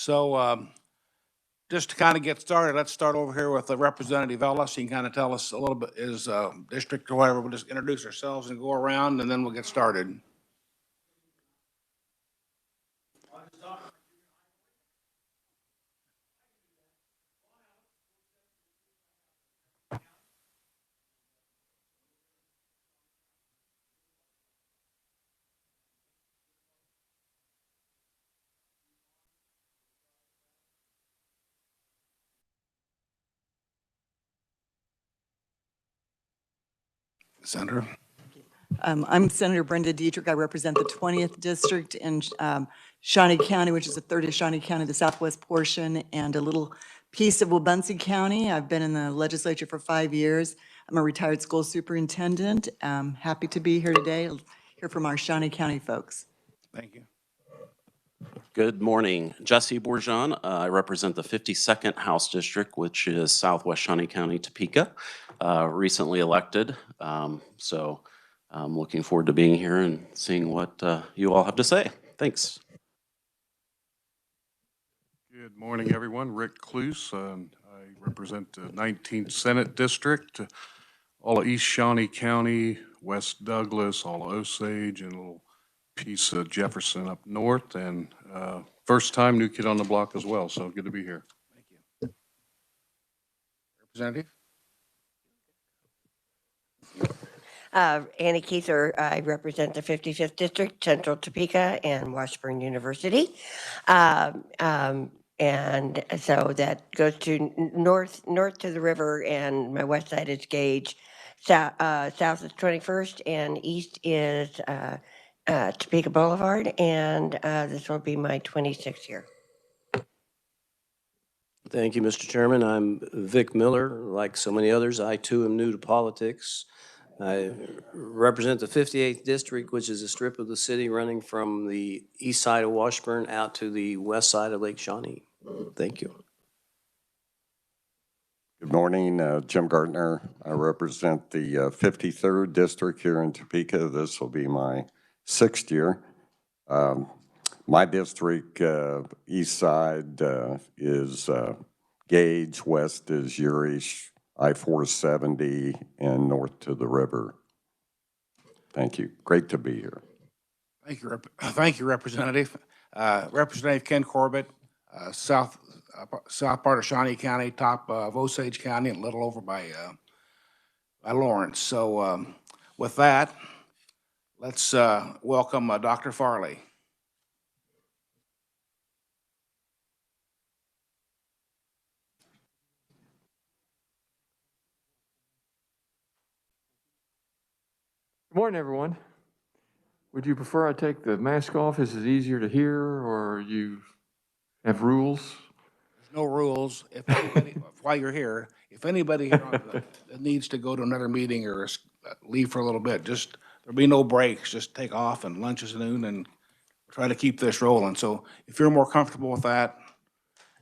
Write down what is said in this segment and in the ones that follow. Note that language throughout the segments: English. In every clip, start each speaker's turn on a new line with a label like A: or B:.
A: So just to kind of get started, let's start over here with Representative Ellis. He can kind of tell us a little bit his district or whatever. We'll just introduce ourselves and go around, and then we'll get started. Senator.
B: I'm Senator Brenda Dietrich. I represent the 20th District in Shawnee County, which is a third of Shawnee County, the southwest portion, and a little piece of Wabunsee County. I've been in the legislature for 5 years. I'm a retired school superintendent. Happy to be here today, hear from our Shawnee County folks.
A: Thank you.
C: Good morning. Jesse Bourgeon. I represent the 52nd House District, which is Southwest Shawnee County, Topeka. Recently elected, so I'm looking forward to being here and seeing what you all have to say. Thanks.
D: Good morning, everyone. Rick Cluse. I represent the 19th Senate District, all of East Shawnee County, West Douglas, all of Osage, and a little piece of Jefferson up north, and first time new kid on the block as well, so good to be here.
A: Thank you. Representative?
E: Annie Keither, I represent the 55th District, Central Topeka, and Washburn University. And so that goes to north to the river, and my west side is Gage, south is 21st, and east is Topeka Boulevard, and this will be my 26th year.
F: Thank you, Mr. Chairman. I'm Vic Miller. Like so many others, I too am new to politics. I represent the 58th District, which is a strip of the city running from the east side of Washburn out to the west side of Lake Shawnee. Thank you.
G: Good morning, Jim Gardner. I represent the 53rd District here in Topeka. This will be my 6th year. My district, east side is Gage, west is Urish, I-470, and north to the river. Thank you. Great to be here.
A: Thank you, Representative. Representative Ken Corbett, south part of Shawnee County, top of Osage County, and a little over by Lawrence. So with that, let's welcome Dr. Farley.
H: Good morning, everyone. Would you prefer I take the mask off? Is it easier to hear, or you have rules?
A: There's no rules. If anybody, while you're here, if anybody here needs to go to another meeting or leave for a little bit, just there'll be no breaks. Just take off, and lunch is noon, and try to keep this rolling. So if you're more comfortable with that,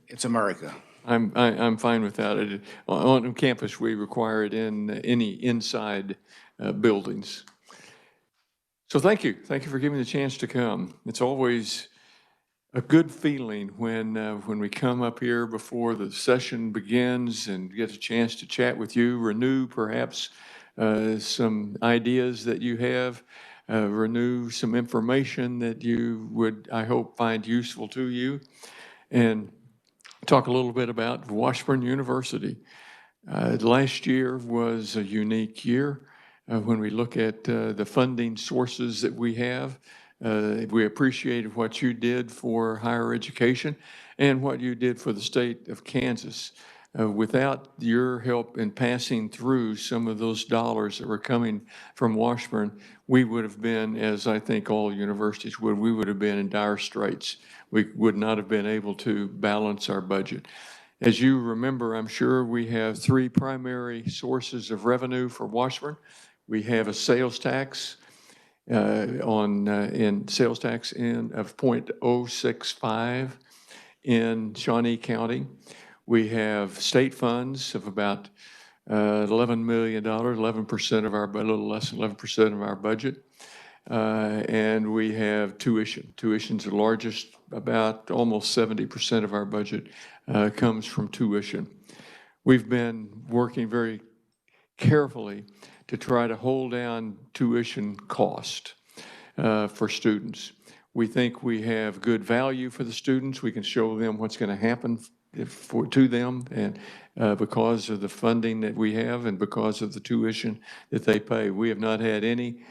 A: it's America.
H: I'm fine with that. On campus, we require it in any inside buildings. So thank you for giving me the chance to come. It's always a good feeling when we come up here before the session begins and get a chance to chat with you, renew perhaps some ideas that you have, renew some information that you would, I hope, find useful to you, and talk a little bit about Washburn University. Last year was a unique year. When we look at the funding sources that we have, we appreciated what you did for higher education and what you did for the state of Kansas. Without your help in passing through some of those dollars that were coming from Washburn, we would have been, as I think all universities would, we would have been in dire straits. We would not have been able to balance our budget. As you remember, I'm sure, we have 3 primary sources of revenue for Washburn. We have a sales tax in sales tax of 0.065 in Shawnee County. We have state funds of about $11 million, 11% of our, a little less than 11% of our budget. and we have tuition. Tuition's the largest, about almost 70% of our budget comes from tuition. We've been working very carefully to try to hold down tuition cost for students. We think we have good value for the students. We can show them what's going to happen to them, and because of the funding that we have and because of the tuition that they pay. We have not had any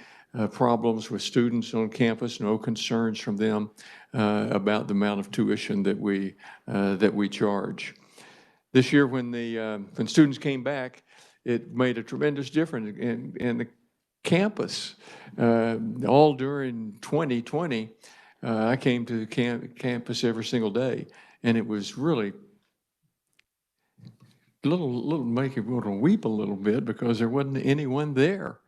H: problems with students on campus, no concerns from them about the amount of tuition that we charge. This year, when students came back, it made a tremendous difference in the campus. All during 2020, I came to campus every single day, and it was really make you want to weep a little bit because there wasn't anyone there.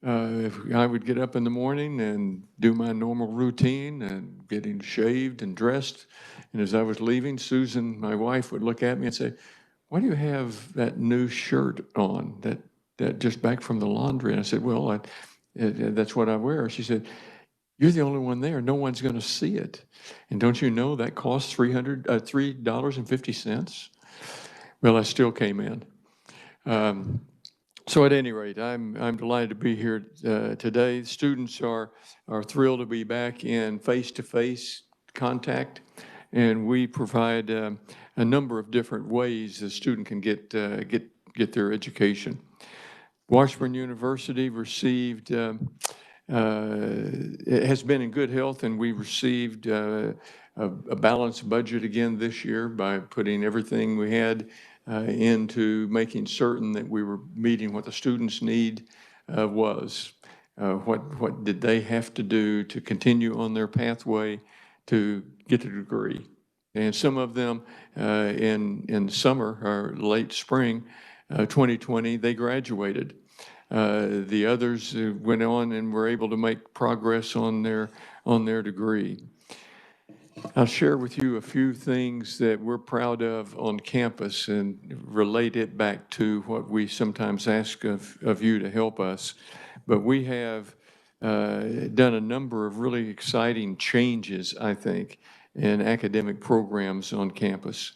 H: I would get up in the morning and do my normal routine and getting shaved and dressed. And as I was leaving, Susan, my wife, would look at me and say, "Why do you have that new shirt on, that just back from the laundry?" And I said, "Well, that's what I wear." She said, "You're the only one there. No one's going to see it. And don't you know that costs $3.50? Well, I still came in. So at any rate, I'm delighted to be here today. Students are thrilled to be back in face-to-face contact, and we provide a number of different ways a student can get their education. Washburn University received it has been in good health, and we received a balanced budget again this year by putting everything we had into making certain that we were meeting what the students' need was. What did they have to do to continue on their pathway to get a degree? And some of them in summer or late spring 2020, they graduated. The others went on and were able to make progress on their degree. I'll share with you a few things that we're proud of on campus and relate it back to what we sometimes ask of you to help us. But we have done a number of really exciting changes, I think, in academic programs on campus.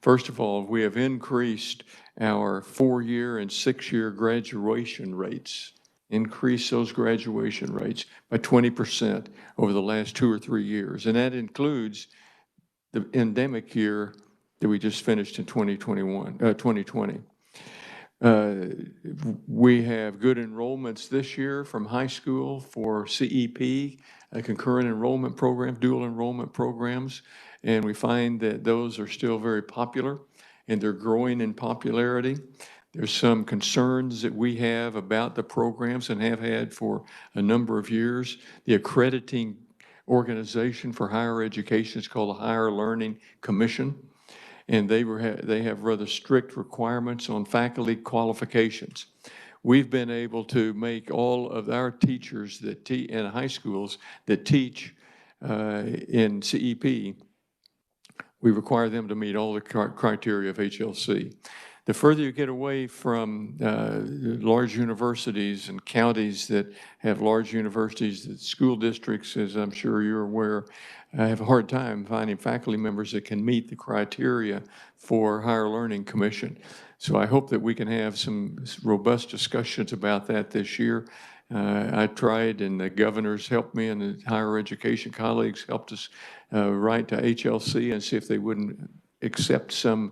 H: First of all, we have increased our 4-year and 6-year graduation rates. Increase those graduation rates by 20% over the last 2 or 3 years. And that includes the endemic year that we just finished in 2020. We have good enrollments this year from high school for CEP, concurrent enrollment program, dual enrollment programs. And we find that those are still very popular and they're growing in popularity. There's some concerns that we have about the programs and have had for a number of years. The accrediting organization for higher education is called the Higher Learning Commission, and they have rather strict requirements on faculty qualifications. We've been able to make all of our teachers that in high schools that teach in CEP, we require them to meet all the criteria of HLC. The further you get away from large universities and counties that have large universities, that school districts, as I'm sure you're aware, have a hard time finding faculty members that can meet the criteria for Higher Learning Commission. So I hope that we can have some robust discussions about that this year. I tried, and the governors helped me, and the higher education colleagues helped us write to HLC and see if they wouldn't accept some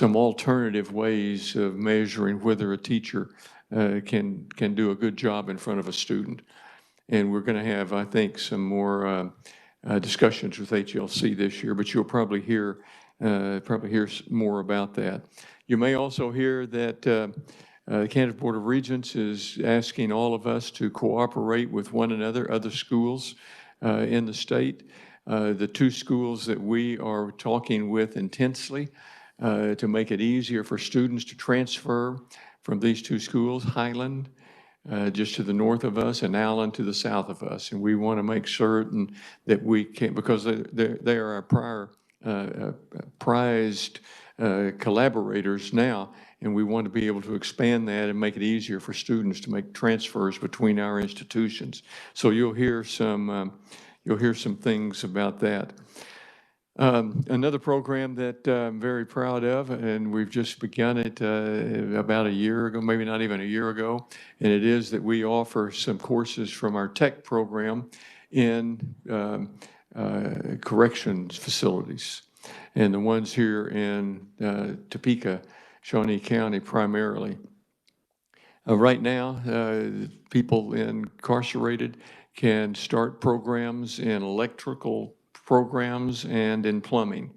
H: alternative ways of measuring whether a teacher can do a good job in front of a student. And we're going to have, I think, some more discussions with HLC this year, but you'll probably hear more about that. You may also hear that the Kansas Board of Regents is asking all of us to cooperate with one another, other schools in the state. The 2 schools that we are talking with intensely to make it easier for students to transfer from these 2 schools, Highland, just to the north of us, and Allen to the south of us. And we want to make certain that we can, because they are our prized collaborators now, and we want to be able to expand that and make it easier for students to make transfers between our institutions. So you'll hear some things about that. Another program that I'm very proud of, and we've just begun it about a year ago, maybe not even a year ago, and it is that we offer some courses from our tech program in corrections facilities. And the ones here in Topeka, Shawnee County primarily. Right now, people incarcerated can start programs in electrical programs and in plumbing.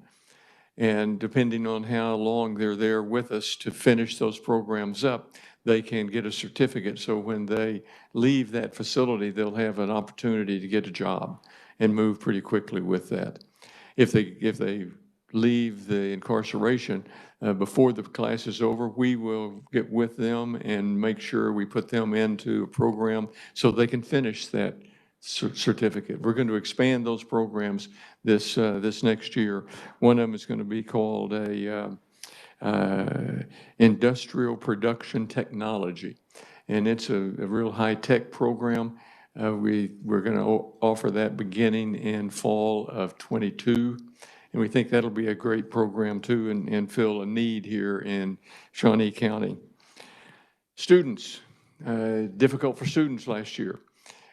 H: And depending on how long they're there with us to finish those programs up, they can get a certificate. So when they leave that facility, they'll have an opportunity to get a job and move pretty quickly with that. If they leave the incarceration before the class is over, we will get with them and make sure we put them into a program so they can finish that certificate. We're going to expand those programs this next year. One of them is going to be called a industrial production technology, and it's a real high-tech program. We're going to offer that beginning in fall of '22. And we think that'll be a great program too and fill a need here in Shawnee County. Students, difficult for students last year,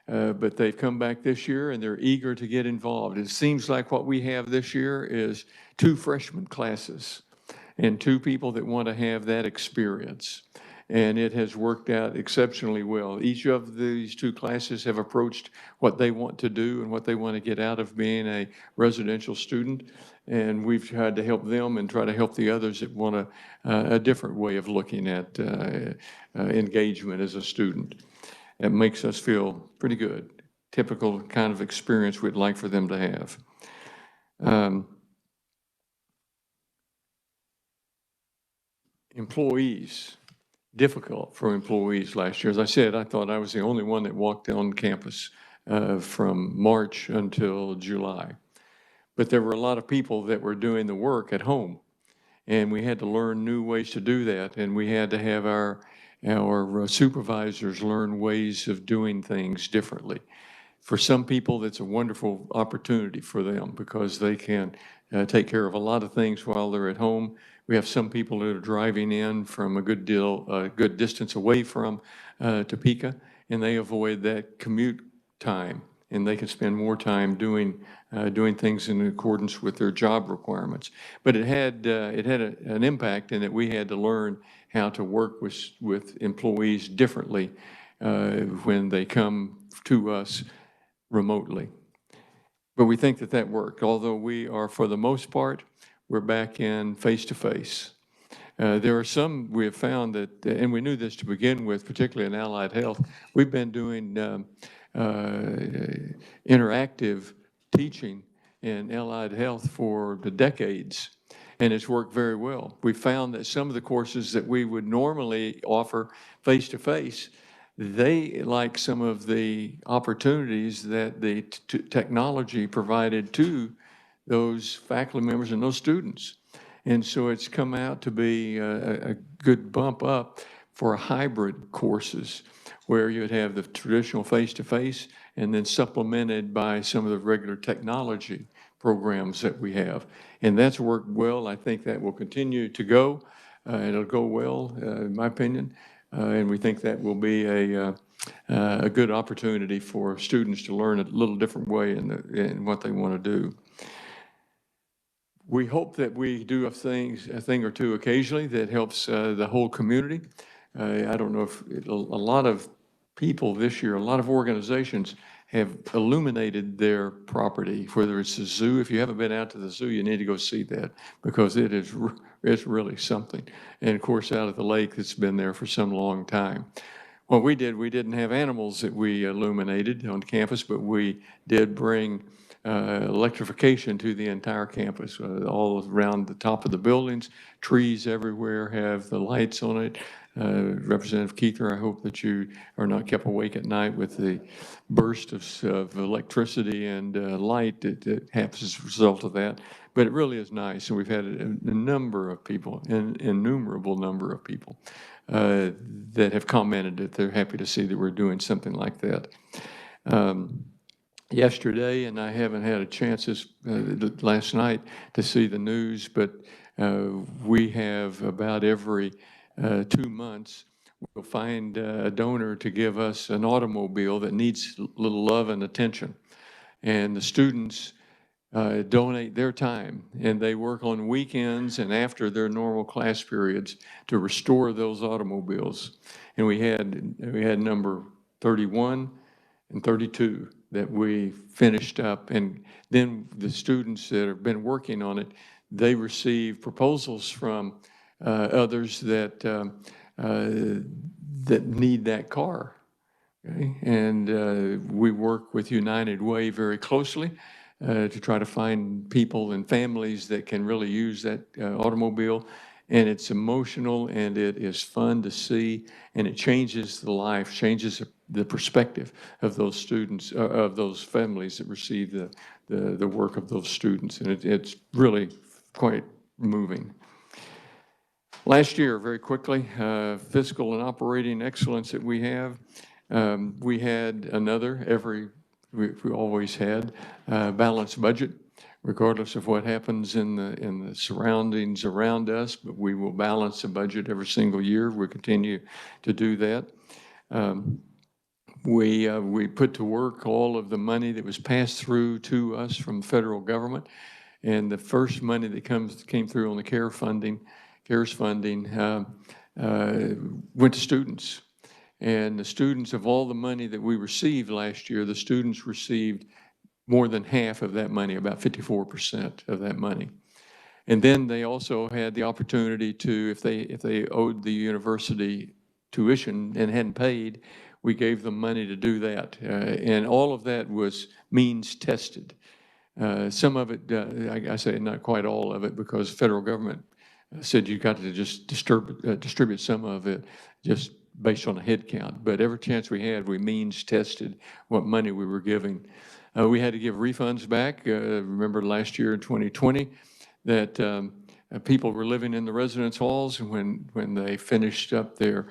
H: but they've come back this year and they're eager to get involved. It seems like what we have this year is 2 freshman classes and 2 people that want to have that experience. And it has worked out exceptionally well. Each of these 2 classes have approached what they want to do and what they want to get out of being a residential student. And we've tried to help them and try to help the others that want a different way of looking at engagement as a student. It makes us feel pretty good. Typical kind of experience we'd like for them to have. Employees. Difficult for employees last year. As I said, I thought I was the only one that walked on campus from March until July. But there were a lot of people that were doing the work at home, and we had to learn new ways to do that, and we had to have our supervisors learn ways of doing things differently. For some people, that's a wonderful opportunity for them because they can take care of a lot of things while they're at home. We have some people that are driving in from a good distance away from Topeka, and they avoid that commute time, and they can spend more time doing things in accordance with their job requirements. But it had an impact in that we had to learn how to work with employees differently when they come to us remotely. But we think that worked, although we are, for the most part, we're back in face-to-face. There are some we have found that, and we knew this to begin with, particularly in allied health, we've been doing interactive teaching in allied health for the decades, and it's worked very well. We found that some of the courses that we would normally offer face-to-face, they like some of the opportunities that the technology provided to those faculty members and those students. And so it's come out to be a good bump up for hybrid courses where you'd have the traditional face-to-face and then supplemented by some of the regular technology programs that we have. And that's worked well. I think that will continue to go. It'll go well, in my opinion. And we think that will be a good opportunity for students to learn a little different way in what they want to do. We hope that we do a thing or two occasionally that helps the whole community. I don't know if a lot of people this year, a lot of organizations have illuminated their property, whether it's a zoo. If you haven't been out to the zoo, you need to go see that because it's really something. And of course, out at the lake, it's been there for some long time. What we didn't have animals that we illuminated on campus, but we did bring electrification to the entire campus, all around the top of the buildings. Trees everywhere have the lights on it. Representative Keither, I hope that you are not kept awake at night with the burst of electricity and light that happens as a result of that. But it really is nice, and we've had a number of people, an innumerable number of people, that have commented that they're happy to see that we're doing something like that. Yesterday, and I haven't had a chance last night to see the news, but we have about every 2 months, we'll find a donor to give us an automobile that needs a little love and attention. And the students donate their time, and they work on weekends and after their normal class periods to restore those automobiles. And we had number 31 and 32 that we finished up. And then the students that have been working on it, they receive proposals from others that that need that car. Okay? And we work with United Way very closely to try to find people and families that can really use that automobile. And it's emotional, and it is fun to see, and it changes the life, changes the perspective of those students, of those families that receive the work of those students. And it's really quite moving. Last year, very quickly, fiscal and operating excellence that we have. We had another, we always had, balanced budget, regardless of what happens in the surroundings around us, but we will balance the budget every single year. We continue to do that. We put to work all of the money that was passed through to us from the federal government, and the first money that came through on the CARES funding went to students. And the students, of all the money that we received last year, the students received more than half of that money, about 54% of that money. And then they also had the opportunity to, if they owed the university tuition and hadn't paid, we gave them money to do that. And all of that was means tested. Some of it, I say not quite all of it, because the federal government said you got to just distribute some of it just based on a head count. But every chance we had, we means tested what money we were giving. We had to give refunds back. Remember last year in 2020 that people were living in the residence halls, and when they finished up their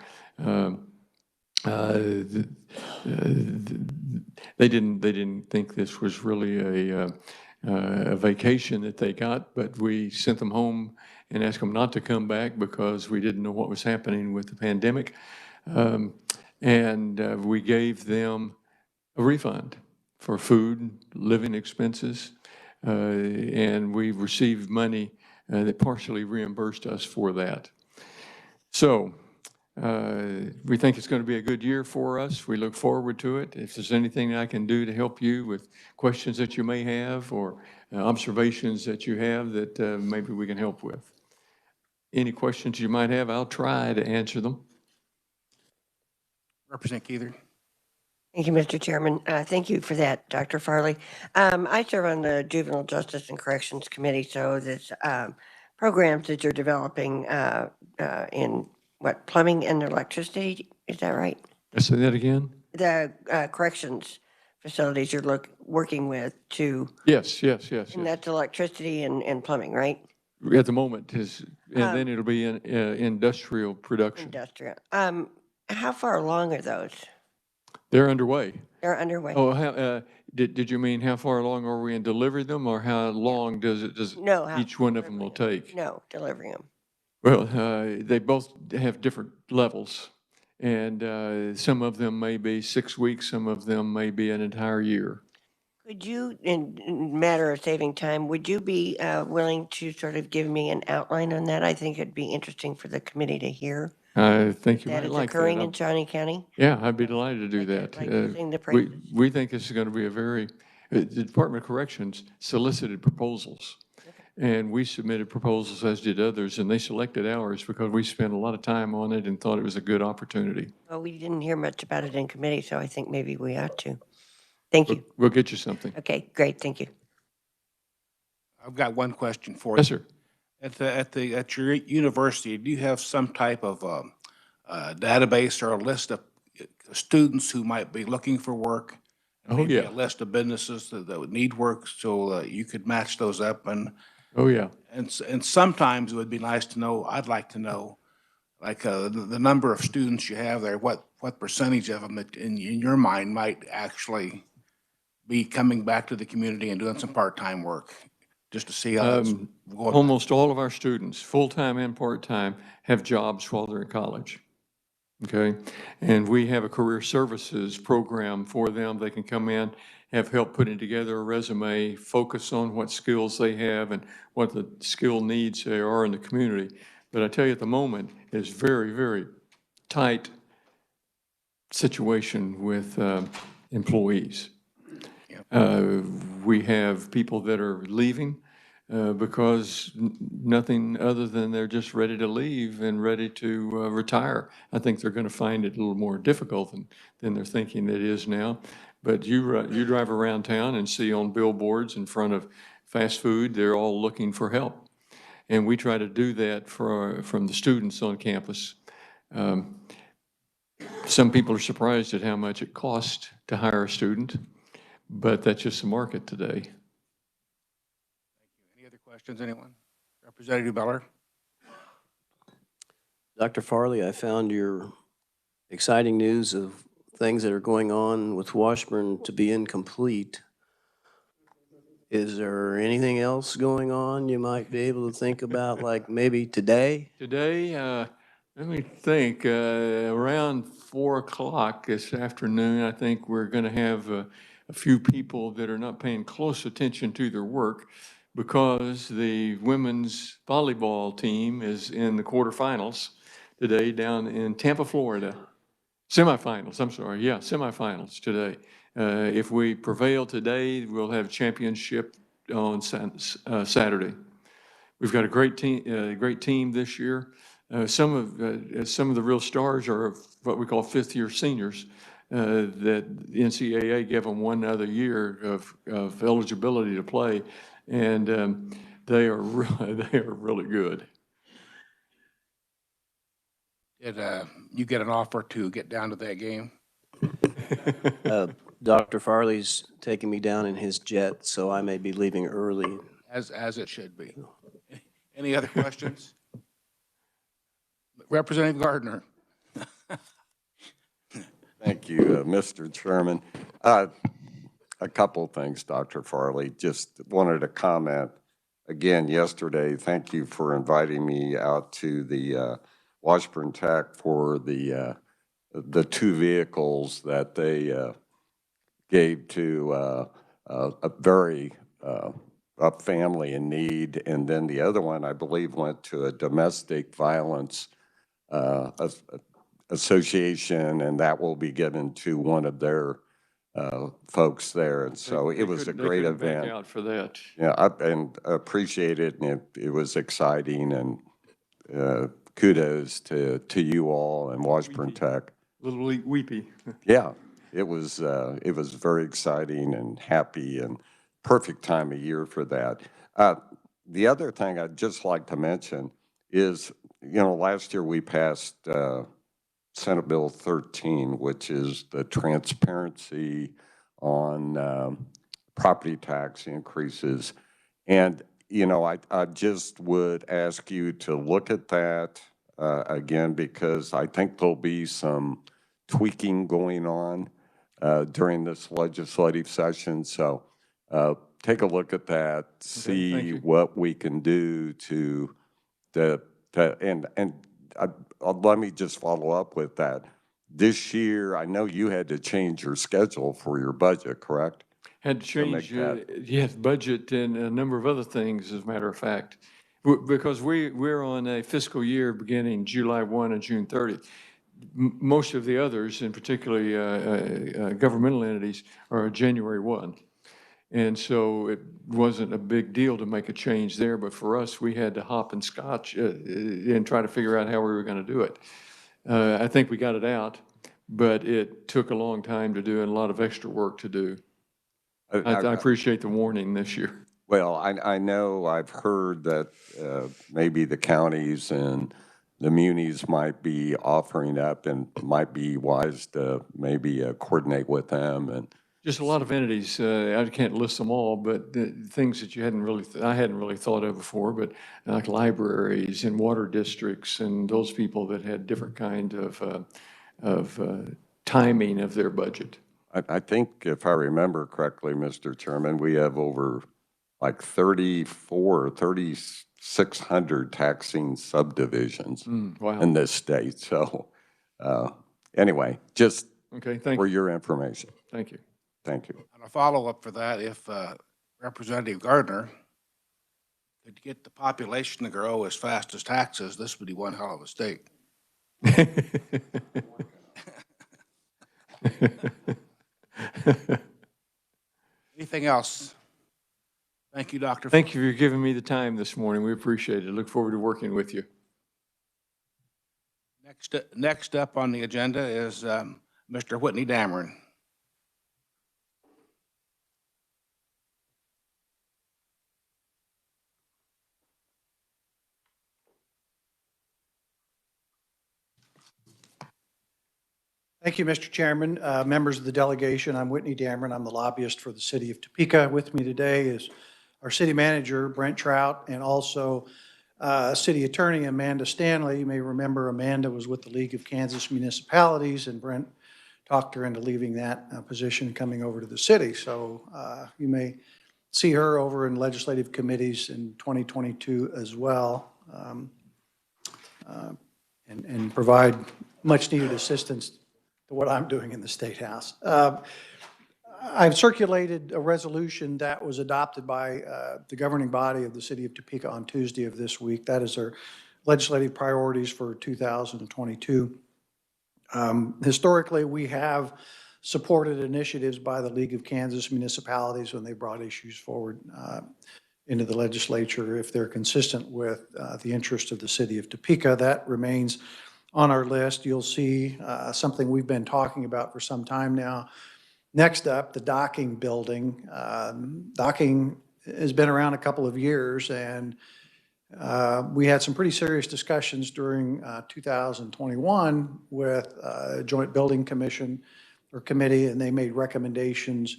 H: they didn't think this was really a vacation that they got, but we sent them home and asked them not to come back because we didn't know what was happening with the pandemic. And we gave them a refund for food, living expenses, and we received money that partially reimbursed us for that. So we think it's going to be a good year for us. We look forward to it. If there's anything I can do to help you with questions that you may have or observations that you have that maybe we can help with. Any questions you might have, I'll try to answer them.
A: Representative Keither.
E: Thank you, Mr. Chairman. Thank you for that, Dr. Farley. I serve on the Juvenile Justice and Corrections Committee, so this programs that you're developing in plumbing and electricity, is that right?
H: Say that again?
E: The corrections facilities you're working with to.
H: Yes.
E: And that's electricity and plumbing, right?
H: At the moment, and then it'll be in industrial production.
E: Industrial. How far along are those?
H: They're underway.
E: They're underway.
H: Oh, did you mean how far along are we in delivering them, or how long does each one of them will take?
E: No, delivering them.
H: Well, they both have different levels, and some of them may be 6 weeks, some of them may be an entire year.
E: Could you, in matter of saving time, would you be willing to sort of give me an outline on that? I think it'd be interesting for the committee to hear.
H: I think you
E: that
H: might
E: is
H: like
E: occurring
H: that.
E: in Shawnee County.
H: Yeah, I'd be delighted to do that.
E: Like to sing the praises.
H: We think this is going to be the Department of Corrections solicited proposals. And we submitted proposals, as did others, and they selected ours because we spent a lot of time on it and thought it was a good opportunity.
E: Well, we didn't hear much about it in committee, so I think maybe we ought to. Thank you.
H: We'll get you something.
E: Okay, great, thank you.
A: I've got one question for you.
H: Yes, sir.
A: At your university, do you have some type of database or a list of students who might be looking for work?
H: Oh,
A: Maybe
H: yeah.
A: a list of businesses that would need work, so you could match those up.
H: Oh, yeah.
A: And sometimes it would be nice to know, I'd like to know, like, the number of students you have there, what percentage of them that in your mind might actually be coming back to the community and doing some part-time work, just to see how that's going.
H: Almost all of our students, full-time and part-time, have jobs while they're in college. Okay? And we have a career services program for them. They can come in, have help putting together a resume, focus on what skills they have and what the skill needs there are in the community. But I tell you, at the moment, it's very, very tight situation with employees. We have people that are leaving because nothing other than they're just ready to leave and ready to retire. I think they're going to find it a little more difficult than they're thinking it is now. But you drive around town and see on billboards in front of fast food, they're all looking for help. And we try to do that from the students on campus. Some people are surprised at how much it costs to hire a student, but that's just the market today.
A: Any other questions, anyone? Representative Beller?
F: Dr. Farley, I found your exciting news of things that are going on with Washburn to be incomplete. Is there anything else going on you might be able to think about, like maybe today?
H: Today, let me think, around 4 o'clock this afternoon, I think we're going to have a few people that are not paying close attention to their work because the women's volleyball team is in the quarterfinals today down in Tampa, Florida. Semifinals, I'm sorry, yeah, semifinals today. If we prevail today, we'll have championship on Saturday. We've got a great team this year. Some of the real stars are what we call fifth-year seniors. That NCAA gave them one other year of eligibility to play, and they are really good.
A: Did you get an offer to get down to that game?
F: Dr. Farley's taking me down in his jet, so I may be leaving early.
A: As it should be. Any other questions? Representative Gardner?
G: Thank you, Mr. Chairman. A couple of things, Dr. Farley. Just wanted to comment again yesterday. Thank you for inviting me out to the Washburn Tech for the 2 vehicles that they gave to a very a family in need, and then the other one, I believe, went to a domestic violence association, and that will be given to one of their folks there. And so it was a great event.
H: Back out for that.
G: Yeah, and appreciate it, and it was exciting, and kudos to you all and Washburn Tech.
H: A little weepy.
G: Yeah, it was very exciting and happy and perfect time of year for that. The other thing I'd just like to mention is, last year we passed Senate Bill 13, which is the transparency on property tax increases. And, I just would ask you to look at that again, because I think there'll be some tweaking going on during this legislative session. So take a look at that, see what we can do and let me just follow up with that. This year, I know you had to change your schedule for your budget, correct?
H: Had to change, yes, budget and a number of other things, as a matter of fact, because we're on a fiscal year beginning July 1 and June 30th. Most of the others, and particularly governmental entities, are January 1. And so it wasn't a big deal to make a change there, but for us, we had to hop and scotch and try to figure out how we were going to do it. I think we got it out, but it took a long time to do and a lot of extra work to do. I appreciate the warning this year.
G: Well, I know I've heard that maybe the counties and the munis might be offering up, and might be wise to maybe coordinate with them. And
H: Just a lot of entities. I can't list them all, but the things that you hadn't really, I hadn't really thought of before, but like libraries and water districts and those people that had different kind of timing of their budget.
G: I think if I remember correctly, Mr. Chairman, we have over like 3,600 taxing subdivisions
H: Wow.
G: in this state. So anyway, just
H: Okay, thank
G: for
H: you.
G: your information.
H: Thank you.
G: Thank you.
A: And a follow-up for that, if Representative Gardner could get the population to grow as fast as taxes, this would be one hell of a state. Anything else? Thank you, Dr.
H: Thank you for giving me the time this morning. We appreciate it. Look forward to working with you.
A: Next up on the agenda is Mr. Whitney Dameron.
I: Thank you, Mr. Chairman. Members of the delegation, I'm Whitney Dameron. I'm the lobbyist for the city of Topeka. With me today is our city manager, Brent Trout, and also city attorney Amanda Stanley. You may remember Amanda was with the League of Kansas Municipalities, and Brent talked her into leaving that position and coming over to the city. So you may see her over in legislative committees in 2022 as well, and provide much-needed assistance to what I'm doing in the State House. I've circulated a resolution that was adopted by the governing body of the city of Topeka on Tuesday of this week. That is our legislative priorities for 2022. Historically, we have supported initiatives by the League of Kansas Municipalities when they brought issues forward into the legislature if they're consistent with the interest of the city of Topeka. That remains on our list. You'll see something we've been talking about for some time now. Next up, the docking building. Docking has been around a couple of years, and we had some pretty serious discussions during 2021 with Joint Building Commission or Committee, and they made recommendations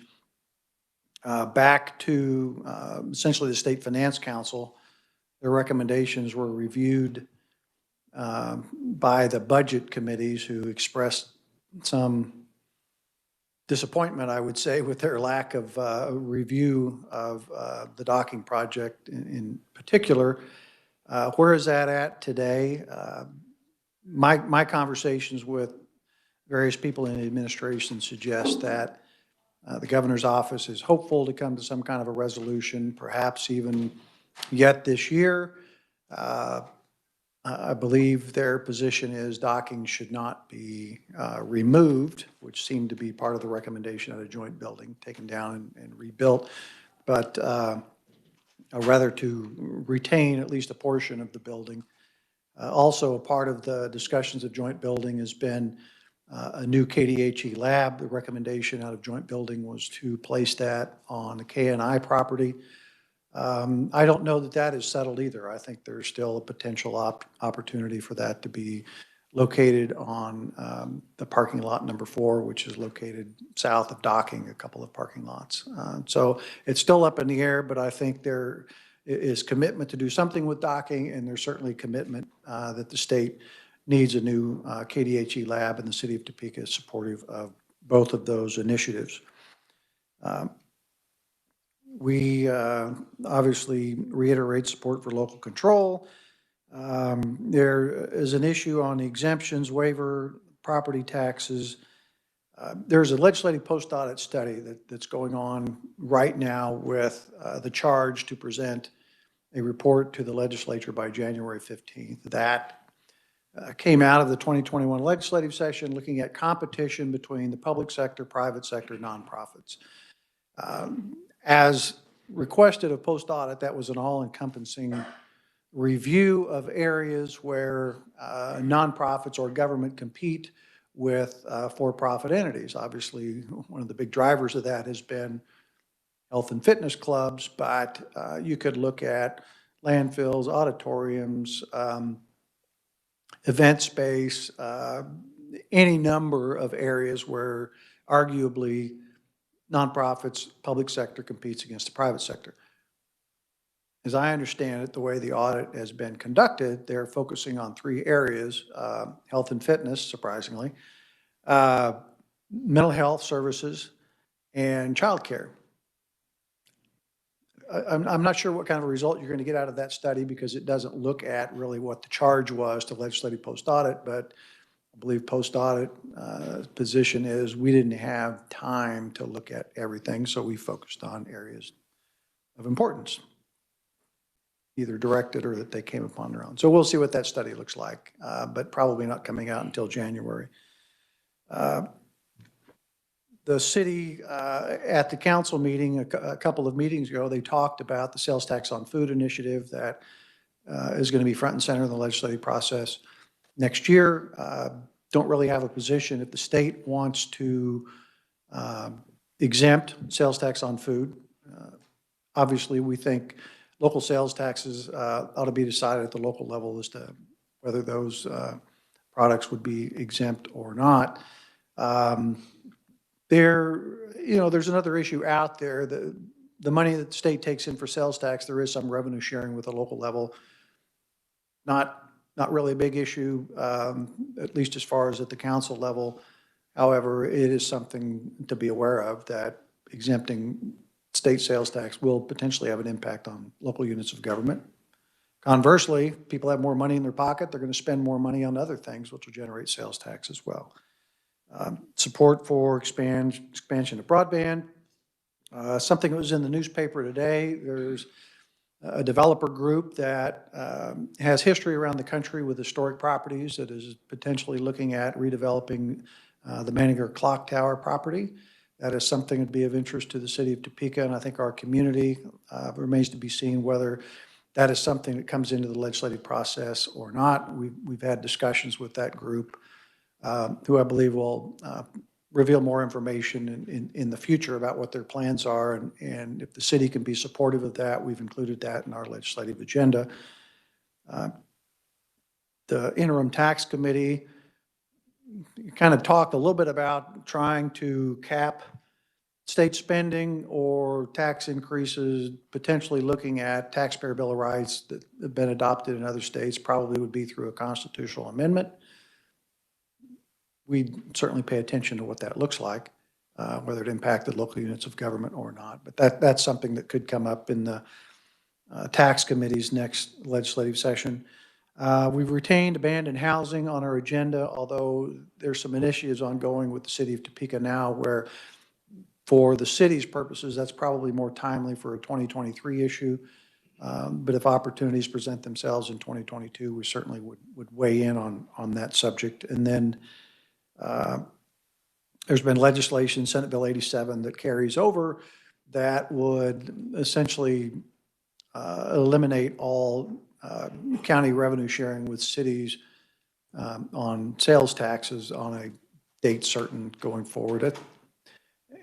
I: back to essentially the State Finance Council. Their recommendations were reviewed by the budget committees, who expressed some disappointment, I would say, with their lack of review of the docking project in particular. Where is that at today? My conversations with various people in the administration suggest that the governor's office is hopeful to come to some kind of a resolution, perhaps even yet this year. I believe their position is docking should not be removed, which seemed to be part of the recommendation at a joint building, taken down and rebuilt, but rather to retain at least a portion of the building. Also, a part of the discussions of joint building has been a new KDHE lab. The recommendation out of joint building was to place that on the K&I property. I don't know that that is settled either. I think there's still a potential opportunity for that to be located on the parking lot number 4, which is located south of docking, a couple of parking lots. So it's still up in the air, but I think there is commitment to do something with docking, and there's certainly commitment that the state needs a new KDHE lab, and the city of Topeka is supportive of both of those initiatives. We obviously reiterate support for local control. There is an issue on the exemptions, waiver, property taxes. There's a legislative post-audit study that's going on right now with the charge to present a report to the legislature by January 15th. That came out of the 2021 legislative session, looking at competition between the public sector, private sector, nonprofits. As requested of post-audit, that was an all-encompassing review of areas where nonprofits or government compete with for-profit entities. Obviously, one of the big drivers of that has been health and fitness clubs, but you could look at landfills, auditoriums, event space, any number of areas where arguably nonprofits, public sector competes against the private sector. As I understand it, the way the audit has been conducted, they're focusing on three areas, health and fitness, surprisingly, mental health services, and childcare. I'm not sure what kind of a result you're going to get out of that study because it doesn't look at really what the charge was to legislative post-audit, but I believe post-audit position is we didn't have time to look at everything, so we focused on areas of importance, either directed or that they came upon their own. So we'll see what that study looks like, but probably not coming out until January. The city, at the council meeting a couple of meetings ago, they talked about the sales tax on food initiative that is going to be front and center in the legislative process next year. Don't really have a position. If the state wants to exempt sales tax on food, obviously we think local sales taxes ought to be decided at the local level as to whether those products would be exempt or not. There's another issue out there. The money that the state takes in for sales tax, there is some revenue sharing with the local level. Not really a big issue, at least as far as at the council level. However, it is something to be aware of that exempting state sales tax will potentially have an impact on local units of government. Conversely, people have more money in their pocket, they're going to spend more money on other things, which will generate sales tax as well. Support for expansion of broadband. Something that was in the newspaper today, there's a developer group that has history around the country with historic properties that is potentially looking at redeveloping the Manninger Clock Tower property. That is something that would be of interest to the city of Topeka, and I think our community. Remains to be seen whether that is something that comes into the legislative process or not. We've had discussions with that group, who I believe will reveal more information in the future about what their plans are, and if the city can be supportive of that, we've included that in our legislative agenda. The interim tax committee kind of talked a little bit about trying to cap state spending or tax increases, potentially looking at taxpayer bill of rights that have been adopted in other states, probably would be through a constitutional amendment. We'd certainly pay attention to what that looks like, whether it impacted local units of government or not. But that's something that could come up in the tax committee's next legislative session. We've retained abandoned housing on our agenda, although there's some initiatives ongoing with the city of Topeka now where, for the city's purposes, that's probably more timely for a 2023 issue. But if opportunities present themselves in 2022, we certainly would weigh in on that subject. And then there's been legislation, Senate Bill 87, that carries over that would essentially eliminate all county revenue sharing with cities on sales taxes on a date certain going forward. That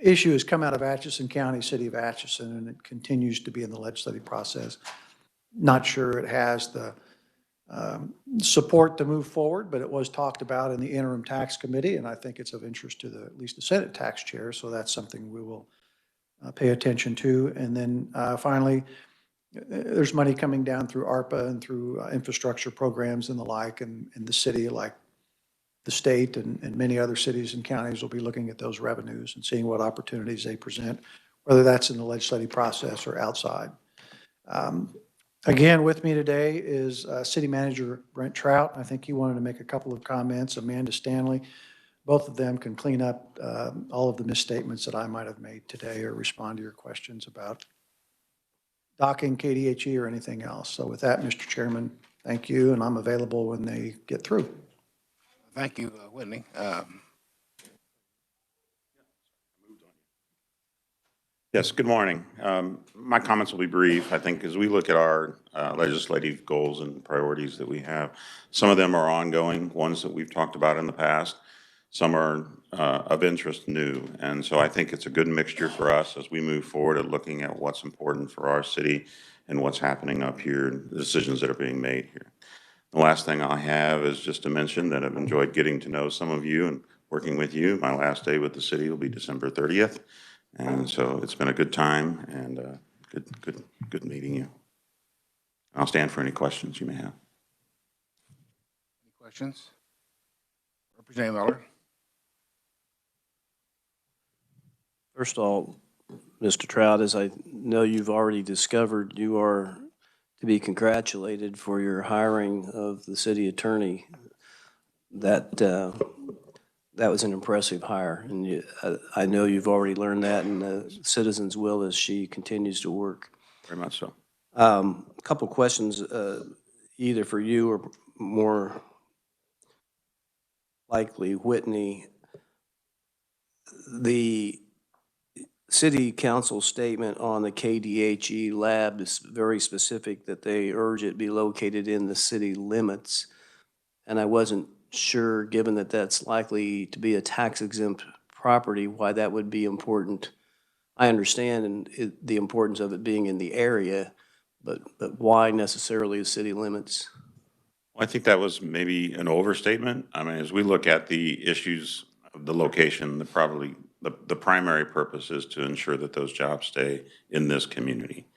I: issue has come out of Atchison County, City of Atchison, and it continues to be in the legislative process. Not sure it has the support to move forward, but it was talked about in the interim tax committee, and I think it's of interest to at least the Senate tax chair, so that's something we will pay attention to. And then finally, there's money coming down through ARPA and through infrastructure programs and the like, and the city, like the state and many other cities and counties, will be looking at those revenues and seeing what opportunities they present, whether that's in the legislative process or outside. Again, with me today is City Manager Brent Trout. I think he wanted to make a couple of comments. Amanda Stanley. Both of them can clean up all of the misstatements that I might have made today or respond to your questions about docking, KDHE, or anything else. So with that, Mr. Chairman, thank you, and I'm available when they get through.
A: Thank you, Whitney.
J: Yes, good morning. My comments will be brief. I think as we look at our legislative goals and priorities that we have, some of them are ongoing, ones that we've talked about in the past. Some are of interest new. And so I think it's a good mixture for us as we move forward at looking at what's important for our city and what's happening up here, the decisions that are being made here. The last thing I have is just to mention that I've enjoyed getting to know some of you and working with you. My last day with the city will be December 30th. And so it's been a good time and good meeting you. I'll stand for any questions you may have.
A: Any questions? Representative Miller?
F: First of all, Mr. Trout, as I know you've already discovered, you are to be congratulated for your hiring of the city attorney. That was an impressive hire, and I know you've already learned that, and the citizens will as she continues to work.
J: Very much so.
F: A couple questions, either for you or more likely Whitney. The city council statement on the KDHE lab is very specific that they urge it be located in the city limits. And I wasn't sure, given that that's likely to be a tax exempt property, why that would be important. I understand the importance of it being in the area, but why necessarily the city limits?
J: Well, I think that was maybe an overstatement. I mean, as we look at the issues of the location, the primary purpose is to ensure that those jobs stay in this community.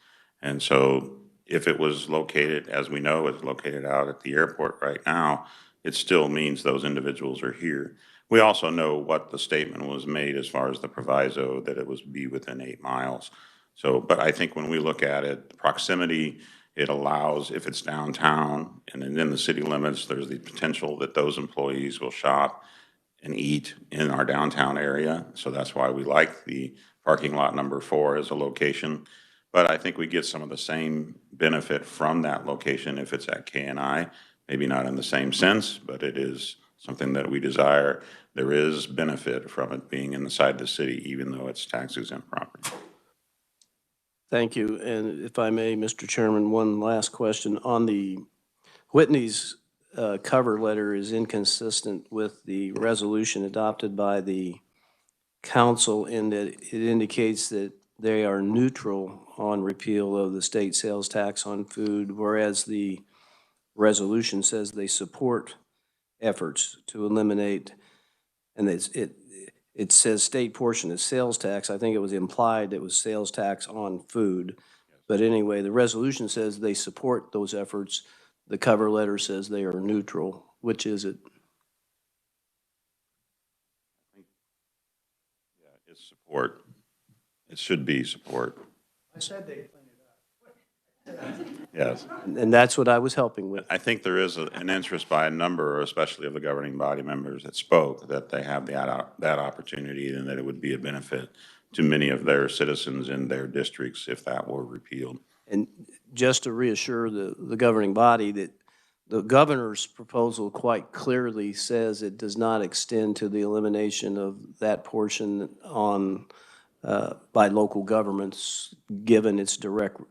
J: And so if it was located, as we know, it's located out at the airport right now, it still means those individuals are here. We also know what the statement was made as far as the proviso, that it was be within 8 miles. So, but I think when we look at it, proximity, it allows, if it's downtown and in the city limits, there's the potential that those employees will shop and eat in our downtown area. So that's why we like the parking lot number 4 as a location. But I think we get some of the same benefit from that location if it's at KNI. Maybe not in the same sense, but it is something that we desire. There is benefit from it being inside the city, even though it's tax exempt property.
F: Thank you. And if I may, Mr. Chairman, one last question. On the Whitney's cover letter is inconsistent with the resolution adopted by the council in that it indicates that they are neutral on repeal of the state sales tax on food, whereas the resolution says they support efforts to eliminate, and it says state portion is sales tax. I think it was implied it was sales tax on food. But anyway, the resolution says they support those efforts. The cover letter says they are neutral. Which is it?
J: Yeah, it's support. It should be support.
I: I said they clean it up.
J: Yes.
F: And that's what I was helping with.
J: I think there is an interest by a number, especially of the governing body members that spoke, that they have that opportunity and that it would be a benefit to many of their citizens in their districts if that were repealed.
F: And just to reassure the governing body that the governor's proposal quite clearly says it does not extend to the elimination of that portion on by local governments, given its direct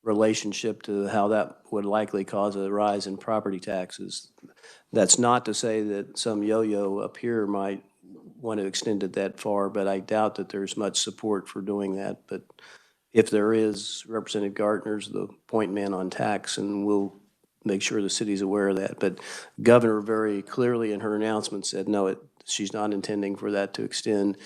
F: relationship to how that would likely cause a rise in property taxes. That's not to say that some yo-yo up here might want to extend it that far, but I doubt that there's much support for doing that. But if there is, Representative Gartner's the point man on tax, and we'll make sure the city's aware of that. But Governor very clearly in her announcement said, no, she's not intending for that to extend,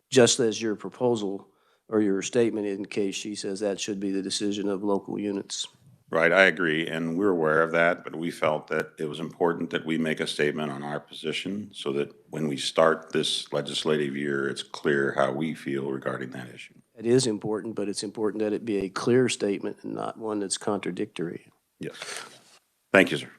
F: just as your proposal or your statement indicates. She says that should be the decision of local units.
J: Right, I agree, and we're aware of that, but we felt that it was important that we make a statement on our position so that when we start this legislative year, it's clear how we feel regarding that issue.
F: It is important, but it's important that it be a clear statement and not one that's contradictory.
J: Yes. Thank you, sir.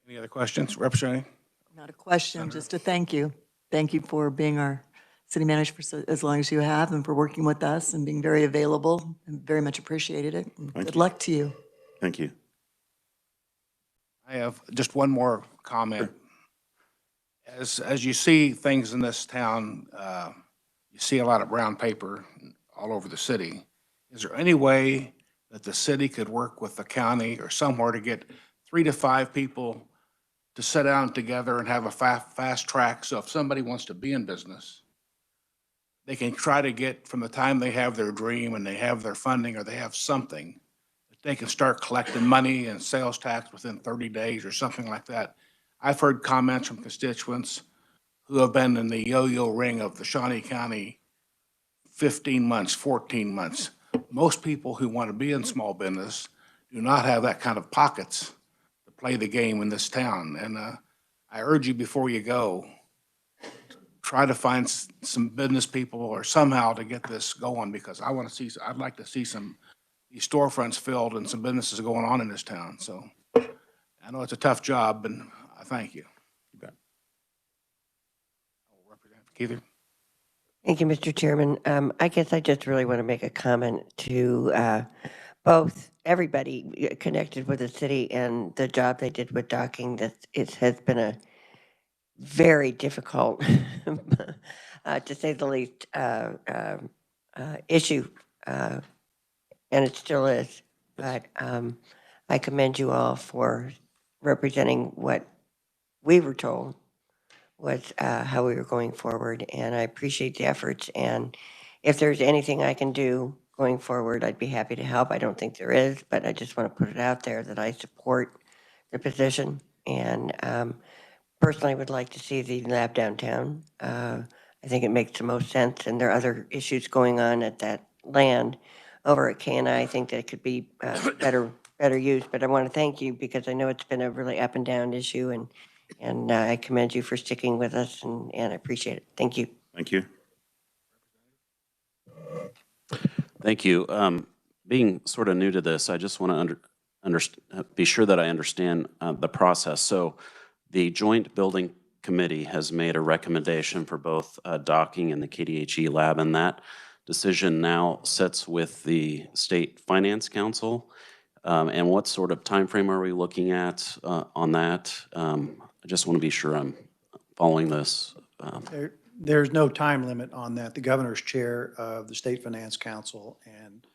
A: Any other questions? Representative?
B: Not a question, just a thank you. Thank you for being our city manager for as long as you have and for working with us and being very available. I very much appreciated it. And good luck to you.
J: Thank you.
A: I have just one more comment. As you see things in this town, you see a lot of brown paper all over the city. Is there any way that the city could work with the county or somewhere to get 3 to 5 people to sit down together and have a fast track? So if somebody wants to be in business, they can try to get, from the time they have their dream and they have their funding or they have something, they can start collecting money and sales tax within 30 days or something like that. I've heard comments from constituents who have been in the yo-yo ring of the Shawnee County 15 months, 14 months. Most people who want to be in small business do not have that kind of pockets to play the game in this town. And I urge you before you go, try to find some business people or somehow to get this going, because I'd like to see these storefronts filled and some businesses going on in this town. So I know it's a tough job, and I thank you. Representative Keither.
E: Thank you, Mr. Chairman. I guess I just really want to make a comment to both everybody connected with the city and the job they did with docking. That it has been a very difficult, to say the least, issue, and it still is. But I commend you all for representing what we were told was how we were going forward, and I appreciate the efforts. And if there's anything I can do going forward, I'd be happy to help. I don't think there is, but I just want to put it out there that I support the position, and personally would like to see the lab downtown. I think it makes the most sense, and there are other issues going on at that land over at ks. I think that it could be better used. But I want to thank you, because I know it's been a really up and down issue, and I commend you for sticking with us, and I appreciate it. Thank you.
J: Thank you.
C: Thank you. Being sort of new to this, I just want to be sure that I understand the process. So the Joint Building Committee has made a recommendation for both docking and the KDHE lab, and that decision now sits with the State Finance Council. And what sort of time frame are we looking at on that? I just want to be sure I'm following this.
I: There's no time limit on that. The governor's chair of the State Finance Council, and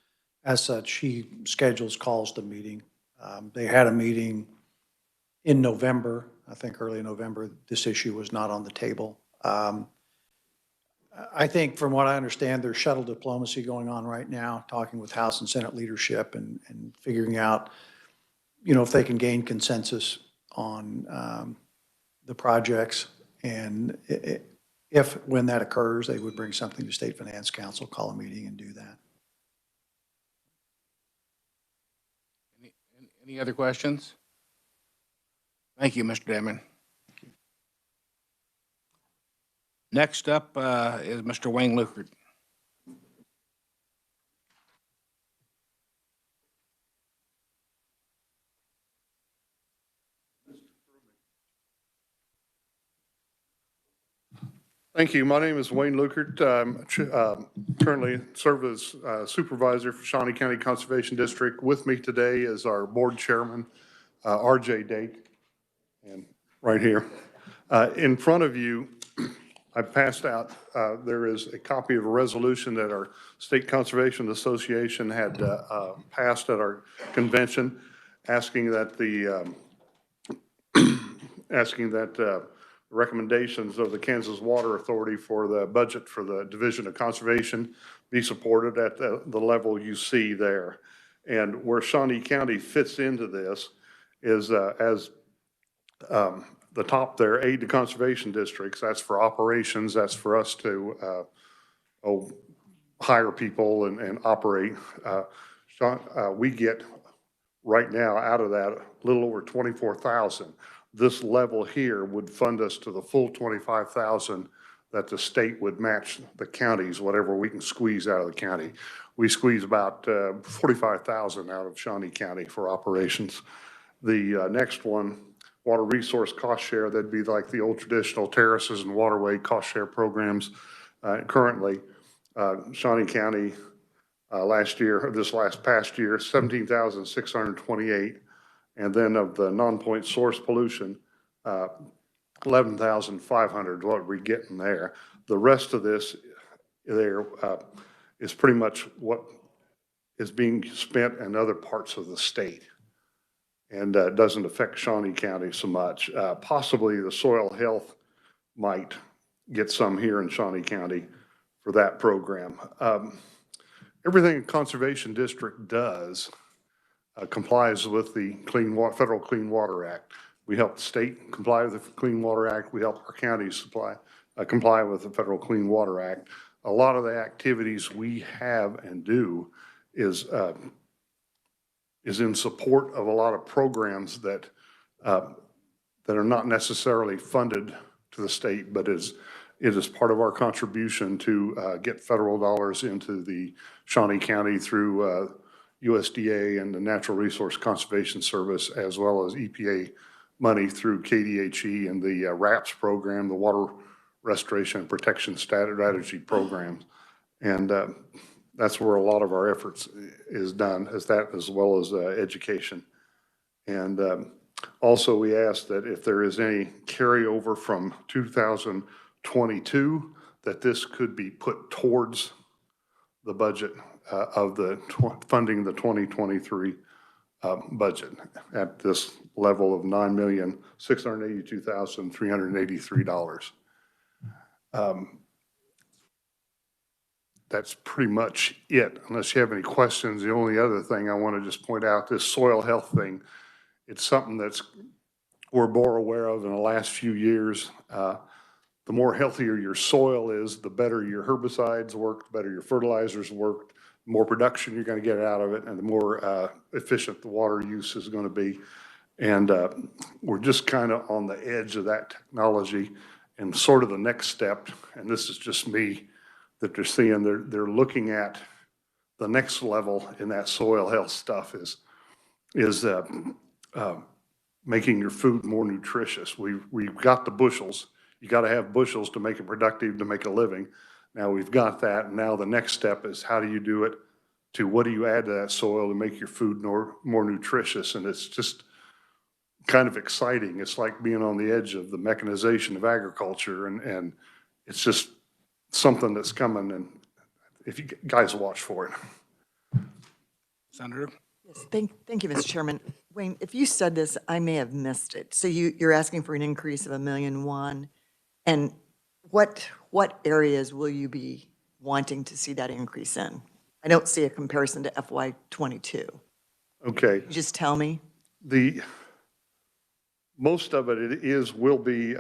I: as such, he schedules calls to meeting. They had a meeting in November, I think early November. This issue was not on the table. I think from what I understand, there's shuttle diplomacy going on right now, talking with House and Senate leadership and figuring out, if they can gain consensus on the projects. And when that occurs, they would bring something to State Finance Council, call a meeting and do that.
A: Any other questions? Thank you, Mr. Damon. Next up is Mr. Wayne Luckert.
D: Thank you. My name is Wayne Luckert. Currently serve as supervisor for Shawnee County Conservation District. With me today is our board chairman, R.J. Dake, and right here. In front of you, I passed out, there is a copy of a resolution that our State Conservation Association had passed at our convention, asking that the recommendations of the Kansas Water Authority for the budget for the Division of Conservation be supported at the level you see there. And where Shawnee County fits into this is as the top there, aid to conservation districts. That's for operations. That's for us to hire people and operate. We get right now out of that a little over 24,000. This level here would fund us to the full 25,000 that the state would match the counties, whatever we can squeeze out of the county. We squeeze about 45,000 out of Shawnee County for operations. The next one, water resource cost share, that'd be like the old traditional terraces and waterway cost share programs. Currently, Shawnee County past year, 17,628. And then of the non-point source pollution, 11,500, what we're getting there. The rest of this there is pretty much what is being spent in other parts of the state, and doesn't affect Shawnee County so much. Possibly the soil health might get some here in Shawnee County for that program. Everything a conservation district does complies with the Federal Clean Water Act. We help the state comply with the Clean Water Act. We help our counties comply with the Federal Clean Water Act. A lot of the activities we have and do is in support of a lot of programs that are not necessarily funded to the state, but it is part of our contribution to get federal dollars into the Shawnee County through USDA and the Natural Resource Conservation Service, as well as EPA money through KDHE and the RAPS program, the Water Restoration and Protection Strategy programs. And that's where a lot of our efforts is done, as well as education. And also, we ask that if there is any carryover from 2022, that this could be put towards the budget of funding the 2023 budget at this level of $9,682,383. That's pretty much it, unless you have any questions. The only other thing I want to just point out, this soil health thing, it's something we're more aware of in the last few years. The more healthier your soil is, the better your herbicides work, the better your fertilizers work, the more production you're going to get out of it, and the more efficient the water use is going to be. And we're just kind of on the edge of that technology, and sort of the next step, and this is just me, that they're seeing, they're looking at the next level in that soil health stuff is making your food more nutritious. We've got the bushels. You got to have bushels to make it productive, to make a living. Now we've got that, and now the next step is how do you do it to what do you add to that soil to make your food more nutritious? And it's just kind of exciting. It's like being on the edge of the mechanization of agriculture, and it's just something that's coming, and if you guys watch for it.
A: Senator?
B: Yes, thank you, Mr. Chairman. Wayne, if you said this, I may have missed it. So you're asking for an increase of $1.1 million, and what areas will you be wanting to see that increase in? I don't see a comparison to FY '22.
D: Okay.
B: Just tell me.
D: Most of it will be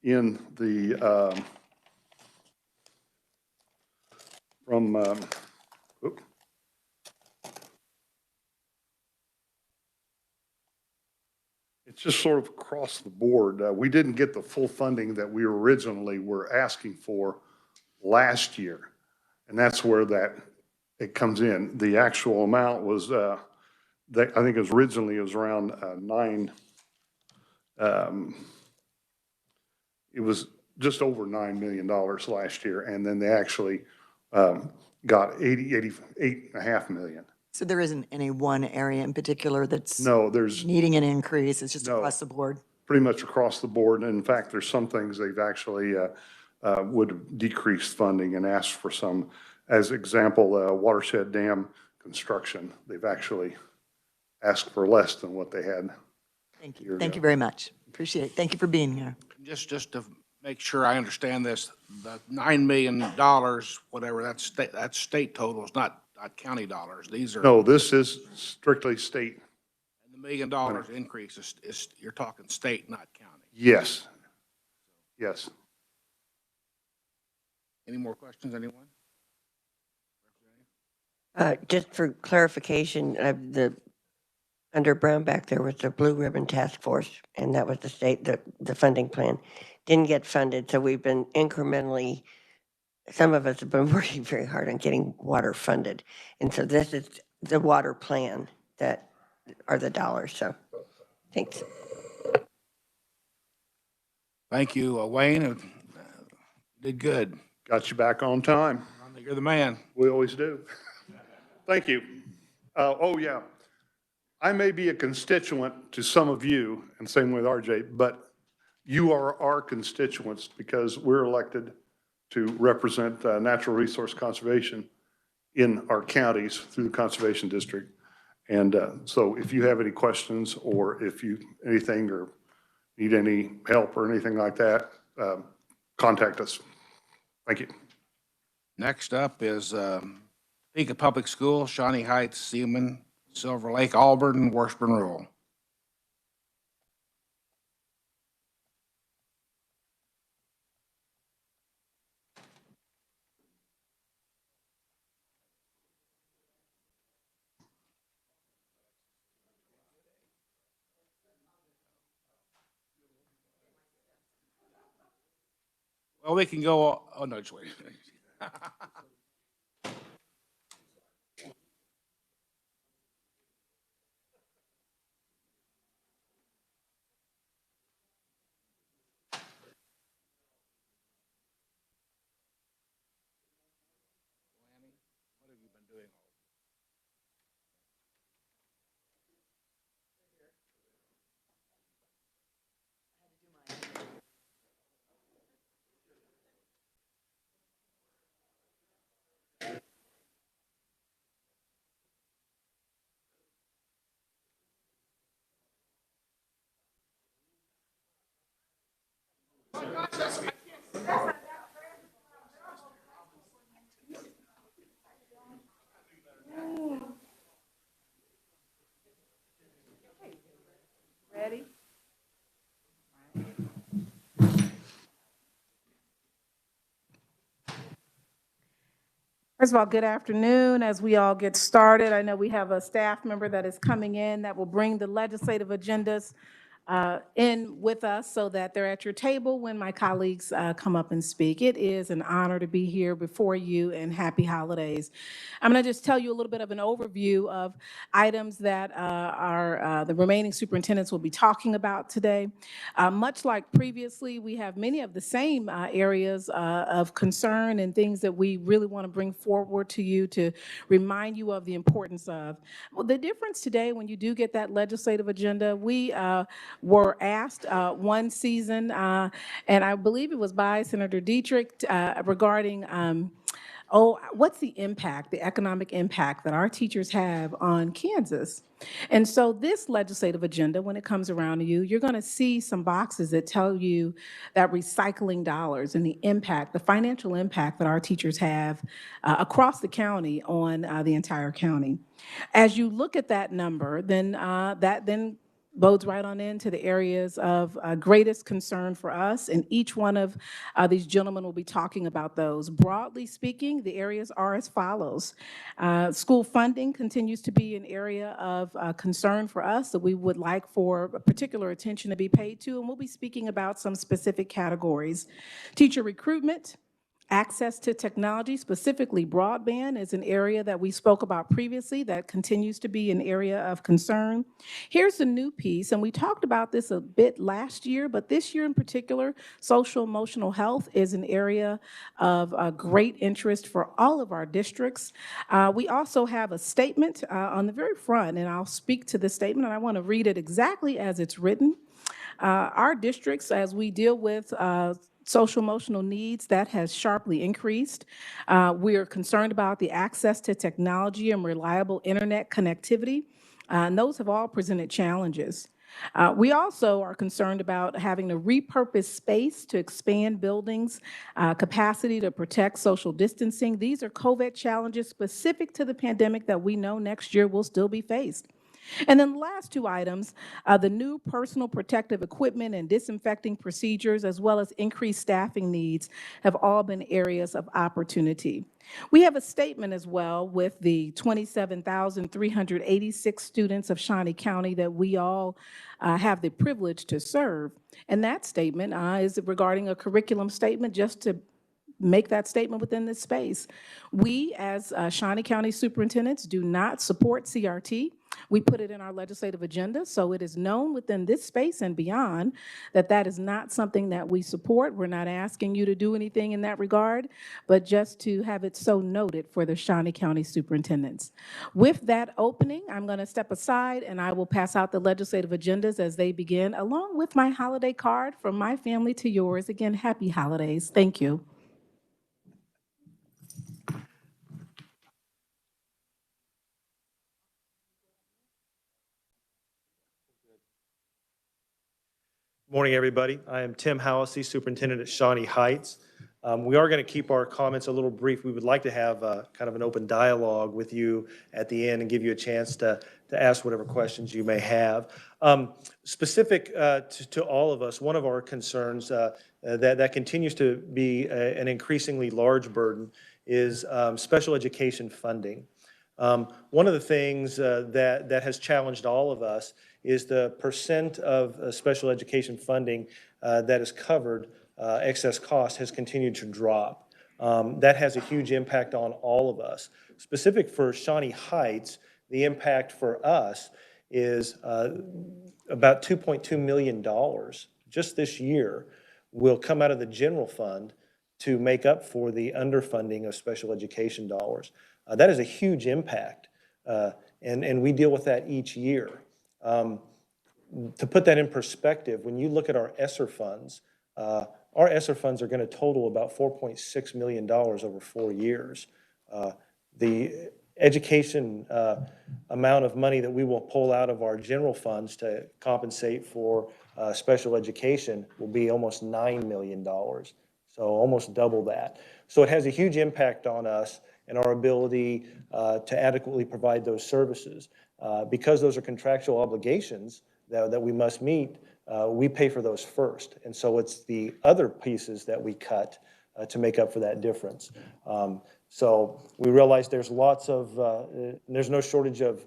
D: in the it's just sort of across the board. We didn't get the full funding that we originally were asking for last year, and that's where it comes in. The actual amount was, I think it was originally around it was just over $9 million last year, and then they actually got $88.5 million.
B: So there isn't any one area in particular that's
D: there's
B: needing an increase. It's just across the board.
D: Pretty much across the board. And in fact, there's some things they've actually would decrease funding and ask for some. As example, watershed dam construction, they've actually asked for less than what they had.
B: Thank you. Thank you very much. Appreciate it. Thank you for being here.
A: Just to make sure I understand this, the $9 million, whatever, that's state totals, not county dollars. These are.
D: No, this is strictly state.
A: And the $1 million increase is you're talking state, not county.
D: Yes. Yes.
A: Any more questions, anyone?
E: Just for clarification, under Brownback, there was the Blue Ribbon Task Force, and that was the state, the funding plan. Didn't get funded, so we've been incrementally, some of us have been working very hard on getting water funded. And so this is the water plan that are the dollars, so thanks.
A: Thank you, Wayne. Did good.
D: Got you back on time.
A: You're the man.
D: We always do. Thank you. Oh, yeah. I may be a constituent to some of you, and same with RJ, but you are our constituents because we're elected to represent natural resource conservation in our counties through the conservation district. And so if you have any questions or if you anything or need any help or anything like that, contact us. Thank you.
A: Next up is Topeka Public School, Shawnee Heights, Seaman, Silver Lake, Auburn, Washburn Rural. Well, we can go, oh, no, just wait.
K: Ready? First of all, good afternoon. As we all get started, I know we have a staff member that is coming in that will bring the legislative agendas in with us so that they're at your table when my colleagues come up and speak. It is an honor to be here before you, and happy holidays. I'm going to just tell you a little bit of an overview of items that the remaining superintendents will be talking about today. Much like previously, we have many of the same areas of concern and things that we really want to bring forward to you to remind you of the importance of. Well, the difference today, when you do get that legislative agenda, we were asked one season, and I believe it was by Senator Dietrich, regarding what's the impact, the economic impact that our teachers have on Kansas? And so this legislative agenda, when it comes around to you, you're going to see some boxes that tell you that recycling dollars and the impact, the financial impact that our teachers have across the county on the entire county. As you look at that number, then that then bodes right on into the areas of greatest concern for us, and each one of these gentlemen will be talking about those. Broadly speaking, the areas are as follows. School funding continues to be an area of concern for us that we would like for particular attention to be paid to, and we'll be speaking about some specific categories. Teacher recruitment. Access to technology, specifically broadband, is an area that we spoke about previously that continues to be an area of concern. Here's the new piece, and we talked about this a bit last year, but this year in particular, social emotional health is an area of great interest for all of our districts. We also have a statement on the very front, and I'll speak to this statement, and I want to read it exactly as it's written. Our districts, as we deal with social emotional needs, that has sharply increased. We are concerned about the access to technology and reliable internet connectivity. And those have all presented challenges. We also are concerned about having to repurpose space to expand buildings, capacity to protect social distancing. These are COVID challenges specific to the pandemic that we know next year will still be faced. And then the last two items, the new personal protective equipment and disinfecting procedures, as well as increased staffing needs, have all been areas of opportunity. We have a statement as well with the 27,386 students of Shawnee County that we all have the privilege to serve. And that statement is regarding a curriculum statement, just to make that statement within this space. We, as Shawnee County superintendents, do not support CRT. We put it in our legislative agenda, so it is known within this space and beyond that that is not something that we support. We're not asking you to do anything in that regard, but just to have it so noted for the Shawnee County superintendents. With that opening, I'm going to step aside and I will pass out the legislative agendas as they begin, along with my holiday card from my family to yours. Again, happy holidays. Thank you.
L: Morning, everybody. I am Tim Howesy, Superintendent at Shawnee Heights. We are going to keep our comments a little brief. We would like to have kind of an open dialogue with you at the end and give you a chance to ask whatever questions you may have. Specific to all of us, one of our concerns that continues to be an increasingly large burden is special education funding. One of the things that has challenged all of us is the percent of special education funding that is covered excess cost has continued to drop. That has a huge impact on all of us. Specific for Shawnee Heights, the impact for us is about $2.2 million just this year will come out of the general fund to make up for the underfunding of special education dollars. That is a huge impact, and we deal with that each year. To put that in perspective, when you look at our ESSER funds, our ESSER funds are going to total about $4.6 million over 4 years. The education amount of money that we will pull out of our general funds to compensate for special education will be almost $9 million, so almost double that. So it has a huge impact on us and our ability to adequately provide those services. Because those are contractual obligations that we must meet, we pay for those first. And so it's the other pieces that we cut to make up for that difference. So we realize there's lots of, there's no shortage of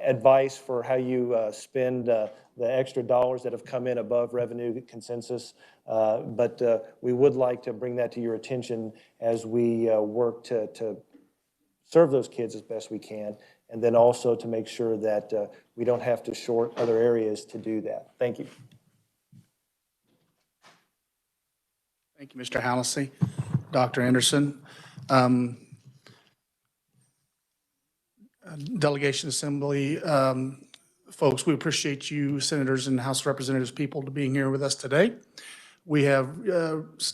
L: advice for how you spend the extra dollars that have come in above revenue consensus. But we would like to bring that to your attention as we work to serve those kids as best we can, and then also to make sure that we don't have to short other areas to do that. Thank you.
A: Thank you, Mr. Hallisey. Dr. Anderson. Delegation Assembly folks, we appreciate you, senators and House Representatives, people, to being here with us today. We have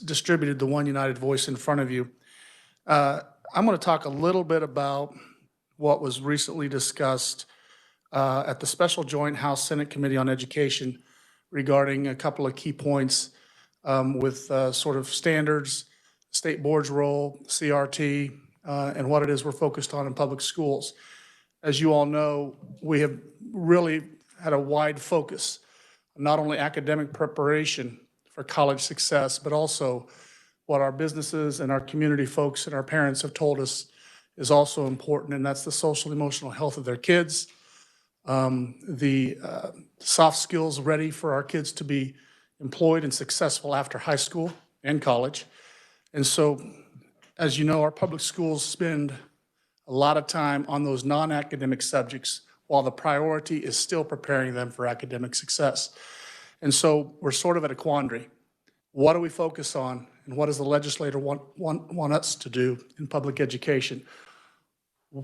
A: distributed the One United Voice in front of you. I'm going to talk a little bit about what was recently discussed at the Special Joint House-Senate Committee on Education regarding a couple of key points with sort of standards, state board's role, CRT, and what it is we're focused on in public schools. As you all know, we have really had a wide focus, not only academic preparation for college success, but also what our businesses and our community folks and our parents have told us is also important, and that's the social and emotional health of their kids, the soft skills ready for our kids to be employed and successful after high school and college. And so, as you know, our public schools spend a lot of time on those non-academic subjects while the priority is still preparing them for academic success. And so we're sort of at a quandary. What do we focus on, and what does the legislator want us to do in public education?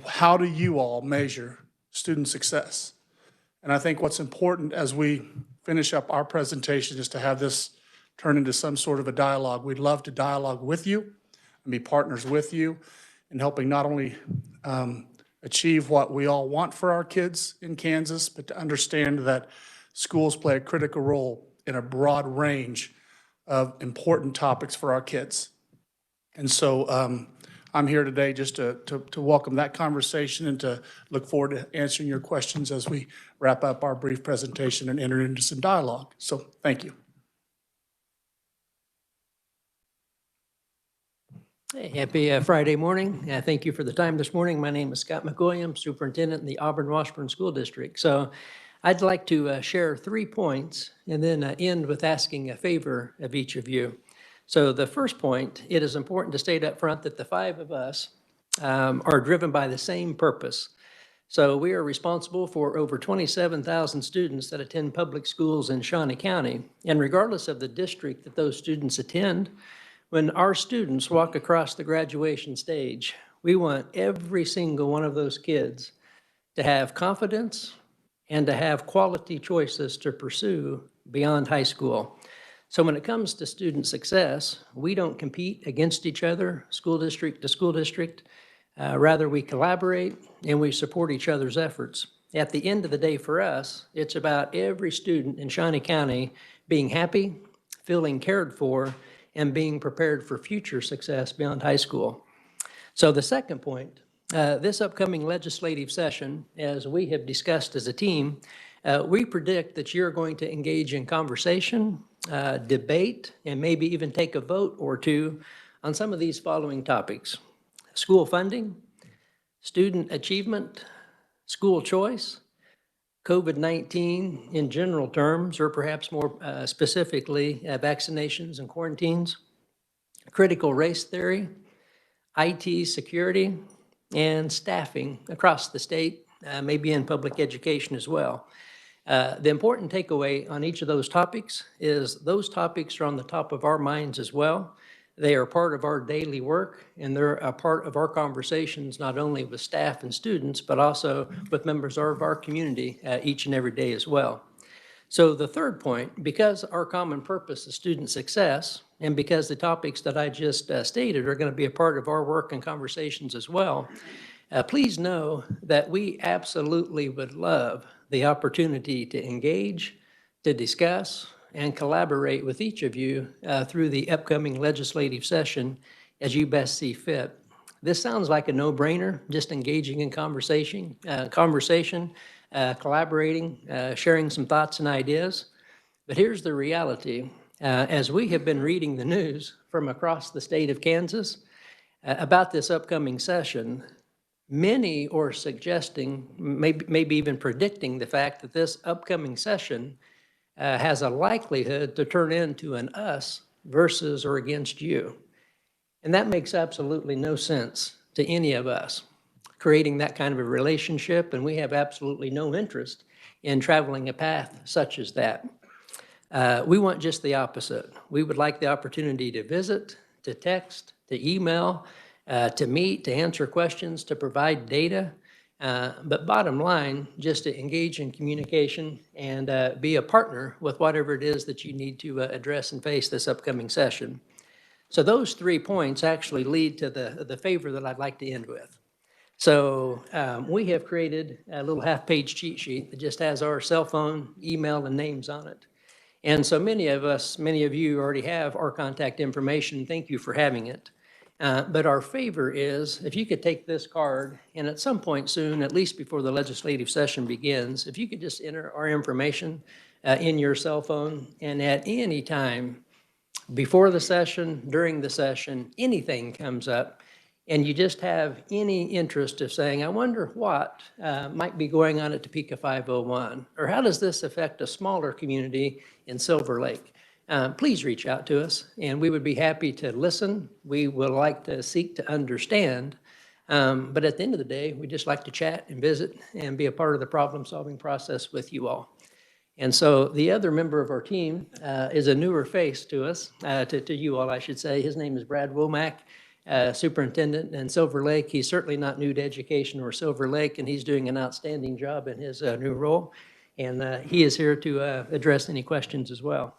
A: How do you all measure student success? And I think what's important as we finish up our presentation is to have this turn into some sort of a dialogue. We'd love to dialogue with you and be partners with you in helping not only achieve what we all want for our kids in Kansas, but to understand that schools play a critical role in a broad range of important topics for our kids. And so I'm here today just to welcome that conversation and to look forward to answering your questions as we wrap up our brief presentation and enter into some dialogue. So thank you.
M: Hey, happy Friday morning. Thank you for the time this morning. My name is Scott McCoy. I'm superintendent in the Auburn-Washburn School District. So I'd like to share 3 points and then end with asking a favor of each of you. So the first point, it is important to state up front that the 5 of us are driven by the same purpose. So we are responsible for over 27,000 students that attend public schools in Shawnee County. And regardless of the district that those students attend, when our students walk across the graduation stage, we want every single one of those kids to have confidence and to have quality choices to pursue beyond high school. So when it comes to student success, we don't compete against each other, school district to school district. Rather, we collaborate and we support each other's efforts. At the end of the day for us, it's about every student in Shawnee County being happy, feeling cared for, and being prepared for future success beyond high school. So the second point, this upcoming legislative session, as we have discussed as a team, we predict that you're going to engage in conversation, debate, and maybe even take a vote or two on some of these following topics: school funding, student achievement, school choice, COVID-19 in general terms, or perhaps more specifically, vaccinations and quarantines, critical race theory, IT security, and staffing across the state, maybe in public education as well. The important takeaway on each of those topics is those topics are on the top of our minds as well. They are part of our daily work, and they're a part of our conversations, not only with staff and students, but also with members of our community each and every day as well. So the third point, because our common purpose is student success, and because the topics that I just stated are going to be a part of our work and conversations as well, please know that we absolutely would love the opportunity to engage, to discuss, and collaborate with each of you through the upcoming legislative session as you best see fit. This sounds like a no-brainer, just engaging in conversation, collaborating, sharing some thoughts and ideas. But here's the reality. As we have been reading the news from across the state of Kansas about this upcoming session, many are suggesting, maybe even predicting the fact that this upcoming session has a likelihood to turn into an us versus or against you. And that makes absolutely no sense to any of us, creating that kind of a relationship, and we have absolutely no interest in traveling a path such as that. We want just the opposite. We would like the opportunity to visit, to text, to email, to meet, to answer questions, to provide data, but bottom line, just to engage in communication and be a partner with whatever it is that you need to address and face this upcoming session. So those 3 points actually lead to the favor that I'd like to end with. So we have created a little half-page cheat sheet that just has our cell phone, email, and names on it. And so many of you already have our contact information. Thank you for having it. But our favor is, if you could take this card, and at some point soon, at least before the legislative session begins, if you could just enter our information in your cell phone, and at any time, before the session, during the session, anything comes up, and you just have any interest of saying, I wonder what might be going on at Topeka 501, or how does this affect a smaller community in Silver Lake? Please reach out to us, and we would be happy to listen. We would like to seek to understand, but at the end of the day, we just like to chat and visit and be a part of the problem-solving process with you all. And so the other member of our team is a newer face to us, to you all, I should say. His name is Brad Womack, superintendent in Silver Lake. He's certainly not new to education or Silver Lake, and he's doing an outstanding job in his new role. And he is here to address any questions as well.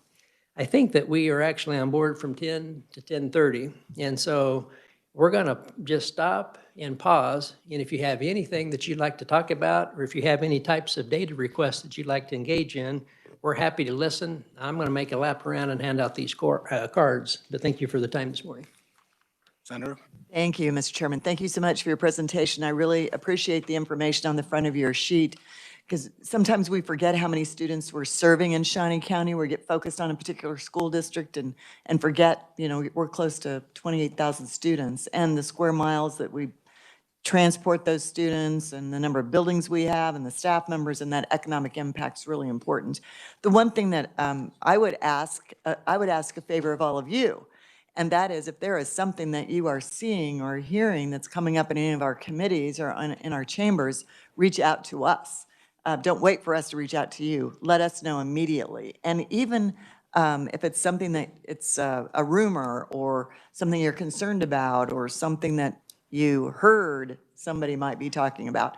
M: I think that we are actually on board from 10 to 10:30. And so we're going to just stop and pause. And if you have anything that you'd like to talk about, or if you have any types of data requests that you'd like to engage in, we're happy to listen. I'm going to make a lap around and hand out these cards. But thank you for the time this morning.
A: Senator?
B: Thank you, Mr. Chairman. Thank you so much for your presentation. I really appreciate the information on the front of your sheet, because sometimes we forget how many students we're serving in Shawnee County. We get focused on a particular school district and forget, you know, we're close to 28,000 students, and the square miles that we transport those students and the number of buildings we have and the staff members, and that economic impact is really important. The one thing that I would ask a favor of all of you, and that is, if there is something that you are seeing or hearing that's coming up in any of our committees or in our chambers, reach out to us. Don't wait for us to reach out to you. Let us know immediately. And even if it's something that it's a rumor or something you're concerned about or something that you heard somebody might be talking about,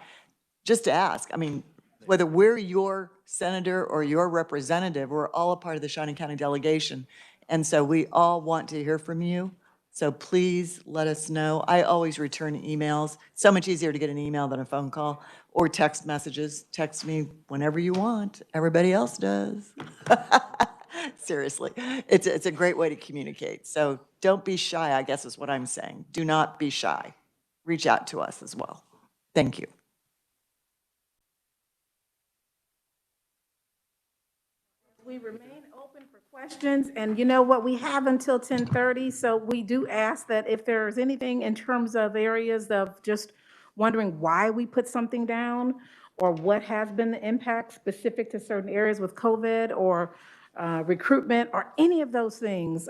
B: just to ask. I mean, whether we're your senator or your representative, we're all a part of the Shawnee County delegation. And so we all want to hear from you. So please let us know. I always return emails. It's so much easier to get an email than a phone call or text messages. Text me whenever you want. Everybody else does. Seriously, it's a great way to communicate. So don't be shy, I guess is what I'm saying. Do not be shy. Reach out to us as well. Thank you.
K: We remain open for questions, and you know what, we have until 10:30, so we do ask that if there's anything in terms of areas of just wondering why we put something down, or what has been the impact specific to certain areas with COVID, or recruitment, or any of those things,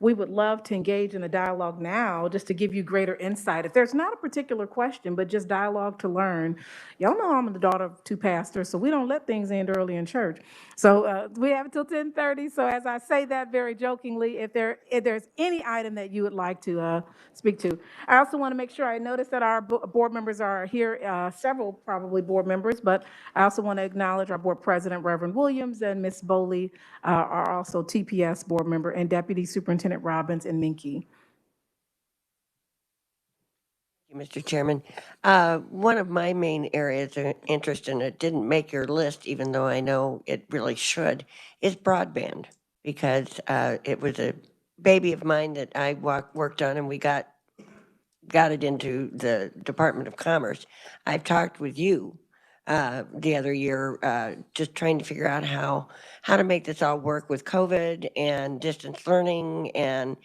K: we would love to engage in a dialogue now, just to give you greater insight. If there's not a particular question, but just dialogue to learn. Y'all know I'm the daughter of two pastors, so we don't let things end early in church. So we have until 10:30. So as I say that very jokingly, if there's any item that you would like to speak to. I also want to make sure, I noticed that our board members are here, several probably board members, but I also want to acknowledge our board president, Reverend Williams, and Ms. Bowley are also TPS board member, and Deputy Superintendent Robbins and Minky.
E: Mr. Chairman, one of my main areas of interest, and it didn't make your list, even though I know it really should, is broadband, because it was a baby of mine that I worked on, and we got it into the Department of Commerce. I've talked with you the other year, just trying to figure out how to make this all work with COVID and distance learning. And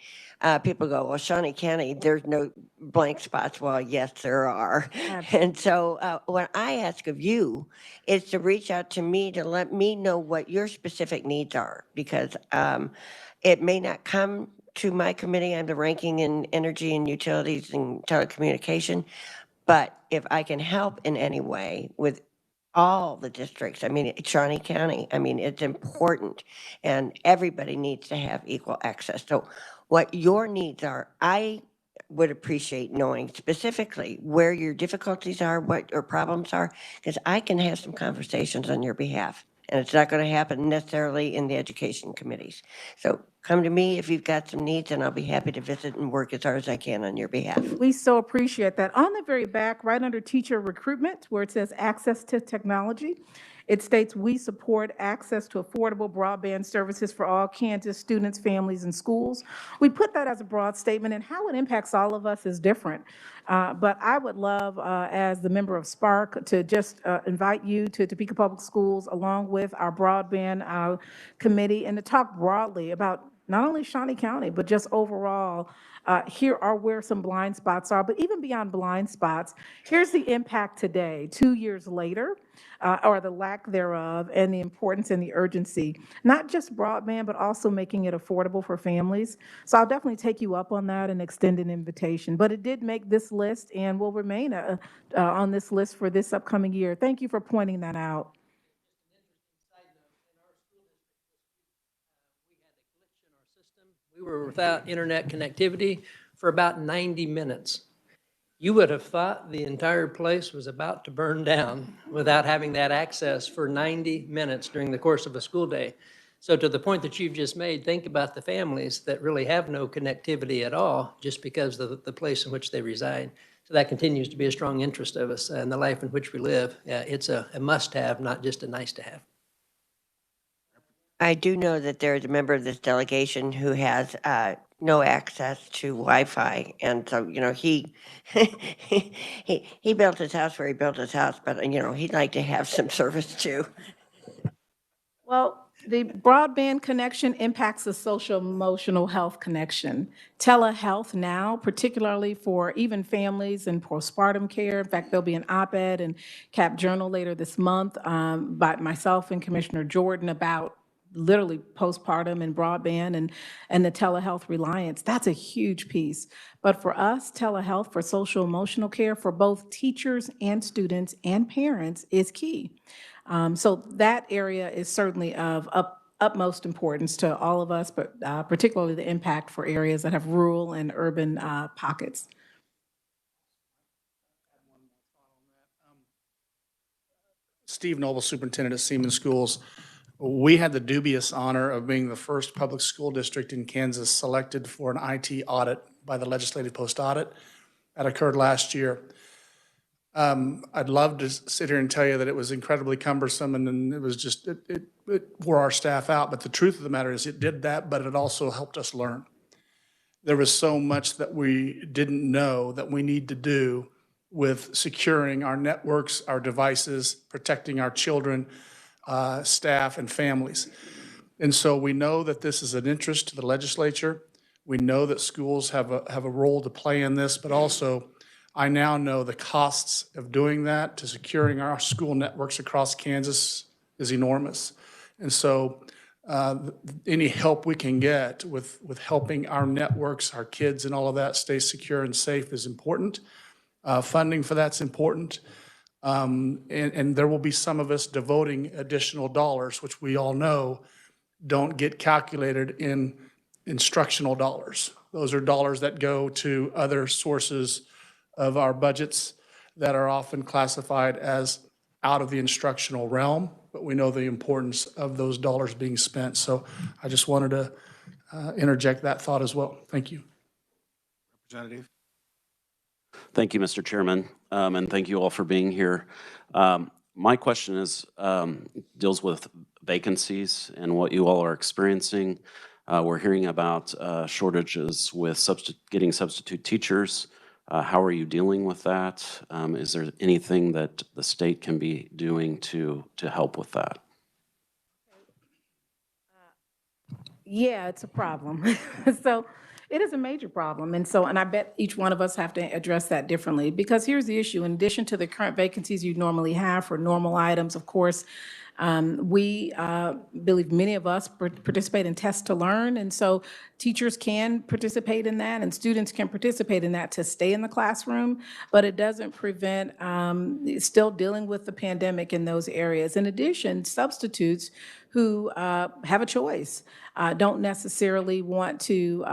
E: people go, well, Shawnee County, there's no blank spots. Well, yes, there are. And so what I ask of you is to reach out to me to let me know what your specific needs are, because it may not come to my committee. I'm the ranking in energy and utilities and telecommunication. But if I can help in any way with all the districts, I mean, Shawnee County, I mean, it's important, and everybody needs to have equal access. So what your needs are, I would appreciate knowing specifically where your difficulties are, what your problems are, because I can have some conversations on your behalf. And it's not going to happen necessarily in the education committees. So come to me if you've got some needs, and I'll be happy to visit and work as hard as I can on your behalf.
K: We so appreciate that. On the very back, right under teacher recruitment, where it says access to technology, it states we support access to affordable broadband services for all Kansas students, families, and schools. We put that as a broad statement, and how it impacts all of us is different. But I would love, as the member of Spark, to just invite you to Topeka Public Schools along with our broadband committee, and to talk broadly about not only Shawnee County, but just overall, here are where some blind spots are. But even beyond blind spots, here's the impact today, 2 years later, or the lack thereof, and the importance and the urgency, not just broadband, but also making it affordable for families. So I'll definitely take you up on that and extend an invitation. But it did make this list and will remain on this list for this upcoming year. Thank you for pointing that out.
M: We were without internet connectivity for about 90 minutes. You would have thought the entire place was about to burn down without having that access for 90 minutes during the course of a school day. So to the point that you've just made, think about the families that really have no connectivity at all just because of the place in which they reside. So that continues to be a strong interest of us in the life in which we live. It's a must-have, not just a nice-to-have.
E: I do know that there is a member of this delegation who has no access to Wi-Fi, and so he he built his house where he built his house, but he'd like to have some service too.
K: Well, the broadband connection impacts the social emotional health connection. Telehealth now, particularly for even families in postpartum care. In fact, there'll be an op-ed in Cap Journal later this month by myself and Commissioner Jordan about literally postpartum and broadband and the telehealth reliance. That's a huge piece. But for us, telehealth for social emotional care for both teachers and students and parents is key. So that area is certainly of utmost importance to all of us, but particularly the impact for areas that have rural and urban pockets.
N: Steve Noble, Superintendent at Siemens Schools. We had the dubious honor of being the first public school district in Kansas selected for an IT audit by the Legislative Post Audit. That occurred last year. I'd love to sit here and tell you that it was incredibly cumbersome and then it was just, it wore our staff out. But the truth of the matter is it did that, but it also helped us learn. There was so much that we didn't know that we need to do with securing our networks, our devices, protecting our children, staff, and families. And so we know that this is an interest to the legislature. We know that schools have a role to play in this, but also I now know the costs of doing that to securing our school networks across Kansas is enormous. And so any help we can get with helping our networks, our kids and all of that stay secure and safe is important. Funding for that's important. And there will be some of us devoting additional dollars, which we all know don't get calculated in instructional dollars. Those are dollars that go to other sources of our budgets that are often classified as out of the instructional realm, but we know the importance of those dollars being spent. So I just wanted to interject that thought as well. Thank you.
A: Representative?
C: Thank you, Mr. Chairman, and thank you all for being here. My question is deals with vacancies and what you all are experiencing. We're hearing about shortages with getting substitute teachers. How are you dealing with that? Is there anything that the state can be doing to help with that?
K: Yeah, it's a problem. So it is a major problem. And I bet each one of us have to address that differently, because here's the issue. In addition to the current vacancies you normally have for normal items, of course, we believe many of us participate in Test to Learn, and so teachers can participate in that and students can participate in that to stay in the classroom, but it doesn't prevent still dealing with the pandemic in those areas. In addition, substitutes who have a choice don't necessarily want to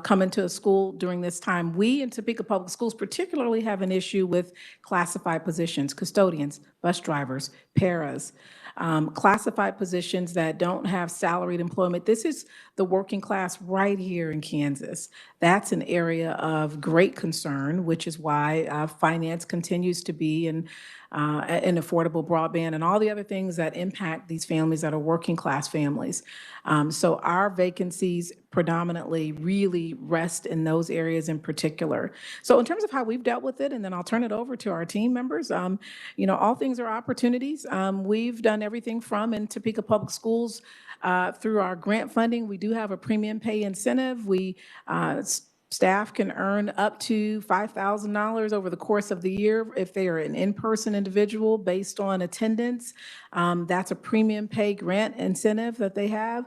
K: come into a school during this time. We in Topeka Public Schools particularly have an issue with classified positions, custodians, bus drivers, paras, classified positions that don't have salaried employment. This is the working class right here in Kansas. That's an area of great concern, which is why finance continues to be in affordable broadband and all the other things that impact these families that are working class families. So our vacancies predominantly really rest in those areas in particular. So in terms of how we've dealt with it, and then I'll turn it over to our team members, all things are opportunities. We've done everything from in Topeka Public Schools through our grant funding. We do have a premium pay incentive. Staff can earn up to $5,000 over the course of the year if they are an in-person individual based on attendance. That's a premium pay grant incentive that they have.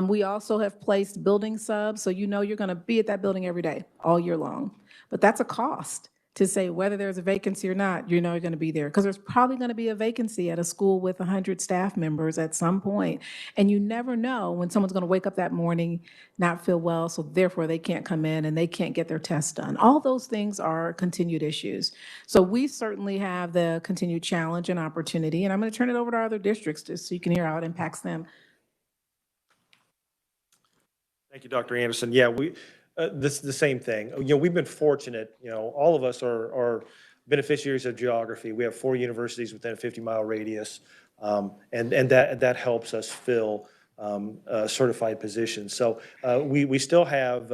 K: We also have placed building subs, so you know you're going to be at that building every day, all year long. But that's a cost to say whether there's a vacancy or not, you know you're going to be there. Because there's probably going to be a vacancy at a school with 100 staff members at some point. And you never know when someone's going to wake up that morning, not feel well, so therefore they can't come in and they can't get their tests done. All those things are continued issues. So we certainly have the continued challenge and opportunity. And I'm going to turn it over to our other districts just so you can hear how it impacts them.
L: Thank you, Dr. Anderson. Yeah, this is the same thing. We've been fortunate, all of us are beneficiaries of geography. We have 4 universities within a 50-mile radius, and that helps us fill certified positions. So we still have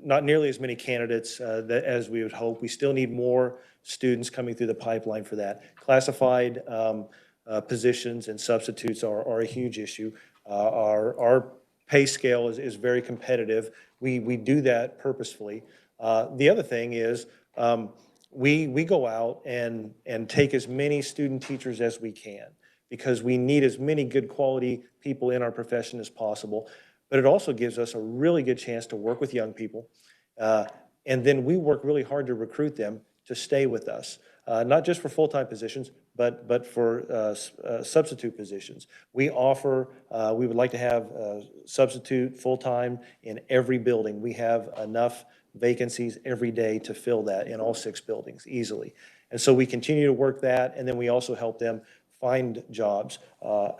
L: not nearly as many candidates as we would hope. We still need more students coming through the pipeline for that. Classified positions and substitutes are a huge issue. Our pay scale is very competitive. We do that purposefully. The other thing is we go out and take as many student teachers as we can, because we need as many good quality people in our profession as possible. But it also gives us a really good chance to work with young people. And then we work really hard to recruit them to stay with us, not just for full-time positions, but for substitute positions. We would like to have substitute full-time in every building. We have enough vacancies every day to fill that in all 6 buildings easily. And so we continue to work that, and then we also help them find jobs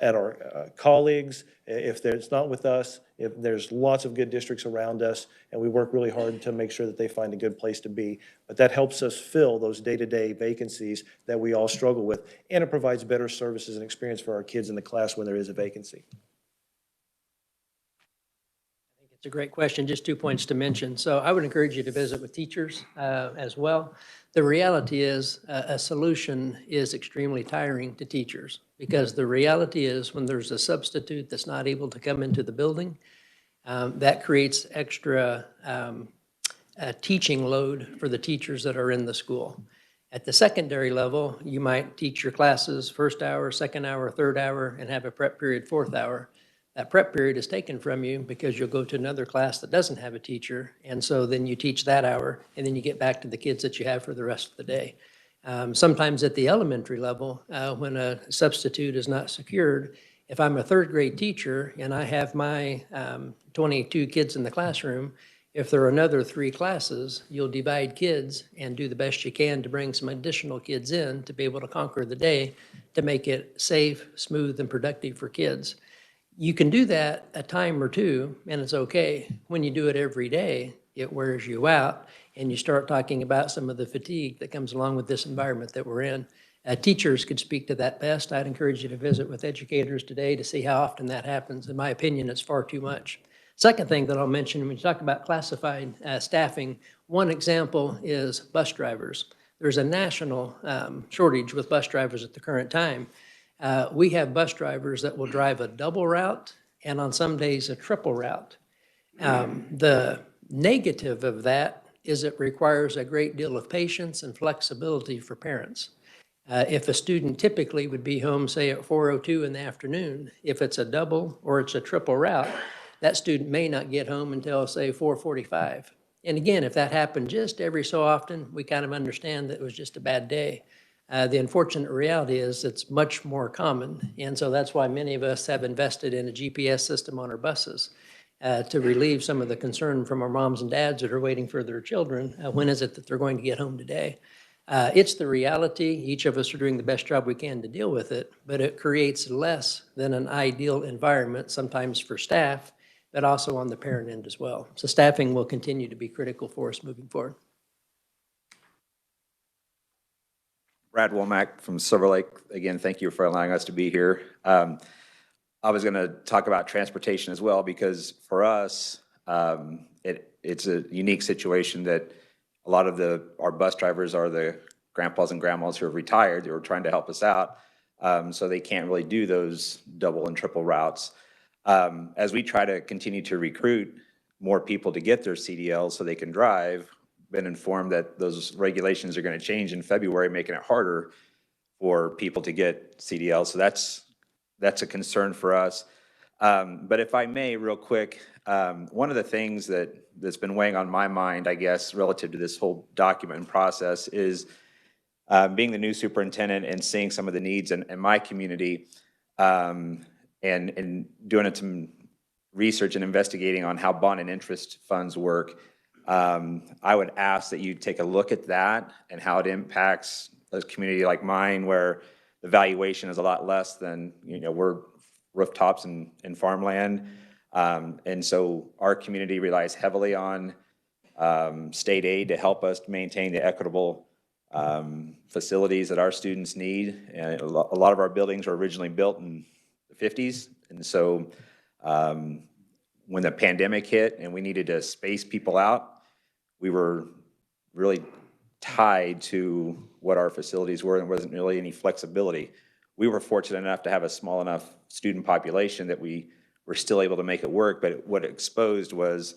L: at our colleagues. If it's not with us, if there's lots of good districts around us, and we work really hard to make sure that they find a good place to be. But that helps us fill those day-to-day vacancies that we all struggle with, and it provides better services and experience for our kids in the class when there is a vacancy.
M: It's a great question. Just 2 points to mention. So I would encourage you to visit with teachers as well. The reality is a solution is extremely tiring to teachers, because the reality is when there's a substitute that's not able to come into the building, that creates extra teaching load for the teachers that are in the school. At the secondary level, you might teach your classes first hour, second hour, third hour, and have a prep period fourth hour. That prep period is taken from you because you'll go to another class that doesn't have a teacher, and so then you teach that hour, and then you get back to the kids that you have for the rest of the day. Sometimes at the elementary level, when a substitute is not secured, if I'm a third grade teacher and I have my 22 kids in the classroom, if there are another 3 classes, you'll divide kids and do the best you can to bring some additional kids in to be able to conquer the day, to make it safe, smooth, and productive for kids. You can do that a time or two, and it's okay. When you do it every day, it wears you out, and you start talking about some of the fatigue that comes along with this environment that we're in. Teachers could speak to that best. I'd encourage you to visit with educators today to see how often that happens. In my opinion, it's far too much. Second thing that I'll mention, when you talk about classified staffing, one example is bus drivers. There's a national shortage with bus drivers at the current time. We have bus drivers that will drive a double route and on some days a triple route. The negative of that is it requires a great deal of patience and flexibility for parents. If a student typically would be home, say, at 4:02 in the afternoon, if it's a double or it's a triple route, that student may not get home until, say, 4:45. And again, if that happened just every so often, we kind of understand that it was just a bad day. The unfortunate reality is it's much more common, and so that's why many of us have invested in a GPS system on our buses to relieve some of the concern from our moms and dads that are waiting for their children. When is it that they're going to get home today? It's the reality. Each of us are doing the best job we can to deal with it, but it creates less than an ideal environment, sometimes for staff, but also on the parent end as well. So staffing will continue to be critical for us moving forward.
O: Brad Womack from Silver Lake. Again, thank you for allowing us to be here. I was going to talk about transportation as well, because for us, it's a unique situation that a lot of our bus drivers are the grandpas and grandmas who are retired. They were trying to help us out, so they can't really do those double and triple routes. As we try to continue to recruit more people to get their CDLs so they can drive, been informed that those regulations are going to change in February, making it harder for people to get CDLs. So that's a concern for us. But if I may, real quick, one of the things that's been weighing on my mind, I guess, relative to this whole document and process is being the new superintendent and seeing some of the needs in my community, and doing some research and investigating on how bond and interest funds work. I would ask that you take a look at that and how it impacts a community like mine, where the valuation is a lot less than, we're rooftops and farmland. And so our community relies heavily on state aid to help us maintain the equitable facilities that our students need. And a lot of our buildings were originally built in the 50s. And so when the pandemic hit and we needed to space people out, we were really tied to what our facilities were, and there wasn't really any flexibility. We were fortunate enough to have a small enough student population that we were still able to make it work, but what it exposed was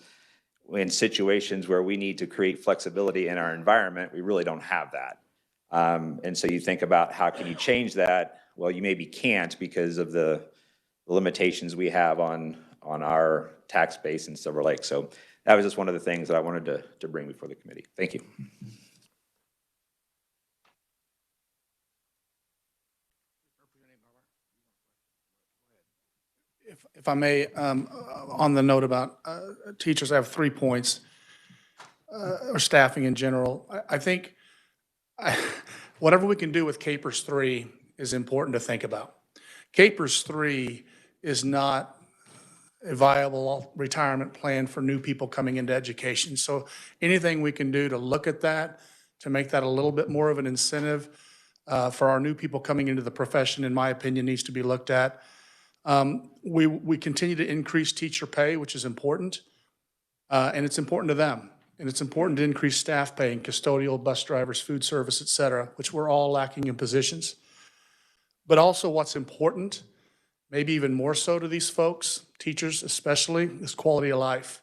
O: in situations where we need to create flexibility in our environment, we really don't have that. And so you think about how can you change that? Well, you maybe can't because of the limitations we have on our tax base in Silver Lake. So that was just one of the things that I wanted to bring before the committee. Thank you.
N: If I may, on the note about teachers, I have 3 points, or staffing in general. I think whatever we can do with Capers 3 is important to think about. Capers 3 is not a viable retirement plan for new people coming into education. So anything we can do to look at that, to make that a little bit more of an incentive for our new people coming into the profession, in my opinion, needs to be looked at. We continue to increase teacher pay, which is important, and it's important to them. And it's important to increase staff pay and custodial, bus drivers, food service, et cetera, which we're all lacking in positions. But also what's important, maybe even more so to these folks, teachers especially, is quality of life.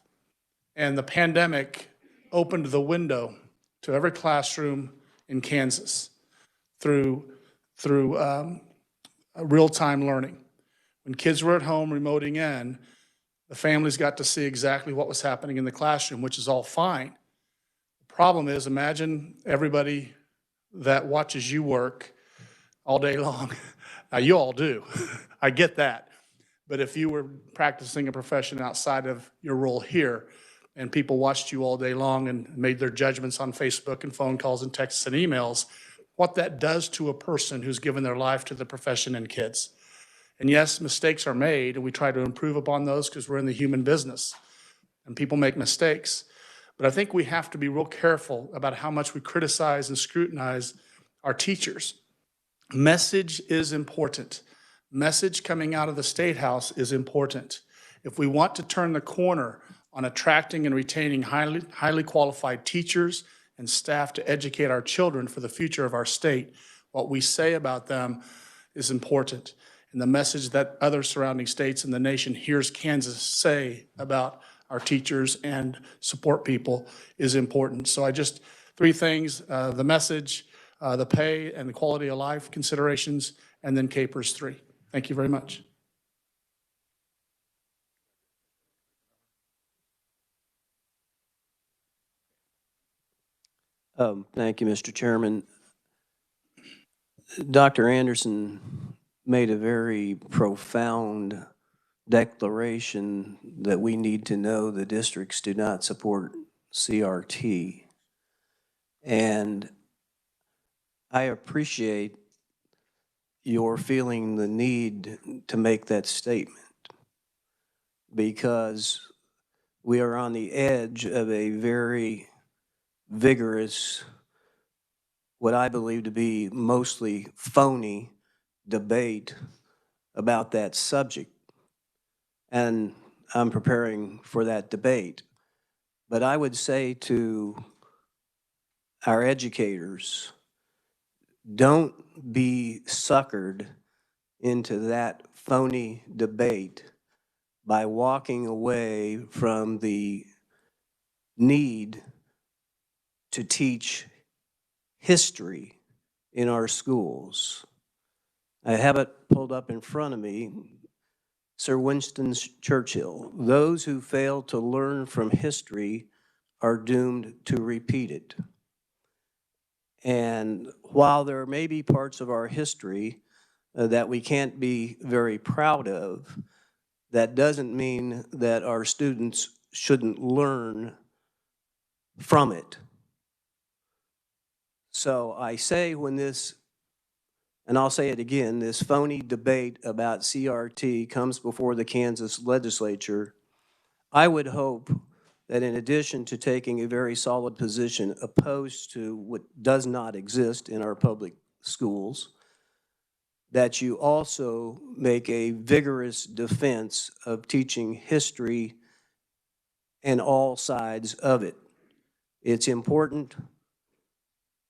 N: And the pandemic opened the window to every classroom in Kansas through real-time learning. When kids were at home remoting in, the families got to see exactly what was happening in the classroom, which is all fine. The problem is, imagine everybody that watches you work all day long. Now, you all do. I get that. But if you were practicing a profession outside of your role here, and people watched you all day long and made their judgments on Facebook and phone calls and texts and emails, what that does to a person who's given their life to the profession and kids. And yes, mistakes are made, and we try to improve upon those because we're in the human business, and people make mistakes. But I think we have to be real careful about how much we criticize and scrutinize our teachers. Message is important. Message coming out of the State House is important. If we want to turn the corner on attracting and retaining highly qualified teachers and staff to educate our children for the future of our state, what we say about them is important. And the message that other surrounding states in the nation hears Kansas say about our teachers and support people is important. So three things, the message, the pay and the quality of life considerations, and then Capers 3. Thank you very much.
F: Thank you, Mr. Chairman. Dr. Anderson made a very profound declaration that we need to know the districts do not support CRT. And I appreciate your feeling the need to make that statement, because we are on the edge of a very vigorous, what I believe to be mostly phony debate about that subject. And I'm preparing for that debate. But I would say to our educators, don't be suckered into that phony debate by walking away from the need to teach history in our schools. I have it pulled up in front of me. Sir Winston Churchill, those who fail to learn from history are doomed to repeat it. And while there may be parts of our history that we can't be very proud of, that doesn't mean that our students shouldn't learn from it. So I say when this, and I'll say it again, this phony debate about CRT comes before the Kansas Legislature, I would hope that in addition to taking a very solid position opposed to what does not exist in our public schools, that you also make a vigorous defense of teaching history and all sides of it. It's important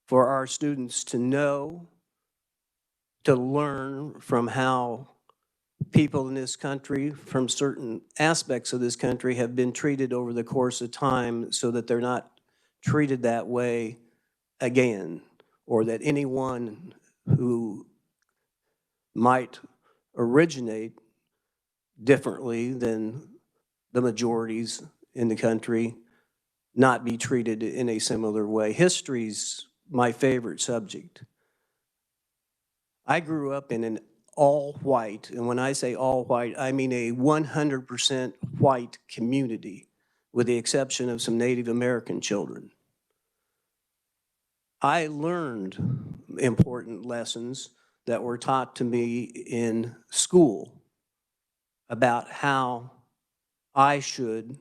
F: for our students to know, to learn from how people in this country, from certain aspects of this country, have been treated over the course of time, so that they're not treated that way again, or that anyone who might originate differently than the majorities in the country not be treated in a similar way. History's my favorite subject. I grew up in an all-white, and when I say all-white, I mean a 100% white community, with the exception of some Native American children. I learned important lessons that were taught to me in school about how I should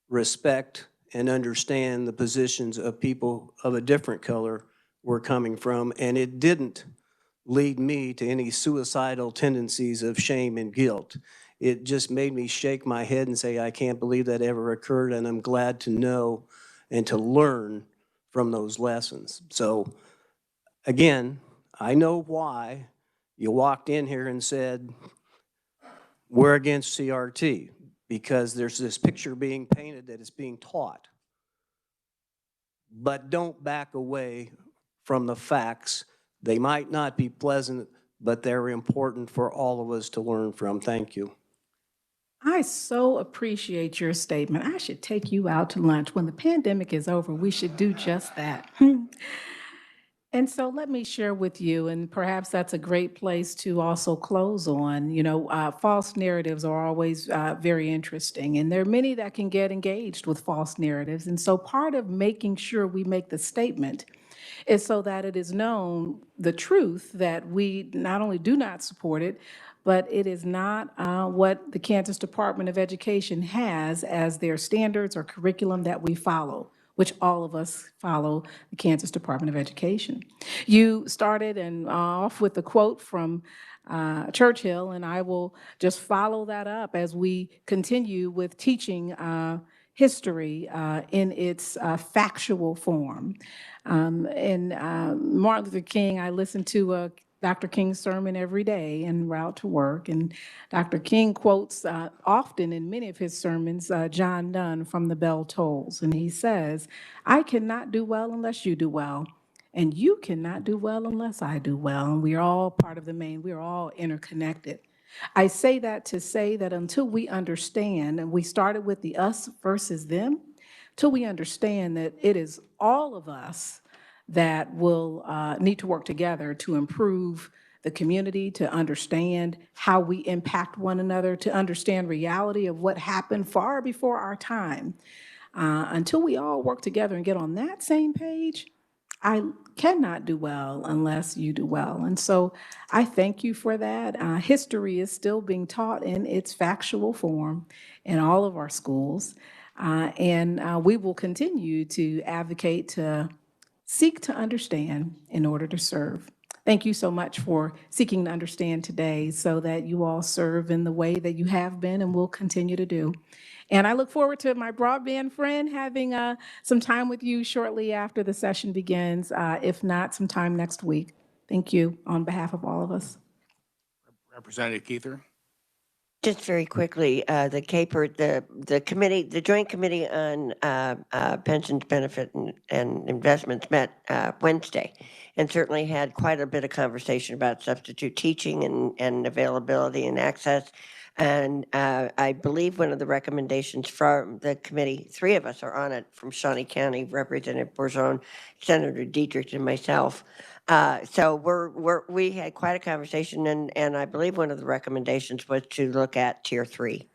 F: respect and understand the positions of people of a different color were coming from, and it didn't lead me to any suicidal tendencies of shame and guilt. It just made me shake my head and say, I can't believe that ever occurred, and I'm glad to know and to learn from those lessons. So again, I know why you walked in here and said, we're against CRT, because there's this picture being painted that is being taught. But don't back away from the facts. They might not be pleasant, but they're important for all of us to learn from. Thank you.
K: I so appreciate your statement. I should take you out to lunch. When the pandemic is over, we should do just that. And so let me share with you, and perhaps that's a great place to also close on. False narratives are always very interesting, and there are many that can get engaged with false narratives. And so part of making sure we make the statement is so that it is known the truth that we not only do not support it, but it is not what the Kansas Department of Education has as their standards or curriculum that we follow, which all of us follow the Kansas Department of Education. You started off with the quote from Churchill, and I will just follow that up as we continue with teaching history in its factual form. And Martin Luther King, I listened to Dr. King's sermon every day en route to work, and Dr. King quotes often in many of his sermons John Donne from The Bell Tolls, and he says, I cannot do well unless you do well, and you cannot do well unless I do well, and we are all part of the main, we are all interconnected. I say that to say that until we understand, and we started with the us versus them, till we understand that it is all of us that will need to work together to improve the community, to understand how we impact one another, to understand reality of what happened far before our time. Until we all work together and get on that same page, I cannot do well unless you do well. And so I thank you for that. History is still being taught in its factual form in all of our schools. And we will continue to advocate to seek to understand in order to serve. Thank you so much for seeking to understand today so that you all serve in the way that you have been and will continue to do. And I look forward to my broadband friend having some time with you shortly after the session begins, if not sometime next week. Thank you on behalf of all of us.
A: Representative Keither.
E: Just very quickly, the CAPER, the committee, the Joint Committee on Pensions, Benefit, and Investments met Wednesday, and certainly had quite a bit of conversation about substitute teaching and availability and access. And I believe one of the recommendations from the committee, 3 of us are on it, from Shawnee County, Representative Bourgeon, Senator Dietrich, and myself. So we had quite a conversation, and I believe one of the recommendations was to look at Tier 3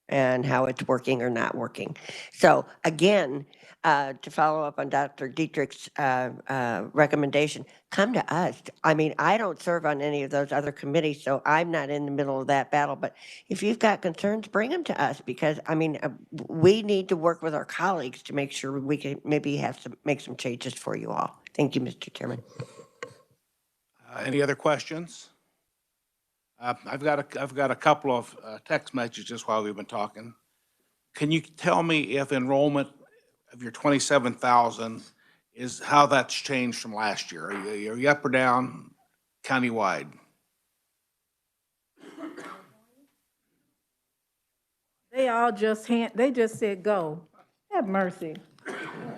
E: and how it's working or not working. So again, to follow up on Dr. Dietrich's recommendation, come to us. I mean, I don't serve on any of those other committees, so I'm not in the middle of that battle. But if you've got concerns, bring them to us, because, I mean, we need to work with our colleagues to make sure we can maybe make some changes for you all. Thank you, Mr. Chairman.
A: Any other questions? I've got a couple of text messages while we've been talking. Can you tell me if enrollment of your 27,000 is how that's changed from last year? Are you up or down countywide?
K: They just said go. Have mercy.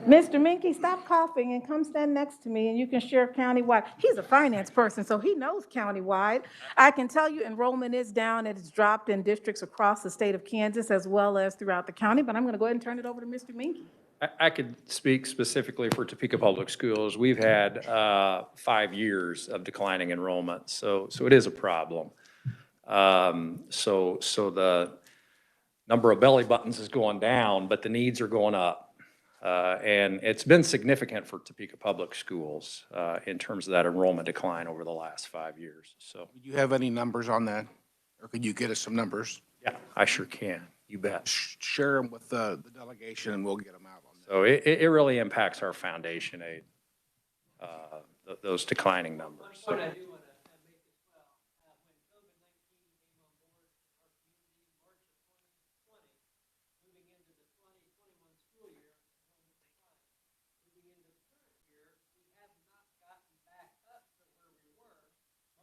K: Mr. Minky, stop coughing and come stand next to me, and you can share countywide. He's a finance person, so he knows countywide. I can tell you enrollment is down, and it's dropped in districts across the state of Kansas as well as throughout the county, but I'm going to go ahead and turn it over to Mr. Minky.
P: I could speak specifically for Topeka Public Schools. We've had 5 years of declining enrollment, so it is a problem. So the number of belly buttons is going down, but the needs are going up. And it's been significant for Topeka Public Schools in terms of that enrollment decline over the last 5 years. So,
A: Do you have any numbers on that? Or could you get us some numbers?
P: yeah, I sure can. You bet.
A: Share them with the delegation and we'll get them out on that.
P: So it really impacts our foundation aid, those declining numbers. So,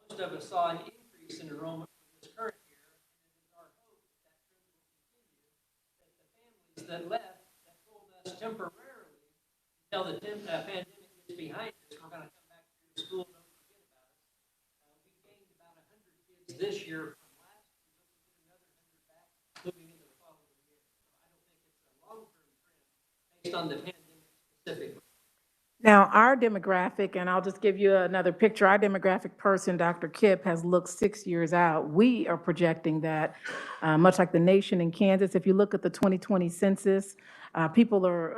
M: most of us saw an increase in enrollment for this current year, and it is our hope that trend will continue, that the families that left, that told us temporarily, until the pandemic is behind us, we're going to come back to school, don't forget about us. We gained about 100 kids this year from last year, so we'll get another 100 back moving into the following year. So I don't think it's a long-term trend based on the pandemic specifically.
K: Now, our demographic, and I'll just give you another picture, our demographic person, Dr. Kipp, has looked 6 years out. We are projecting that, much like the nation in Kansas, if you look at the 2020 census, people are,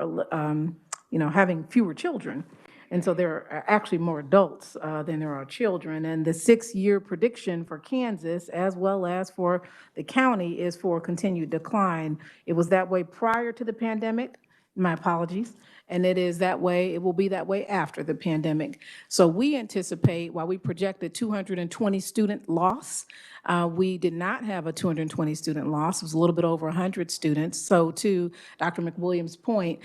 K: having fewer children. And so there are actually more adults than there are children. And the 6-year prediction for Kansas, as well as for the county, is for continued decline. It was that way prior to the pandemic. My apologies. And it is that way, it will be that way after the pandemic. So we anticipate, while we projected 220 student loss, we did not have a 220 student loss. It was a little bit over 100 students. So to Dr. McWilliams' point,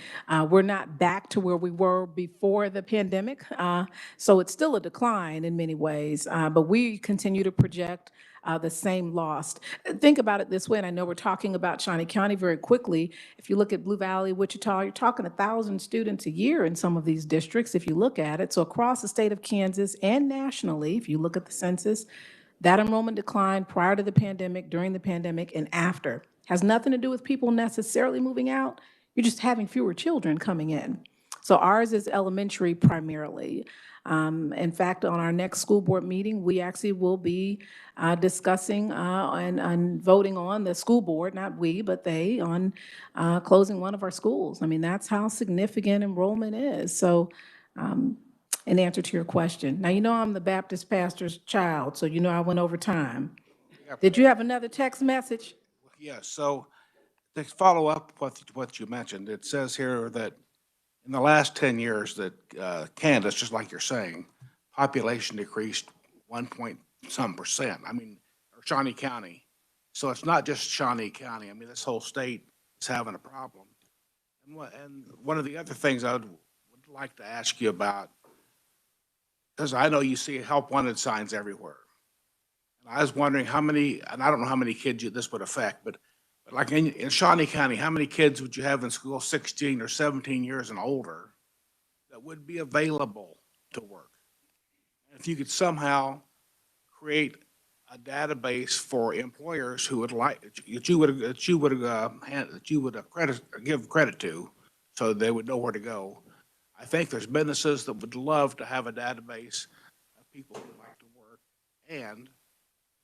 K: we're not back to where we were before the pandemic. So it's still a decline in many ways, but we continue to project the same loss. Think about it this way, and I know we're talking about Shawnee County very quickly. If you look at Blue Valley, Wichita, you're talking 1,000 students a year in some of these districts, if you look at it. So across the state of Kansas and nationally, if you look at the census, that enrollment decline prior to the pandemic, during the pandemic, and after. Has nothing to do with people necessarily moving out. You're just having fewer children coming in. So ours is elementary primarily. In fact, on our next school board meeting, we actually will be discussing and voting on the school board, not we, but they, on closing one of our schools. I mean, that's how significant enrollment is. So in answer to your question. Now, you know I'm the Baptist pastor's child, so you know I went over time. Did you have another text message?
A: Yes, so to follow up what you mentioned, it says here that in the last 10 years that Kansas, just like you're saying, population decreased 1-point-some%. I mean, or Shawnee County. So it's not just Shawnee County. I mean, this whole state is having a problem. And one of the other things I would like to ask you about, because I know you see help wanted signs everywhere. And I was wondering how many, and I don't know how many kids this would affect, but like in Shawnee County, how many kids would you have in school 16 or 17 years and older that would be available to work? And if you could somehow create a database for employers who would like that you would give credit to, so they would know where to go. I think there's businesses that would love to have a database of people who would like to work. And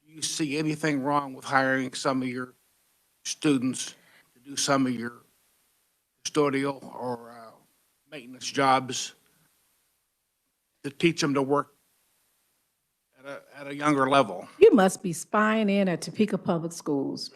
A: do you see anything wrong with hiring some of your students to do some of your custodial or maintenance jobs to teach them to work at a younger level?
K: You must be spying in at Topeka Public Schools.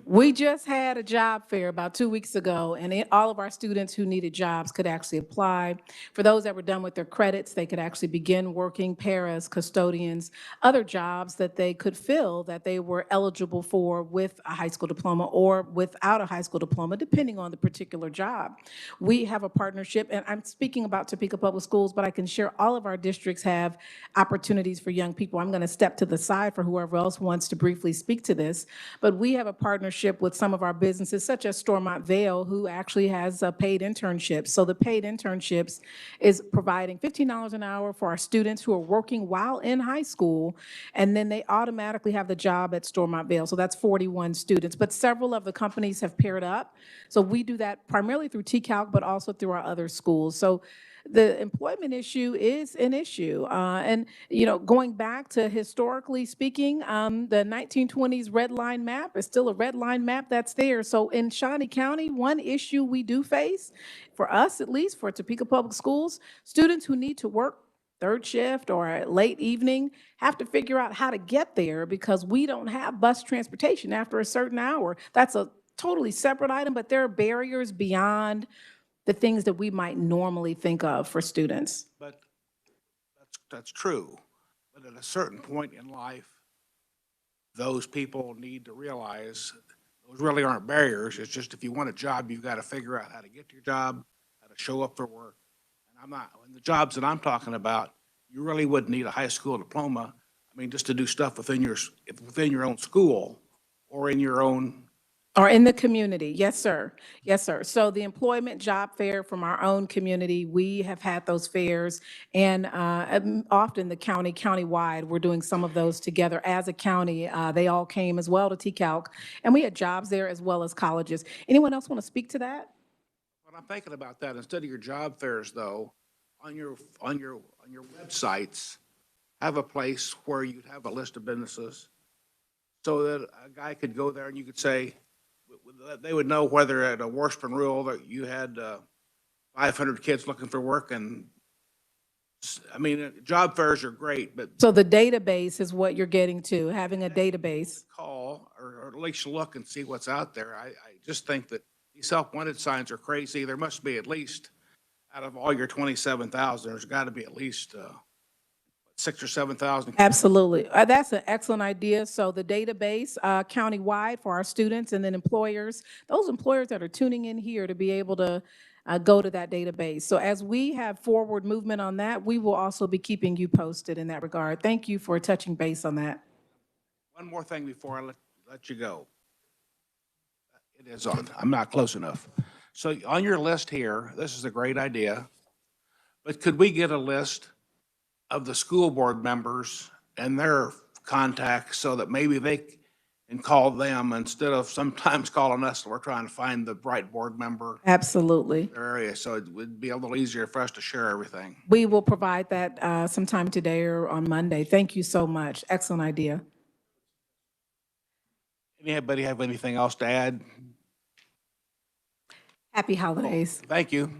K: We just had a job fair about 2 weeks ago, and all of our students who needed jobs could actually apply. For those that were done with their credits, they could actually begin working paras, custodians, other jobs that they could fill that they were eligible for with a high school diploma or without a high school diploma, depending on the particular job. We have a partnership, and I'm speaking about Topeka Public Schools, but I can share all of our districts have opportunities for young people. I'm going to step to the side for whoever else wants to briefly speak to this, but we have a partnership with some of our businesses, such as Stormont Vale, who actually has paid internships. So the paid internships is providing $15 an hour for our students who are working while in high school, and then they automatically have the job at Stormont Vale. So that's 41 students, but several of the companies have paired up. So we do that primarily through TCALC, but also through our other schools. So the employment issue is an issue. And, you know, going back to historically speaking, the 1920s red line map is still a red line map that's there. So in Shawnee County, one issue we do face, for us at least, for Topeka Public Schools, students who need to work third shift or late evening have to figure out how to get there because we don't have bus transportation after a certain hour. That's a totally separate item, but there are barriers beyond the things that we might normally think of for students.
A: But that's true. But at a certain point in life, those people need to realize those really aren't barriers. It's just if you want a job, you've got to figure out how to get to your job, how to show up for work. And I'm not, in the jobs that I'm talking about, you really wouldn't need a high school diploma. I mean, just to do stuff within your own school or in your own.
K: Or in the community, yes, sir. Yes, sir. So the employment job fair from our own community, we have had those fairs, and often the countywide, we're doing some of those together as a county. They all came as well to TCALC, and we had jobs there as well as colleges. Anyone else want to speak to that?
A: Well, I'm thinking about that. Instead of your job fairs, though, on your websites, have a place where you'd have a list of businesses so that a guy could go there and you could say, they would know whether at a Washburn Rural that you had 500 kids looking for work. And I mean, job fairs are great, but
K: So the database is what you're getting to, having a database.
A: call or at least look and see what's out there. I just think that these self-wanted signs are crazy. There must be at least, out of all your 27,000, there's got to be at least 6,000 or 7,000.
K: Absolutely. That's an excellent idea. So the database countywide for our students and then employers, those employers that are tuning in here to be able to go to that database. So as we have forward movement on that, we will also be keeping you posted in that regard. Thank you for touching base on that.
A: One more thing before I let you go. It is on. I'm not close enough. So on your list here, this is a great idea, but could we get a list of the school board members and their contacts so that maybe they can call them instead of sometimes calling us when we're trying to find the right board member
K: Absolutely.
A: in their area? So it would be a little easier for us to share everything.
K: We will provide that sometime today or on Monday. Thank you so much. Excellent idea.
A: Anybody have anything else to add?
K: Happy holidays.
A: Thank you.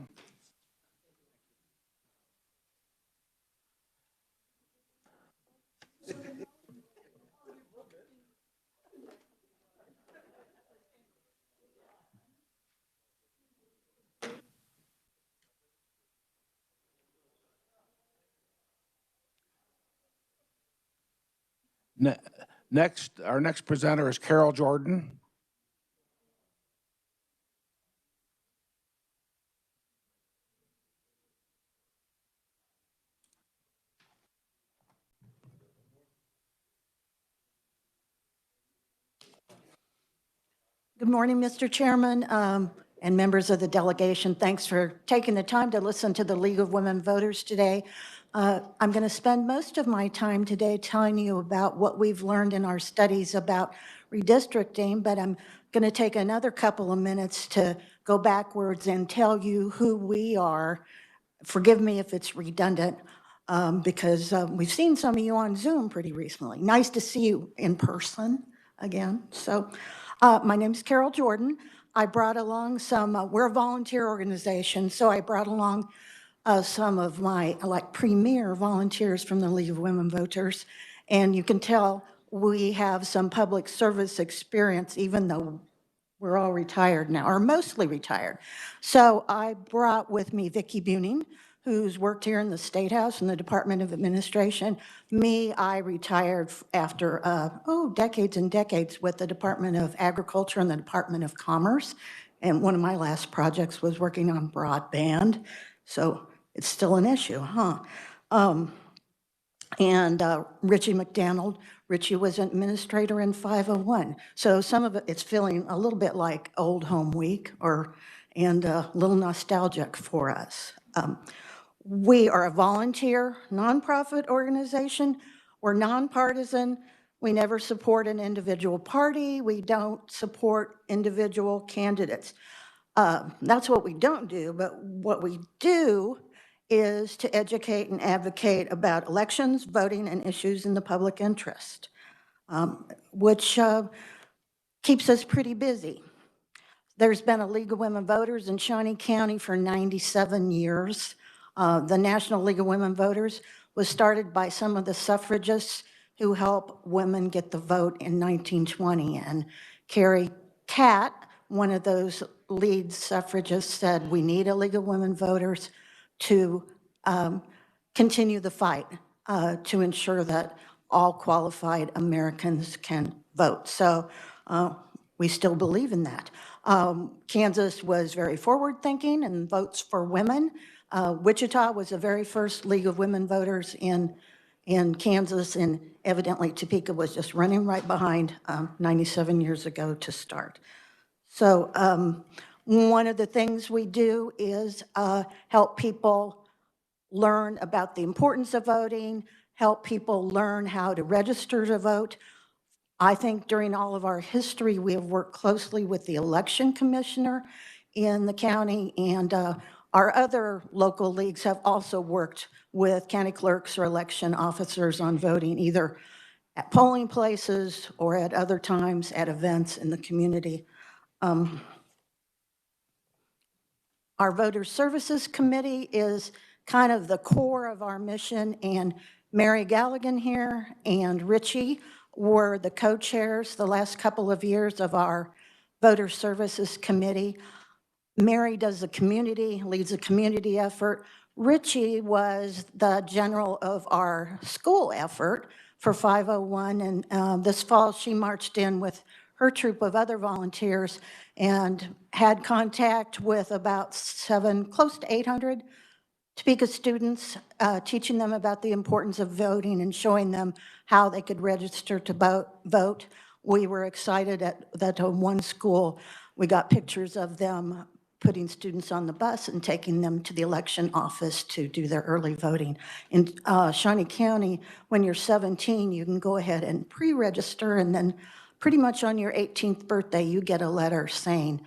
A: Our next presenter is Carol Jordan.
Q: Good morning, Mr. Chairman, and members of the delegation. Thanks for taking the time to listen to the League of Women Voters today. I'm going to spend most of my time today telling you about what we've learned in our studies about redistricting, but I'm going to take another couple of minutes to go backwards and tell you who we are. Forgive me if it's redundant, because we've seen some of you on Zoom pretty recently. Nice to see you in person again. So my name's Carol Jordan. I brought along some, we're a volunteer organization, so I brought along some of my premier volunteers from the League of Women Voters. And you can tell we have some public service experience, even though we're all retired now, or mostly retired. So I brought with me Vicki Buning, who's worked here in the State House and the Department of Administration. Me, I retired after, decades and decades with the Department of Agriculture and the Department of Commerce. And one of my last projects was working on broadband. So it's still an issue, huh? Richie McDonald. Richie was an administrator in 501. So some of it's feeling a little bit like old home week and a little nostalgic for us. We are a volunteer nonprofit organization. We're nonpartisan. We never support an individual party. We don't support individual candidates. That's what we don't do, but what we do is to educate and advocate about elections, voting, and issues in the public interest, which keeps us pretty busy. There's been a League of Women Voters in Shawnee County for 97 years. The National League of Women Voters was started by some of the suffragists who helped women get the vote in 1920. And Carrie Catt, one of those lead suffragists, said, we need a League of Women Voters to continue the fight to ensure that all qualified Americans can vote. So we still believe in that. Kansas was very forward-thinking and votes for women. Wichita was the very first League of Women Voters in Kansas, and evidently Topeka was just running right behind 97 years ago to start. So one of the things we do is help people learn about the importance of voting, help people learn how to register to vote. I think during all of our history, we have worked closely with the election commissioner in the county, and our other local leagues have also worked with county clerks or election officers on voting, either at polling places or at other times at events in the community. Our Voter Services Committee is kind of the core of our mission, and Mary Galligan here and Richie were the co-chairs the last couple of years of our Voter Services Committee. Mary does the community, leads a community effort. Richie was the general of our school effort for 501, and this fall she marched in with her troop of other volunteers and had contact with about close to 800 Topeka students, teaching them about the importance of voting and showing them how they could register to vote. We were excited that one school, we got pictures of them putting students on the bus and taking them to the election office to do their early voting. In Shawnee County, when you're 17, you can go ahead and pre-register, and then pretty much on your 18th birthday, you get a letter saying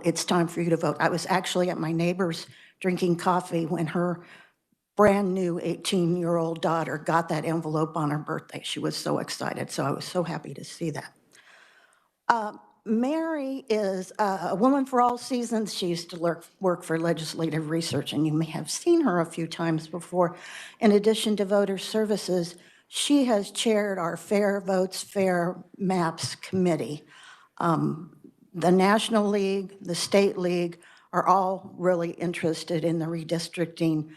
Q: it's time for you to vote. I was actually at my neighbor's drinking coffee when her brand new 18-year-old daughter got that envelope on her birthday. She was so excited, so I was so happy to see that. Mary is a woman for all seasons. She used to work for Legislative Research, and you may have seen her a few times before. In addition to Voter Services, she has chaired our Fair Votes, Fair Maps Committee. The National League, the State League are all really interested in the redistricting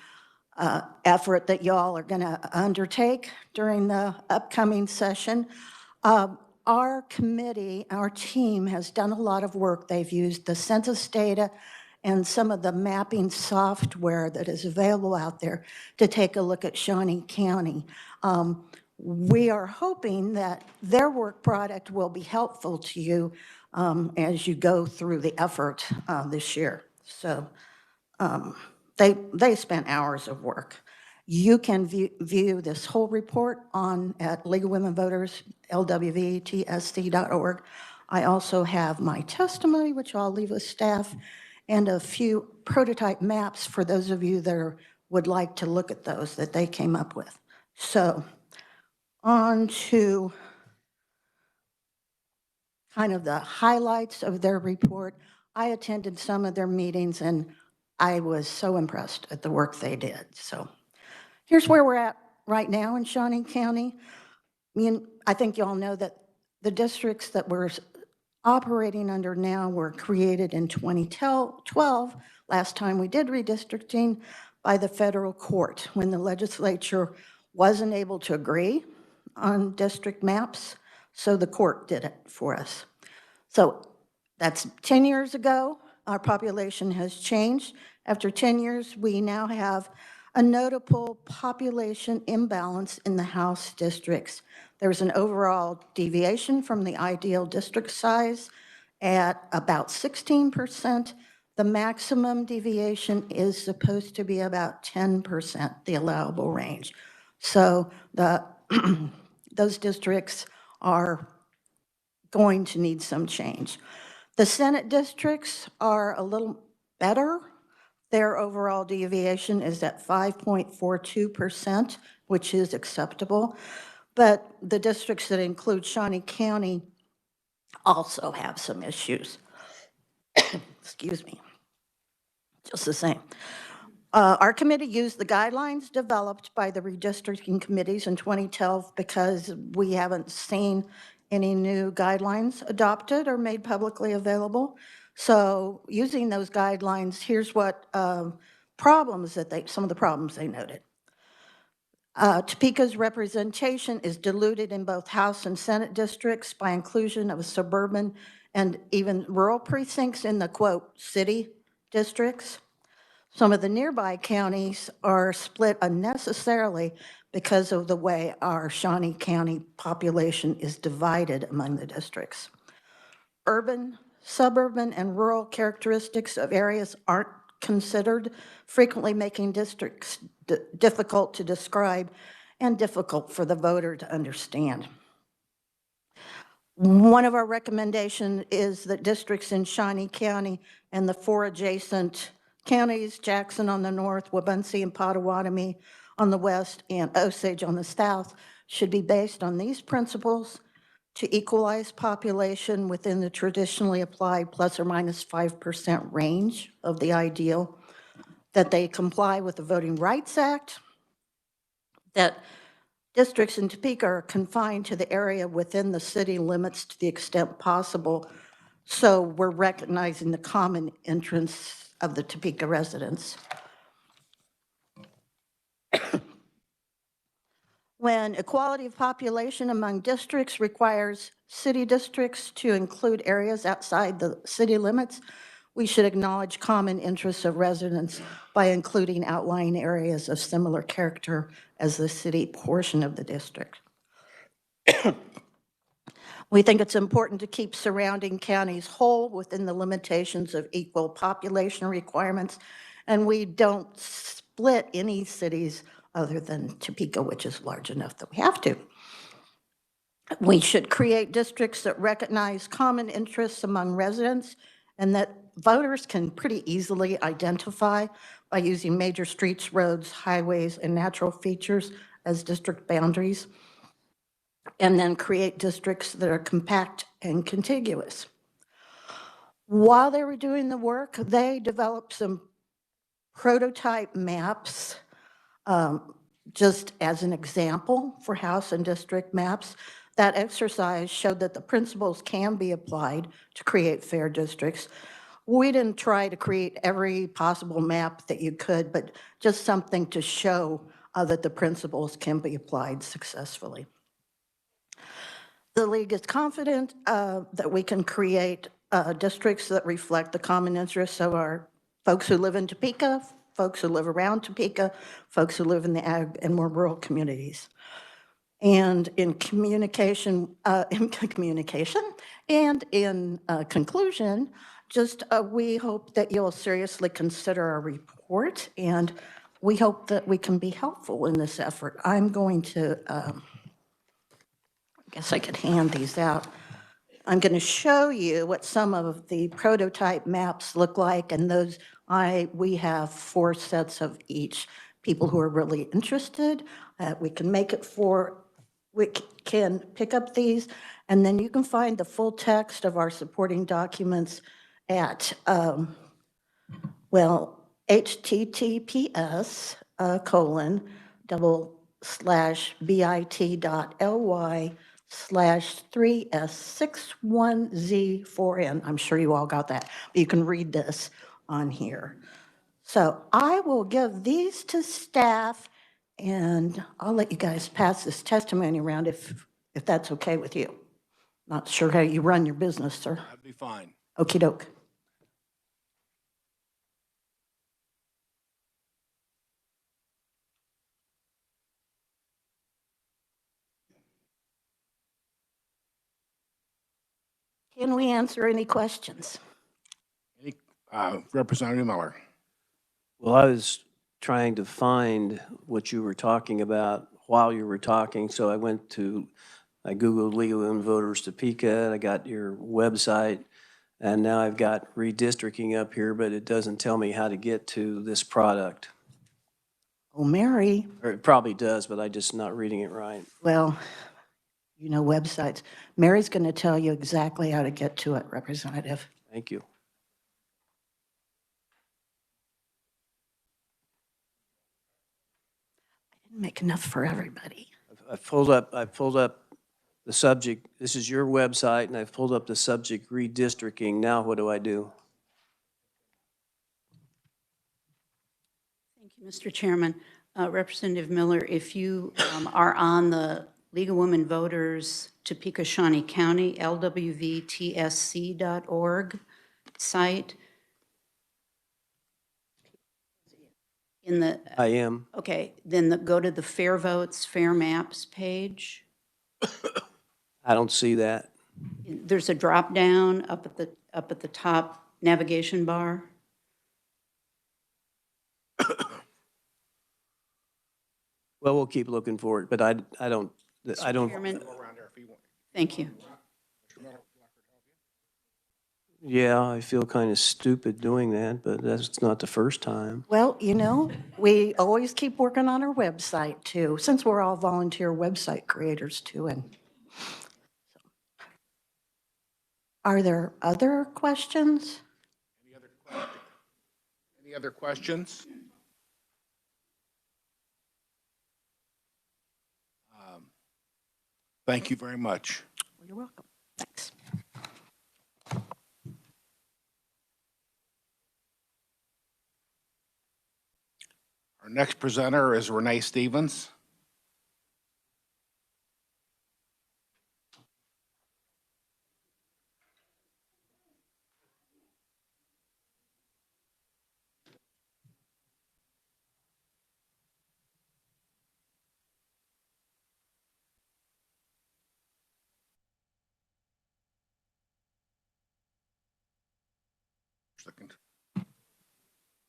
Q: effort that y'all are going to undertake during the upcoming session. Our committee, our team has done a lot of work. They've used the census data and some of the mapping software that is available out there to take a look at Shawnee County. We are hoping that their work product will be helpful to you as you go through the effort this year. So they spent hours of work. You can view this whole report at League of Women Voters, lwvtsc.org. I also have my testimony, which I'll leave with staff, and a few prototype maps for those of you that would like to look at those that they came up with. So on to kind of the highlights of their report. I attended some of their meetings, and I was so impressed at the work they did. So here's where we're at right now in Shawnee County. I think you all know that the districts that we're operating under now were created in 2012, last time we did redistricting, by the federal court when the legislature wasn't able to agree on district maps, so the court did it for us. So that's 10 years ago. Our population has changed. After 10 years, we now have a notable population imbalance in the House districts. There's an overall deviation from the ideal district size at about 16%. The maximum deviation is supposed to be about 10%, the allowable range. So those districts are going to need some change. The Senate districts are a little better. Their overall deviation is at 5.42%, which is acceptable. But the districts that include Shawnee County also have some issues. Excuse me. Just the same. Our committee used the guidelines developed by the redistricting committees in 2012 because we haven't seen any new guidelines adopted or made publicly available. So using those guidelines, here's what problems that some of the problems they noted. Topeka's representation is diluted in both House and Senate districts by inclusion of suburban and even rural precincts in the, quote, city districts. Some of the nearby counties are split unnecessarily because of the way our Shawnee County population is divided among the districts. Urban, suburban, and rural characteristics of areas aren't considered, frequently making districts difficult to describe and difficult for the voter to understand. One of our recommendations is that districts in Shawnee County and the 4 adjacent counties, Jackson on the north, Wabunsee and Potawatomi on the west, and Osage on the south, should be based on these principles to equalize population within the traditionally applied plus or minus 5% range of the ideal, that they comply with the Voting Rights Act, that districts in Topeka are confined to the area within the city limits to the extent possible. So we're recognizing the common interests of the Topeka residents. When equality of population among districts requires city districts to include areas outside the city limits, we should acknowledge common interests of residents by including outlying areas of similar character as the city portion of the district. We think it's important to keep surrounding counties whole within the limitations of equal population requirements, and we don't split any cities other than Topeka, which is large enough that we have to. We should create districts that recognize common interests among residents and that voters can pretty easily identify by using major streets, roads, highways, and natural features as district boundaries, and then create districts that are compact and contiguous. While they were doing the work, they developed some prototype maps, just as an example for house and district maps. That exercise showed that the principles can be applied to create fair districts. We didn't try to create every possible map that you could, but just something to show that the principles can be applied successfully. The League is confident that we can create districts that reflect the common interests of our folks who live in Topeka, folks who live around Topeka, folks who live in the ag and more rural communities. And in conclusion, just we hope that you'll seriously consider our report, and we hope that we can be helpful in this effort. I'm going to, I guess I could hand these out. I'm going to show you what some of the prototype maps look like, and those we have 4 sets of each. People who are really interested, we can make it we can pick up these, and then you can find the full text of our supporting documents at, https://bit.ly/3s61z4n. I'm sure you all got that, but you can read this on here. So I will give these to staff, and I'll let you guys pass this testimony around if that's okay with you. Not sure how you run your business, sir.
A: That'd be fine.
Q: Okey doke. Can we answer any questions?
A: Representative Miller.
F: Well, I was trying to find what you were talking about while you were talking, so I Googled League of Women Voters Topeka, and I got your website. And now I've got redistricting up here, but it doesn't tell me how to get to this product.
Q: Oh, Mary,
F: Or it probably does, but I'm just not reading it right.
Q: well, you know websites. Mary's going to tell you exactly how to get to it, Representative.
F: Thank you.
Q: Didn't make enough for everybody.
F: I've pulled up the subject. This is your website, and I've pulled up the subject redistricting. Now what do I do?
R: Thank you, Mr. Chairman. Representative Miller, if you are on the League of Women Voters Topeka Shawnee County, lwvtsc.org site, in the,
F: I am.
R: okay, then go to the Fair Votes, Fair Maps page.
F: I don't see that.
R: There's a drop down up at the top navigation bar.
F: Well, we'll keep looking for it, but I don't.
R: Chairman, thank you.
F: Yeah, I feel kind of stupid doing that, but that's not the first time.
Q: Well, you know, we always keep working on our website too, since we're all volunteer website creators too. And are there other questions?
A: Any other questions? Thank you very much.
Q: You're welcome. Thanks.
A: Our next presenter is Renee Stevens.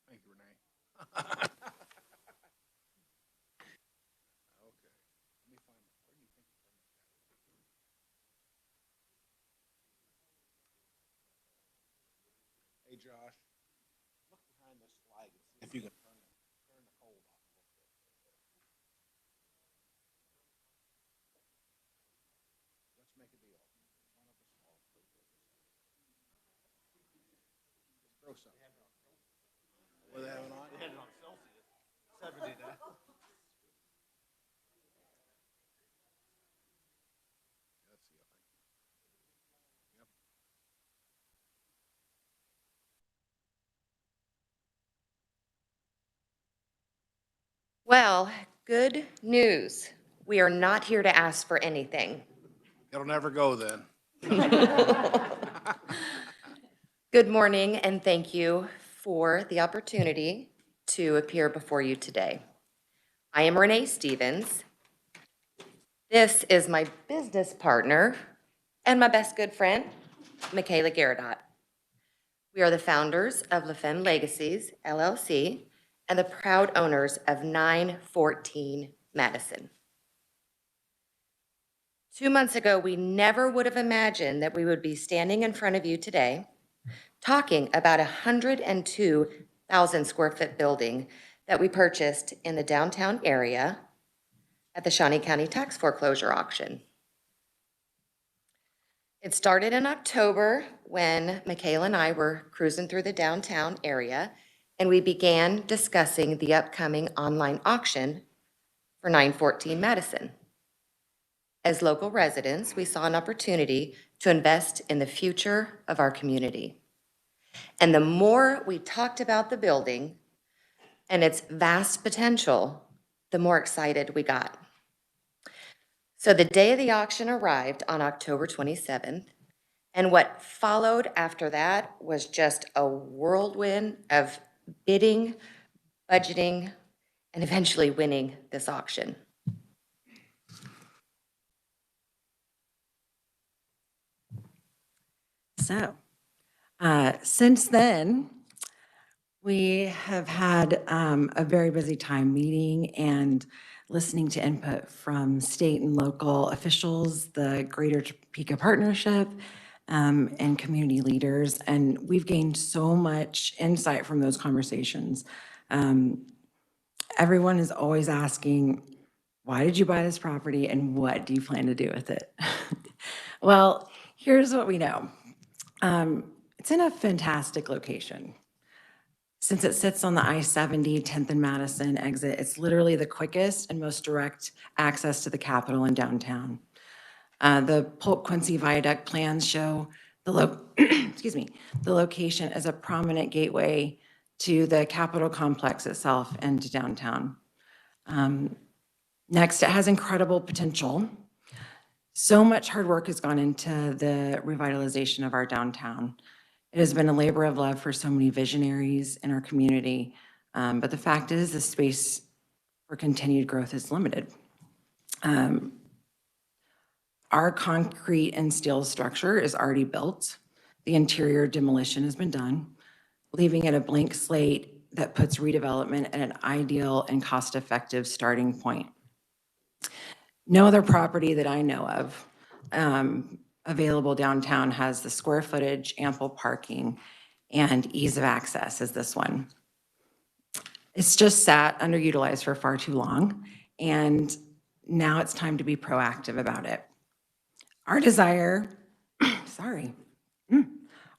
A: Thank you, Renee. Hey, Josh, look behind this slide and see if you can turn the cold off. Let's make a deal. One of us all throw something. What they have it on? They had it on Celsius. 70 now. Let's see. Yep.
S: Well, good news. We are not here to ask for anything.
A: It'll never go then.
S: Good morning, and thank you for the opportunity to appear before you today. I am Renee Stevens. This is my business partner and my best good friend, Michaela Garadot. We are the founders of LaFemme Legacies, LLC, and the proud owners of 914 Madison. 2 months ago, we never would have imagined that we would be standing in front of you today talking about a 102,000 square foot building that we purchased in the downtown area at the Shawnee County tax foreclosure auction. It started in October when Michaela and I were cruising through the downtown area, and we began discussing the upcoming online auction for 914 Madison. As local residents, we saw an opportunity to invest in the future of our community. And the more we talked about the building and its vast potential, the more excited we got. So the day of the auction arrived on October 27th, and what followed after that was just a whirlwind of bidding, budgeting, and eventually winning this auction.
T: So, since then, we have had a very busy time meeting and listening to input from state and local officials, the Greater Topeka Partnership, and community leaders. And we've gained so much insight from those conversations. Everyone is always asking, why did you buy this property and what do you plan to do with it? Well, here's what we know. It's in a fantastic location. Since it sits on the I-70, 10th and Madison exit, it's literally the quickest and most direct access to the Capitol and downtown. The Polk Quincy Viaduct plans show excuse me, the location as a prominent gateway to the Capitol complex itself and to downtown. Next, it has incredible potential. So much hard work has gone into the revitalization of our downtown. It has been a labor of love for so many visionaries in our community, but the fact is the space for continued growth is limited. Our concrete and steel structure is already built. The interior demolition has been done, leaving it a blank slate that puts redevelopment at an ideal and cost-effective starting point. No other property that I know of available downtown has the square footage, ample parking, and ease of access as this one. It's just sat underutilized for far too long, and now it's time to be proactive about it. Our desire,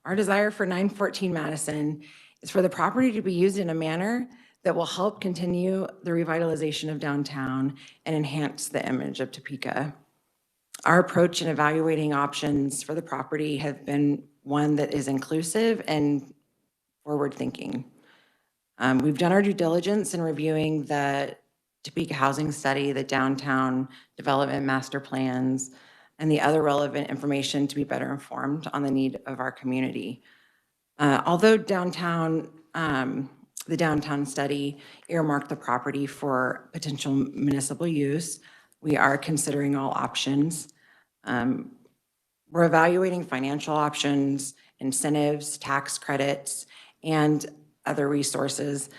T: our desire for 914 Madison is for the property to be used in a manner that will help continue the revitalization of downtown and enhance the image of Topeka. Our approach in evaluating options for the property have been one that is inclusive and forward-thinking. We've done our due diligence in reviewing the Topeka Housing Study, the Downtown Development Master Plans, and the other relevant information to be better informed on the need of our community. Although the downtown study earmarked the property for potential municipal use, we are considering all options. We're evaluating financial options, incentives, tax credits, and other resources.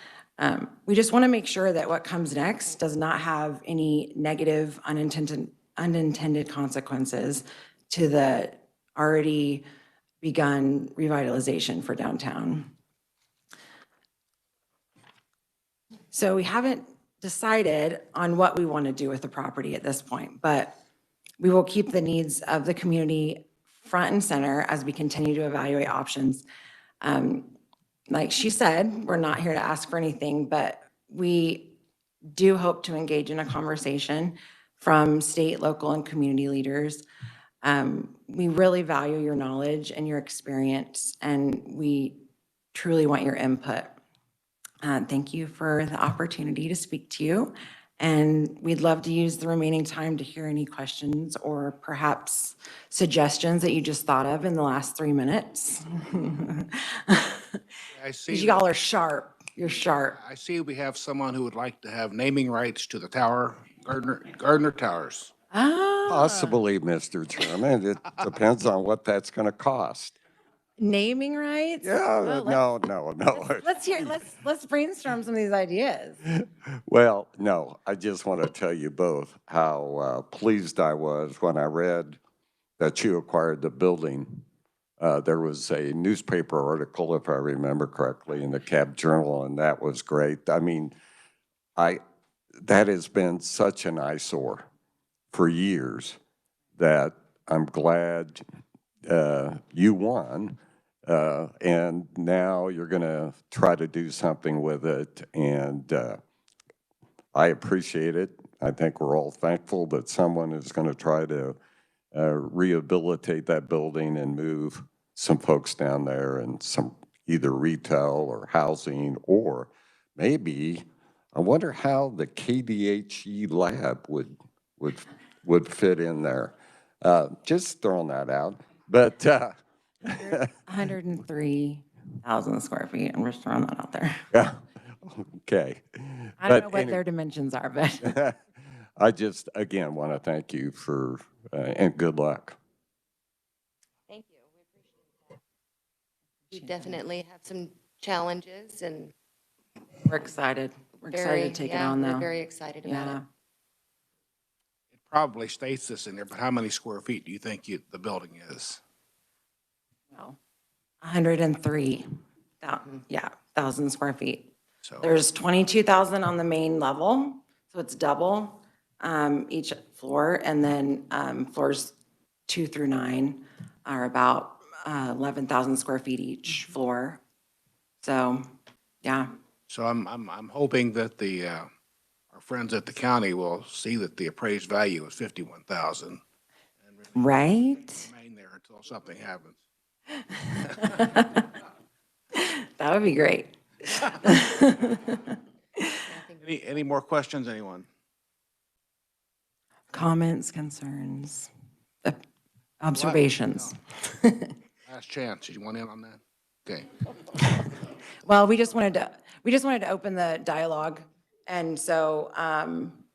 T: We just want to make sure that what comes next does not have any negative unintended consequences to the already begun revitalization for downtown. So we haven't decided on what we want to do with the property at this point, but we will keep the needs of the community front and center as we continue to evaluate options. Like she said, we're not here to ask for anything, but we do hope to engage in a conversation from state, local, and community leaders. We really value your knowledge and your experience, and we truly want your input. Thank you for the opportunity to speak to you, and we'd love to use the remaining time to hear any questions or perhaps suggestions that you just thought of in the last 3 minutes.
A: I see.
T: You all are sharp. You're sharp.
A: I see we have someone who would like to have naming rights to the tower, Gardner Towers.
G: Possibly, Mr. Chairman. It depends on what that's going to cost.
T: Naming rights?
G: Yeah, no.
T: Let's brainstorm some of these ideas.
G: Well, no, I just want to tell you both how pleased I was when I read that you acquired the building. There was a newspaper article, if I remember correctly, in the Cab Journal, and that was great. I mean, that has been such an eyesore for years that I'm glad you won, and now you're going to try to do something with it, and I appreciate it. I think we're all thankful that someone is going to try to rehabilitate that building and move some folks down there and some either retail or housing, or maybe, I wonder how the KDHE lab would fit in there. Just throwing that out. But
T: 103,000 square feet. I'm just throwing that out there.
G: Yeah. Okay.
T: I don't know what their dimensions are, but
G: I just, again, want to thank you for, and good luck.
S: Thank you. We appreciate that. We definitely have some challenges and
T: we're excited. We're excited to take it on, though.
S: We're very excited about it.
A: It probably states this in there, but how many square feet do you think the building is?
T: 103, yeah, 1,000 square feet.
A: So
T: There's 22,000 on the main level, so it's double each floor, and then floors 2 through 9 are about 11,000 square feet each floor. So, yeah.
A: So I'm hoping that our friends at the county will see that the appraised value is 51,000.
T: Right?
A: Remain there until something happens.
T: That would be great.
A: Any more questions, anyone?
T: Comments, concerns, observations?
A: Last chance. Did you want in on that? Okay.
T: Well, we just wanted to open the dialogue. And so,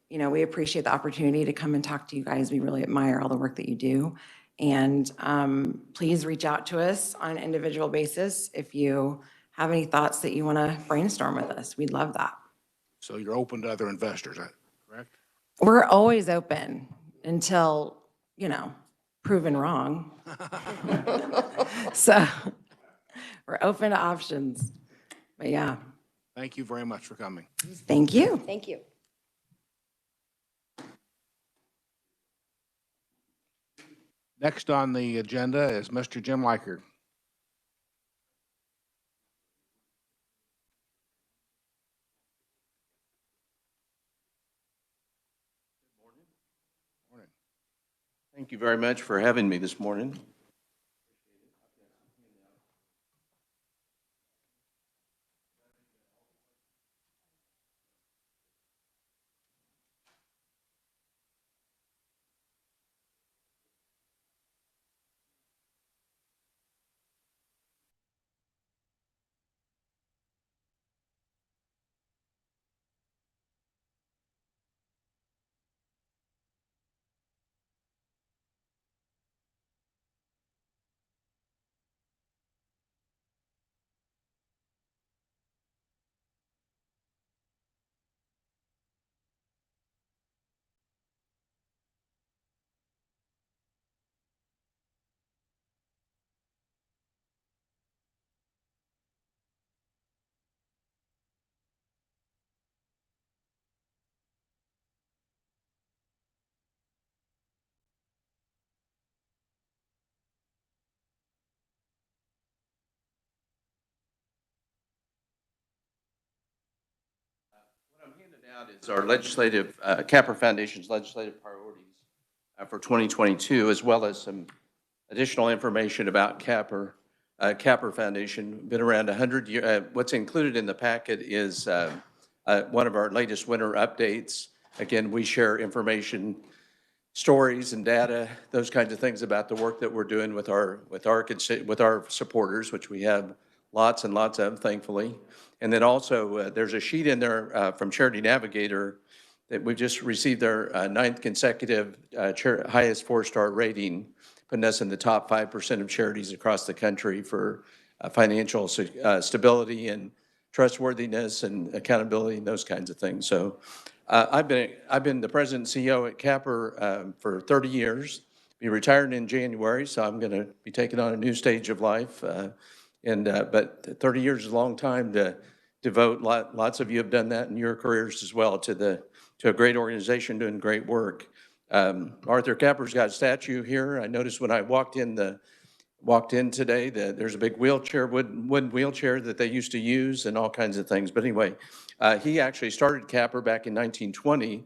T: you know, we appreciate the opportunity to come and talk to you guys. We really admire all the work that you do. And please reach out to us on an individual basis if you have any thoughts that you want to brainstorm with us. We'd love that.
A: So you're open to other investors, correct?
T: We're always open until, you know, proven wrong. So we're open to options. But yeah.
A: Thank you very much for coming.
T: Thank you.
S: Thank you.
A: Next on the agenda is Mr. Jim Likert.
U: Thank you very much for having me this morning. Is our legislative, Capper Foundation's legislative priorities for 2022, as well as some additional information about Capper Foundation. Been around 100 years. What's included in the packet is one of our latest winter updates. Again, we share information, stories and data, those kinds of things about the work that we're doing with our supporters, which we have lots and lots of, thankfully. And then also, there's a sheet in there from Charity Navigator that we just received their 9th consecutive highest 4-star rating, putting us in the top 5% of charities across the country for financial stability and trustworthiness and accountability and those kinds of things. So I've been the president and CEO at Capper for 30 years. Be retired in January, so I'm going to be taking on a new stage of life. But 30 years is a long time to devote. Lots of you have done that in your careers as well to a great organization doing great work. Arthur Capper's got a statue here. I noticed when I walked in today that there's a big wheelchair, wooden wheelchair that they used to use and all kinds of things. But anyway, he actually started Capper back in 1920.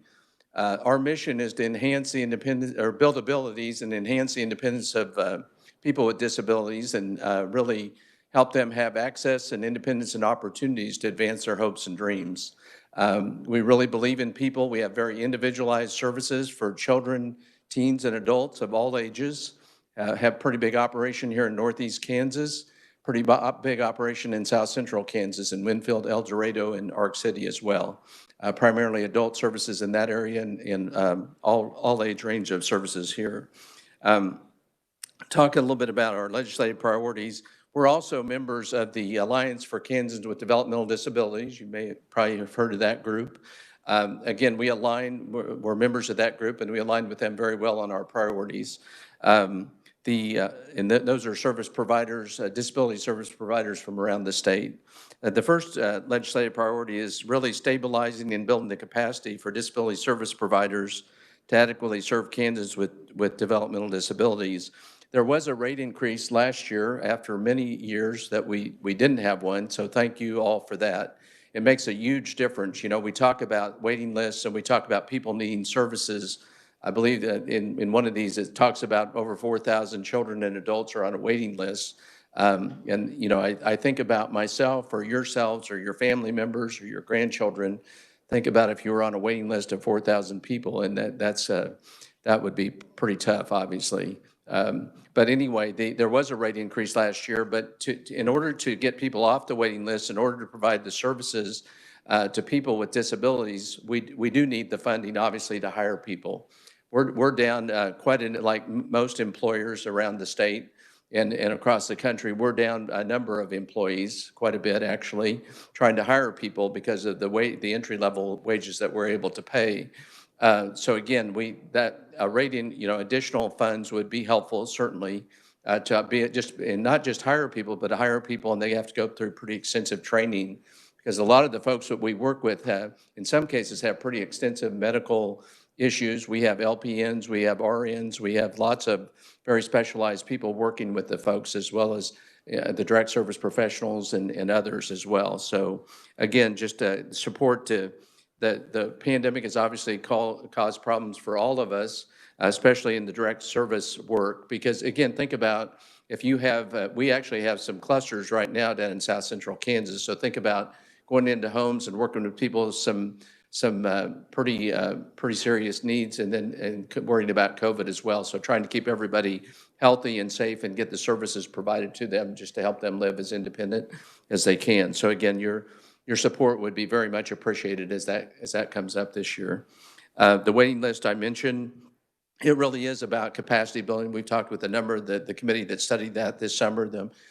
U: Our mission is to enhance the independence or build abilities and enhance the independence of people with disabilities and really help them have access and independence and opportunities to advance their hopes and dreams. We really believe in people. We have very individualized services for children, teens, and adults of all ages. Have pretty big operation here in Northeast Kansas, pretty big operation in South Central Kansas, in Winfield, El Dorado, and Ark City as well. Primarily adult services in that area and all age range of services here. Talk a little bit about our legislative priorities. We're also members of the Alliance for Kansans with Developmental Disabilities. You may probably have heard of that group. Again, we're members of that group, and we align with them very well on our priorities. those are service providers, disability service providers from around the state. The first legislative priority is really stabilizing and building the capacity for disability service providers to adequately serve Kansans with developmental disabilities. There was a rate increase last year after many years that we didn't have one, so thank you all for that. It makes a huge difference. You know, we talk about waiting lists and we talk about people needing services. I believe that in one of these, it talks about over 4,000 children and adults are on a waiting list. And, you know, I think about myself or yourselves or your family members or your grandchildren. Think about if you were on a waiting list of 4,000 people, and that would be pretty tough, obviously. But anyway, there was a rate increase last year, but in order to get people off the waiting list, in order to provide the services to people with disabilities, we do need the funding, obviously, to hire people. We're down like most employers around the state and across the country, we're down a number of employees, quite a bit actually, trying to hire people because of the entry-level wages that we're able to pay. So again, additional funds would be helpful, certainly, to be and not just hire people, but to hire people, and they have to go through pretty extensive training, because a lot of the folks that we work with in some cases, have pretty extensive medical issues. We have LPNs, we have RNs, we have lots of very specialized people working with the folks, as well as the direct service professionals and others as well. So again, just support to the pandemic has obviously caused problems for all of us, especially in the direct service work, because again, think about if you have, we actually have some clusters right now down in South Central Kansas. So think about going into homes and working with people with some pretty serious needs, and worrying about COVID as well. So trying to keep everybody healthy and safe and get the services provided to them just to help them live as independent as they can. So again, your support would be very much appreciated as that comes up this year. The waiting list I mentioned, it really is about capacity building. We've talked with a number of the committee that studied that this summer.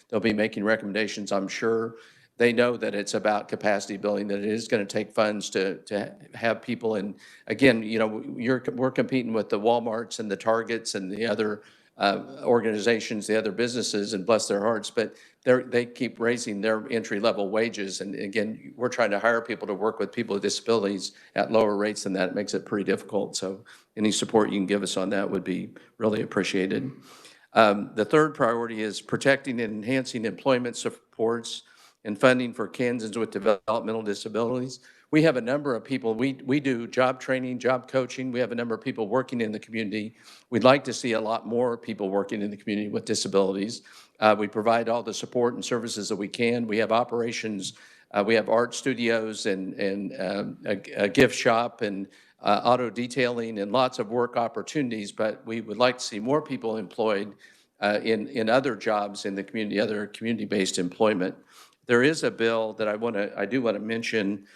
U: They'll be making recommendations, I'm sure. They know that it's about capacity building, that it is going to take funds to have people. And again, you know, we're competing with the Walmarts and the Targets and the other organizations, the other businesses, and bless their hearts, but they keep raising their entry-level wages. And again, we're trying to hire people to work with people with disabilities at lower rates than that. It makes it pretty difficult. So any support you can give us on that would be really appreciated. The third priority is protecting and enhancing employment supports and funding for Kansans with developmental disabilities. We have a number of people, we do job training, job coaching. We have a number of people working in the community. We'd like to see a lot more people working in the community with disabilities. We provide all the support and services that we can. We have operations, we have art studios and a gift shop and auto detailing and lots of work opportunities, but we would like to see more people employed in other jobs in the community, other community-based employment. There is a bill that I do want to mention,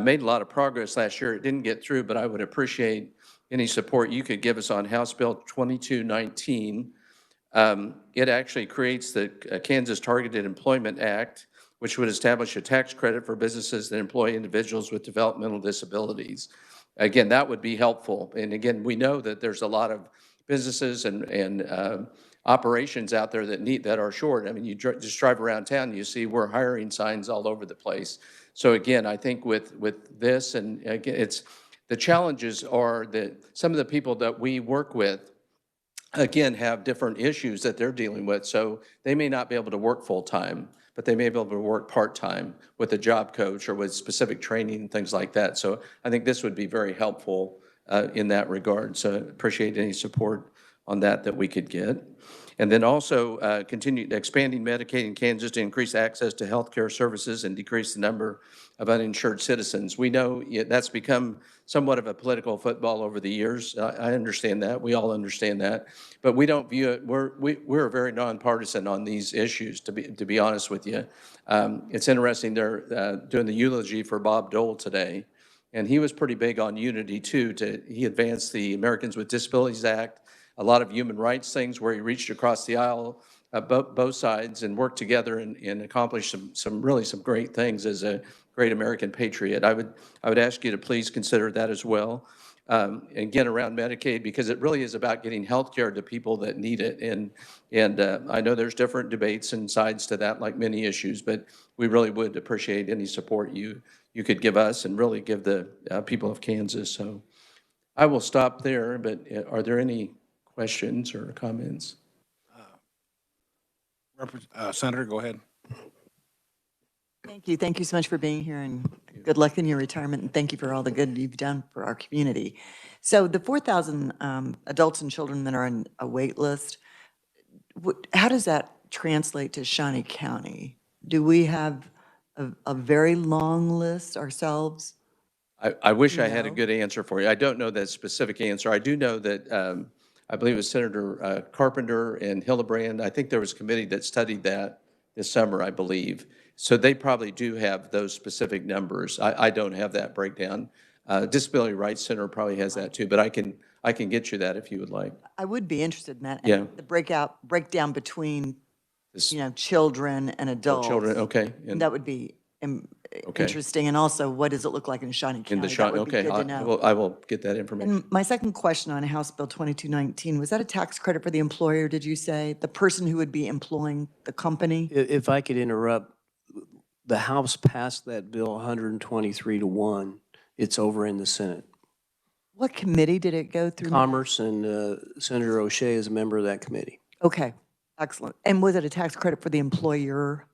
U: made a lot of progress last year. It didn't get through, but I would appreciate any support you could give us on House Bill 2219. It actually creates the Kansas Targeted Employment Act, which would establish a tax credit for businesses that employ individuals with developmental disabilities. Again, that would be helpful. And again, we know that there's a lot of businesses and operations out there that are short. I mean, you just drive around town, you see we're hiring signs all over the place. So again, I think with this, and again, the challenges are that some of the people that we work with, again, have different issues that they're dealing with. So they may not be able to work full-time, but they may be able to work part-time with a job coach or with specific training and things like that. So I think this would be very helpful in that regard. So appreciate any support on that we could get. And then also continue expanding Medicaid in Kansas to increase access to health care services and decrease the number of uninsured citizens. We know that's become somewhat of a political football over the years. I understand that. We all understand that. But we don't view it, we're very nonpartisan on these issues, to be honest with you. It's interesting, they're doing the eulogy for Bob Dole today. And he was pretty big on unity too. He advanced the Americans with Disabilities Act, a lot of human rights things where he reached across the aisle, both sides, and worked together and accomplished some great things as a great American patriot. I would ask you to please consider that as well. and get around Medicaid, because it really is about getting health care to people that need it. And I know there's different debates and sides to that, like many issues, but we really would appreciate any support you could give us and really give the people of Kansas. So I will stop there, but are there any questions or comments?
A: Senator, go ahead.
B: Thank you. Thank you so much for being here, and good luck in your retirement, and thank you for all the good you've done for our community. So the 4,000 adults and children that are on a wait list, how does that translate to Shawnee County? Do we have a very long list ourselves?
U: I wish I had a good answer for you. I don't know that specific answer. I do know that I believe it was Senator Carpenter and Hildebrand. I think there was a committee that studied that this summer, I believe. So they probably do have those specific numbers. I don't have that breakdown. Disability Rights Center probably has that too, but I can get you that if you would like.
B: I would be interested in that.
U: Yeah.
B: And the breakdown between, children and adults.
U: Children, okay.
B: And that would be interesting. And also, what does it look like in Shawnee County?
U: In the Shawnee, okay. I will get that information.
B: And my second question on House Bill 2219, was that a tax credit for the employer, did you say? The person who would be employing the company?
F: If I could interrupt, the House passed that bill 123-1. It's over in the Senate.
B: What committee did it go through?
F: Commerce, and Senator O'Shea is a member of that committee.
B: Okay, excellent. And was it a tax credit for the employer?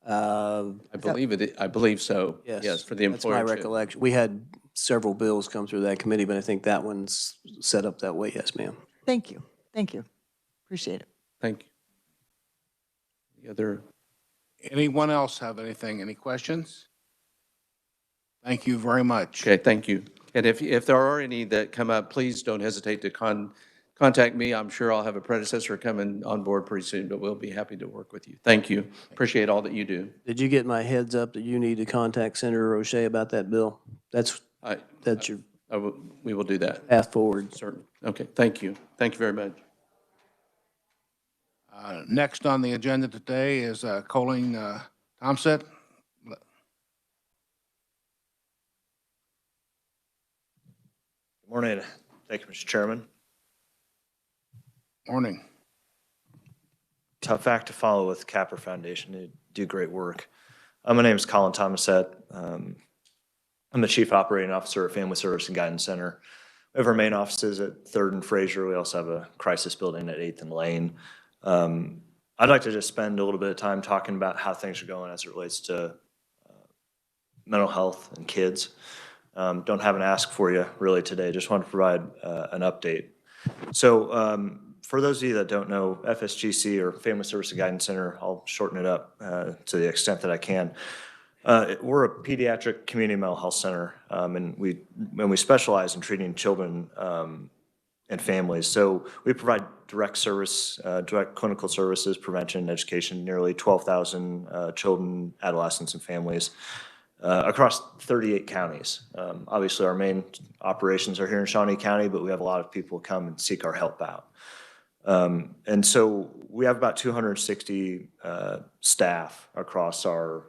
U: I believe so. Yes, for the employer.
F: That's my recollection. We had several bills come through that committee, but I think that one's set up that way. Yes, ma'am.
B: Thank you. Thank you. Appreciate it.
U: Thank you.
A: Anyone else have anything, any questions? Thank you very much.
U: Okay, thank you. And if there are any that come up, please don't hesitate to contact me. I'm sure I'll have a predecessor coming on board pretty soon, but we'll be happy to work with you. Thank you. Appreciate all that you do.
F: Did you get my heads up that you need to contact Senator O'Shea about that bill?
U: We will do that.
F: Path forward.
U: Certainly. Okay, thank you. Thank you very much.
A: Next on the agenda today is Colleen Thompson.
H: Good morning. Thank you, Mr. Chairman.
A: Morning.
H: Tough act to follow with Capper Foundation. They do great work. My name is Colin Thomasette. I'm the Chief Operating Officer at Family Service and Guidance Center. We have our main offices at 3rd and Fraser. We also have a crisis building at 8th and Lane. I'd like to just spend a little bit of time talking about how things are going as it relates to mental health and kids. Don't have an ask for you really today. Just want to provide an update. So for those of you that don't know, FSGC, or Family Service and Guidance Center, I'll shorten it up to the extent that I can. We're a pediatric community mental health center, and we specialize in treating children and families. So we provide direct clinical services, prevention, education, nearly 12,000 children, adolescents, and families across 38 counties. Obviously, our main operations are here in Shawnee County, but we have a lot of people come and seek our help out. And so we have about 260 staff across our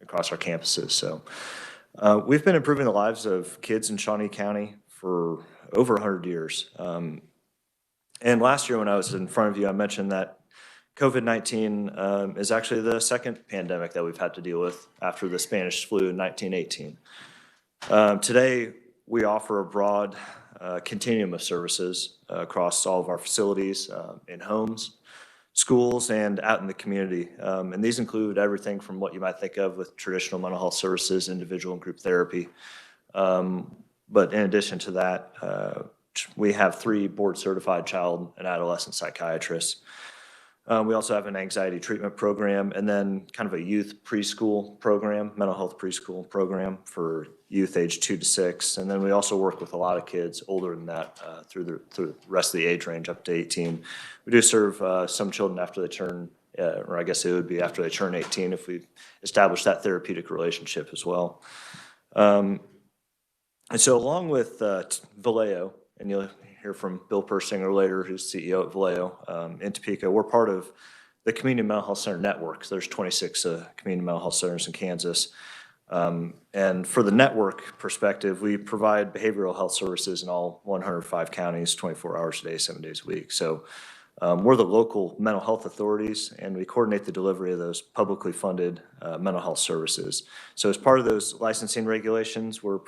H: campuses. So we've been improving the lives of kids in Shawnee County for over 100 years. And last year when I was in front of you, I mentioned that COVID-19 is actually the second pandemic that we've had to deal with after the Spanish flu in 1918. Today, we offer a broad continuum of services across all of our facilities, in homes, schools, and out in the community. And these include everything from what you might think of with traditional mental health services, individual and group therapy. But in addition to that, we have 3 board-certified child and adolescent psychiatrists. We also have an anxiety treatment program, and then kind of a youth preschool program, mental health preschool program for youth age 2 to 6. And then we also work with a lot of kids older than that through the rest of the age range up to 18. We do serve some children after they turn, or I guess it would be after they turn 18 if we establish that therapeutic relationship as well. And so along with Vallejo, and you'll hear from Bill Persinger later, who's CEO at Vallejo in Topeka, we're part of the Community Mental Health Center Network. So there's 26 community mental health centers in Kansas. And for the network perspective, we provide behavioral health services in all 105 counties, 24 hours a day, 7 days a week. So we're the local mental health authorities, and we coordinate the delivery of those publicly funded mental health services. So as part of those licensing regulations, we're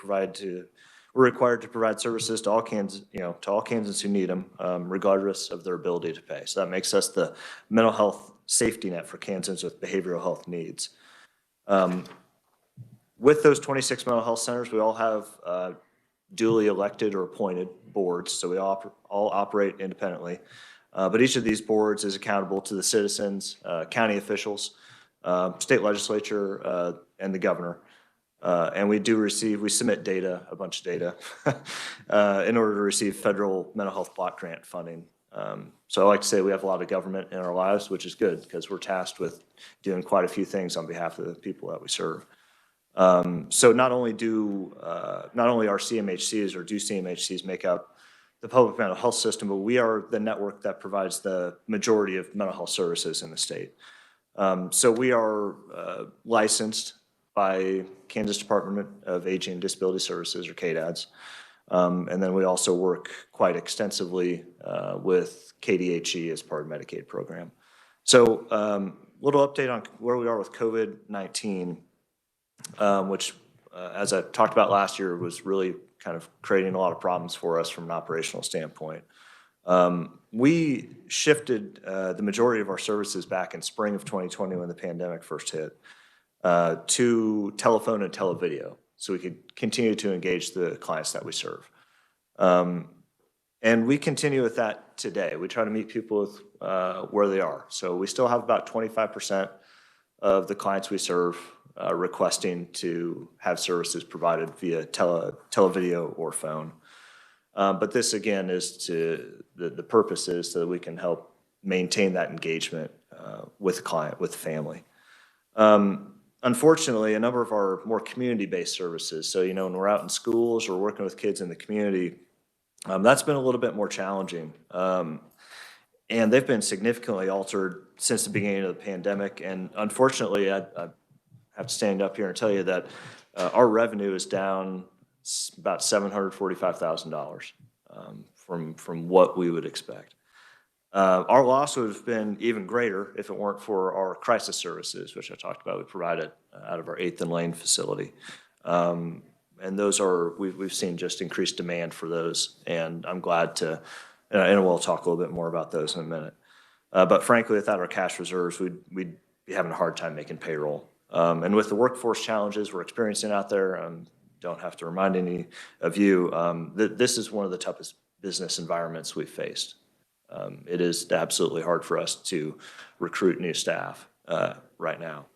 H: required to provide services to all Kansans who need them, regardless of their ability to pay. So that makes us the mental health safety net for Kansans with behavioral health needs. With those 26 mental health centers, we all have duly elected or appointed boards, so we all operate independently. But each of these boards is accountable to the citizens, county officials, state legislature, and the governor. And we submit data, a bunch of data, in order to receive federal mental health block grant funding. So I like to say we have a lot of government in our lives, which is good because we're tasked with doing quite a few things on behalf of the people that we serve. So not only our CMHCs or do CMHCs make up the public mental health system, but we are the network that provides the majority of mental health services in the state. So we are licensed by Kansas Department of Aging and Disability Services, or KDADS. And then we also work quite extensively with KDHE as part of Medicaid program. So little update on where we are with COVID-19, which, as I talked about last year, was really kind of creating a lot of problems for us from an operational standpoint. We shifted the majority of our services back in spring of 2020 when the pandemic first hit to telephone and televideo, so we could continue to engage the clients that we serve. And we continue with that today. We try to meet people with where they are. So we still have about 25% of the clients we serve requesting to have services provided via televideo or phone. But this, again, is the purpose is so that we can help maintain that engagement with the client, with the family. Unfortunately, a number of our more community-based services, so, when we're out in schools or working with kids in the community, that's been a little bit more challenging. And they've been significantly altered since the beginning of the pandemic. And unfortunately, I have to stand up here and tell you that our revenue is down about $745,000 from what we would expect. Our loss would have been even greater if it weren't for our crisis services, which I talked about. We provide it out of our 8th and Lane facility. And those we've seen just increased demand for those, and I'm glad to, and we'll talk a little bit more about those in a minute. But frankly, without our cash reserves, we'd be having a hard time making payroll. And with the workforce challenges we're experiencing out there, don't have to remind any of you, this is one of the toughest business environments we've faced. It is absolutely hard for us to recruit new staff right now.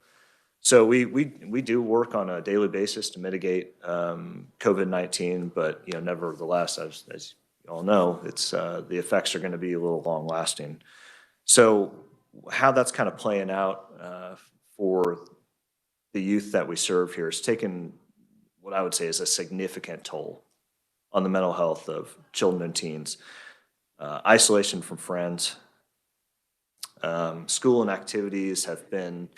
H: So we do work on a daily basis to mitigate COVID-19, but nevertheless, as you all know, it's the effects are going to be a little long lasting. So how that's kind of playing out for the youth that we serve here has taken what I would say is a significant toll on the mental health of children and teens. Isolation from friends, school and activities have been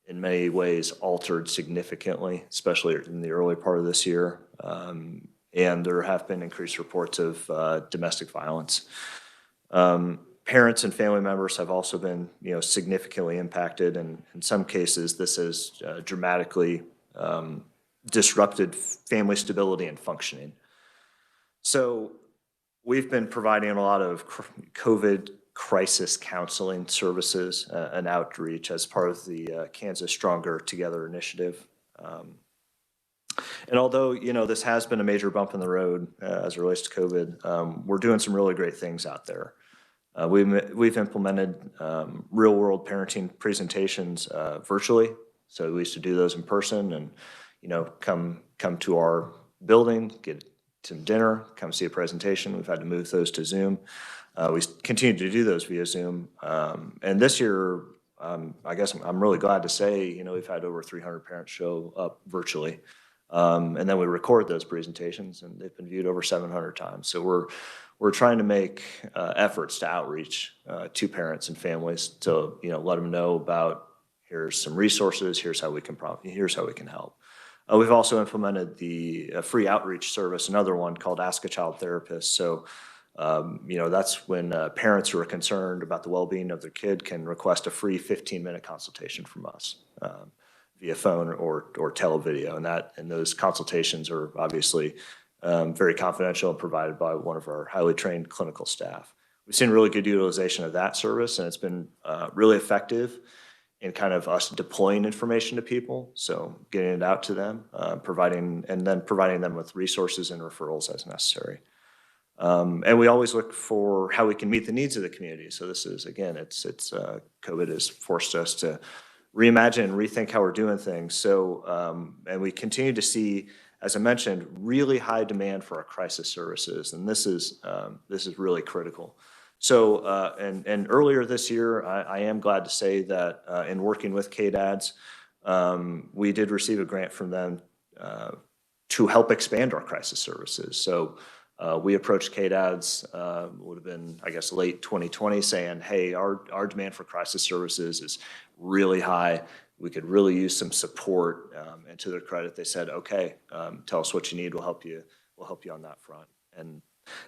H: in many ways altered significantly, especially in the early part of this year. And there have been increased reports of domestic violence. Parents and family members have also been, significantly impacted, and in some cases, this has dramatically disrupted family stability and functioning. So we've been providing a lot of COVID crisis counseling services and outreach as part of the Kansas Stronger Together initiative. And although, this has been a major bump in the road as it relates to COVID, we're doing some really great things out there. We've implemented real-world parenting presentations virtually. So we used to do those in person and, come to our building, get some dinner, come see a presentation. We've had to move those to Zoom. We continue to do those via Zoom. And this year, I guess I'm really glad to say, we've had over 300 parents show up virtually. And then we record those presentations, and they've been viewed over 700 times. So we're trying to make efforts to outreach to parents and families to, let them know about Here's some resources. Here's how we can help. We've also implemented the free outreach service, another one called Ask a Child Therapist. So, that's when parents who are concerned about the well-being of their kid can request a free 15-minute consultation from us via phone or televideo. And those consultations are obviously very confidential and provided by one of our highly trained clinical staff. We've seen really good utilization of that service, and it's been really effective in kind of us deploying information to people, so getting it out to them, providing them with resources and referrals as necessary. And we always look for how we can meet the needs of the community. So this is, again, COVID has forced us to reimagine and rethink how we're doing things. So, and we continue to see, as I mentioned, really high demand for our crisis services, and this is really critical. So, and earlier this year, I am glad to say that in working with KDADS, we did receive a grant from them to help expand our crisis services. So we approached KDADS, would have been, I guess, late 2020, saying, hey, our demand for crisis services is really high. We could really use some support. And to their credit, they said, okay, tell us what you need. We'll help you on that front. And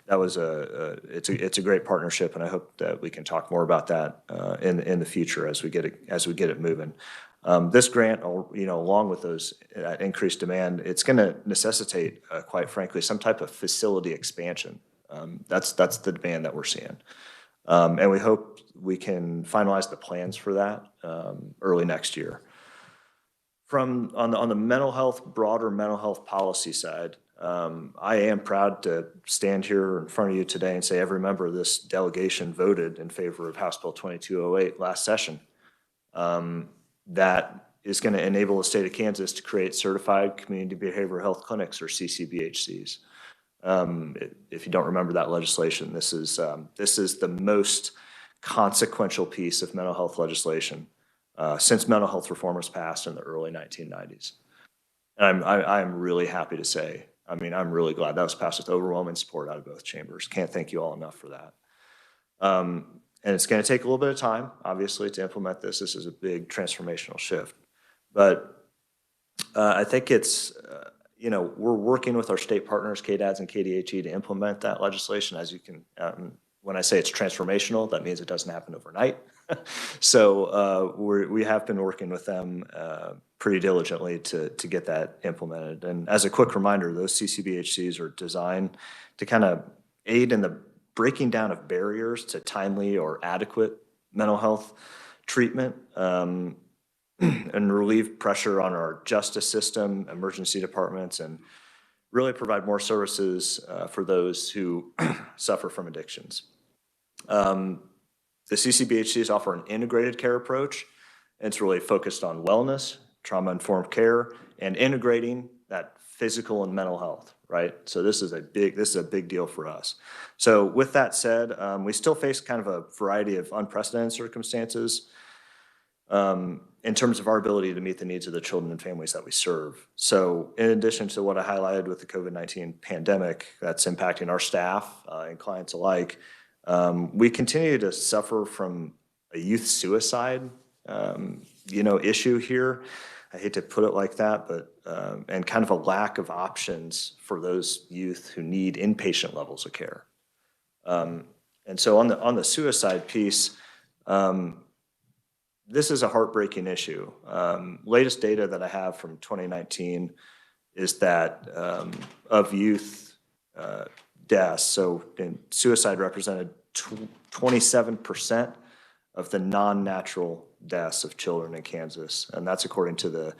H: that was it's a great partnership, and I hope that we can talk more about that in the future as we get it moving. This grant, along with those increased demand, it's going to necessitate, quite frankly, some type of facility expansion. That's the demand that we're seeing, and we hope we can finalize the plans for that early next year. On the broader mental health policy side, I am proud to stand here in front of you today and say every member of this delegation voted in favor of House Bill 2208 last session. That is going to enable the state of Kansas to create certified community behavioral health clinics, or CCBHCs. If you don't remember that legislation, this is the most consequential piece of mental health legislation since mental health reform was passed in the early 1990s. And I'm really happy to say, I'm really glad that was passed with overwhelming support out of both chambers. Can't thank you all enough for that. And it's going to take a little bit of time, obviously, to implement this. This is a big transformational shift. But I think it's, we're working with our state partners, KDADS and KDHE, to implement that legislation. As you can, when I say it's transformational, that means it doesn't happen overnight. So we have been working with them pretty diligently to get that implemented. And as a quick reminder, those CCBHCs are designed to kind of aid in the breaking down of barriers to timely or adequate mental health treatment, and relieve pressure on our justice system, emergency departments, and really provide more services for those who suffer from addictions. The CCBHCs offer an integrated care approach. It's really focused on wellness, trauma-informed care, and integrating that physical and mental health, right? So this is a big deal for us. So with that said, we still face kind of a variety of unprecedented circumstances in terms of our ability to meet the needs of the children and families that we serve. So in addition to what I highlighted with the COVID-19 pandemic that's impacting our staff and clients alike, we continue to suffer from a youth suicide, issue here. I hate to put it like that, but and kind of a lack of options for those youth who need inpatient levels of care. And so on the suicide piece, this is a heartbreaking issue. Latest data that I have from 2019 is that of youth deaths, so suicide represented 27% of the non-natural deaths of children in Kansas, and that's according to the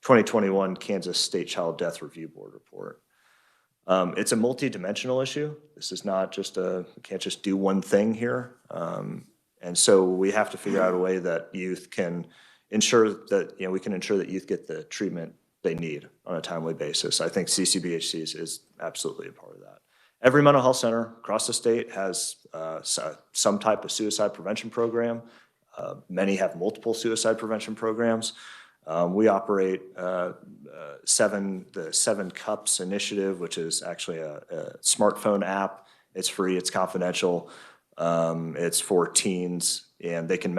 H: 2021 Kansas State Child Death Review Board report. It's a multidimensional issue. This is not just we can't just do one thing here. And so we have to figure out a way that youth can ensure that, we can ensure that youth get the treatment they need on a timely basis. I think CCBHCs is absolutely a part of that. Every mental health center across the state has some type of suicide prevention program. Many have multiple suicide prevention programs. We operate the 7 Cups initiative, which is actually a smartphone app. It's free, it's confidential, it's for teens, and they can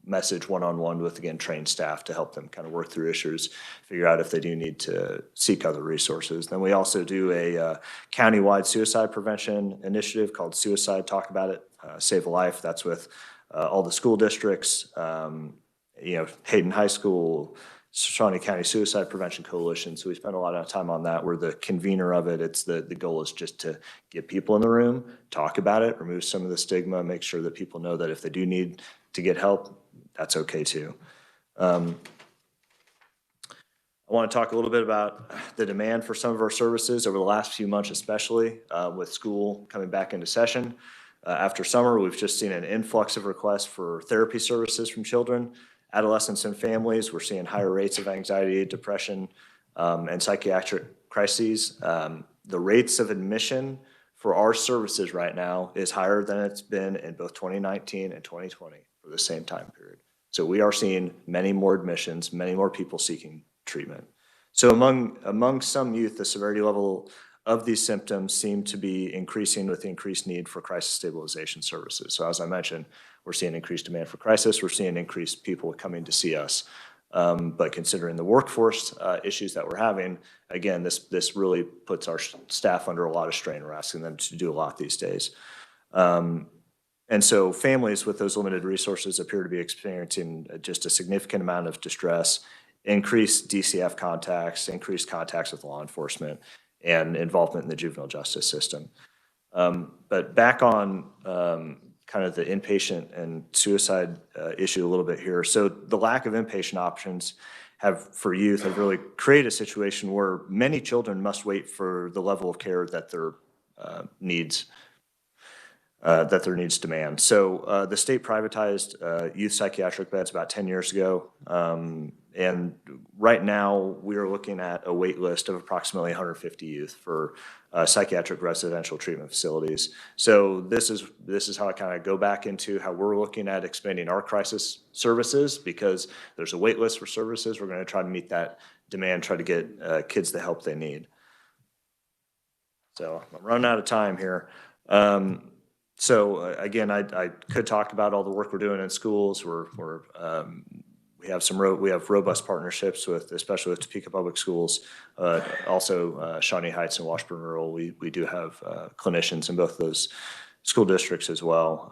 H: message one-on-one with, again, trained staff to help them kind of work through issues, figure out if they do need to seek other resources. Then we also do a countywide suicide prevention initiative called Suicide Talk About It, Save a Life. That's with all the school districts, Hayden High School, Shawnee County Suicide Prevention Coalition. So we spend a lot of time on that. We're the convener of it. It's the goal is just to get people in the room, talk about it, remove some of the stigma, make sure that people know that if they do need to get help, that's okay too. I want to talk a little bit about the demand for some of our services over the last few months, especially with school coming back into session. After summer, we've just seen an influx of requests for therapy services from children, adolescents, and families. We're seeing higher rates of anxiety, depression, and psychiatric crises. The rates of admission for our services right now is higher than it's been in both 2019 and 2020 for the same time period. So we are seeing many more admissions, many more people seeking treatment. So among some youth, the severity level of these symptoms seem to be increasing with increased need for crisis stabilization services. So as I mentioned, we're seeing increased demand for crisis. We're seeing increased people coming to see us. But considering the workforce issues that we're having, again, this really puts our staff under a lot of strain. We're asking them to do a lot these days. And so families with those limited resources appear to be experiencing just a significant amount of distress, increased DCF contacts, increased contacts with law enforcement, and involvement in the juvenile justice system. But back on kind of the inpatient and suicide issue a little bit here. So the lack of inpatient options for youth have really created a situation where many children must wait for the level of care that their needs demand. So the state privatized youth psychiatric beds about 10 years ago. And right now, we are looking at a wait list of approximately 150 youth for psychiatric residential treatment facilities. So this is how I kind of go back into how we're looking at expanding our crisis services, because there's a wait list for services. We're going to try to meet that demand, try to get kids the help they need. So I'm running out of time here. So again, I could talk about all the work we're doing in schools. We have robust partnerships especially with Topeka Public Schools, also Shawnee Heights and Washburn Rural. We do have clinicians in both those school districts as well.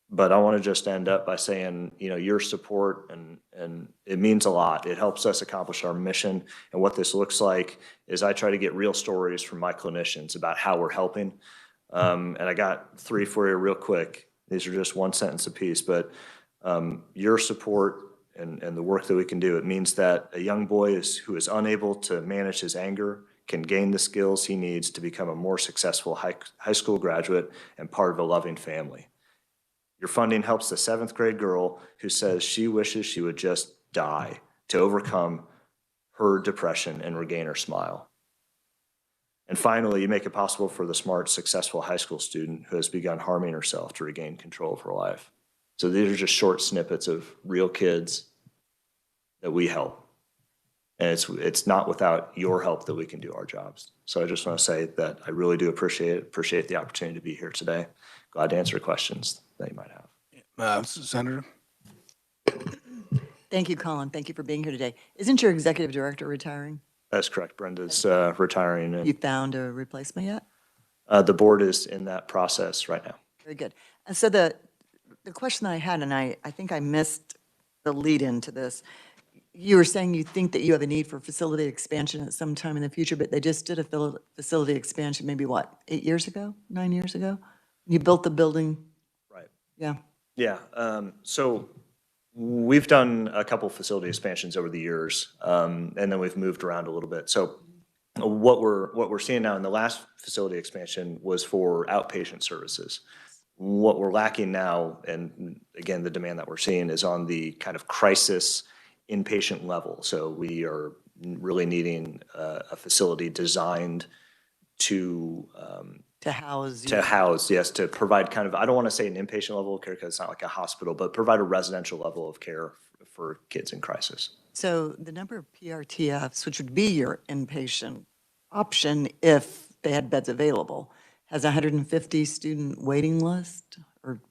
H: But I want to just end up by saying, your support and it means a lot. It helps us accomplish our mission. And what this looks like is I try to get real stories from my clinicians about how we're helping. And I got 3 for you real quick. These are just one sentence apiece, but your support and the work that we can do, it means that a young boy who is unable to manage his anger can gain the skills he needs to become a more successful high school graduate and part of a loving family. Your funding helps the 7th grade girl who says she wishes she would just die to overcome her depression and regain her smile. And finally, you make it possible for the smart, successful high school student who has begun harming herself to regain control of her life. So these are just short snippets of real kids that we help. And it's not without your help that we can do our jobs. So I just want to say that I really do appreciate the opportunity to be here today. Glad to answer questions that you might have.
A: Senator?
B: Thank you, Colin. Thank you for being here today. Isn't your executive director retiring?
H: That's correct. Brenda's retiring. And
B: you found a replacement yet?
H: The board is in that process right now.
B: Very good. And so the question that I had, and I think I missed the lead into this, you were saying you think that you have a need for facility expansion at some time in the future, but they just did a facility expansion maybe, 8 years ago, 9 years ago? You built the building?
H: Right.
B: Yeah.
H: Yeah. So we've done a couple facility expansions over the years, and then we've moved around a little bit. So what we're seeing now in the last facility expansion was for outpatient services. What we're lacking now, and again, the demand that we're seeing is on the kind of crisis inpatient level. So we are really needing a facility designed to house, yes, to provide kind of, I don't want to say an inpatient level of care because it's not like a hospital, but provide a residential level of care for kids in crisis.
B: So the number of PRTFs, which would be your inpatient option if they had beds available, has a 150 student waiting list? Or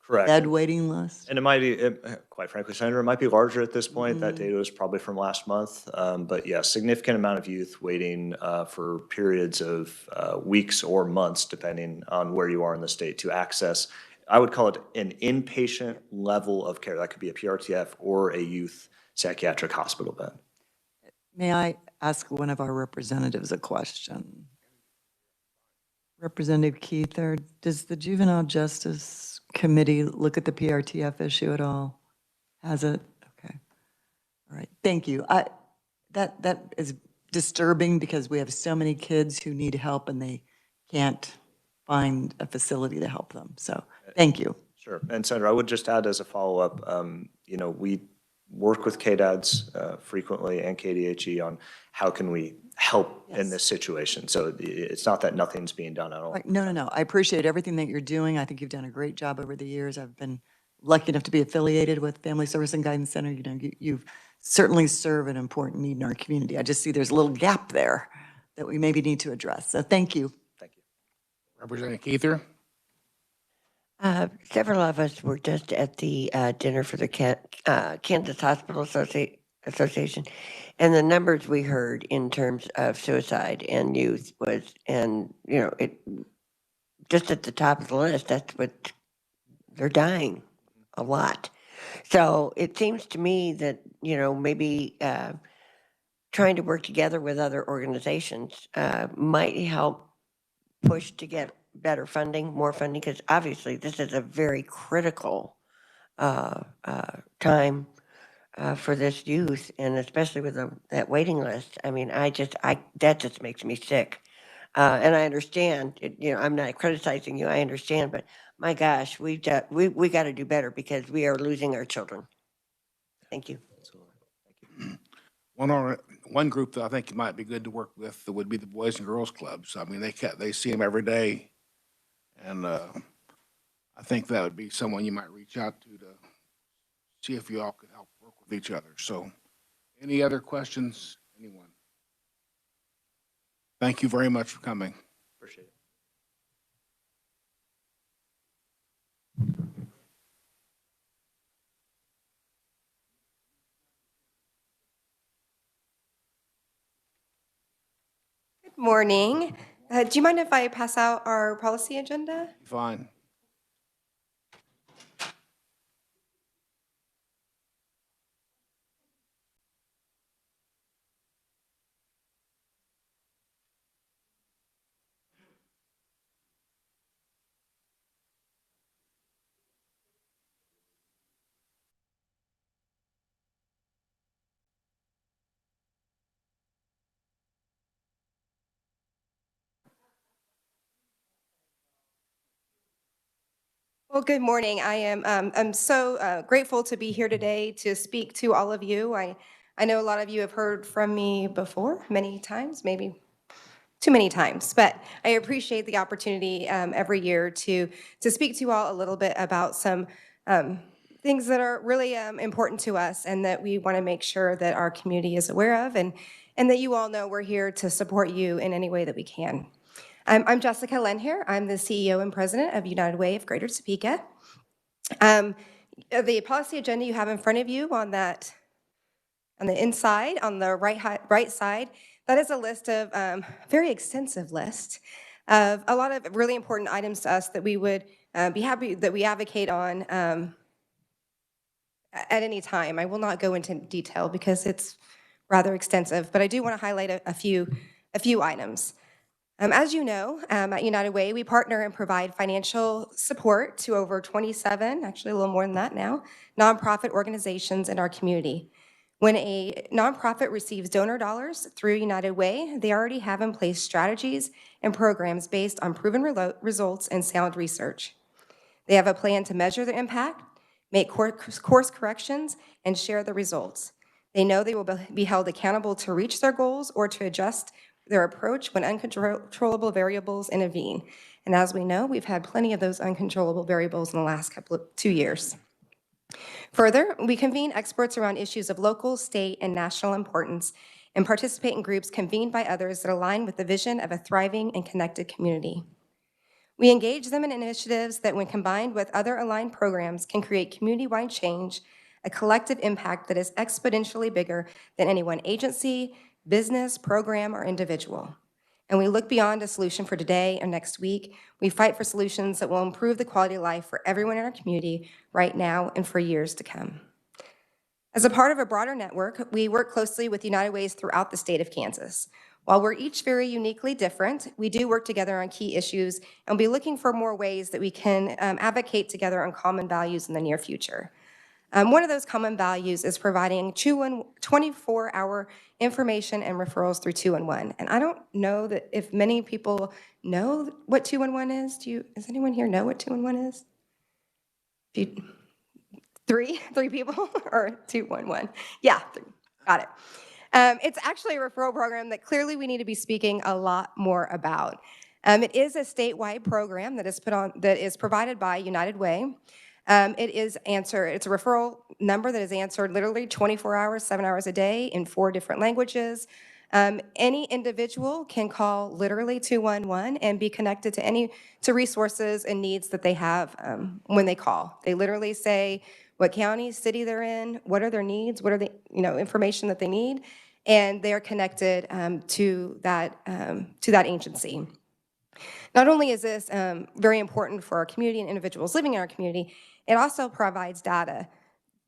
H: Correct.
B: bed waiting list?
H: And it might be, quite frankly, Senator, it might be larger at this point. That data was probably from last month. But yeah, significant amount of youth waiting for periods of weeks or months, depending on where you are in the state, to access, I would call it an inpatient level of care. That could be a PRTF or a youth psychiatric hospital bed.
B: May I ask one of our representatives a question? Representative Keither, does the Juvenile Justice Committee look at the PRTF issue at all? Has it? Okay. All right. Thank you. That is disturbing because we have so many kids who need help and they can't find a facility to help them. So thank you.
H: Sure. And Senator, I would just add as a follow-up, we work with KDADs frequently and KDHE on how can we help in this situation. So it's not that nothing's being done at all.
B: Right. No. I appreciate everything that you're doing. I think you've done a great job over the years. I've been lucky enough to be affiliated with Family Service and Guidance Center. You've certainly serve an important need in our community. I just see there's a little gap there that we maybe need to address. So thank you.
H: Thank you.
A: Representative Keither.
E: Several of us were just at the dinner for the Kansas Hospital Association, and the numbers we heard in terms of suicide and youth was, it just at the top of the list. That's what they're dying a lot. So it seems to me that maybe trying to work together with other organizations might help push to get better funding, more funding, because obviously this is a very critical time for this youth, and especially with that waiting list. I mean, that just makes me sick. And I understand, I'm not criticizing you, I understand, but my gosh, we got to do better because we are losing our children. Thank you.
A: One group that I think might be good to work with would be the Boys and Girls Clubs. I mean, they see them every day. And I think that would be someone you might reach out to see if you all could help work with each other. So any other questions, anyone? Thank you very much for coming.
H: Appreciate it.
J: Good morning. Do you mind if I pass out our policy agenda?
A: Fine.
J: Well, good morning. I'm so grateful to be here today to speak to all of you. I know a lot of you have heard from me before, many times, maybe too many times, but I appreciate the opportunity every year to speak to you all a little bit about some things that are really important to us and that we want to make sure that our community is aware of and that you all know we're here to support you in any way that we can. I'm Jessica Lenhier. I'm the CEO and president of United Way of Greater Topeka. The policy agenda you have in front of you on the inside, on the right side, that is a list of very extensive list of a lot of really important items to us that we would be happy that we advocate on at any time. I will not go into detail because it's rather extensive, but I do want to highlight a few items. As you know, at United Way, we partner and provide financial support to over 27, actually a little more than that now, nonprofit organizations in our community. When a nonprofit receives donor dollars through United Way, they already have in place strategies and programs based on proven results and sound research. They have a plan to measure their impact, make course corrections, and share the results. They know they will be held accountable to reach their goals or to adjust their approach when uncontrollable variables intervene. And as we know, we've had plenty of those uncontrollable variables in the last 2 years. Further, we convene experts around issues of local, state, and national importance and participate in groups convened by others that align with the vision of a thriving and connected community. We engage them in initiatives that, when combined with other aligned programs, can create community-wide change, a collective impact that is exponentially bigger than any one agency, business, program, or individual. And we look beyond a solution for today or next week. We fight for solutions that will improve the quality of life for everyone in our community right now and for years to come. As a part of a broader network, we work closely with United Ways throughout the state of Kansas. While we're each very uniquely different, we do work together on key issues and we'll be looking for more ways that we can advocate together on common values in the near future. One of those common values is providing 24-hour information and referrals through 211. And I don't know that if many people know what 211 is. Does anyone here know what 211 is? Three people or 211? Yeah, got it. It's actually a referral program that clearly we need to be speaking a lot more about. It is a statewide program that is provided by United Way. It's a referral number that is answered literally 24 hours, 7 hours a day in 4 different languages. Any individual can call literally 211 and be connected to resources and needs that they have when they call. They literally say what county, city they're in, what are their needs, what are the information that they need, and they are connected to that agency. Not only is this very important for our community and individuals living in our community, it also provides data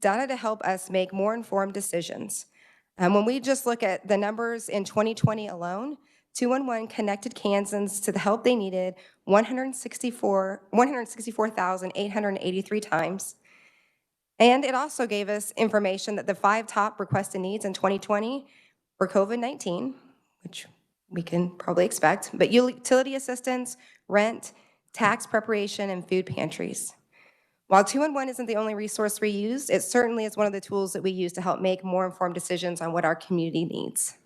J: to help us make more informed decisions. When we just look at the numbers in 2020 alone, 211 connected Kansans to the help they needed 164,883 times. And it also gave us information that the 5 top requested needs in 2020 were COVID-19, which we can probably expect, but utility assistance, rent, tax preparation, and food pantries. While 211 isn't the only resource we use, it certainly is one of the tools that we use to help make more informed decisions on what our community needs.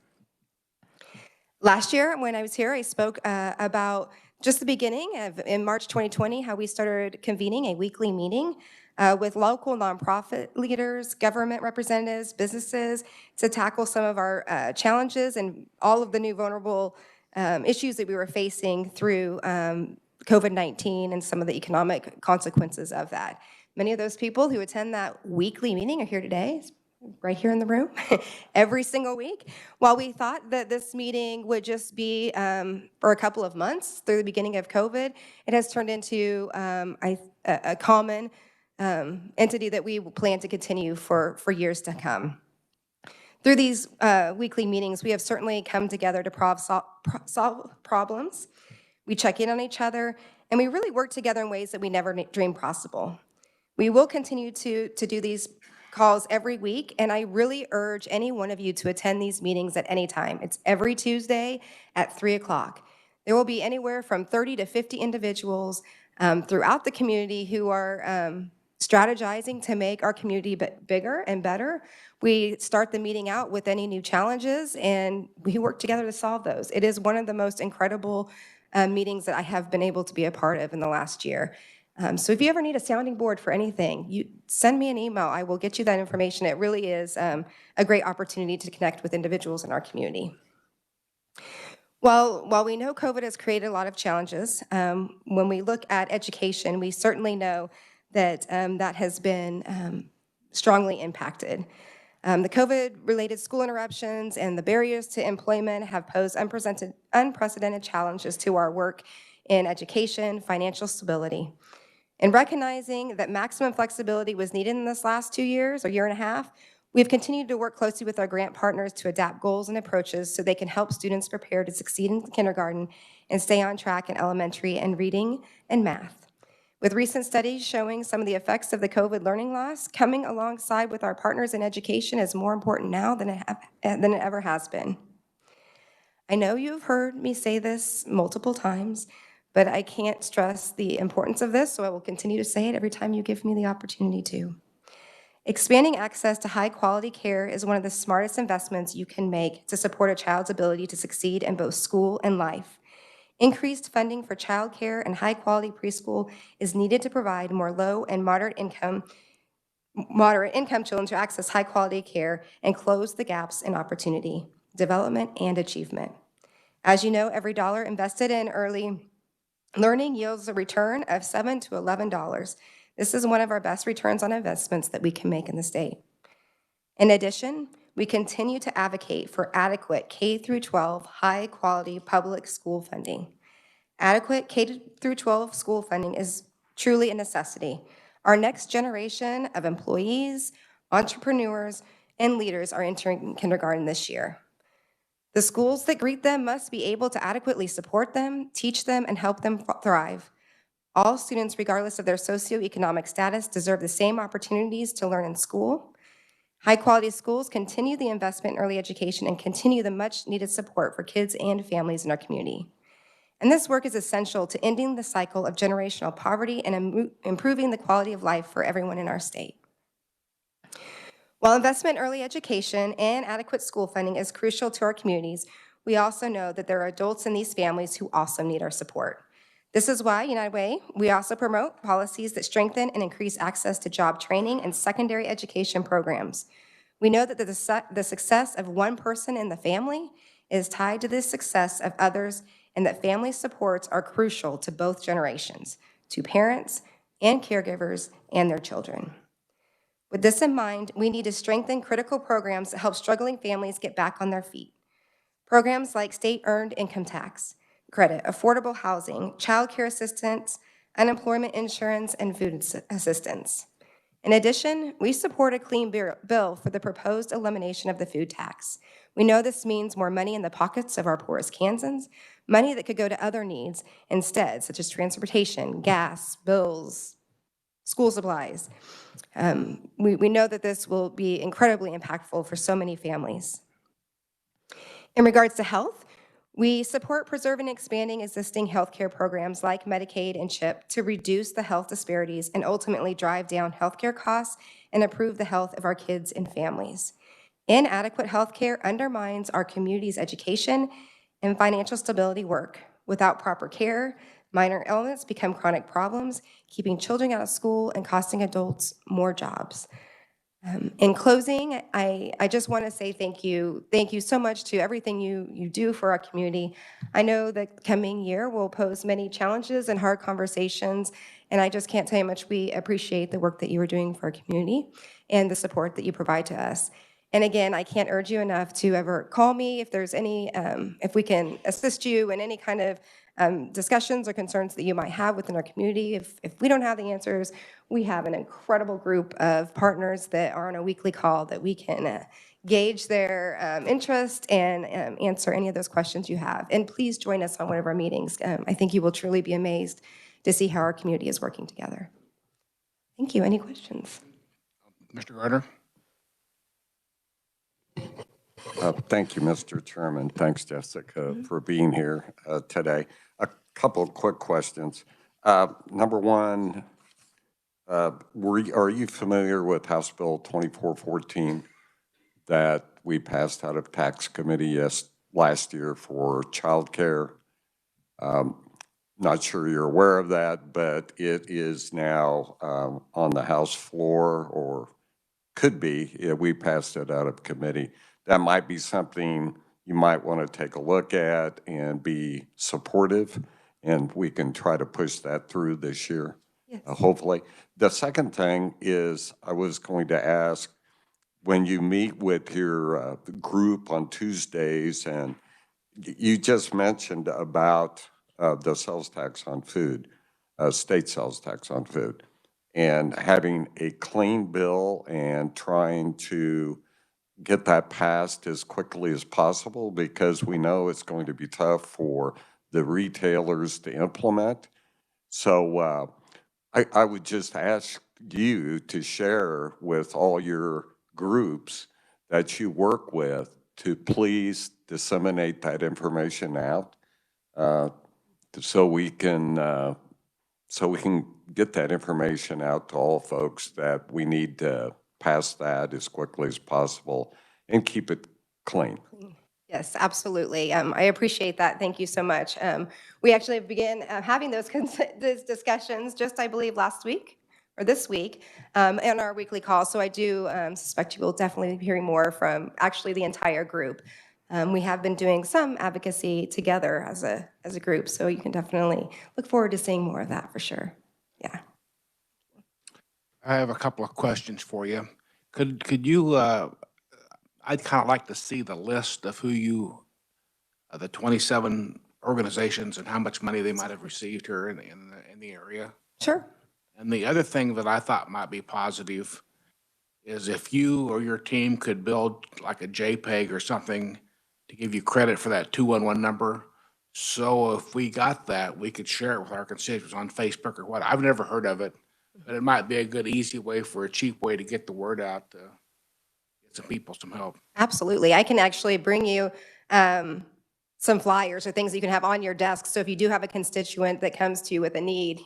J: Last year, when I was here, I spoke about just the beginning in March 2020, how we started convening a weekly meeting with local nonprofit leaders, government representatives, businesses to tackle some of our challenges and all of the new vulnerable issues that we were facing through COVID-19 and some of the economic consequences of that. Many of those people who attend that weekly meeting are here today, right here in the room, every single week. While we thought that this meeting would just be for a couple of months through the beginning of COVID, it has turned into a common entity that we plan to continue for years to come. Through these weekly meetings, we have certainly come together to solve problems. We check in on each other, and we really work together in ways that we never dreamed possible. We will continue to do these calls every week, and I really urge any one of you to attend these meetings at any time. It's every Tuesday at 3 o'clock. There will be anywhere from 30 to 50 individuals throughout the community who are strategizing to make our community bigger and better. We start the meeting out with any new challenges, and we work together to solve those. It is one of the most incredible meetings that I have been able to be a part of in the last year. So if you ever need a sounding board for anything, you send me an email. I will get you that information. It really is a great opportunity to connect with individuals in our community. While we know COVID has created a lot of challenges, when we look at education, we certainly know that that has been strongly impacted. The COVID-related school interruptions and the barriers to employment have posed unprecedented challenges to our work in education, financial stability. In recognizing that maximum flexibility was needed in this last 2 years or year and a half, we've continued to work closely with our grant partners to adapt goals and approaches so they can help students prepare to succeed in kindergarten and stay on track in elementary and reading and math. With recent studies showing some of the effects of the COVID learning loss, coming alongside with our partners in education is more important now than it ever has been. I know you've heard me say this multiple times, but I can't stress the importance of this, so I will continue to say it every time you give me the opportunity to. Expanding access to high-quality care is one of the smartest investments you can make to support a child's ability to succeed in both school and life. Increased funding for childcare and high-quality preschool is needed to provide more low and moderate income children to access high-quality care and close the gaps in opportunity, development, and achievement. As you know, every dollar invested in early Learning yields a return of $7 to $11. This is one of our best returns on investments that we can make in the state. In addition, we continue to advocate for adequate K-12 high-quality public school funding. Adequate K-12 school funding is truly a necessity. Our next generation of employees, entrepreneurs, and leaders are entering kindergarten this year. The schools that greet them must be able to adequately support them, teach them, and help them thrive. All students, regardless of their socioeconomic status, deserve the same opportunities to learn in school. High-quality schools continue the investment in early education and continue the much-needed support for kids and families in our community. And this work is essential to ending the cycle of generational poverty and improving the quality of life for everyone in our state. While investment in early education and adequate school funding is crucial to our communities, we also know that there are adults in these families who also need our support. This is why, United Way, we also promote policies that strengthen and increase access to job training and secondary education programs. We know that the success of one person in the family is tied to the success of others, and that family supports are crucial to both generations, to parents and caregivers and their children. With this in mind, we need to strengthen critical programs that help struggling families get back on their feet. Programs like state-earned income tax credit, affordable housing, child care assistance, unemployment insurance, and food assistance. In addition, we support a clean bill for the proposed elimination of the food tax. We know this means more money in the pockets of our poorest Kansans, money that could go to other needs instead, such as transportation, gas, bills, school supplies. We know that this will be incredibly impactful for so many families. In regards to health, we support preserving and expanding existing healthcare programs like Medicaid and CHIP to reduce the health disparities and ultimately drive down healthcare costs and improve the health of our kids and families. Inadequate healthcare undermines our community's education and financial stability work. Without proper care, minor ailments become chronic problems, keeping children out of school and costing adults more jobs. In closing, I just want to say thank you. Thank you so much to everything you do for our community. I know the coming year will pose many challenges and hard conversations, and I just can't tell you how much we appreciate the work that you are doing for our community and the support that you provide to us. And again, I can't urge you enough to ever call me if there's any, if we can assist you in any kind of discussions or concerns that you might have within our community. If we don't have the answers, we have an incredible group of partners that are on a weekly call that we can gauge their interest and answer any of those questions you have. And please join us on one of our meetings. I think you will truly be amazed to see how our community is working together. Thank you. Any questions?
A: Mr. Gardner?
G: Thank you, Mr. Chairman. Thanks, Jessica, for being here today. A couple of quick questions. Number one, are you familiar with House Bill 2414 that we passed out of Tax Committee last year for childcare? Not sure you're aware of that, but it is now on the House floor, or could be. We passed it out of committee. That might be something you might want to take a look at and be supportive, and we can try to push that through this year, yes. Hopefully. The second thing is I was going to ask, when you meet with your group on Tuesdays, and you just mentioned about the sales tax on food, state sales tax on food, and having a clean bill and trying to get that passed as quickly as possible, because we know it's going to be tough for the retailers to implement. So I would just ask you to share with all your groups that you work with to please disseminate that information out so we can get that information out to all folks that we need to pass that as quickly as possible and keep it clean.
J: Yes, absolutely. I appreciate that. Thank you so much. We actually began having those discussions just, I believe, last week or this week on our weekly call. So I do suspect you will definitely be hearing more from actually the entire group. we have been doing some advocacy together as a group, so you can definitely look forward to seeing more of that for sure. Yeah.
A: I have a couple of questions for you. Could you, I'd kind of like to see the list of who you, the 27 organizations and how much money they might have received here in the area.
J: Sure.
A: And the other thing that I thought might be positive is if you or your team could build like a JPEG or something to give you credit for that 211 number. So if we got that, we could share it with our constituents on Facebook or what. I've never heard of it, but it might be a good, easy way for a cheap way to get the word out to get some people some help.
J: Absolutely. I can actually bring you some flyers or things that you can have on your desk. So if you do have a constituent that comes to you with a need,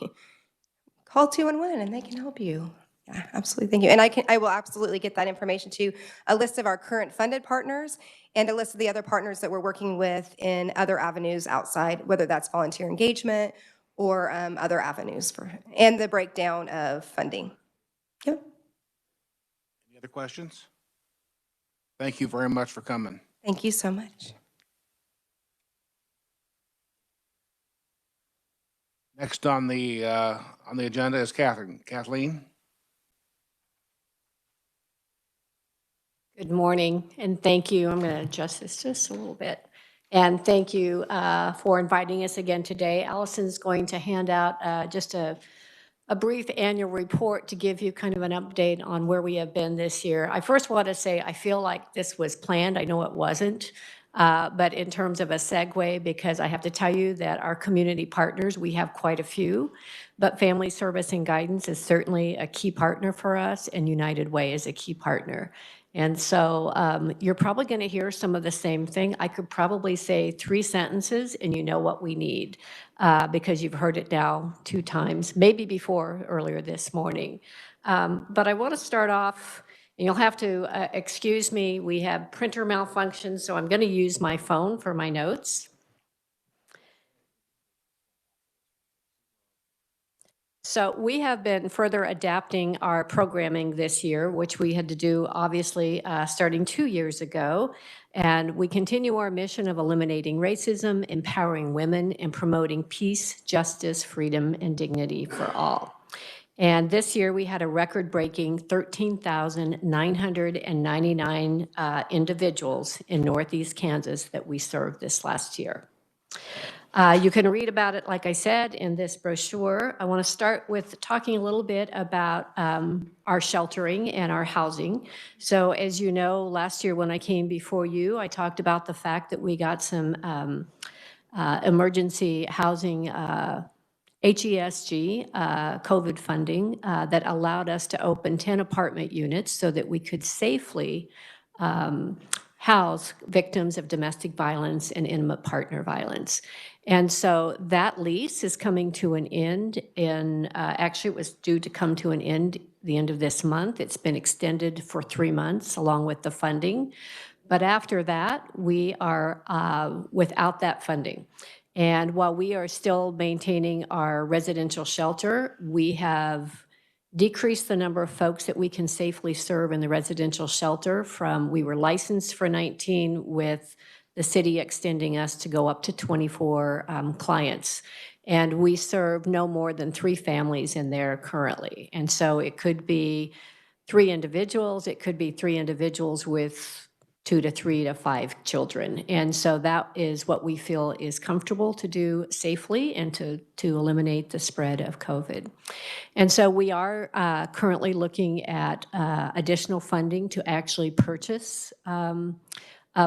J: call 211 and they can help you. Yeah, absolutely. Thank you. And I will absolutely get that information to you, a list of our current funded partners and a list of the other partners that we're working with in other avenues outside, whether that's volunteer engagement or other avenues and the breakdown of funding. Yep.
A: Any other questions? Thank you very much for coming.
J: Thank you so much.
A: Next on the agenda is Kathleen.
I: Good morning, and thank you. I'm going to adjust this just a little bit. And thank you for inviting us again today. Allison's going to hand out just a brief annual report to give you kind of an update on where we have been this year. I first want to say I feel like this was planned. I know it wasn't. But in terms of a segue, because I have to tell you that our community partners, we have quite a few, but Family Service and Guidance is certainly a key partner for us, and United Way is a key partner. And so you're probably going to hear some of the same thing. I could probably say 3 sentences and you know what we need because you've heard it now 2 times, maybe before earlier this morning. But I want to start off, and you'll have to excuse me, we have printer malfunction, so I'm going to use my phone for my notes. So we have been further adapting our programming this year, which we had to do obviously starting 2 years ago. And we continue our mission of eliminating racism, empowering women, and promoting peace, justice, freedom, and dignity for all. And this year we had a record-breaking 13,999 individuals in Northeast Kansas that we served this last year. You can read about it, like I said, in this brochure. I want to start with talking a little bit about our sheltering and our housing. So as you know, last year when I came before you, I talked about the fact that we got some emergency housing HESG COVID funding that allowed us to open 10 apartment units so that we could safely house victims of domestic violence and intimate partner violence. And so that lease is coming to an end in, actually it was due to come to an end the end of this month. It's been extended for 3 months along with the funding. But after that, we are without that funding. And while we are still maintaining our residential shelter, we have decreased the number of folks that we can safely serve in the residential shelter from, we were licensed for 19 with the city extending us to go up to 24 clients. And we serve no more than 3 families in there currently. And so it could be 3 individuals, it could be 3 individuals with 2 to 3 to 5 children. And so that is what we feel is comfortable to do safely and to eliminate the spread of COVID. And so we are currently looking at additional funding to actually purchase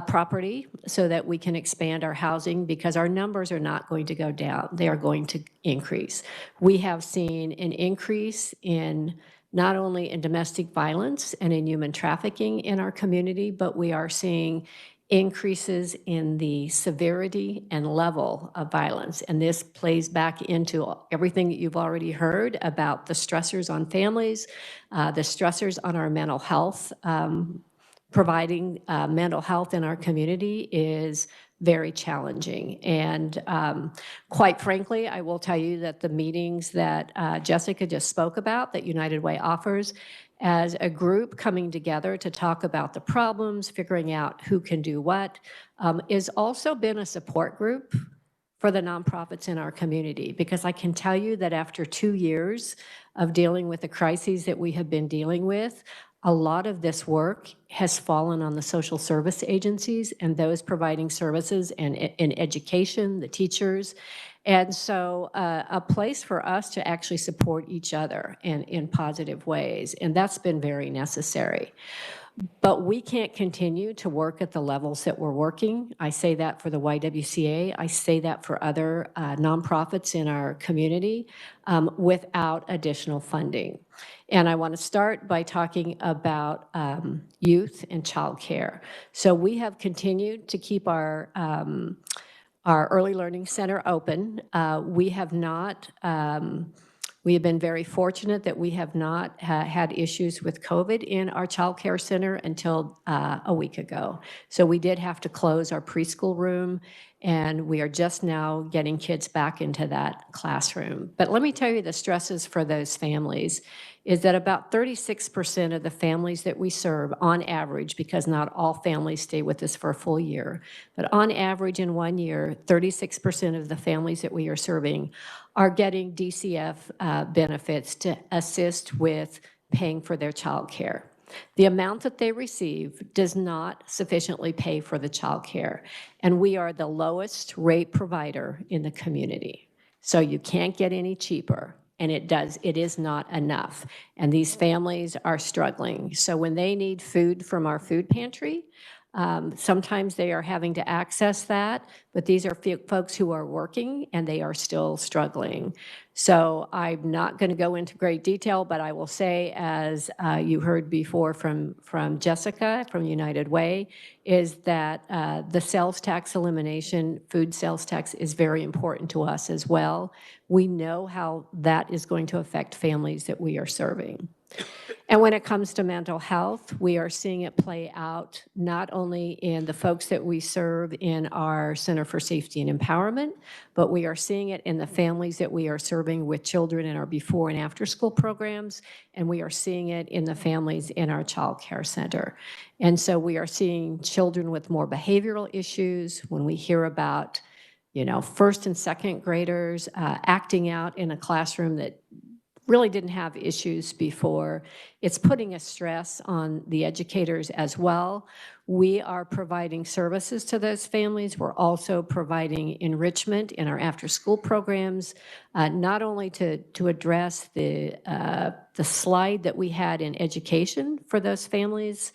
I: property so that we can expand our housing because our numbers are not going to go down. They are going to increase. We have seen an increase in not only in domestic violence and in human trafficking in our community, but we are seeing increases in the severity and level of violence. And this plays back into everything that you've already heard about the stressors on families, the stressors on our mental health. Providing mental health in our community is very challenging. And quite frankly, I will tell you that the meetings that Jessica just spoke about, that United Way offers, as a group coming together to talk about the problems, figuring out who can do what, is also been a support group for the nonprofits in our community, because I can tell you that after 2 years of dealing with the crises that we have been dealing with, a lot of this work has fallen on the social service agencies and those providing services and in education, the teachers. And so a place for us to actually support each other in positive ways. And that's been very necessary. But we can't continue to work at the levels that we're working. I say that for the YWCA. I say that for other nonprofits in our community without additional funding. And I want to start by talking about youth and childcare. So we have continued to keep our Early Learning Center open. We have not we have been very fortunate that we have not had issues with COVID in our child care center until a week ago. So we did have to close our preschool room, and we are just now getting kids back into that classroom. But let me tell you the stresses for those families is that about 36% of the families that we serve on average, because not all families stay with us for a full year, but on average in 1 year, 36% of the families that we are serving are getting DCF benefits to assist with paying for their child care. The amount that they receive does not sufficiently pay for the child care, and we are the lowest rate provider in the community. So you can't get any cheaper, and it is not enough. And these families are struggling. So when they need food from our food pantry, sometimes they are having to access that, but these are folks who are working and they are still struggling. So I'm not going to go into great detail, but I will say, as you heard before from Jessica from United Way, is that the sales tax elimination, food sales tax, is very important to us as well. We know how that is going to affect families that we are serving. And when it comes to mental health, we are seeing it play out not only in the folks that we serve in our Center for Safety and Empowerment, but we are seeing it in the families that we are serving with children in our before and after school programs, and we are seeing it in the families in our child care center. And so we are seeing children with more behavioral issues. When we hear about, first and second graders acting out in a classroom that really didn't have issues before, it's putting a stress on the educators as well. We are providing services to those families. We're also providing enrichment in our after-school programs, not only to address the slide that we had in education for those families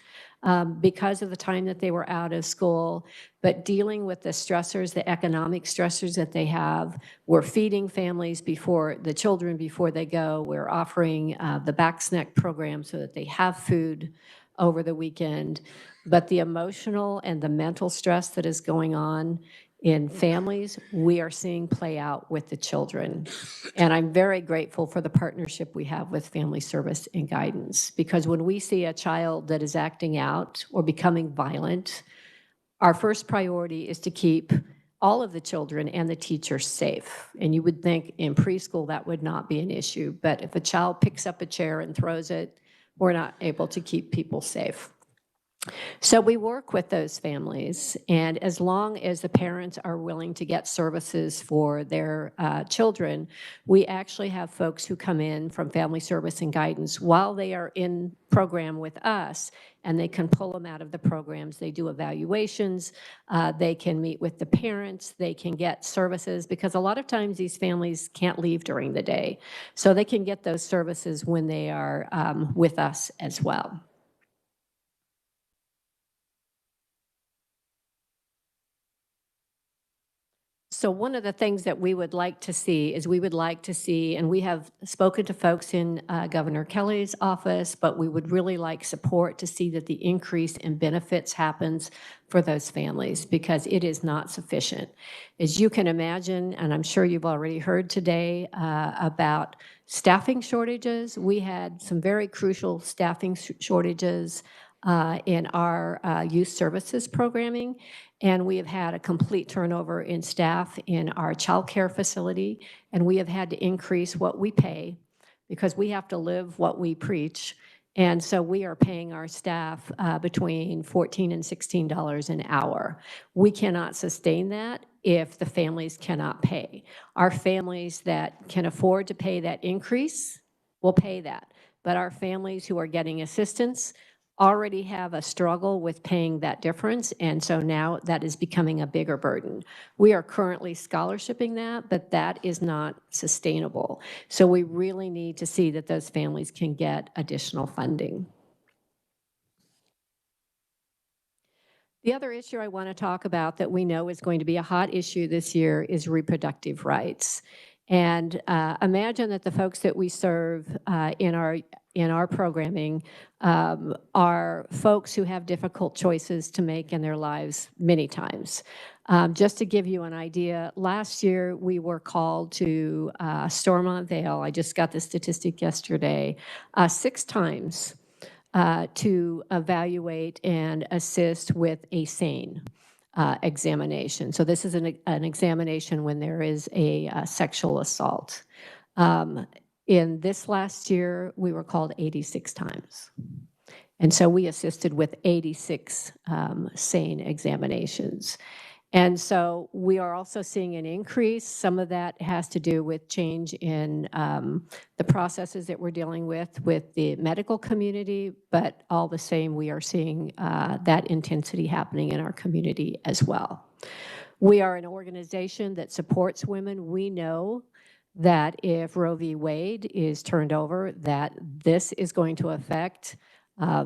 I: because of the time that they were out of school, but dealing with the stressors, the economic stressors that they have. We're feeding families the children before they go. We're offering the back snack program so that they have food over the weekend. But the emotional and the mental stress that is going on in families, we are seeing play out with the children. And I'm very grateful for the partnership we have with Family Service and Guidance, because when we see a child that is acting out or becoming violent, our first priority is to keep all of the children and the teachers safe. And you would think in preschool that would not be an issue, but if a child picks up a chair and throws it, we're not able to keep people safe. So we work with those families, and as long as the parents are willing to get services for their children, we actually have folks who come in from Family Service and Guidance while they are in program with us, and they can pull them out of the programs. They do evaluations, they can meet with the parents, they can get services, because a lot of times these families can't leave during the day. So they can get those services when they are with us as well. So one of the things that we would like to see is and we have spoken to folks in Governor Kelly's office, but we would really like support to see that the increase in benefits happens for those families, because it is not sufficient. As you can imagine, and I'm sure you've already heard today about staffing shortages. We had some very crucial staffing shortages in our youth services programming, and we have had a complete turnover in staff in our child care facility, and we have had to increase what we pay because we have to live what we preach. And so we are paying our staff between $14 and $16 an hour. We cannot sustain that if the families cannot pay. Our families that can afford to pay that increase will pay that. But our families who are getting assistance already have a struggle with paying that difference, and so now that is becoming a bigger burden. We are currently scholarshiping that, but that is not sustainable. So we really need to see that those families can get additional funding. The other issue I want to talk about that we know is going to be a hot issue this year is reproductive rights. And imagine that the folks that we serve in our programming are folks who have difficult choices to make in their lives many times. Just to give you an idea, last year we were called to Stormont Vale. I just got the statistic yesterday, 6 times to evaluate and assist with a SANE examination. So this is an examination when there is a sexual assault. In this last year, we were called 86 times. And so we assisted with 86 SANE examinations. And so we are also seeing an increase. Some of that has to do with change in the processes that we're dealing with the medical community, but all the same, we are seeing that intensity happening in our community as well. We are an organization that supports women. We know that if Roe v. Wade is turned over, that this is going to affect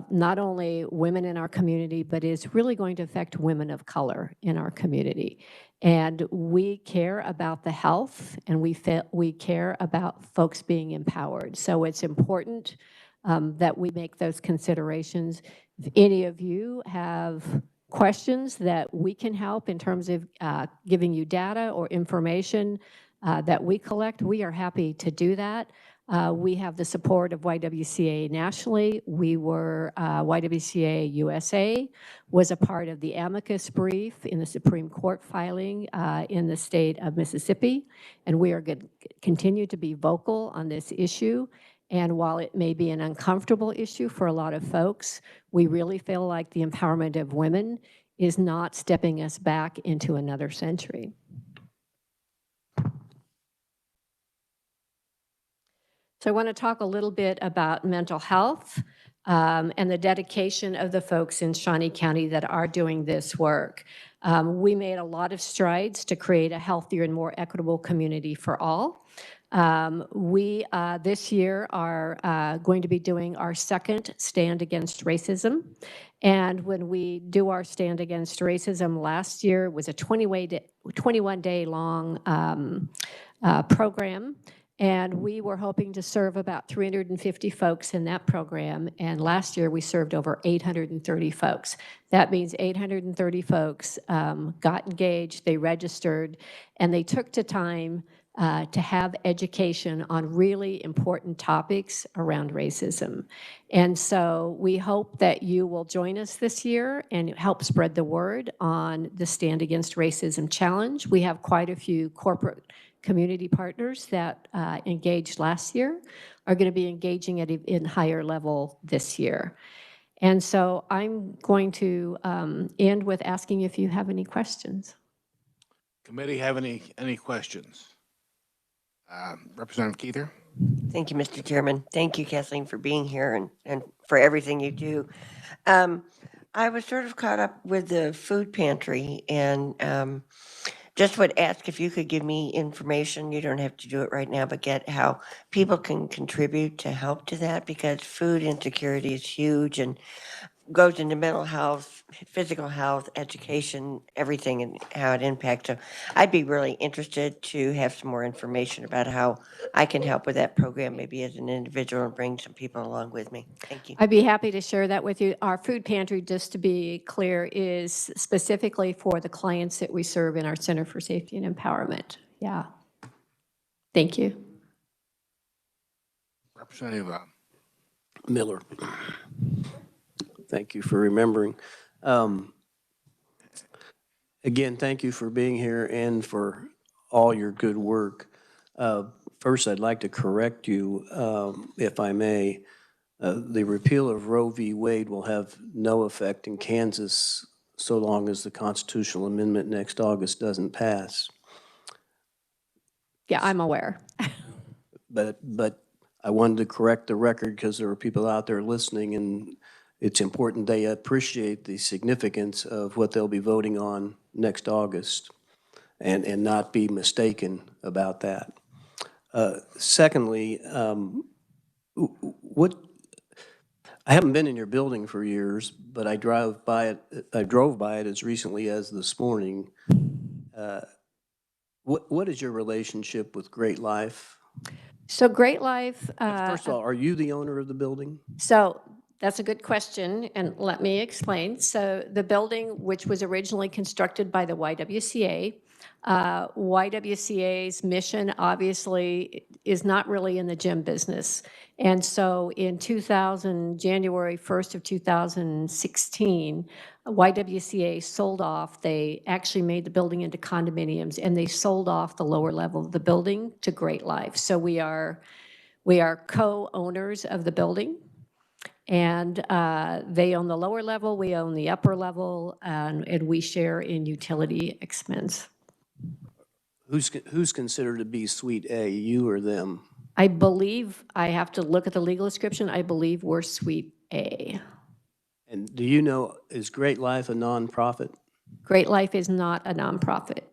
I: not only women in our community, but is really going to affect women of color in our community. And we care about the health, and we care about folks being empowered. So it's important that we make those considerations. If any of you have questions that we can help in terms of giving you data or information that we collect, we are happy to do that. We have the support of YWCA nationally. YWCA USA was a part of the amicus brief in the Supreme Court filing in the state of Mississippi, and we are going to continue to be vocal on this issue. And while it may be an uncomfortable issue for a lot of folks, we really feel like the empowerment of women is not stepping us back into another century. So I want to talk a little bit about mental health and the dedication of the folks in Shawnee County that are doing this work. We made a lot of strides to create a healthier and more equitable community for all. We this year are going to be doing our second Stand Against Racism. And when we do our Stand Against Racism last year, was a 21-day long program. And we were hoping to serve about 350 folks in that program. And last year we served over 830 folks. That means 830 folks got engaged, they registered, and they took the time to have education on really important topics around racism. And so we hope that you will join us this year and help spread the word on the Stand Against Racism Challenge. We have quite a few corporate community partners that engaged last year are going to be engaging at a higher level this year. And so I'm going to end with asking if you have any questions.
A: Committee have any questions? Representative Keither.
E: Thank you, Mr. Chairman. Thank you, Kathleen, for being here and for everything you do. I was sort of caught up with the food pantry and just would ask if you could give me information. You don't have to do it right now, but get how people can contribute to help to that, because food insecurity is huge and goes into mental health, physical health, education, everything, and how it impacts. So I'd be really interested to have some more information about how I can help with that program, maybe as an individual, and bring some people along with me. Thank you.
I: I'd be happy to share that with you. Our food pantry, just to be clear, is specifically for the clients that we serve in our Center for Safety and Empowerment. Yeah. Thank you.
A: Representative
F: Miller. Thank you for remembering. Again, thank you for being here and for all your good work. First, I'd like to correct you, if I may. The repeal of Roe v. Wade will have no effect in Kansas so long as the constitutional amendment next August doesn't pass.
I: Yeah, I'm aware.
F: But I wanted to correct the record because there are people out there listening, and it's important they appreciate the significance of what they'll be voting on next August and not be mistaken about that. Secondly, I haven't been in your building for years, but I drove by it as recently as this morning. What is your relationship with Great Life?
I: So Great Life.
F: First of all, are you the owner of the building?
I: So that's a good question, and let me explain. So the building, which was originally constructed by the YWCA, YWCA's mission obviously is not really in the gym business. And so in January 1st of 2016, YWCA sold off, they actually made the building into condominiums, and they sold off the lower level of the building to Great Life. So we are co-owners of the building. And they own the lower level, we own the upper level, and we share in utility expense.
F: Who's considered to be Suite A, you or them?
I: I believe, I have to look at the legal description, I believe we're Suite A.
F: And do you know, is Great Life a nonprofit?
I: Great Life is not a nonprofit.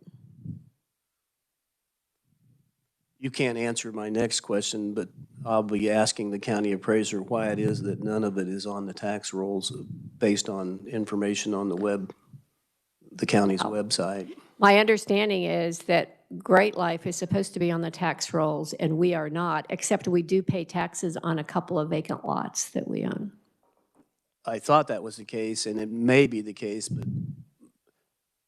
F: You can't answer my next question, but I'll be asking the county appraiser why it is that none of it is on the tax rolls based on information on the county's website.
I: My understanding is that Great Life is supposed to be on the tax rolls, and we are not, except we do pay taxes on a couple of vacant lots that we own.
F: I thought that was the case, and it may be the case, but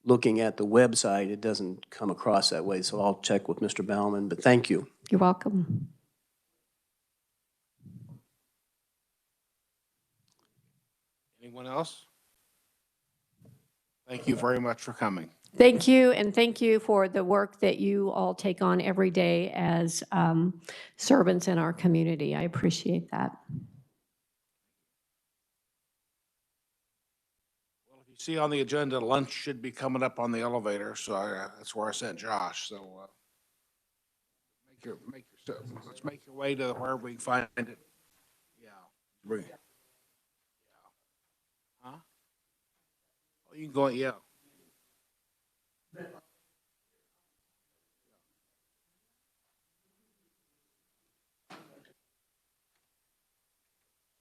F: looking at the website, it doesn't come across that way, so I'll check with Mr. Baumann, but thank you.
I: You're welcome.
A: Anyone else? Thank you very much for coming.
I: Thank you, and thank you for the work that you all take on every day as servants in our community. I appreciate that.
A: Well, if you see on the agenda, lunch should be coming up on the elevator, so that's where I sent Josh. So let's make your way to wherever we can find it. Yeah. Bring it. Yeah. Huh? Oh, you can go. Yeah.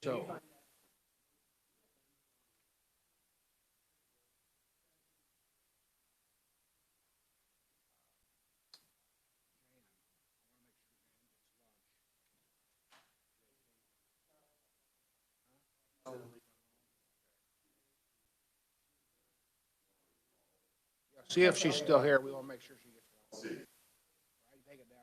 A: So. See if she's still here. We want to make sure she gets one. I can take it down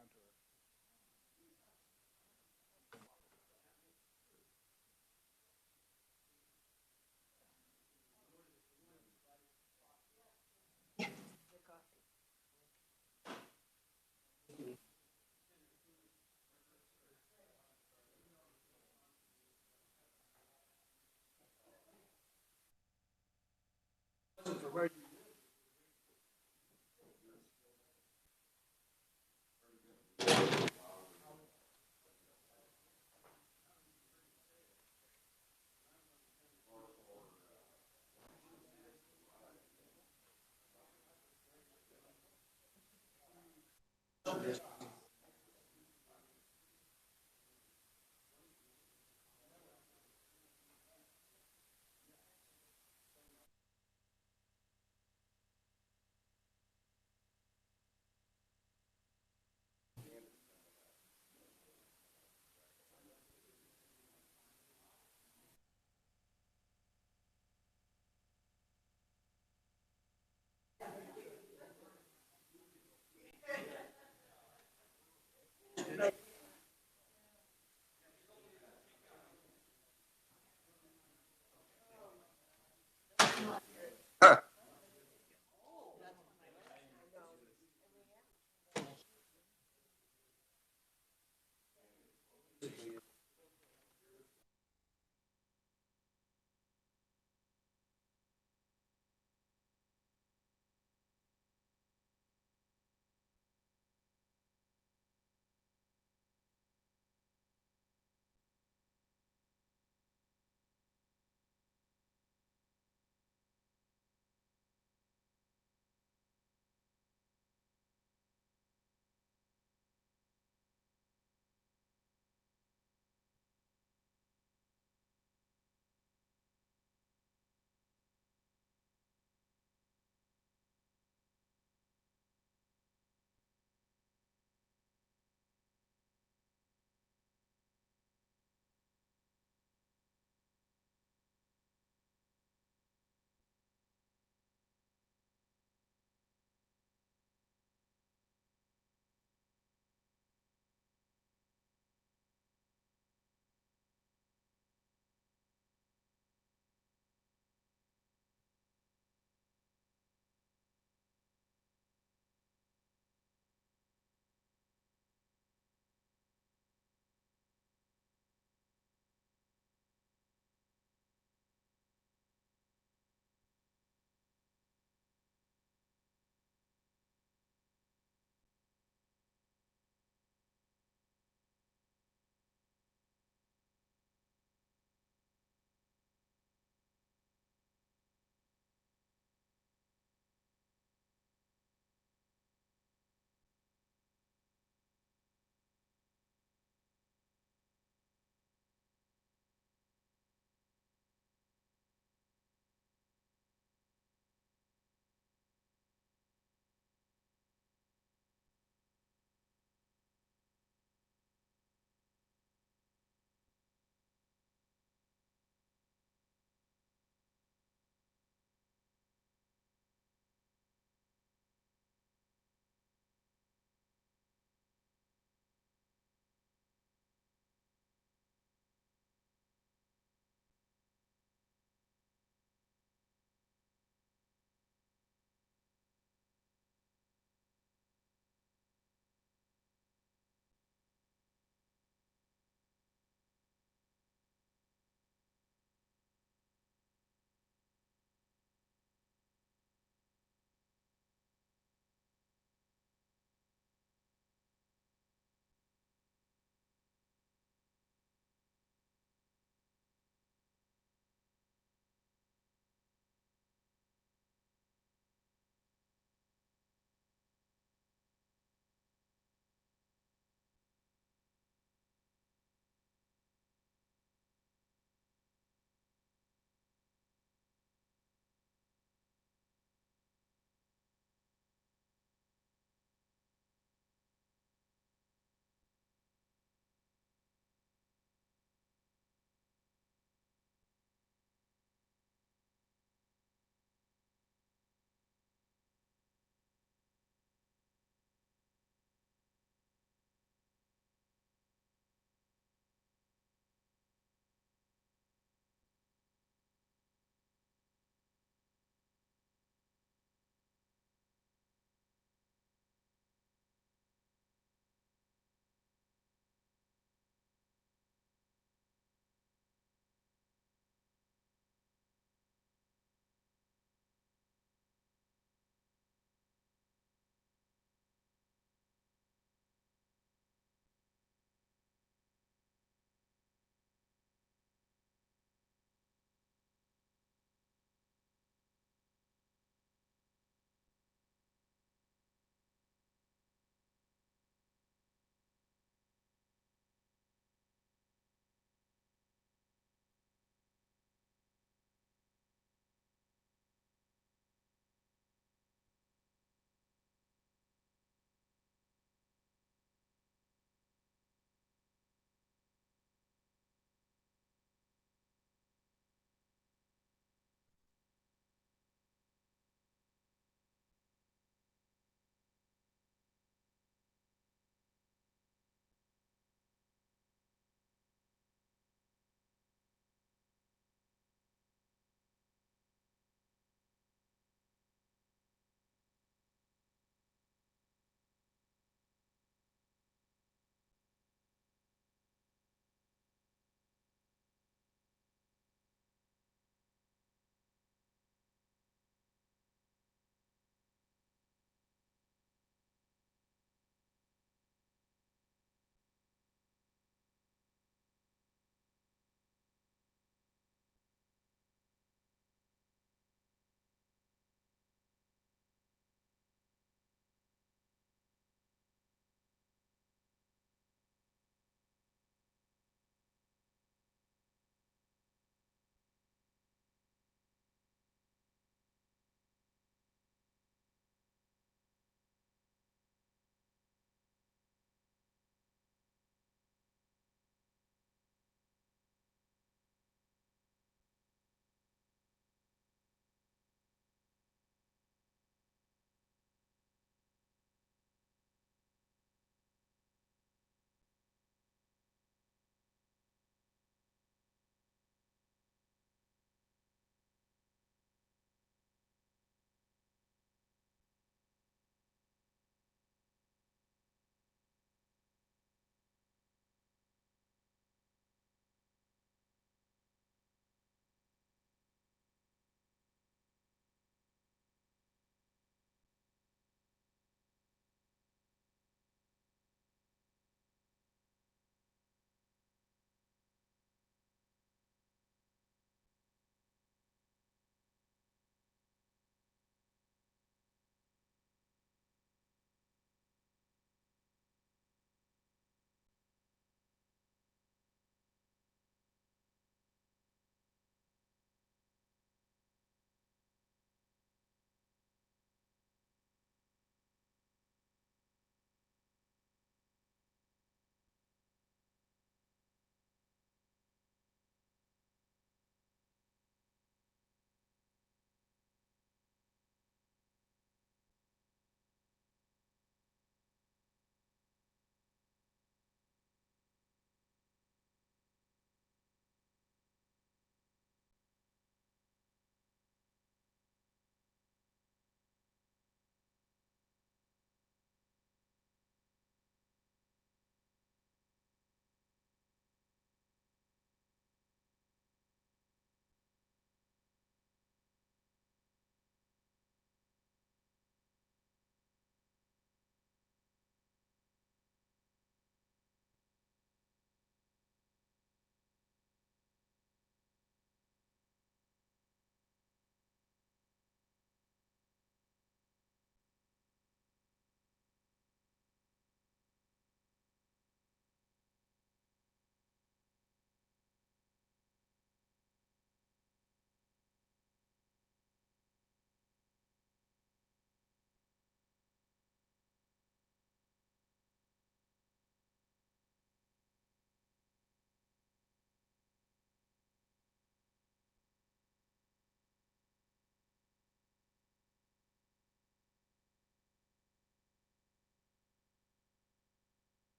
A: to her.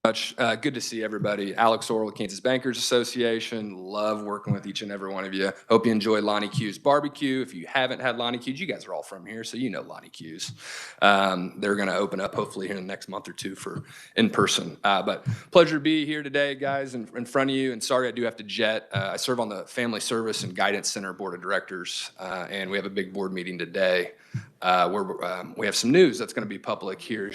D: Much. Good to see everybody. Alex Orwell, Kansas Bankers Association. Love working with each and every one of you. Hope you enjoy Lonnie Q's barbecue. If you haven't had Lonnie Q's, you guys are all from here, so you know Lonnie Q's. They're going to open up hopefully here in the next month or two for in person. But pleasure to be here today, guys, in front of you. And sorry I do have to jet. I serve on the Family Service and Guidance Center Board of Directors, and we have a big board meeting today where we have some news that's going to be public here.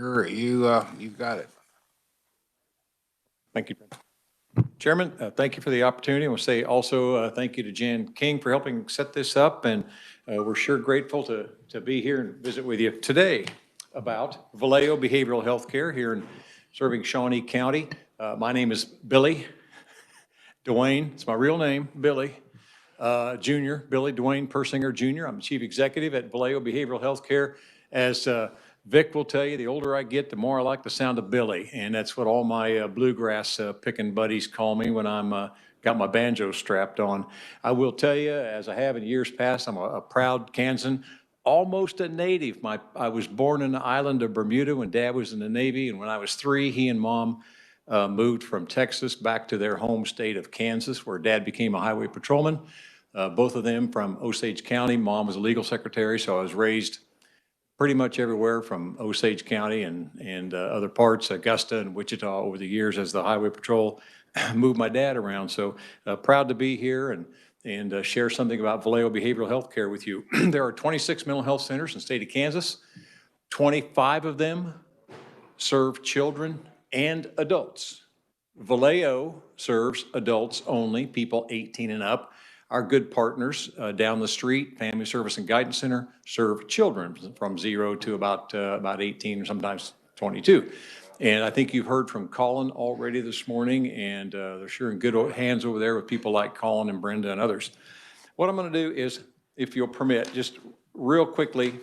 A: You've got it.
P: Thank you. Chairman, thank you for the opportunity. I want to say also thank you to Jan King for helping set this up, and we're sure grateful to be here and visit with you today about Vallejo Behavioral Health Care here in serving Shawnee County. My name is Billy Dwayne. It's my real name, Billy Jr., Billy Dwayne Persinger Jr. I'm the Chief Executive at Vallejo Behavioral Health Care. As Vic will tell you, the older I get, the more I like the sound of Billy, and that's what all my bluegrass picking buddies call me when I'm got my banjo strapped on. I will tell you, as I have in years past, I'm a proud Kansan, almost a native. I was born in the island of Bermuda when Dad was in the Navy, and when I was 3, he and Mom moved from Texas back to their home state of Kansas, where Dad became a highway patrolman. Both of them from Osage County. Mom was a legal secretary, so I was raised pretty much everywhere from Osage County and other parts, Augusta and Wichita over the years as the Highway Patrol moved my dad around. So proud to be here and share something about Vallejo Behavioral Health Care with you. There are 26 mental health centers in the state of Kansas. 25 of them serve children and adults. Vallejo serves adults only, people 18 and up. Our good partners down the street, Family Service and Guidance Center, serve children from 0 to about 18 or sometimes 22. And I think you've heard from Colin already this morning, and they're sure in good hands over there with people like Colin and Brenda and others. What I'm going to do is, if you'll permit, just real quickly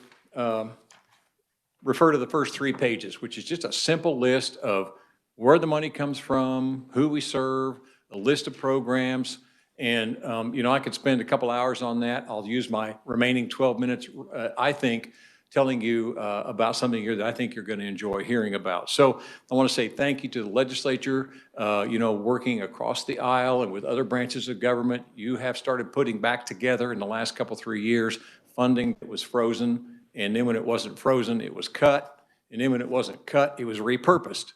P: refer to the first 3 pages, which is just a simple list of where the money comes from, who we serve, a list of programs. And, I could spend a couple hours on that. I'll use my remaining 12 minutes, I think, telling you about something here that I think you're going to enjoy hearing about. So I want to say thank you to the legislature, working across the aisle and with other branches of government. You have started putting back together in the last couple, 3 years, funding that was frozen. And then when it wasn't frozen, it was cut. And then when it wasn't cut, it was repurposed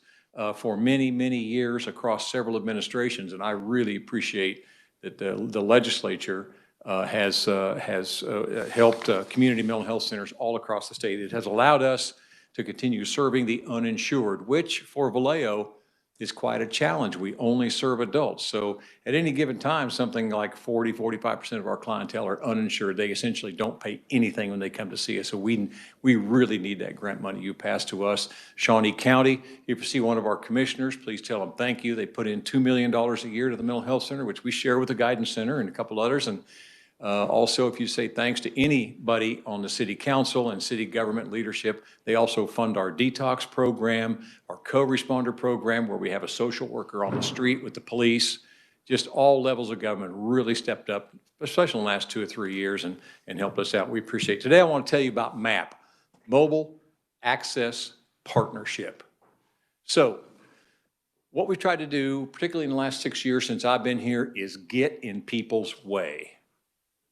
P: for many, many years across several administrations. And I really appreciate that the legislature has helped community mental health centers all across the state. It has allowed us to continue serving the uninsured, which for Vallejo is quite a challenge. We only serve adults. So at any given time, something like 45% of our clientele are uninsured. They essentially don't pay anything when they come to see us. So we really need that grant money you pass to us. Shawnee County, if you see one of our commissioners, please tell them thank you. They put in $2 million a year to the mental health center, which we share with the guidance center and a couple others. And also, if you say thanks to anybody on the city council and city government leadership, they also fund our detox program, our co-responder program, where we have a social worker on the street with the police. Just all levels of government really stepped up, especially in the last 2 or 3 years, and helped us out. We appreciate it. Today, I want to tell you about MAP, Mobile Access Partnership. So what we've tried to do, particularly in the last 6 years since I've been here, is get in people's way.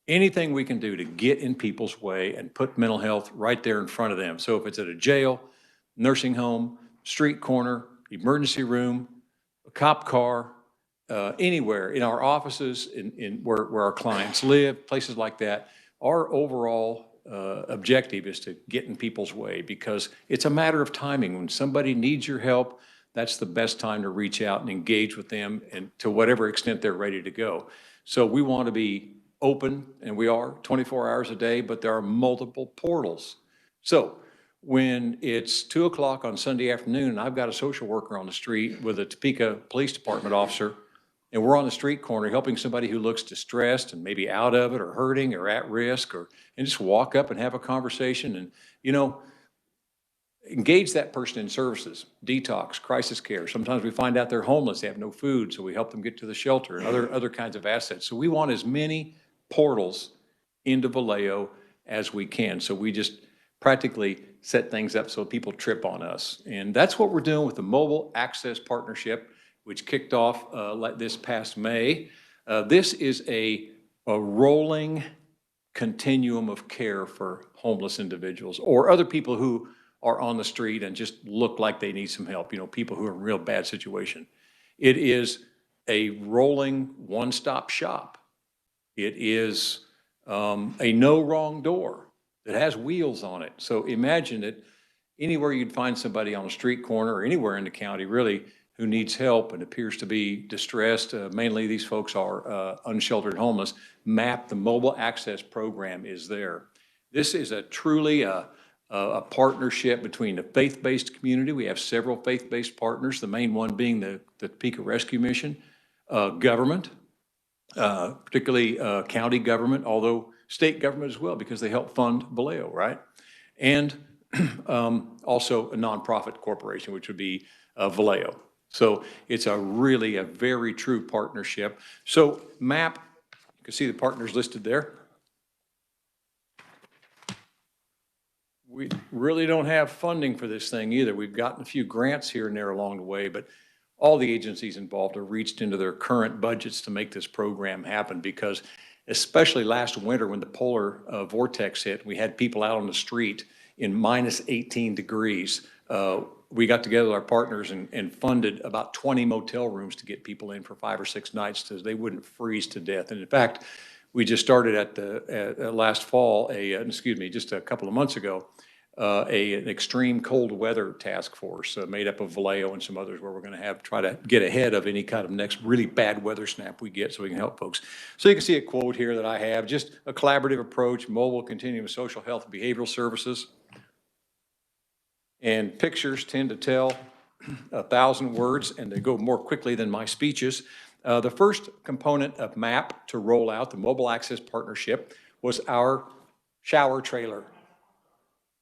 P: Anything we can do to get in people's way and put mental health right there in front of them. So if it's at a jail, nursing home, street corner, emergency room, a cop car, anywhere, in our offices, in where our clients live, places like that, our overall objective is to get in people's way, because it's a matter of timing. When somebody needs your help, that's the best time to reach out and engage with them, and to whatever extent they're ready to go. So we want to be open, and we are 24 hours a day, but there are multiple portals. So when it's 2 o'clock on Sunday afternoon, and I've got a social worker on the street with a Topeka Police Department officer, and we're on the street corner helping somebody who looks distressed and maybe out of it or hurting or at risk, and just walk up and have a conversation and, engage that person in services, detox, crisis care. Sometimes we find out they're homeless, they have no food, so we help them get to the shelter and other kinds of assets. So we want as many portals into Vallejo as we can. So we just practically set things up so people trip on us. And that's what we're doing with the Mobile Access Partnership, which kicked off this past May. This is a rolling continuum of care for homeless individuals or other people who are on the street and just look like they need some help, people who are in a real bad situation. It is a rolling one-stop shop. It is a no wrong door that has wheels on it. So imagine it anywhere you'd find somebody on a street corner or anywhere in the county really who needs help and appears to be distressed, mainly these folks are unsheltered homeless, MAP, the Mobile Access Program, is there. This is a truly a partnership between the faith-based community. We have several faith-based partners, the main one being the Topeka Rescue Mission, government, particularly county government, although state government as well, because they help fund Vallejo, right? And also a nonprofit corporation, which would be Vallejo. So it's a very true partnership. So MAP, you can see the partners listed there. We really don't have funding for this thing either. We've gotten a few grants here and there along the way, but all the agencies involved have reached into their current budgets to make this program happen, because especially last winter when the polar vortex hit, we had people out on the street in minus 18 degrees. We got together with our partners and funded about 20 motel rooms to get people in for 5 or 6 nights so they wouldn't freeze to death. And in fact, we just started at last fall, just a couple of months ago, an extreme cold weather task force made up of Vallejo and some others, where we're going to try to get ahead of any kind of next really bad weather snap we get so we can help folks. So you can see a quote here that I have, just a collaborative approach, mobile continuum of social health and behavioral services. And pictures tend to tell 1,000 words, and they go more quickly than my speeches. The first component of MAP to roll out the Mobile Access Partnership was our shower trailer.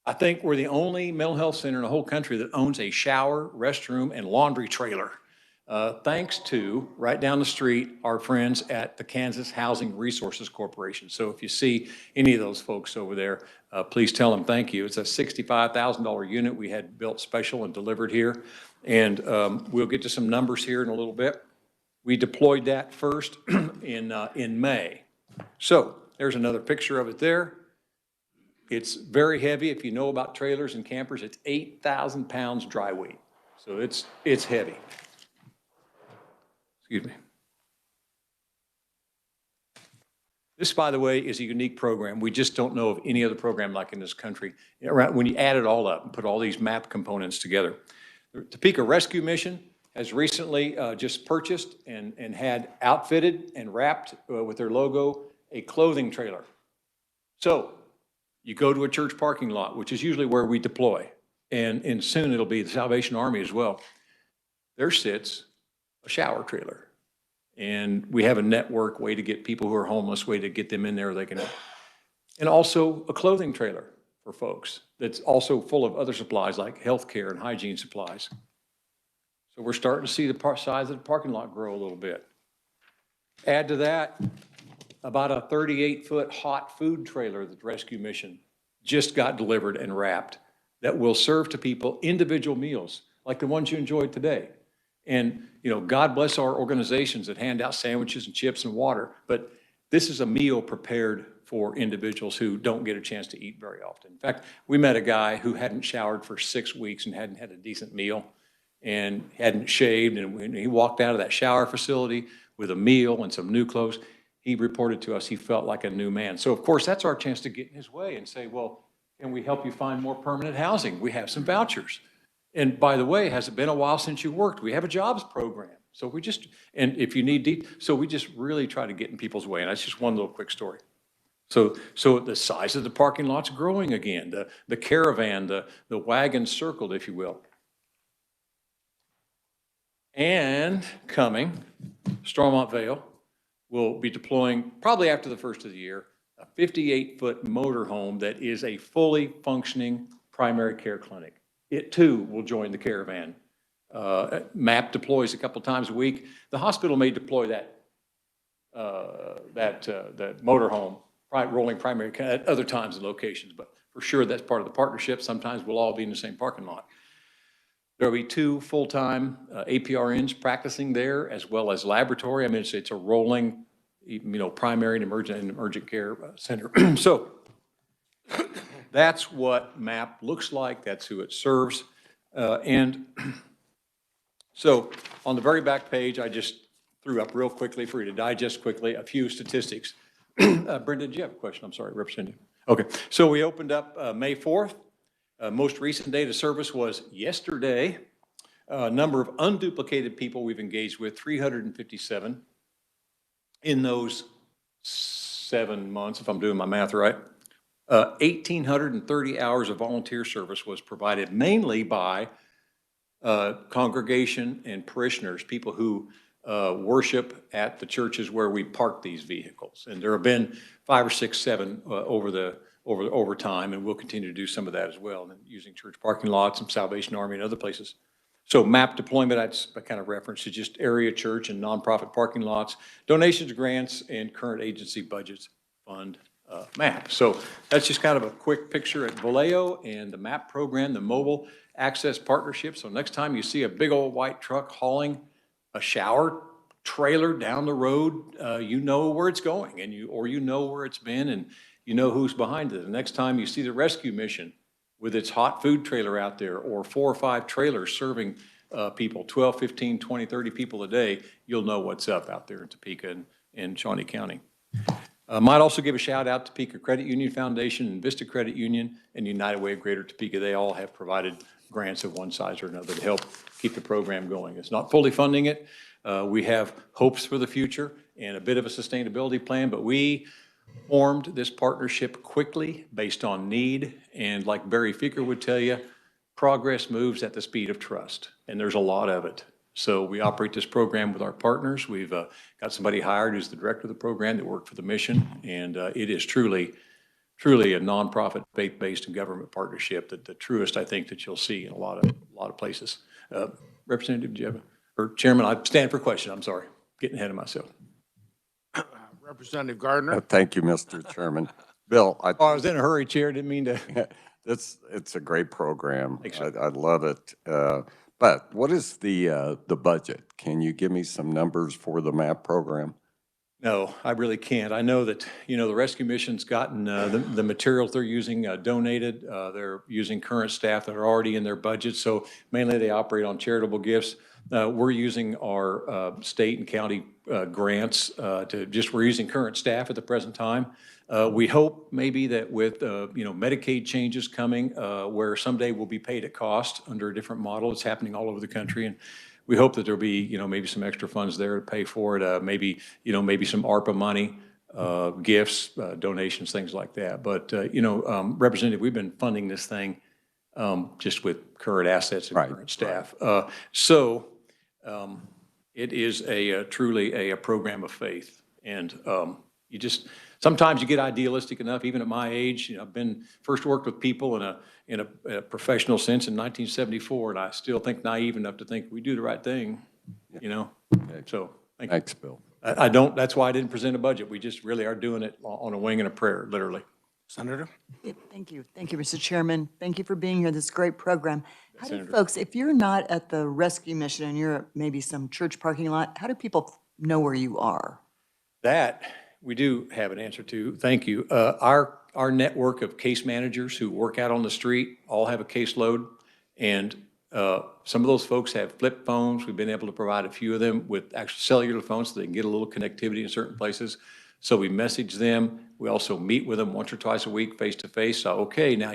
P: I think we're the only mental health center in the whole country that owns a shower, restroom, and laundry trailer. Thanks to, right down the street, our friends at the Kansas Housing Resources Corporation. So if you see any of those folks over there, please tell them thank you. It's a $65,000 unit we had built special and delivered here. And we'll get to some numbers here in a little bit. We deployed that first in May. So there's another picture of it there. It's very heavy. If you know about trailers and campers, it's 8,000 pounds dry weight. So it's heavy. Excuse me. This, by the way, is a unique program. We just don't know of any other program like in this country. When you add it all up and put all these MAP components together. The Topeka Rescue Mission has recently just purchased and had outfitted and wrapped with their logo a clothing trailer. So you go to a church parking lot, which is usually where we deploy, and soon it'll be the Salvation Army as well. There sits a shower trailer. And we have a network way to get people who are homeless, way to get them in there they can, and also a clothing trailer for folks that's also full of other supplies like healthcare and hygiene supplies. So we're starting to see the size of the parking lot grow a little bit. Add to that about a 38-foot hot food trailer that the Rescue Mission just got delivered and wrapped that will serve to people individual meals like the ones you enjoyed today. And, you know, God bless our organizations that hand out sandwiches and chips and water, but this is a meal prepared for individuals who don't get a chance to eat very often. In fact, we met a guy who hadn't showered for 6 weeks and hadn't had a decent meal and hadn't shaved, and when he walked out of that shower facility with a meal and some new clothes, he reported to us he felt like a new man. So, of course, that's our chance to get in his way and say, well, can we help you find more permanent housing? We have some vouchers. And by the way, has it been a while since you worked? We have a jobs program. So we just, and if you need, so we just really try to get in people's way. And that's just one little quick story. So the size of the parking lot's growing again. The caravan, the wagon circled, if you will. And coming, Stormont Vale will be deploying, probably after the first of the year, a 58-foot motorhome that is a fully functioning primary care clinic. It too will join the caravan. MAP deploys a couple times a week. The hospital may deploy that motorhome, rolling primary care at other times and locations, but for sure that's part of the partnership. Sometimes we'll all be in the same parking lot. There'll be 2 full-time APRNs practicing there, as well as laboratory. I mean, it's a rolling, you know, primary and emergent care center. So that's what MAP looks like. That's who it serves. And so on the very back page, I just threw up real quickly for you to digest quickly a few statistics. Brenda, did you have a question? I'm sorry, Representative. Okay, so we opened up May 4th. Most recent date of service was yesterday. Number of unduplicated people we've engaged with, 357. In those 7 months, if I'm doing my math right, 1,830 hours of volunteer service was provided mainly by congregation and parishioners, people who worship at the churches where we park these vehicles. And there have been 5 or 6, 7 over time, and we'll continue to do some of that as well, and using church parking lots and Salvation Army and other places. So MAP deployment, I kind of referenced to just area church and nonprofit parking lots. Donations, grants, and current agency budgets fund MAP. So that's just kind of a quick picture at Vallejo and the MAP program, the Mobile Access Partnership. So next time you see a big old white truck hauling a shower trailer down the road, you know where it's going, and you know where it's been, and you know who's behind it. The next time you see the rescue mission with its hot food trailer out there, or 4 or 5 trailers serving people, 12, 15, 20, 30 people a day, you'll know what's up out there in Topeka and Shawnee County. Might also give a shout out to Topeka Credit Union Foundation and Vista Credit Union and United Way of Greater Topeka. They all have provided grants of one size or another to help keep the program going. It's not fully funding it. We have hopes for the future and a bit of a sustainability plan, but we formed this partnership quickly based on need. And like Barry Feeker would tell you, progress moves at the speed of trust, and there's a lot of it. So we operate this program with our partners. We've got somebody hired who's the director of the program that worked for the mission, and it is truly a nonprofit, faith-based, and government partnership, that the truest, I think, that you'll see in a lot of places. Representative, do you have or Chairman, I stand for question. I'm sorry, getting ahead of myself.
A: Representative Gardner.
G: Thank you, Mr. Chairman. Bill,
P: I was in a hurry, Chair. Didn't mean to.
G: It's a great program.
P: Thanks, sir.
G: I love it. But what is the budget? Can you give me some numbers for the MAP program?
P: No, I really can't. I know that, the rescue mission's gotten the materials they're using donated. They're using current staff that are already in their budget. So mainly they operate on charitable gifts. We're using our state and county grants we're using current staff at the present time. We hope maybe that with, Medicaid changes coming, where someday we'll be paid at cost under a different model. It's happening all over the country. And we hope that there'll be, maybe some extra funds there to pay for it. Maybe some ARPA money, gifts, donations, things like that. But, Representative, we've been funding this thing just with current assets and current staff. It is truly a program of faith. And sometimes you get idealistic enough, even at my age. I've been first worked with people in a professional sense in 1974, and I still think naive enough to think we do the right thing, So thank you.
G: Thanks, Bill.
P: That's why I didn't present a budget. We just really are doing it on a wing and a prayer, literally.
A: Senator?
B: Thank you. Thank you, Mr. Chairman. Thank you for being here. This is a great program. How do folks, if you're not at the rescue mission and you're at maybe some church parking lot, how do people know where you are?
P: That we do have an answer to. Thank you. Our network of case managers who work out on the street all have a caseload, and some of those folks have flip phones. We've been able to provide a few of them with actual cellular phones so they can get a little connectivity in certain places. So we message them. We also meet with them once or twice a week, face to face. So, okay, now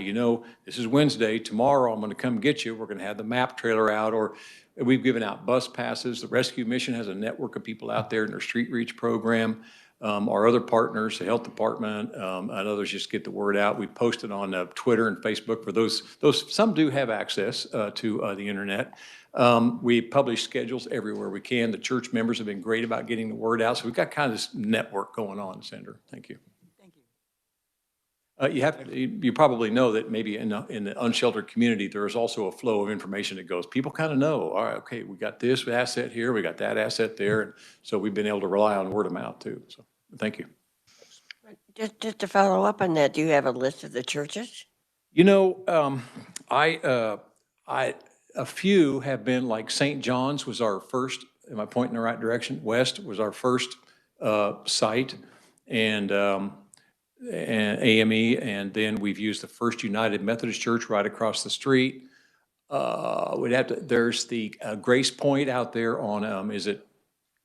P: this is Wednesday. Tomorrow I'm going to come get you. We're going to have the MAP trailer out, or we've given out bus passes. The Rescue Mission has a network of people out there in their Street Reach program. Our other partners, the health department, and others just get the word out. We post it on Twitter and Facebook for those. Some do have access to the internet. We publish schedules everywhere we can. The church members have been great about getting the word out. So we've got kind of this network going on, Senator. Thank you. Thank you. You probably know that maybe in the unsheltered community, there is also a flow of information that goes. People kind of know, all right, okay, we got this asset here, we got that asset there. And so we've been able to rely on word of mouth too. So thank you.
E: Just to follow up on that, do you have a list of the churches?
P: A few have been, like St. John's was our first, am I pointing in the right direction? West was our first site, and AME, and then we've used the First United Methodist Church right across the street. There's the Grace Point out there on, is it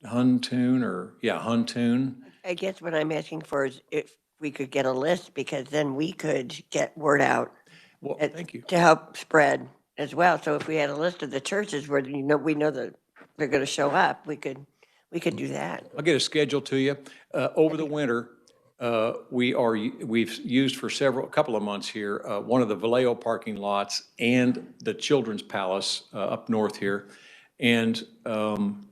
P: Huntoon or, yeah, Huntoon.
E: I guess what I'm asking for is if we could get a list, because then we could get word out.
P: Well, thank you.
E: To help spread as well. So if we had a list of the churches where we know that they're going to show up, we could do that.
P: I'll get a schedule to you. Over the winter, we've used for a couple of months here, one of the Vallejo parking lots and the Children's Palace up north here, and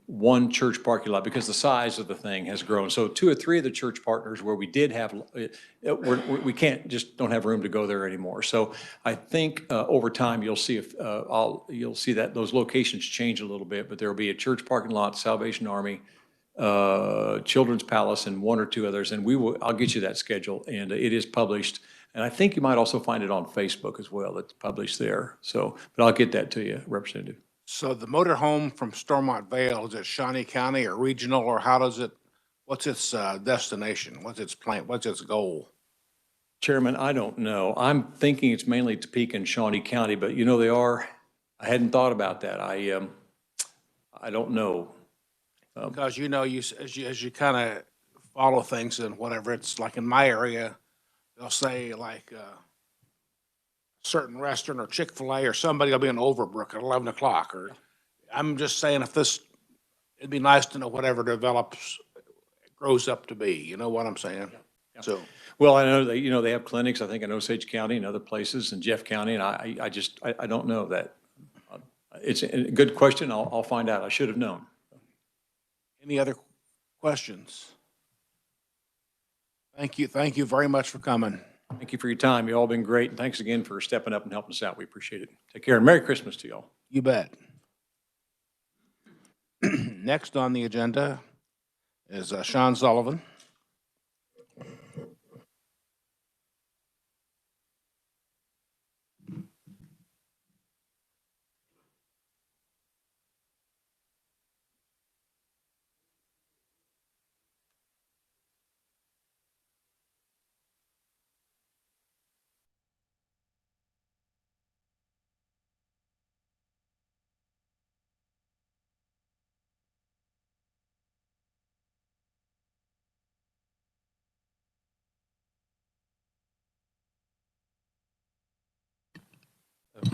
P: one church parking lot because the size of the thing has grown. So 2 or 3 of the church partners where we did have, we don't have room to go there anymore. So I think over time you'll see you'll see that those locations change a little bit, but there will be a church parking lot, Salvation Army, Children's Palace, and 1 or 2 others, and I'll get you that schedule, and it is published. And I think you might also find it on Facebook as well. It's published there. So, but I'll get that to you, Representative.
A: So the motorhome from Stormont Vale, is it Shawnee County or regional, or what's its destination? What's its plan? What's its goal?
P: Chairman, I don't know. I'm thinking it's mainly Topeka and Shawnee County, but I hadn't thought about that. I don't know.
A: Because as you kind of follow things and whatever, it's like in my area, they'll say like certain restaurant or Chick-fil-A or somebody will be in Overbrook at 11 o'clock. Or I'm just saying it'd be nice to know whatever grows up to be. You know what I'm saying?
P: Yeah.
A: So.
P: Well, I know they have clinics, I think in Osage County and other places and Jeff County, and I don't know that. It's a good question. I'll find out. I should have known.
A: Any other questions? Thank you. Thank you very much for coming.
P: Thank you for your time. You've all been great, and thanks again for stepping up and helping us out. We appreciate it. Take care, and Merry Christmas to y'all.
A: You bet. Next on the agenda is Sean Sullivan.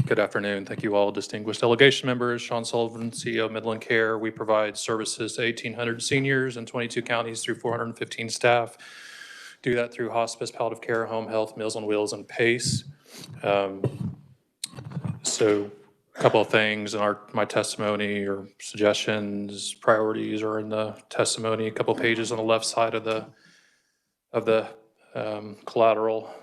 C: Good afternoon. Thank you all, distinguished delegation members. Sean Sullivan, CEO of Midland Care. We provide services to 1,800 seniors in 22 counties through 415 staff. Do that through hospice, palliative care, home health, Meals on Wheels, and PACE. So a couple of things in my testimony or suggestions, priorities are in the testimony, a couple of pages on the left side of the collateral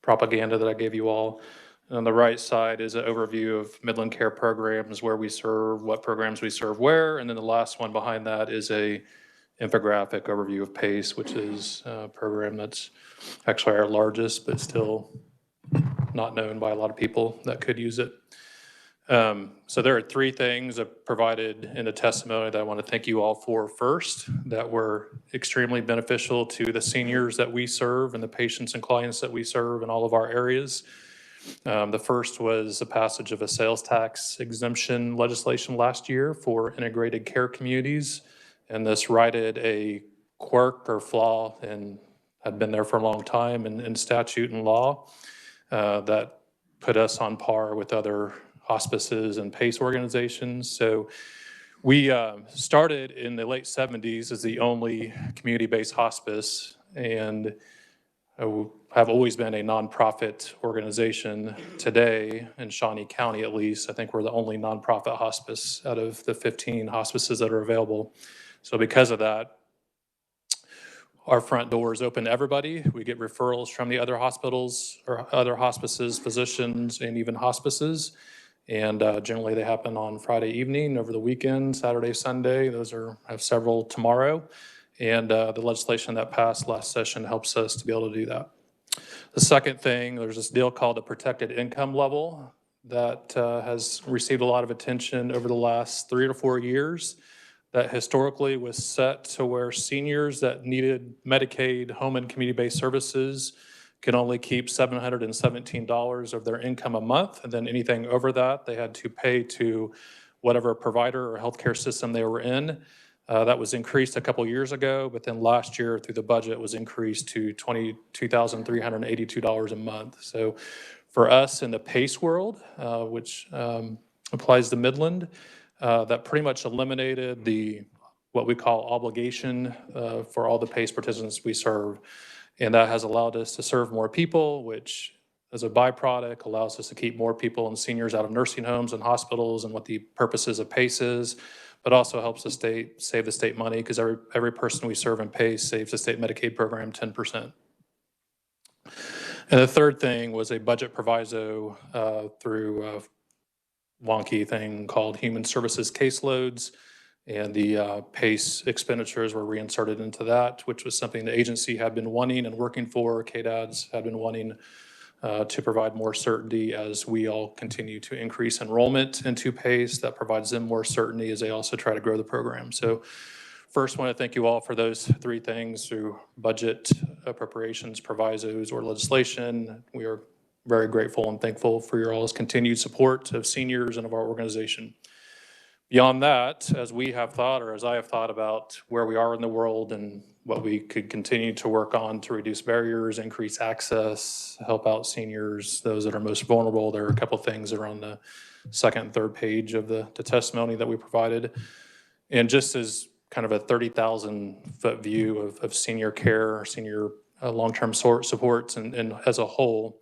C: propaganda that I gave you all. And on the right side is an overview of Midland Care programs, where we serve, what programs we serve where. And then the last one behind that is a infographic overview of PACE, which is a program that's actually our largest, but still not known by a lot of people that could use it. So there are 3 things I've provided in the testimony that I want to thank you all for first, that were extremely beneficial to the seniors that we serve and the patients and clients that we serve in all of our areas. The first was the passage of a sales tax exemption legislation last year for integrated care communities. And this righted a quirk or flaw and had been there for a long time in statute and law that put us on par with other hospices and PACE organizations. So we started in the late 70s as the only community-based hospice, and have always been a nonprofit organization. Today, in Shawnee County at least, I think we're the only nonprofit hospice out of the 15 hospices that are available. So because of that, our front door is open to everybody. We get referrals from the other hospitals or other hospices, physicians, and even hospices. And generally they happen on Friday evening, over the weekend, Saturday, Sunday. Have several tomorrow. And the legislation that passed last session helps us to be able to do that. The second thing, there's this deal called the protected income level that has received a lot of attention over the last 3 to 4 years, that historically was set to where seniors that needed Medicaid, home and community-based services could only keep $717 of their income a month. And then anything over that, they had to pay to whatever provider or healthcare system they were in. That was increased a couple years ago, but then last year through the budget was increased to $22,382 a month. So for us in the PACE world, which applies to Midland, that pretty much eliminated what we call obligation for all the PACE participants we serve. And that has allowed us to serve more people, which as a byproduct allows us to keep more people and seniors out of nursing homes and hospitals and what the purposes of PACE is, but also helps the state save the state money because every person we serve in PACE saves the state Medicaid program 10%. And the third thing was a budget proviso through a wonky thing called Human Services Caseloads, and the PACE expenditures were reinserted into that, which was something the agency had been wanting and working for. KDADS had been wanting to provide more certainty as we all continue to increase enrollment into PACE. That provides them more certainty as they also try to grow the program. So first, I want to thank you all for those three things through budget appropriations, provisos, or legislation. We are very grateful and thankful for your all's continued support of seniors and of our organization. Beyond that, as we have thought, or as I have thought about where we are in the world and what we could continue to work on to reduce barriers, increase access, help out seniors, those that are most vulnerable, there are a couple of things that are on the second and third page of the testimony that we provided. And just as kind of a 30,000-foot view of senior care, senior long-term supports, and as a whole,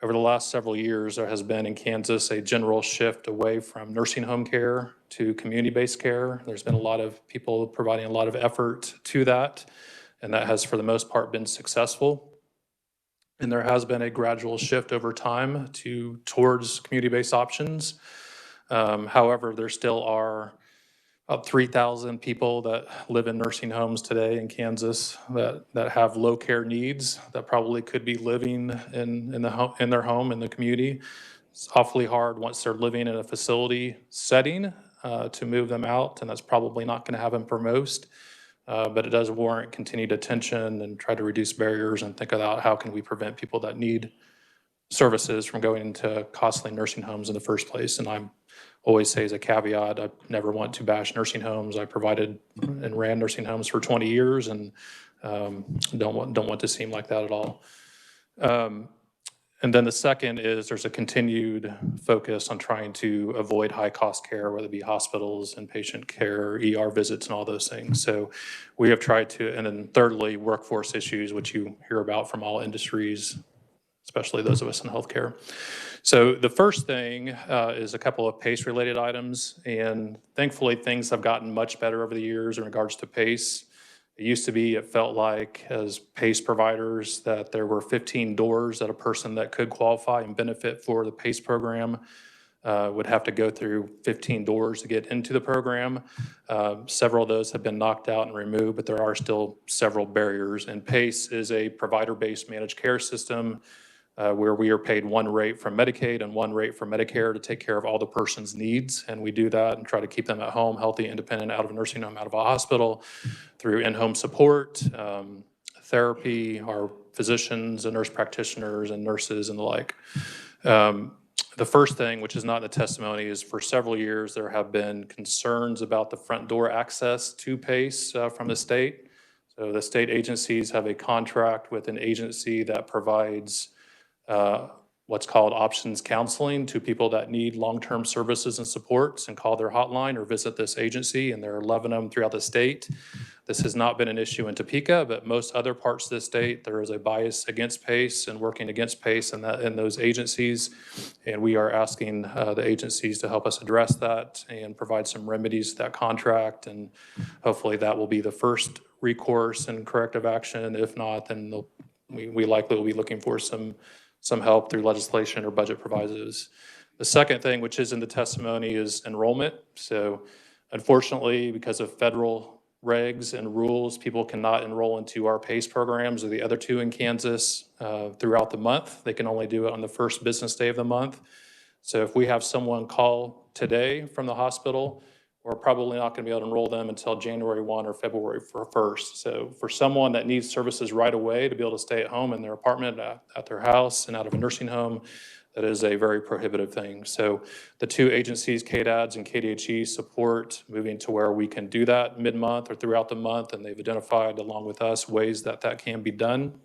C: over the last several years, there has been in Kansas a general shift away from nursing home care to community-based care. There's been a lot of people providing a lot of effort to that, and that has, for the most part, been successful. And there has been a gradual shift over time towards community-based options. However, there still are about 3,000 people that live in nursing homes today in Kansas that have low care needs that probably could be living in their home in the community. It's awfully hard once they're living in a facility setting to move them out, and that's probably not going to happen for most. But it does warrant continued attention and try to reduce barriers and think about how can we prevent people that need services from going into costly nursing homes in the first place. And I'm always say as a caveat, I never want to bash nursing homes. I provided and ran nursing homes for 20 years and don't want to seem like that at all. And then the second is there's a continued focus on trying to avoid high cost care, whether it be hospitals, inpatient care, ER visits, and all those things. So we have tried to, and then thirdly, workforce issues, which you hear about from all industries, especially those of us in healthcare. So the first thing is a couple of PACE-related items, and thankfully things have gotten much better over the years in regards to PACE. It used to be, it felt like, as PACE providers, that there were 15 doors that a person that could qualify and benefit for the PACE program would have to go through 15 doors to get into the program. Several of those have been knocked out and removed, but there are still several barriers. And PACE is a provider-based managed care system where we are paid one rate from Medicaid and one rate from Medicare to take care of all the person's needs. And we do that and try to keep them at home, healthy, independent, out of a nursing home, out of a hospital, through in-home support, therapy, our physicians and nurse practitioners and nurses and the like. The first thing, which is not in the testimony, is for several years there have been concerns about the front door access to PACE from the state. So the state agencies have a contract with an agency that provides what's called options counseling to people that need long-term services and supports, and call their hotline or visit this agency, and there are 11 of them throughout the state. This has not been an issue in Topeka, but most other parts of the state, there is a bias against PACE and working against PACE in those agencies, and we are asking the agencies to help us address that and provide some remedies to that contract, and hopefully that will be the first recourse and corrective action. If not, then we likely will be looking for some help through legislation or budget provisos. The second thing, which is in the testimony, is enrollment. So unfortunately, because of federal regs and rules, people cannot enroll into our PACE programs or the other two in Kansas throughout the month. They can only do it on the first business day of the month. So if we have someone call today from the hospital, we're probably not going to be able to enroll them until January 1 or February 1st. So for someone that needs services right away to be able to stay at home in their apartment, at their house, and out of a nursing home, that is a very prohibitive thing. So the two agencies, KDADS and KDHE, support moving to where we can do that mid-month or throughout the month, and they've identified, along with us, ways that that can be done.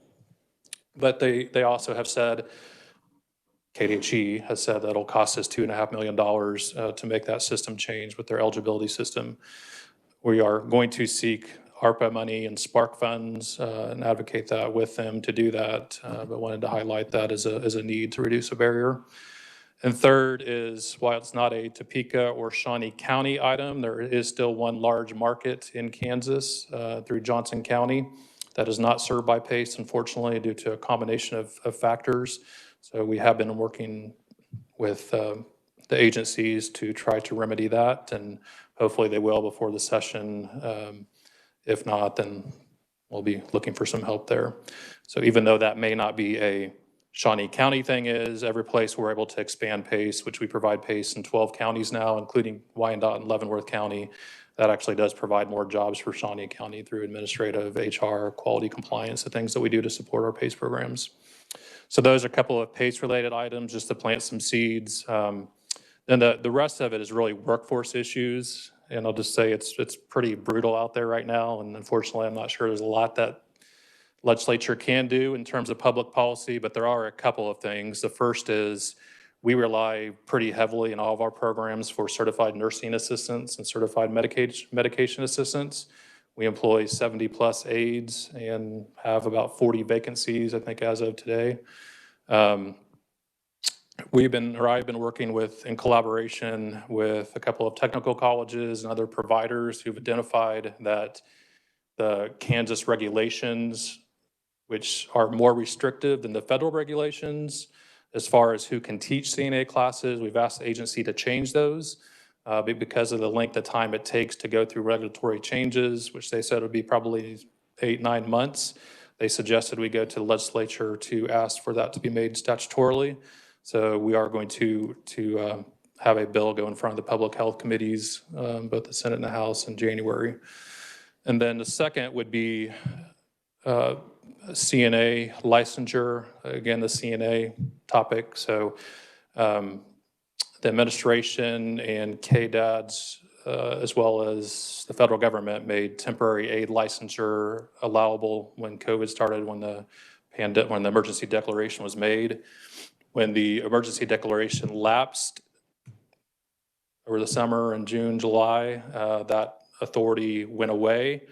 C: But they also have said, KDHE has said that it'll cost us $2.5 million to make that system change with their eligibility system. We are going to seek ARPA money and Spark funds and advocate that with them to do that, but wanted to highlight that as a need to reduce a barrier. And third is, while it's not a Topeka or Shawnee County item, there is still one large market in Kansas through Johnson County that is not served by PACE, unfortunately, due to a combination of factors. So we have been working with the agencies to try to remedy that, and hopefully they will before the session. If not, then we'll be looking for some help there. So even though that may not be a Shawnee County thing, is every place we're able to expand PACE, which we provide PACE in 12 counties now, including Wyandotte and Leavenworth County. That actually does provide more jobs for Shawnee County through administrative, HR, quality compliance, the things that we do to support our PACE programs. So those are a couple of PACE-related items, just to plant some seeds. Then the rest of it is really workforce issues. And I'll just say it's pretty brutal out there right now. And unfortunately, I'm not sure there's a lot that legislature can do in terms of public policy, but there are a couple of things. The first is we rely pretty heavily in all of our programs for certified nursing assistants and certified medication assistants. We employ 70+ aides and have about 40 vacancies, I think, as of today. I've been working in collaboration with a couple of technical colleges and other providers who've identified that the Kansas regulations, which are more restrictive than the federal regulations as far as who can teach CNA classes, we've asked the agency to change those because of the length of time it takes to go through regulatory changes, which they said would be probably 8-9 months. They suggested we go to the legislature to ask for that to be made statutorily. So we are going to have a bill go in front of the public health committees, both the Senate and the House, in January. And then the second would be CNA licensure, again, the CNA topic. So the administration and KDADS, as well as the federal government, made temporary aid licensure allowable when COVID started, when the emergency declaration was made. When the emergency declaration lapsed over the summer in June, July, that authority went away.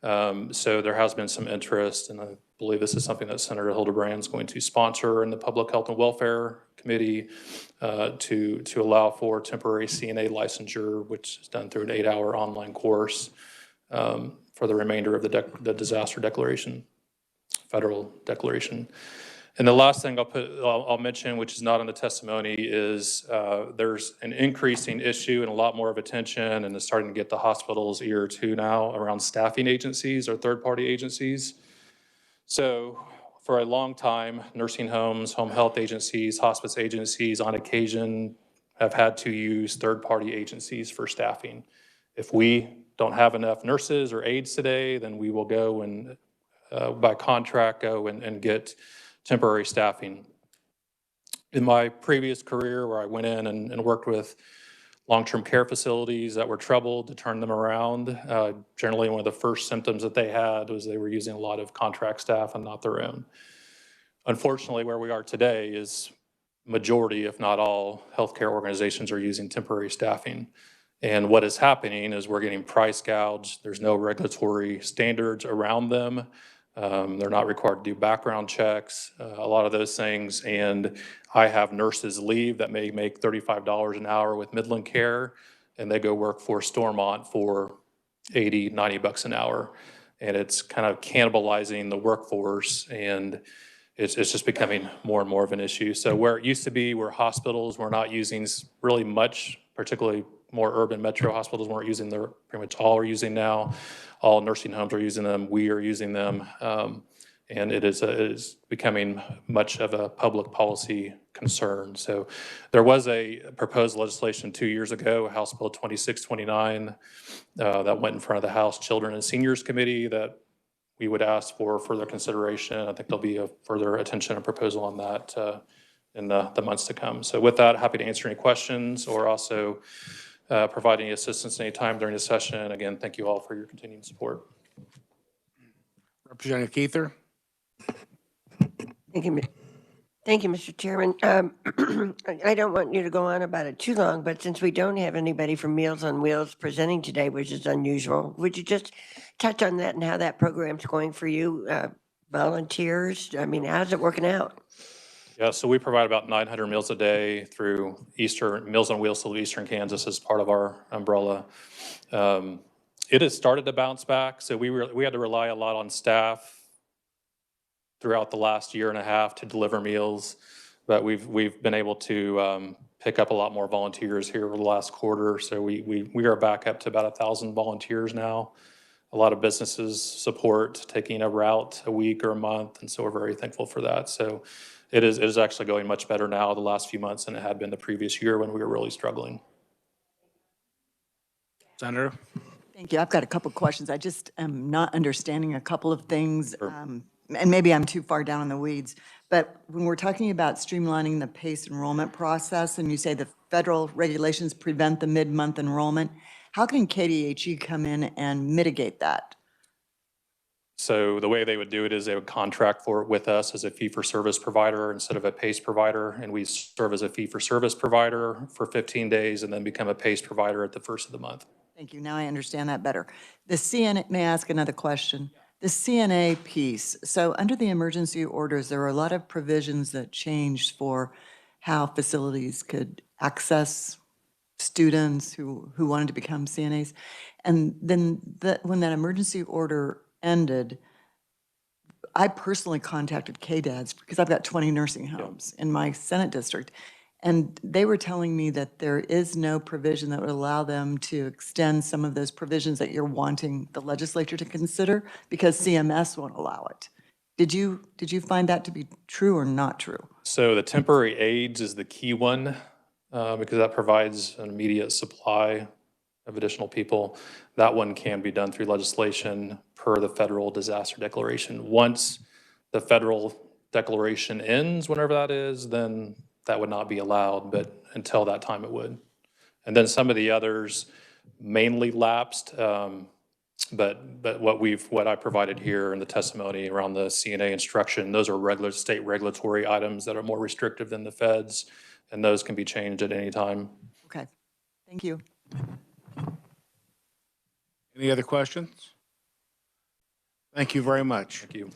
C: So there has been some interest, and I believe this is something that Senator Hildebrand is going to sponsor in the Public Health and Welfare Committee to allow for temporary CNA licensure, which is done through an 8-hour online course for the remainder of the disaster declaration, federal declaration. And the last thing I'll mention, which is not in the testimony, is there's an increasing issue and a lot more of attention, and it's starting to get the hospital's ear too now, around staffing agencies or third-party agencies. So for a long time, nursing homes, home health agencies, hospice agencies on occasion have had to use third-party agencies for staffing. If we don't have enough nurses or aides today, then we will go and by contract go and get temporary staffing. In my previous career, where I went in and worked with long-term care facilities that were troubled to turn them around, generally one of the first symptoms that they had was they were using a lot of contract staff and not their own. Unfortunately, where we are today is majority, if not all, healthcare organizations are using temporary staffing. And what is happening is we're getting price gouged. There's no regulatory standards around them. They're not required to do background checks, a lot of those things. And I have nurses leave that may make $35 an hour with Midland Care, and they go work for Stormont for $80, $90 an hour. And it's kind of cannibalizing the workforce, and it's just becoming more and more of an issue. So where it used to be where hospitals were not using really much, particularly more urban metro hospitals weren't using, they're pretty much all are using now. All nursing homes are using them. We are using them. And it is becoming much of a public policy concern. So there was a proposed legislation 2 years ago, House Bill 2629, that went in front of the House Children and Seniors Committee that we would ask for further consideration. I think there'll be a further attention and proposal on that in the months to come. So with that, happy to answer any questions or also provide any assistance anytime during the session. Again, thank you all for your continued support.
A: Representative Keither.
E: Thank you, Mr. Chairman. I don't want you to go on about it too long, but since we don't have anybody from Meals on Wheels presenting today, which is unusual, would you just touch on that and how that program's going for you? Volunteers? I mean, how's it working out?
C: Yeah, so we provide about 900 meals a day through Meals on Wheels to Eastern Kansas as part of our umbrella. It has started to bounce back, so we had to rely a lot on staff throughout the last year and a half to deliver meals, but we've been able to pick up a lot more volunteers here over the last quarter. So we are back up to about 1,000 volunteers now. A lot of businesses support taking a route a week or a month, and so we're very thankful for that. So it is actually going much better now the last few months than it had been the previous year when we were really struggling.
A: Senator.
B: Thank you. I've got a couple questions. I just am not understanding a couple of things, and maybe I'm too far down in the weeds. But when we're talking about streamlining the PACE enrollment process, and you say the federal regulations prevent the mid-month enrollment, how can KDHE come in and mitigate that?
C: So the way they would do it is they would contract for it with us as a fee-for-service provider instead of a PACE provider, and we serve as a fee-for-service provider for 15 days and then become a PACE provider at the first of the month.
B: Thank you. Now I understand that better. The CNA, may I ask another question? The CNA piece, so under the emergency orders, there were a lot of provisions that changed for how facilities could access students who wanted to become CNAs. And then when that emergency order ended, I personally contacted KDADS because I've got 20 nursing homes in my Senate district. And they were telling me that there is no provision that would allow them to extend some of those provisions that you're wanting the legislature to consider because CMS won't allow it. Did you find that to be true or not true?
C: So the temporary aids is the key one because that provides an immediate supply of additional people. That one can be done through legislation per the federal disaster declaration. Once the federal declaration ends, whenever that is, then that would not be allowed, but until that time it would. And then some of the others mainly lapsed, but what I provided here in the testimony around the CNA instruction, those are state regulatory items that are more restrictive than the feds, and those can be changed at any time.
B: Okay, thank you.
A: Any other questions? Thank you very much.
C: Thank you.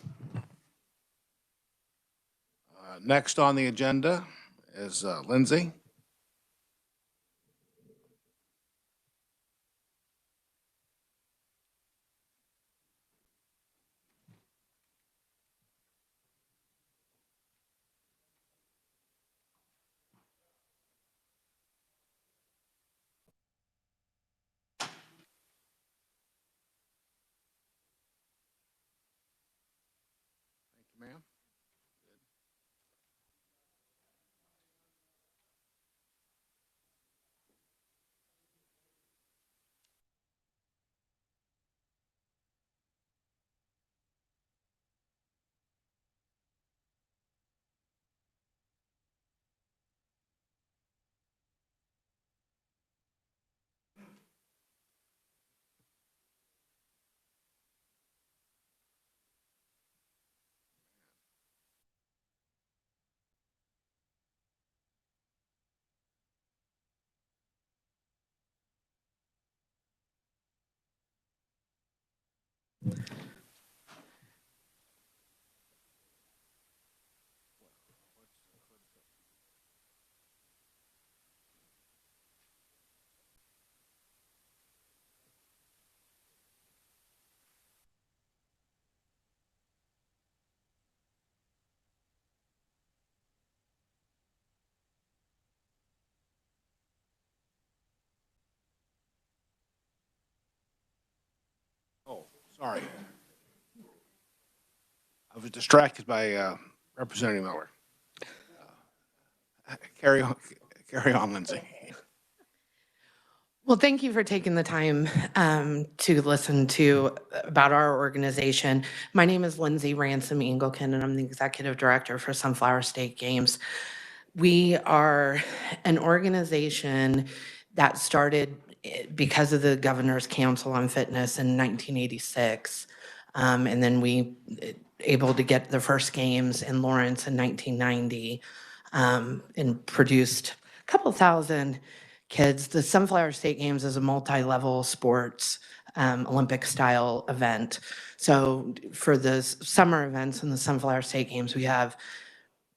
A: Next on the agenda is Lindsay. Ma'am. Oh, sorry. I was distracted by Representative Miller. Carry on, Lindsay.
L: Well, thank you for taking the time to listen to about our organization. My name is Lindsay Ransom Engelken, and I'm the Executive Director for Sunflower State Games. We are an organization that started because of the Governor's Council on Fitness in 1986. And then we able to get the first games in Lawrence in 1990, and produced a couple thousand kids. The Sunflower State Games is a multi-level sports Olympic-style event. So for the summer events and the Sunflower State Games, we have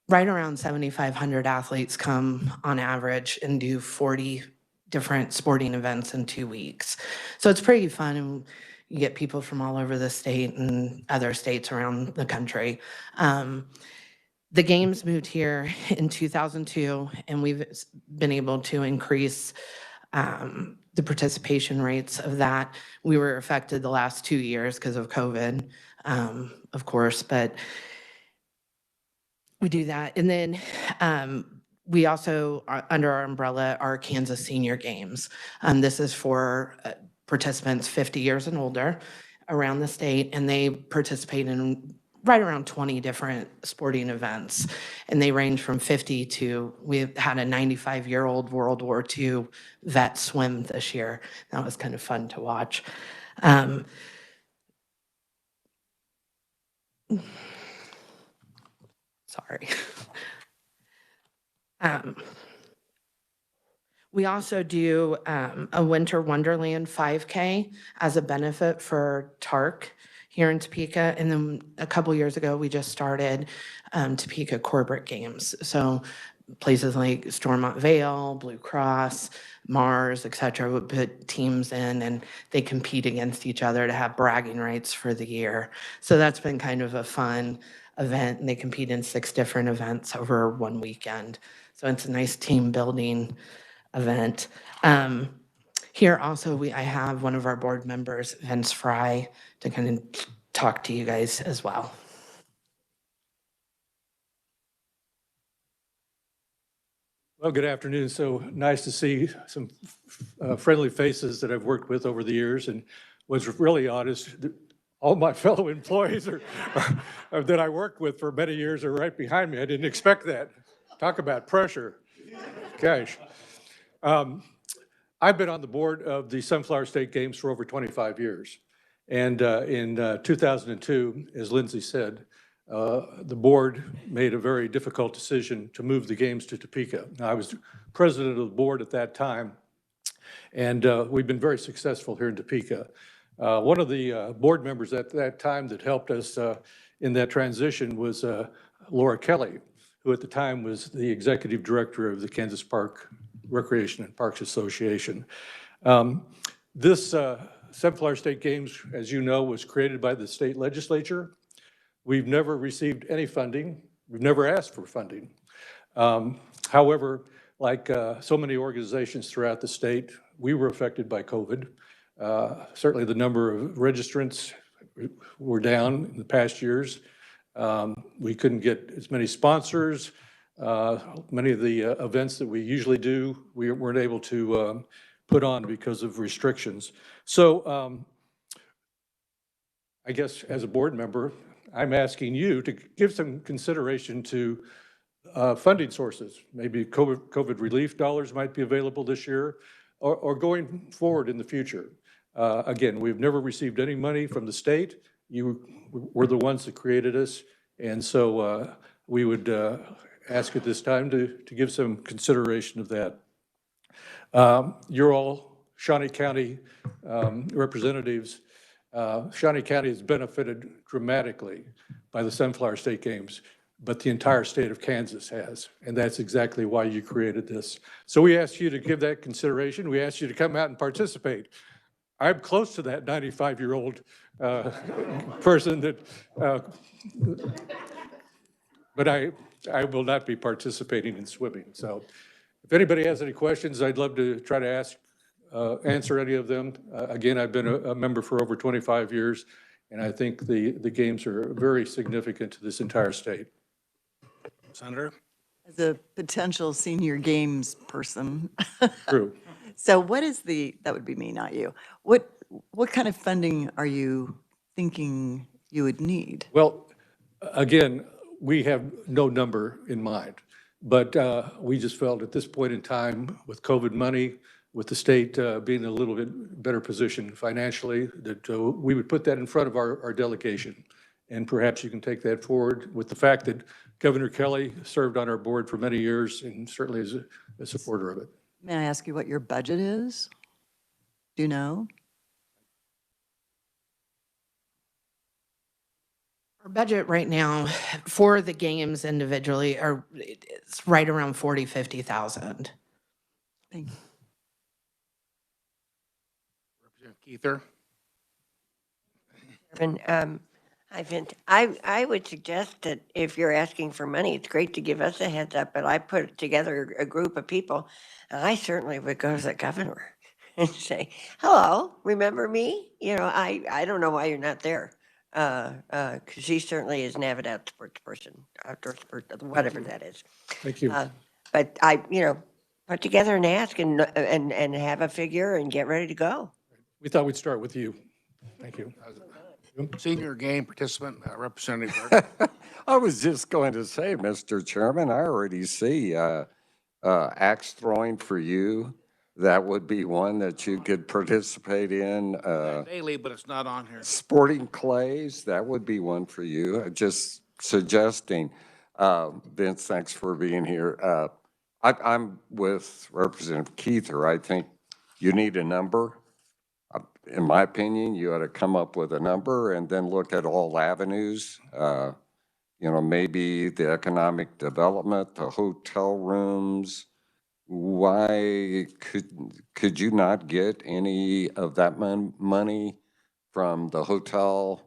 L: right around 7,500 athletes come on average and do 40 different sporting events in 2 weeks. So it's pretty fun, and you get people from all over the state and other states around the country. The games moved here in 2002, and we've been able to increase the participation rates of that. We were affected the last 2 years because of COVID, of course, but we do that. And then we also, under our umbrella, are Kansas Senior Games. This is for participants 50 years and older around the state, and they participate in right around 20 different sporting events. And they range from 50 to, we had a 95-year-old World War II vet swim this year. That was kind of fun to watch. Sorry. We also do a Winter Wonderland 5K as a benefit for TARC here in Topeka. And then a couple years ago, we just started Topeka corporate games. So places like Stormont Vale, Blue Cross, Mars, et cetera, would put teams in, and they compete against each other to have bragging rights for the year. So that's been kind of a fun event, and they compete in 6 different events over 1 weekend. So it's a nice team building event. Here also, I have one of our board members, Vince Fry, to kind of talk to you guys as well.
P: Well, good afternoon. So nice to see some friendly faces that I've worked with over the years. And what's really odd is all my fellow employees that I worked with for many years are right behind me. I didn't expect that. Talk about pressure. Gosh. I've been on the board of the Sunflower State Games for over 25 years. And in 2002, as Lindsay said, the board made a very difficult decision to move the games to Topeka. Now, I was president of the board at that time, and we've been very successful here in Topeka. One of the board members at that time that helped us in that transition was Laura Kelly, who at the time was the executive director of the Kansas Park Recreation and Parks Association. This Sunflower State Games, as you know, was created by the state legislature. We've never received any funding. We've never asked for funding. However, like so many organizations throughout the state, we were affected by COVID. Certainly the number of registrants were down in the past years. We couldn't get as many sponsors. Many of the events that we usually do, we weren't able to put on because of restrictions. So I guess as a board member, I'm asking you to give some consideration to funding sources. Maybe COVID relief dollars might be available this year or going forward in the future. Again, we've never received any money from the state. You were the ones that created us. And so we would ask at this time to give some consideration of that. You're all Shawnee County representatives. Shawnee County has benefited dramatically by the Sunflower State Games, but the entire state of Kansas has, and that's exactly why you created this. So we ask you to give that consideration. We ask you to come out and participate. I'm close to that 95-year-old person that, but I will not be participating in swimming. So if anybody has any questions, I'd love to try to answer any of them. Again, I've been a member for over 25 years, and I think the games are very significant to this entire state.
A: Senator?
B: As a potential senior games person.
P: True.
B: So what is that would be me, not you. What kind of funding are you thinking you would need?
P: Well, again, we have no number in mind.
O: But we just felt at this point in time, with COVID money, with the state being in a little bit better position financially, that we would put that in front of our delegation. And perhaps you can take that forward with the fact that Governor Kelly served on our board for many years and certainly is a supporter of it.
B: May I ask you what your budget is? Do you know?
L: Our budget right now for the games individually it's right around 50,000.
B: Thank you.
A: Representative Keither.
E: Chairman, I would suggest that if you're asking for money, it's great to give us a heads up, but I put together a group of people, and I certainly would go to the governor and say, hello, remember me? You know, I don't know why you're not there. Because she certainly is an avid outdoor person, whatever that is.
O: Thank you.
E: But put together and ask and have a figure and get ready to go.
O: We thought we'd start with you. Thank you.
A: Senior game participant, Representative Burke.
G: I was just going to say, Mr. Chairman, I already see axe throwing for you. That would be one that you could participate in.
A: Daily, but it's not on here.
G: Sporting clays, that would be one for you. Just suggesting. Vince, thanks for being here. I'm with Representative Keither. I think you need a number. In my opinion, you ought to come up with a number and then look at all avenues. Maybe the economic development, the hotel rooms. Why could you not get any of that money from the hotel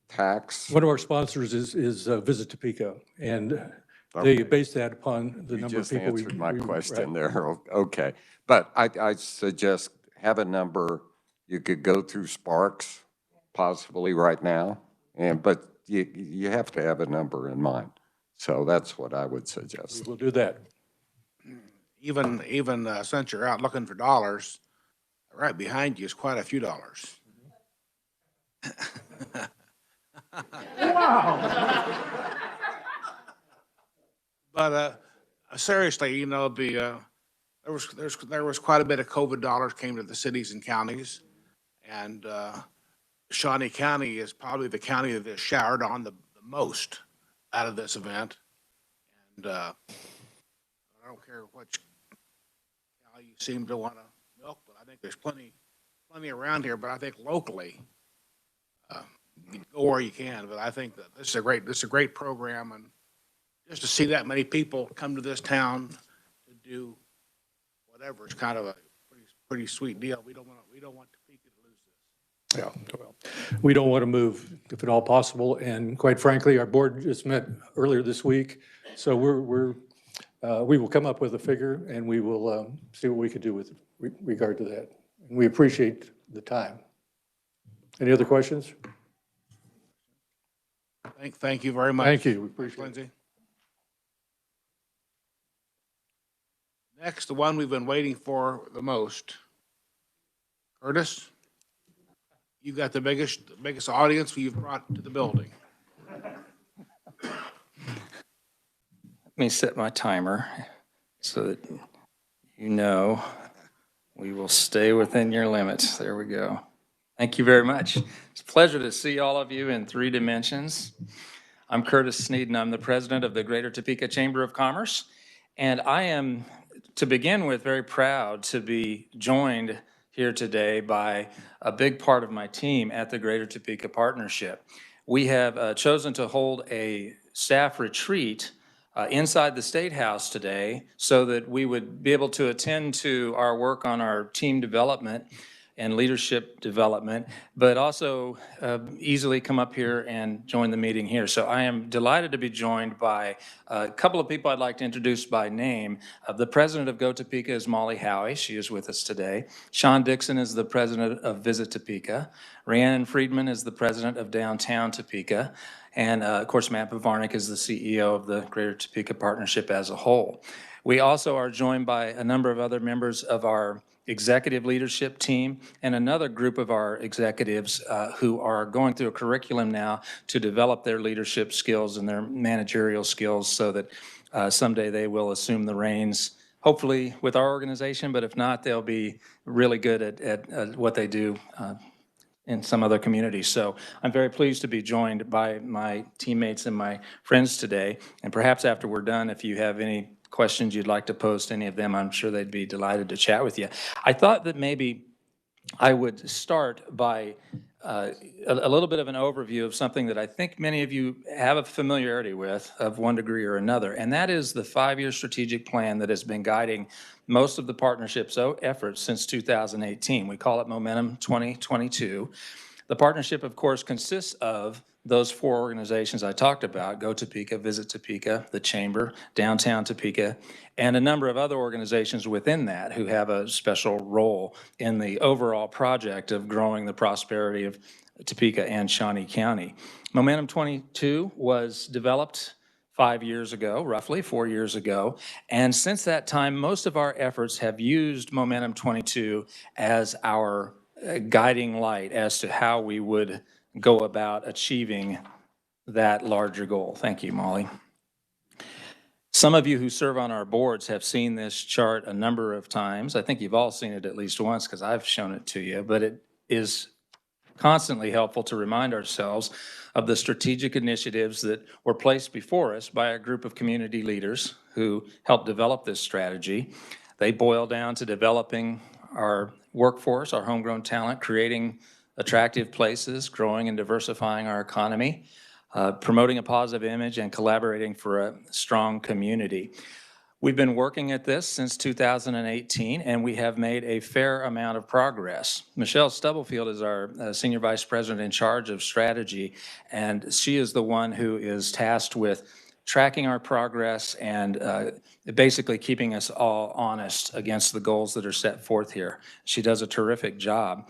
G: tax?
O: One of our sponsors is Visit Topeka, and they base that upon the number of people we...
G: You just answered my question there. Okay. But I suggest have a number. You could go through Sparks possibly right now, but you have to have a number in mind. So that's what I would suggest.
O: We'll do that.
A: Even since you're out looking for dollars, right behind you is quite a few dollars. Wow. But seriously, there was quite a bit of COVID dollars came to the cities and counties, and Shawnee County is probably the county that is showered on the most out of this event. And I don't care which cow you seem to want to milk, but I think there's plenty around here. But I think locally, you go where you can. But I think that this is a great program, and just to see that many people come to this town to do whatever, it's kind of a pretty sweet deal. We don't want Topeka to lose this.
O: Yeah, well, we don't want to move if at all possible. And quite frankly, our board just met earlier this week. So we will come up with a figure and we will see what we can do with regard to that. And we appreciate the time. Any other questions?
A: Thank you very much.
O: Thank you. We appreciate
A: Lindsay. It. Next, the one we've been waiting for the most. Curtis, you got the biggest audience you've brought to the building.
V: Let me set my timer so that we will stay within your limits. There we go. Thank you very much. It's a pleasure to see all of you in 3 dimensions. I'm Curtis Sneeden. I'm the president of the Greater Topeka Chamber of Commerce, and I am, to begin with, very proud to be joined here today by a big part of my team at the Greater Topeka Partnership. We have chosen to hold a staff retreat inside the State House today so that we would be able to attend to our work on our team development and leadership development, but also easily come up here and join the meeting here. So I am delighted to be joined by a couple of people I'd like to introduce by name. The president of Go Topeka is Molly Howie. She is with us today. Sean Dixon is the president of Visit Topeka. Rhiannon Friedman is the president of Downtown Topeka. And of course, Matt Bavarnik is the CEO of the Greater Topeka Partnership as a whole. We also are joined by a number of other members of our executive leadership team and another group of our executives who are going through a curriculum now to develop their leadership skills and their managerial skills so that someday they will assume the reins, hopefully with our organization, but if not, they'll be really good at what they do in some other communities. So I'm very pleased to be joined by my teammates and my friends today. And perhaps after we're done, if you have any questions you'd like to pose to any of them, I'm sure they'd be delighted to chat with you. I thought that maybe I would start by a little bit of an overview of something that I think many of you have a familiarity with of one degree or another, and that is the 5-year strategic plan that has been guiding most of the partnership's efforts since 2018. We call it Momentum 2022. The partnership, of course, consists of those 4 organizations I talked about, Go Topeka, Visit Topeka, the Chamber, Downtown Topeka, and a number of other organizations within that who have a special role in the overall project of growing the prosperity of Topeka and Shawnee County. Momentum 22 was developed 5 years ago, roughly 4 years ago, and since that time, most of our efforts have used Momentum 22 as our guiding light as to how we would go about achieving that larger goal. Thank you, Molly. Some of you who serve on our boards have seen this chart a number of times. I think you've all seen it at least once because I've shown it to you, but it is constantly helpful to remind ourselves of the strategic initiatives that were placed before us by a group of community leaders who helped develop this strategy. They boil down to developing our workforce, our homegrown talent, creating attractive places, growing and diversifying our economy, promoting a positive image, and collaborating for a strong community. We've been working at this since 2018, and we have made a fair amount of progress. Michelle Stubblefield is our Senior Vice President in charge of strategy, and she is the one who is tasked with tracking our progress and basically keeping us all honest against the goals that are set forth here. She does a terrific job.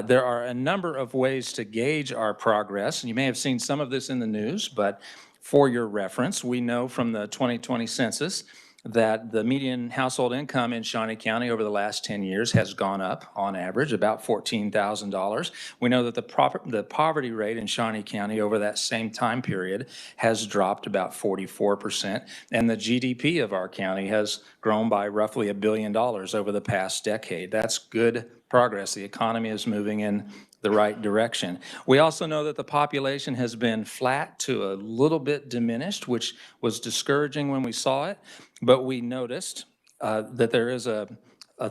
V: There are a number of ways to gauge our progress, and you may have seen some of this in the news, but for your reference, we know from the 2020 census that the median household income in Shawnee County over the last 10 years has gone up on average about $14,000. We know that the poverty rate in Shawnee County over that same time period has dropped about 44%, and the GDP of our county has grown by roughly $1 billion over the past decade. That's good progress. The economy is moving in the right direction. We also know that the population has been flat to a little bit diminished, which was discouraging when we saw it, but we noticed that there is a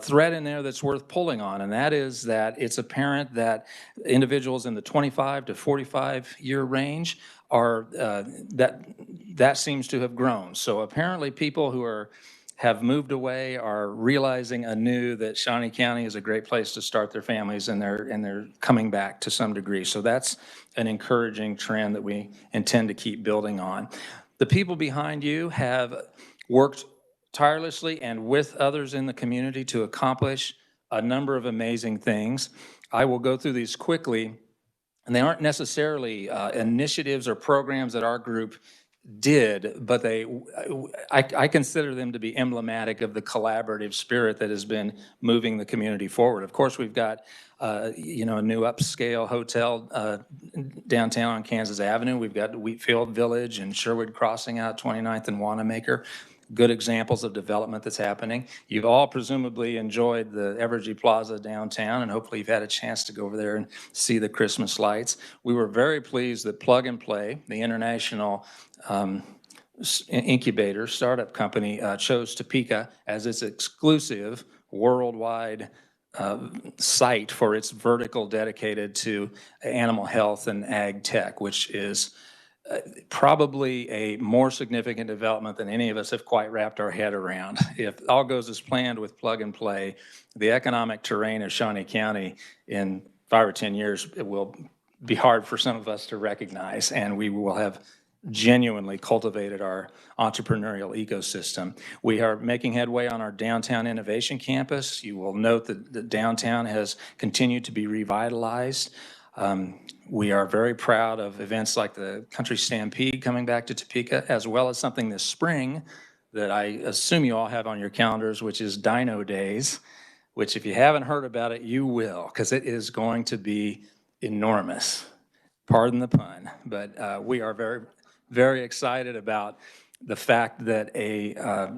V: thread in there that's worth pulling on, and that is that it's apparent that individuals in the 25 to 45 year range are, that seems to have grown. So apparently people who have moved away are realizing anew that Shawnee County is a great place to start their families, and they're coming back to some degree. So that's an encouraging trend that we intend to keep building on. The people behind you have worked tirelessly and with others in the community to accomplish a number of amazing things. I will go through these quickly, and they aren't necessarily initiatives or programs that our group did, but I consider them to be emblematic of the collaborative spirit that has been moving the community forward. Of course, we've got a new upscale hotel downtown on Kansas Avenue. We've got Wheatfield Village and Sherwood Crossing out 29th and Wanamaker. Good examples of development that's happening. You've all presumably enjoyed the Evergy Plaza downtown, and hopefully you've had a chance to go over there and see the Christmas lights. We were very pleased that Plug and Play, the international incubator startup company, chose Topeka as its exclusive worldwide site for its vertical dedicated to animal health and ag tech, which is probably a more significant development than any of us have quite wrapped our head around. If all goes as planned with Plug and Play, the economic terrain of Shawnee County in 5 or 10 years, it will be hard for some of us to recognize, and we will have genuinely cultivated our entrepreneurial ecosystem. We are making headway on our downtown innovation campus. You will note that the downtown has continued to be revitalized. We are very proud of events like the Country Stampede coming back to Topeka, as well as something this spring that I assume you all have on your calendars, which is Dino Days, which if you haven't heard about it, you will, because it is going to be enormous. Pardon the pun, but we are very, very excited about the fact that a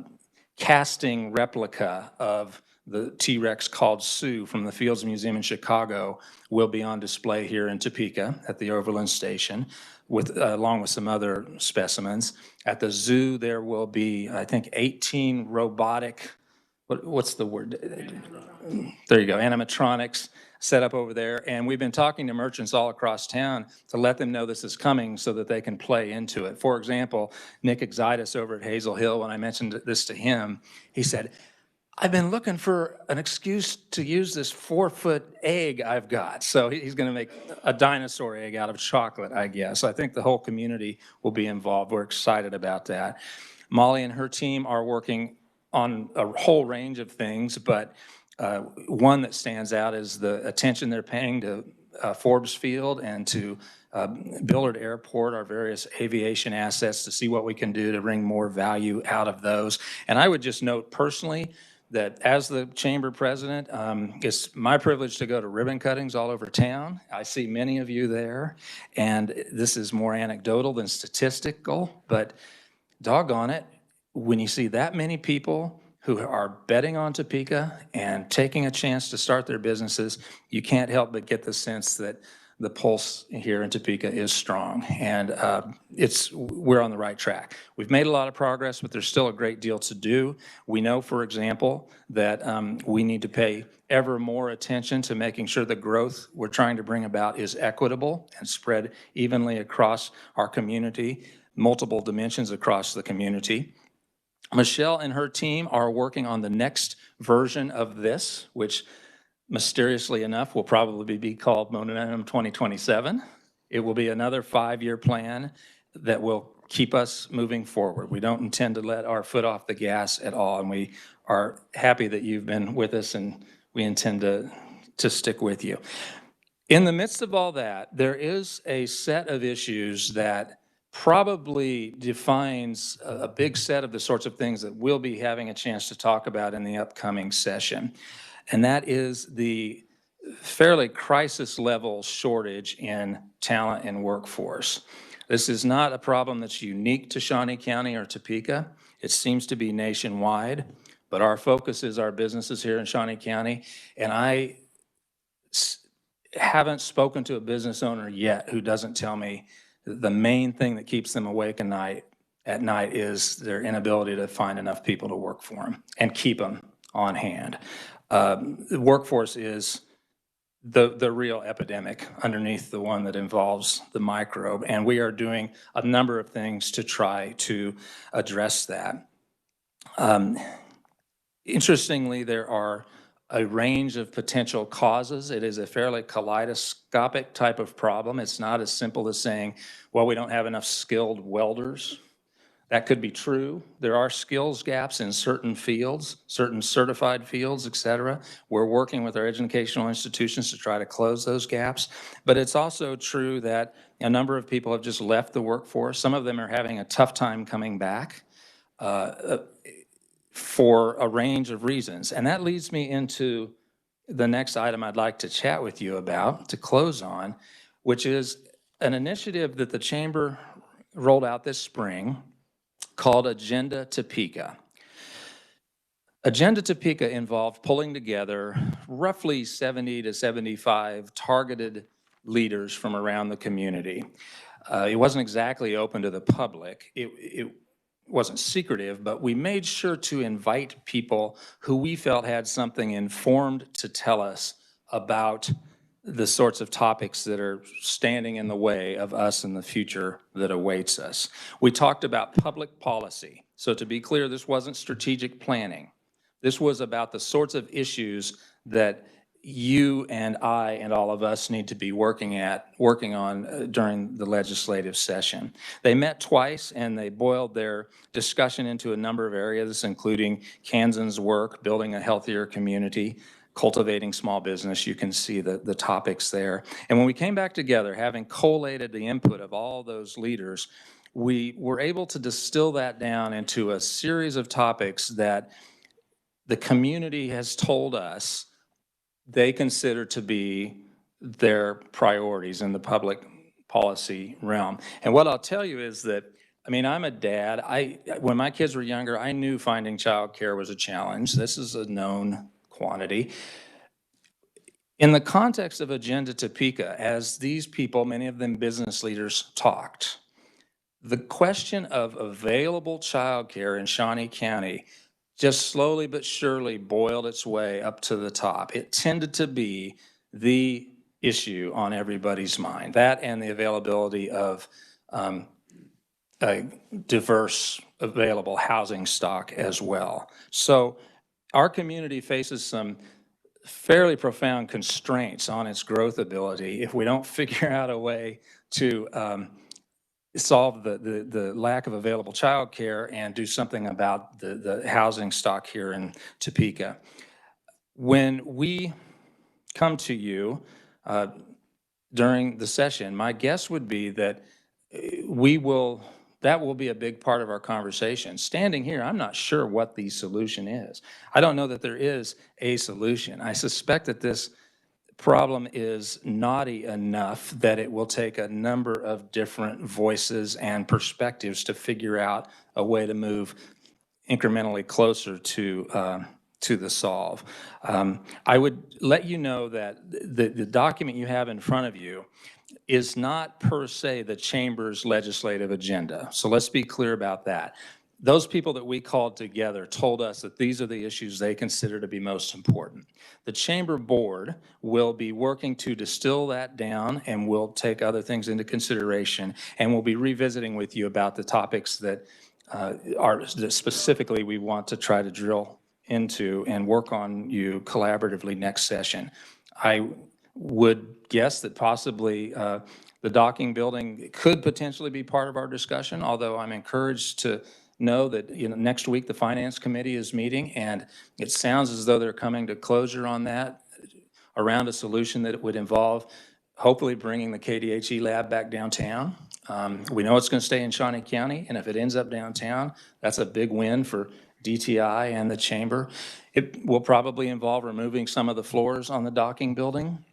V: casting replica of the T-Rex called Sue from the Fields Museum in Chicago will be on display here in Topeka at the Overland Station, along with some other specimens. At the zoo, there will be, I think, 18 robotic, what's the word? There you go, animatronics set up over there. And we've been talking to merchants all across town to let them know this is coming so that they can play into it. For example, Nick Exitis over at Hazel Hill, when I mentioned this to him, he said, I've been looking for an excuse to use this 4-foot egg I've got. So he's going to make a dinosaur egg out of chocolate, I guess. I think the whole community will be involved. We're excited about that. Molly and her team are working on a whole range of things, but one that stands out is the attention they're paying to Forbes Field and to Billard Airport, our various aviation assets, to see what we can do to bring more value out of those. And I would just note personally that as the chamber president, it's my privilege to go to ribbon cuttings all over town. I see many of you there, and this is more anecdotal than statistical, but doggone it, when you see that many people who are betting on Topeka and taking a chance to start their businesses, you can't help but get the sense that the pulse here in Topeka is strong, and we're on the right track. We've made a lot of progress, but there's still a great deal to do. We know, for example, that we need to pay ever more attention to making sure the growth we're trying to bring about is equitable and spread evenly across our community, multiple dimensions across the community. Michelle and her team are working on the next version of this, which mysteriously enough will probably be called Momentum 2027. It will be another 5-year plan that will keep us moving forward. We don't intend to let our foot off the gas at all, and we are happy that you've been with us, and we intend to stick with you. In the midst of all that, there is a set of issues that probably defines a big set of the sorts of things that we'll be having a chance to talk about in the upcoming session. And that is the fairly crisis level shortage in talent and workforce. This is not a problem that's unique to Shawnee County or Topeka. It seems to be nationwide, but our focus is our businesses here in Shawnee County. And I haven't spoken to a business owner yet who doesn't tell me the main thing that keeps them awake at night is their inability to find enough people to work for them and keep them on hand. The workforce is the real epidemic underneath the one that involves the microbe, and we are doing a number of things to try to address that. Interestingly, there are a range of potential causes. It is a fairly kaleidoscopic type of problem. It's not as simple as saying, well, we don't have enough skilled welders. That could be true. There are skills gaps in certain fields, certain certified fields, et cetera. We're working with our educational institutions to try to close those gaps. But it's also true that a number of people have just left the workforce. Some of them are having a tough time coming back for a range of reasons. And that leads me into the next item I'd like to chat with you about, to close on, which is an initiative that the Chamber rolled out this spring called Agenda Topeka. Agenda Topeka involved pulling together roughly 70 to 75 targeted leaders from around the community. It wasn't exactly open to the public. It wasn't secretive, but we made sure to invite people who we felt had something informed to tell us about the sorts of topics that are standing in the way of us in the future that awaits us. We talked about public policy. So to be clear, this wasn't strategic planning. This was about the sorts of issues that you and I and all of us need to be working on during the legislative session. They met twice, and they boiled their discussion into a number of areas, including Kansans work, building a healthier community, cultivating small business. You can see the topics there. And when we came back together, having collated the input of all those leaders, we were able to distill that down into a series of topics that the community has told us they consider to be their priorities in the public policy realm. And what I'll tell you is that, I mean, I'm a dad. When my kids were younger, I knew finding childcare was a challenge. This is a known quantity. In the context of Agenda Topeka, as these people, many of them business leaders, talked, the question of available childcare in Shawnee County just slowly but surely boiled its way up to the top. It tended to be the issue on everybody's mind, that and the availability of a diverse available housing stock as well. So our community faces some fairly profound constraints on its growth ability if we don't figure out a way to solve the lack of available childcare and do something about the housing stock here in Topeka. When we come to you during the session, my guess would be that that will be a big part of our conversation. Standing here, I'm not sure what the solution is. I don't know that there is a solution. I suspect that this problem is knotty enough that it will take a number of different voices and perspectives to figure out a way to move incrementally closer to the solve. I would let you know that the document you have in front of you is not per se the Chamber's legislative agenda. So let's be clear about that. Those people that we called together told us that these are the issues they consider to be most important. The Chamber Board will be working to distill that down, and we'll take other things into consideration, and we'll be revisiting with you about the topics that that specifically we want to try to drill into and work on you collaboratively next session. I would guess that possibly the docking building could potentially be part of our discussion, although I'm encouraged to know that next week the Finance Committee is meeting, and it sounds as though they're coming to closure on that around a solution that would involve hopefully bringing the KDHE lab back downtown. We know it's going to stay in Shawnee County, and if it ends up downtown, that's a big win for DTI and the Chamber. It will probably involve removing some of the floors on the docking building.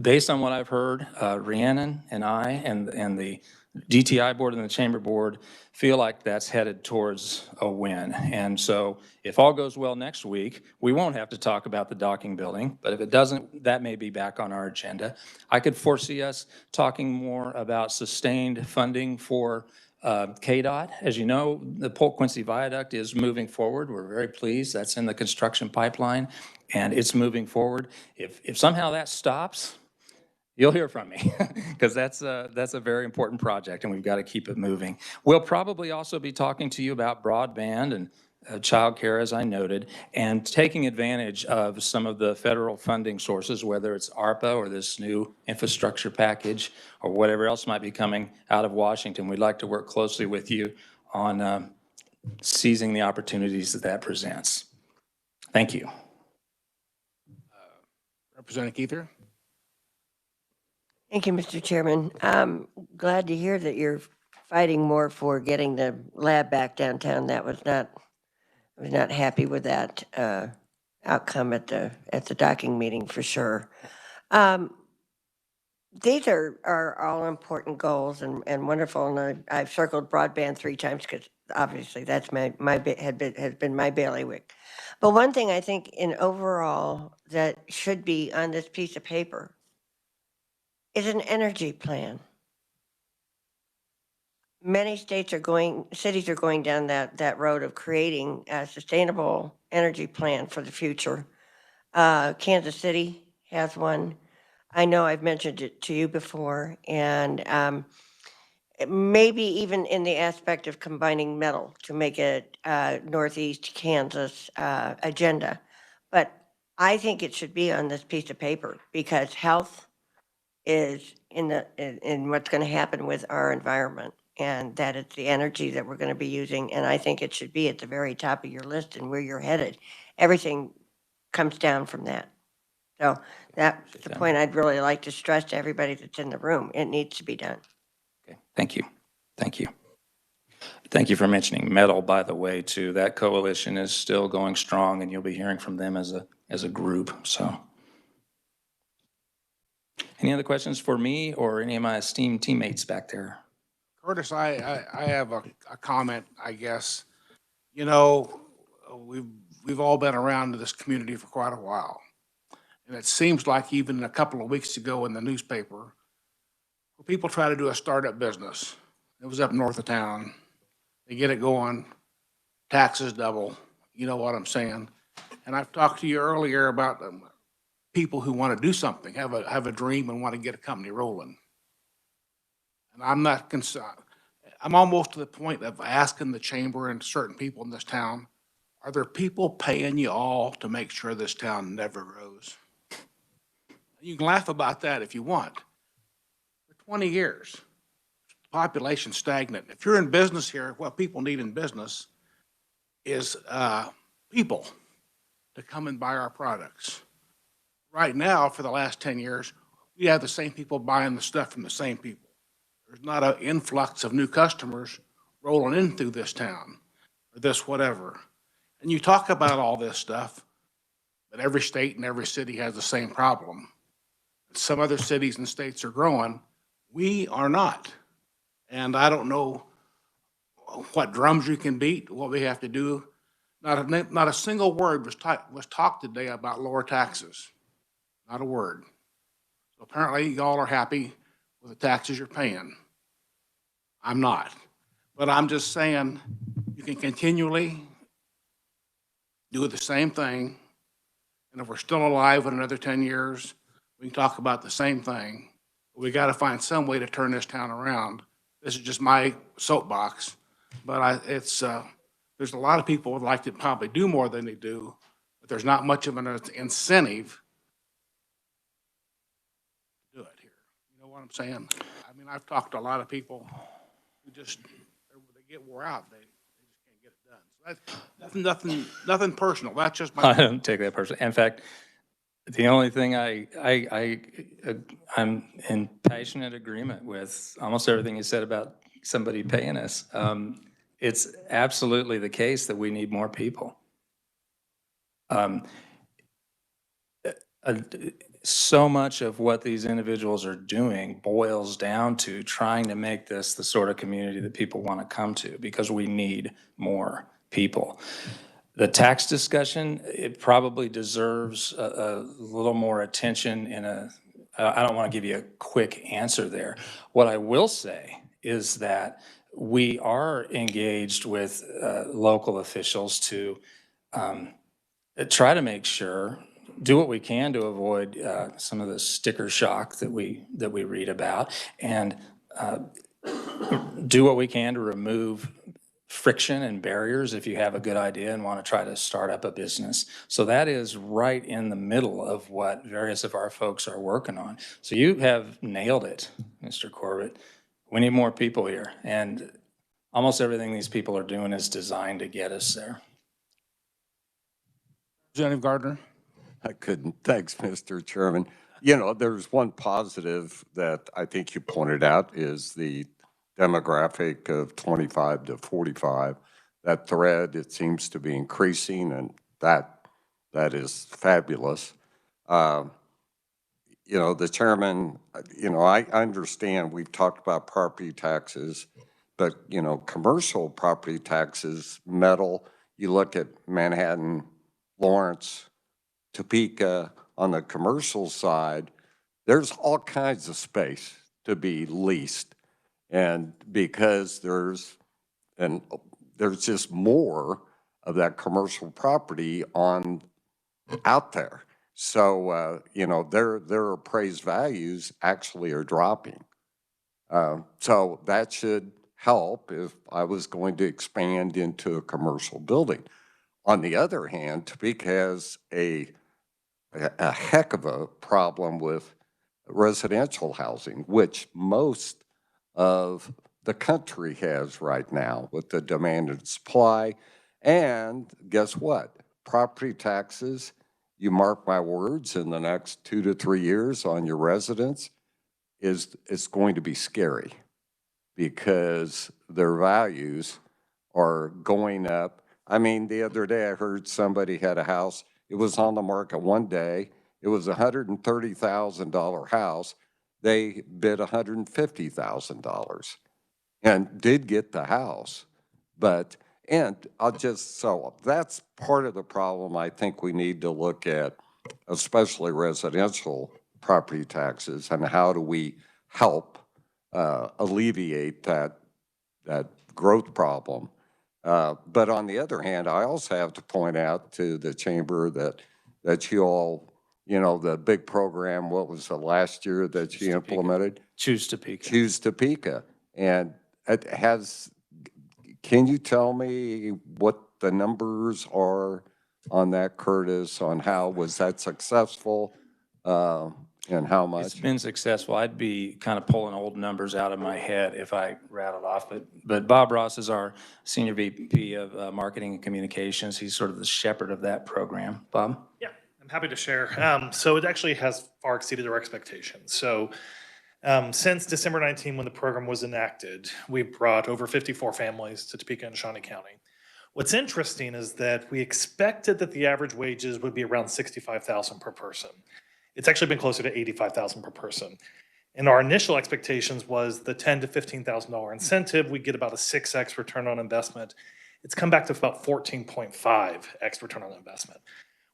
V: Based on what I've heard, Rhiannon and I and the DTI board and the Chamber board feel like that's headed towards a win. And so if all goes well next week, we won't have to talk about the docking building, but if it doesn't, that may be back on our agenda. I could foresee us talking more about sustained funding for KDOT. As you know, the Polk Quincy Viaduct is moving forward. We're very pleased. That's in the construction pipeline, and it's moving forward. If somehow that stops, you'll hear from me, because that's a very important project, and we've got to keep it moving. We'll probably also be talking to you about broadband and childcare, as I noted, and taking advantage of some of the federal funding sources, whether it's ARPA or this new infrastructure package or whatever else might be coming out of Washington. We'd like to work closely with you on seizing the opportunities that presents. Thank you.
A: Representative Keither.
E: Thank you, Mr. Chairman. I'm glad to hear that you're fighting more for getting the lab back downtown. I was not happy with that outcome at the docking meeting for sure. These are all important goals and wonderful, and I've circled broadband 3 times because obviously that's has been my bailiwick. But one thing I think in overall that should be on this piece of paper is an energy plan. Many cities are going down that road of creating a sustainable energy plan for the future. Kansas City has one. I know I've mentioned it to you before, and maybe even in the aspect of combining metal to make it Northeast Kansas agenda. But I think it should be on this piece of paper because health is in what's going to happen with our environment, and that it's the energy that we're going to be using. And I think it should be at the very top of your list and where you're headed. Everything comes down from that. So that's the point I'd really like to stress to everybody that's in the room. It needs to be done.
V: Okay. Thank you. Thank you. Thank you for mentioning metal, by the way, too. That coalition is still going strong, and you'll be hearing from them as a group. So, any other questions for me or any of my esteemed teammates back there?
A: Curtis, I have a comment, I guess. You know, we've all been around this community for quite a while. And it seems like even a couple of weeks ago in the newspaper, people try to do a startup business. It was up north of town. They get it going, taxes double, you know what I'm saying? And I've talked to you earlier about people who want to do something, have a dream and want to get a company rolling. And I'm not concerned. I'm almost to the point of asking the chamber and certain people in this town, are there people paying you all to make sure this town never grows? You can laugh about that if you want. For 20 years, the population's stagnant. If you're in business here, what people need in business is people to come and buy our products. Right now, for the last 10 years, we have the same people buying the stuff from the same people. There's not an influx of new customers rolling in through this town or this whatever. And you talk about all this stuff, but every state and every city has the same problem. Some other cities and states are growing. We are not. And I don't know what drums you can beat, what we have to do. Not a single word was talked today about lower taxes. Not a word. So apparently y'all are happy with the taxes you're paying. I'm not. But I'm just saying you can continually do the same thing. And if we're still alive in another 10 years, we can talk about the same thing. We got to find some way to turn this town around. This is just my soapbox, but there's a lot of people would like to probably do more than they do, but there's not much of an incentive to do it here. You know what I'm saying? I mean, I've talked to a lot of people who just, they get wore out. They just can't get it done. So that's nothing personal. That's just my.
V: I don't take that personally. In fact, the only thing I'm in passionate agreement with almost everything you said about somebody paying us. It's absolutely the case that we need more people. So much of what these individuals are doing boils down to trying to make this the sort of community that people want to come to, because we need more people. The tax discussion, it probably deserves a little more attention I don't want to give you a quick answer there. What I will say is that we are engaged with local officials to try to make sure, do what we can to avoid some of the sticker shock that we read about, and do what we can to remove friction and barriers if you have a good idea and want to try to start up a business. So that is right in the middle of what various of our folks are working on. So you have nailed it, Mr. Corbett. We need more people here, and almost everything these people are doing is designed to get us there.
A: Representative Gardner.
G: I couldn't. Thanks, Mr. Chairman. You know, there's one positive that I think you pointed out is the demographic of 25 to 45. That thread, it seems to be increasing, and that is fabulous. You know, the chairman, you know, I understand we've talked about property taxes, but, you know, commercial property taxes, metal, you look at Manhattan, Lawrence, Topeka, on the commercial side, there's all kinds of space to be leased. And because there's just more of that commercial property out there. So, you know, their appraised values actually are dropping. So that should help if I was going to expand into a commercial building. On the other hand, Topeka has a heck of a problem with residential housing, which most of the country has right now with the demand and supply. And guess what? Property taxes, you mark my words, in the next 2 to 3 years on your residence it's going to be scary. because their values are going up. I mean, the other day I heard somebody had a house, it was on the market one day, it was a $130,000 house. They bid $150,000 and did get the house. But, and so that's part of the problem I think we need to look at, especially residential property taxes, and how do we help alleviate that growth problem. But on the other hand, I also have to point out to the chamber that you all, you know, the big program, what was the last year that you implemented?
V: Choose Topeka.
G: Choose Topeka. And it has, can you tell me what the numbers are on that, Curtis, on how was that successful and how much?
V: It's been successful. I'd be kind of pulling old numbers out of my head if I rattled off, but Bob Ross is our Senior VP of Marketing and Communications. He's sort of the shepherd of that program. Bob?
M: Yeah, I'm happy to share. So it actually has far exceeded our expectations. So since December 19, when the program was enacted, we brought over 54 families to Topeka and Shawnee County. What's interesting is that we expected that the average wages would be around $65,000 per person. It's actually been closer to $85,000 per person. And our initial expectations was the $10,000 to $15,000 incentive, we get about a 6x return on investment. It's come back to about 14.5x return on investment.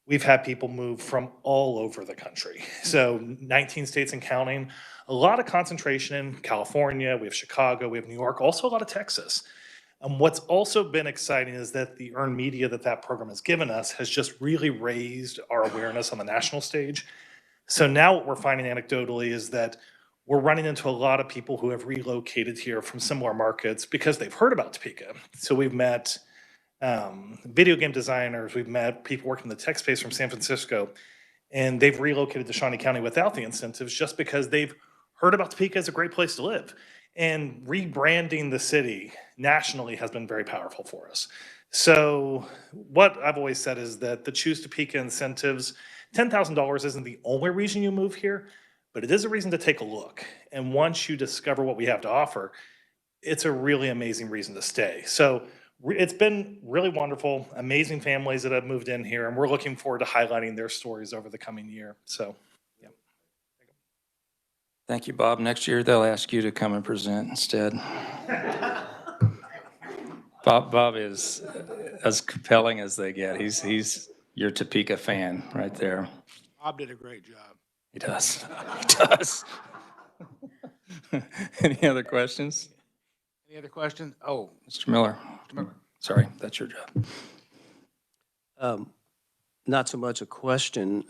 M: We've had people move from all over the country. So 19 states and counting, a lot of concentration in California, we have Chicago, we have New York, also a lot of Texas. What's also been exciting is that the earned media that program has given us has just really raised our awareness on the national stage. So now what we're finding anecdotally is that we're running into a lot of people who have relocated here from similar markets because they've heard about Topeka. So we've met video game designers, we've met people working in the tech space from San Francisco, and they've relocated to Shawnee County without the incentives just because they've heard about Topeka as a great place to live. And rebranding the city nationally has been very powerful for us. So what I've always said is that the Choose Topeka incentives, $10,000 isn't the only reason you move here, but it is a reason to take a look. And once you discover what we have to offer, it's a really amazing reason to stay. So it's been really wonderful, amazing families that have moved in here, and we're looking forward to highlighting their stories over the coming year. So, yeah.
V: Thank you, Bob. Next year, they'll ask you to come and present instead. Bob is as compelling as they get. He's your Topeka fan right there.
A: Bob did a great job.
V: He does. He does. Any other questions?
A: Any other questions? Oh,
V: Mr. Miller.
A: Mr. Miller.
V: Sorry, that's your job.
F: Not so much a question.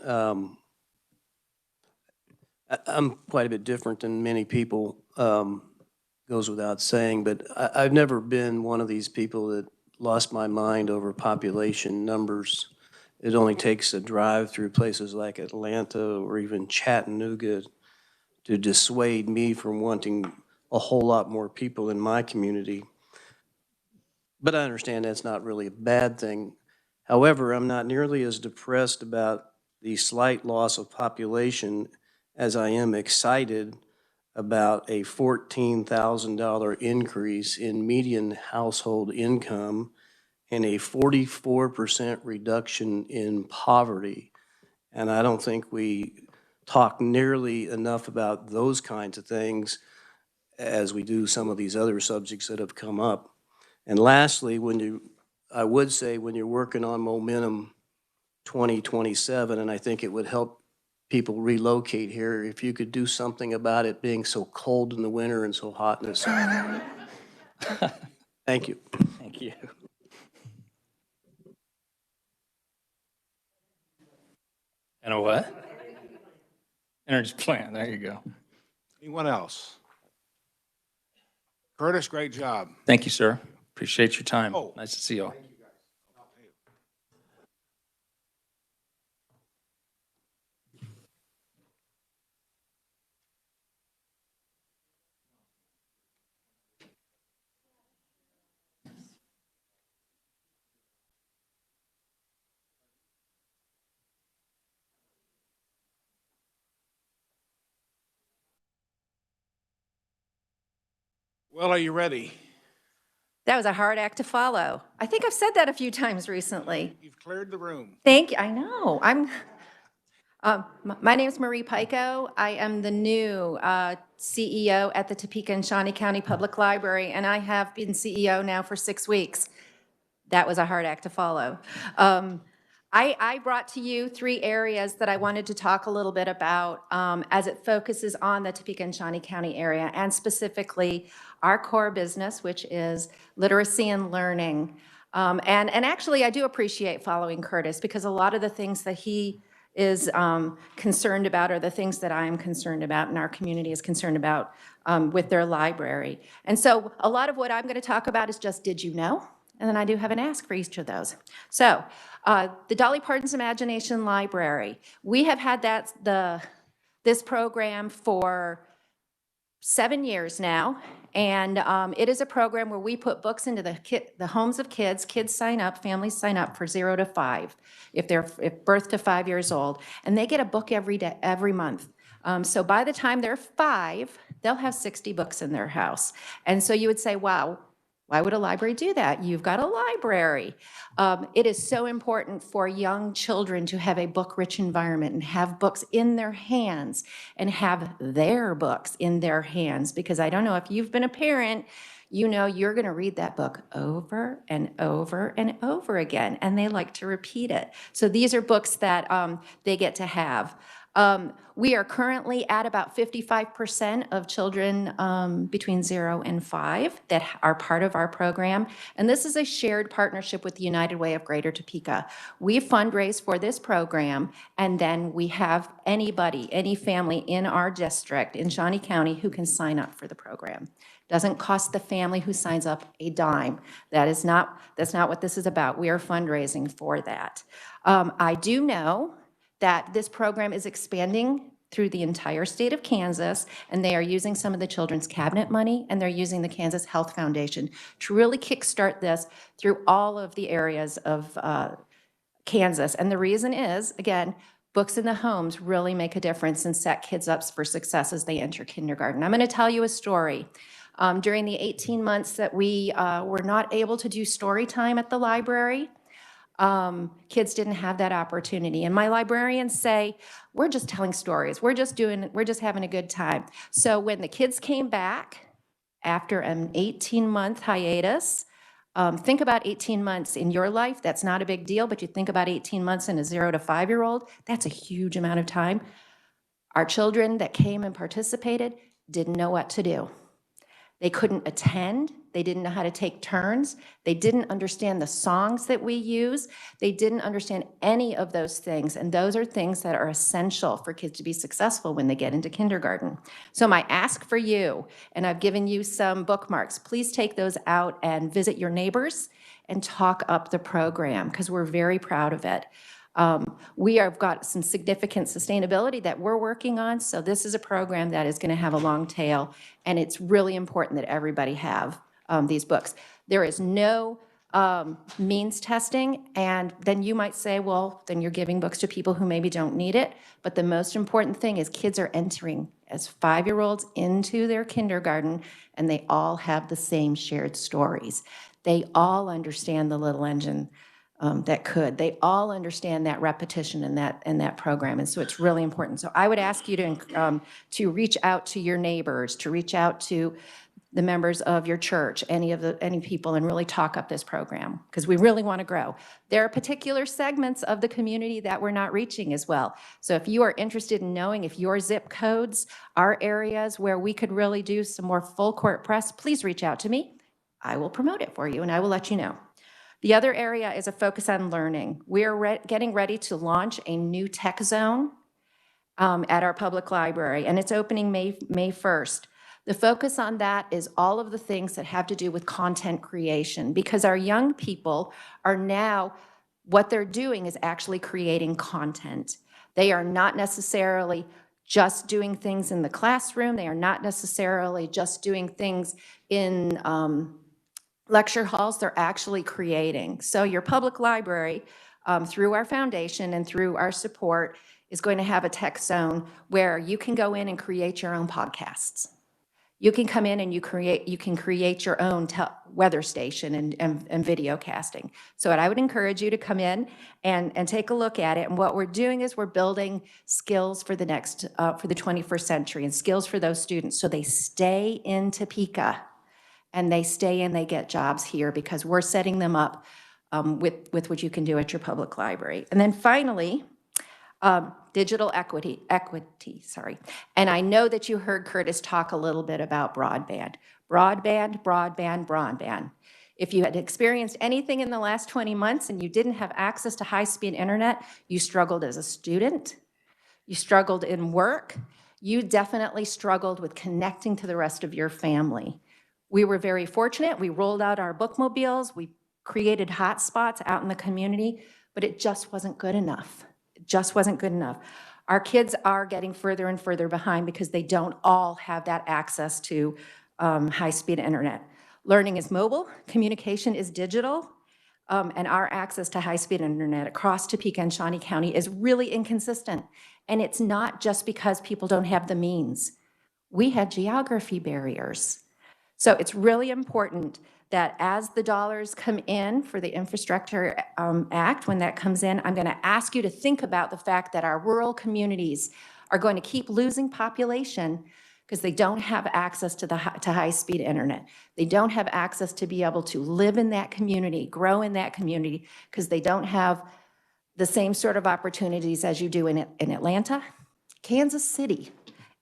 F: I'm quite a bit different than many people, goes without saying, but I've never been one of these people that lost my mind over population numbers. It only takes a drive through places like Atlanta or even Chattanooga to dissuade me from wanting a whole lot more people in my community. But I understand that's not really a bad thing. However, I'm not nearly as depressed about the slight loss of population as I am excited about a $14,000 increase in median household income and a 44% reduction in poverty. And I don't think we talk nearly enough about those kinds of things as we do some of these other subjects that have come up. And lastly, I would say when you're working on Momentum 2027, and I think it would help people relocate here, if you could do something about it being so cold in the winter and so hot in the summer. Thank you.
V: Thank you. And a what? Energy plan, there you go.
A: Anyone else? Curtis, great job.
V: Thank you, sir. Appreciate your time.
A: Oh.
V: Nice to see you all.
A: Well, are you ready?
K: That was a hard act to follow. I think I've said that a few times recently.
A: You've cleared the room.
K: Thank you. I know. My name is Marie Pico. I am the new CEO at the Topeka and Shawnee County Public Library, and I have been CEO now for 6 weeks. That was a hard act to follow. I brought to you 3 areas that I wanted to talk a little bit about as it focuses on the Topeka and Shawnee County area, and specifically our core business, which is literacy and learning. And actually, I do appreciate following Curtis, because a lot of the things that he is concerned about are the things that I am concerned about and our community is concerned about with their library. And so a lot of what I'm going to talk about is just, did you know? And then I do have an ask for each of those. So the Dolly Parton's Imagination Library, we have had this program for 7 years now. And it is a program where we put books into the homes of kids. Kids sign up, families sign up for 0 to 5, if birth to 5 years old. And they get a book every month. So by the time they're 5, they'll have 60 books in their house. And so you would say, wow, why would a library do that? You've got a library. It is so important for young children to have a book-rich environment and have books in their hands and have their books in their hands. Because I don't know if you've been a parent, you know you're going to read that book over and over and over again, and they like to repeat it. So these are books that they get to have. We are currently at about 55% of children between 0 and 5 that are part of our program. And this is a shared partnership with the United Way of Greater Topeka. We fundraise for this program, and then we have anybody, any family in our district in Shawnee County who can sign up for the program. Doesn't cost the family who signs up a dime. That's not what this is about. We are fundraising for that. I do know that this program is expanding through the entire state of Kansas, and they are using some of the Children's Cabinet money, and they're using the Kansas Health Foundation to really kickstart this through all of the areas of Kansas. And the reason is, again, books in the homes really make a difference and set kids up for success as they enter kindergarten. I'm going to tell you a story. During the 18 months that we were not able to do story time at the library, kids didn't have that opportunity. And my librarians say, we're just telling stories. We're just having a good time. So when the kids came back after an 18-month hiatus, think about 18 months in your life. That's not a big deal, but you think about 18 months in a 0 to 5-year-old, that's a huge amount of time. Our children that came and participated didn't know what to do. They couldn't attend. They didn't know how to take turns. They didn't understand the songs that we use. They didn't understand any of those things. And those are things that are essential for kids to be successful when they get into kindergarten. So my ask for you, and I've given you some bookmarks, please take those out and visit your neighbors and talk up the program, because we're very proud of it. We have got some significant sustainability that we're working on, so this is a program that is going to have a long tail, and it's really important that everybody have these books. There is no means testing, and then you might say, well, then you're giving books to people who maybe don't need it, but the most important thing is kids are entering as 5-year-olds into their kindergarten, and they all have the same shared stories. They all understand the little engine that could. They all understand that repetition in that program, and so it's really important. So I would ask you to reach out to your neighbors, to reach out to the members of your church, any people, and really talk up this program, because we really want to grow. There are particular segments of the community that we're not reaching as well. So if you are interested in knowing if your zip codes are areas where we could really do some more full court press, please reach out to me. I will promote it for you, and I will let you know. The other area is a focus on learning. We are getting ready to launch a new tech zone at our public library, and it's opening May 1st. The focus on that is all of the things that have to do with content creation, because our young people are now, what they're doing is actually creating content. They are not necessarily just doing things in the classroom. They are not necessarily just doing things in lecture halls. They're actually creating. So your public library, through our foundation and through our support, is going to have a tech zone where you can go in and create your own podcasts. You can come in and you can create your own weather station and video casting. So I would encourage you to come in and take a look at it. And what we're doing is we're building skills for the next, for the 21st century, and skills for those students so they stay in Topeka and they stay and they get jobs here, because we're setting them up with what you can do at your public library. And then finally, digital equity, sorry. And I know that you heard Curtis talk a little bit about broadband. Broadband. If you had experienced anything in the last 20 months and you didn't have access to high-speed internet, you struggled as a student, you struggled in work, you definitely struggled with connecting to the rest of your family. We were very fortunate. We rolled out our bookmobiles, we created hotspots out in the community, but it just wasn't good enough. Just wasn't good enough. Our kids are getting further and further behind because they don't all have that access to high-speed internet. Learning is mobile, communication is digital, and our access to high-speed internet across Topeka and Shawnee County is really inconsistent. And it's not just because people don't have the means. We have geography barriers. So it's really important that as the dollars come in for the Infrastructure Act, when that comes in, I'm going to ask you to think about the fact that our rural communities are going to keep losing population because they don't have access to high-speed internet. They don't have access to be able to live in that community, grow in that community, because they don't have the same sort of opportunities as you do in Atlanta, Kansas City,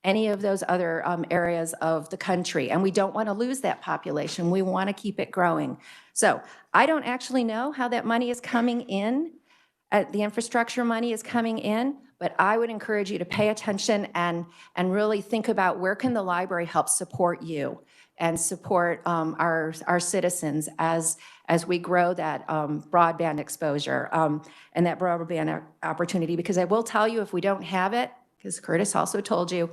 K: any of those other areas of the country. And we don't want to lose that population. We want to keep it growing. So I don't actually know how that money is coming in, the infrastructure money is coming in, but I would encourage you to pay attention and really think about where can the library help support you and support our citizens as we grow that broadband exposure and that broadband opportunity. Because I will tell you, if we don't have it, because Curtis also told you,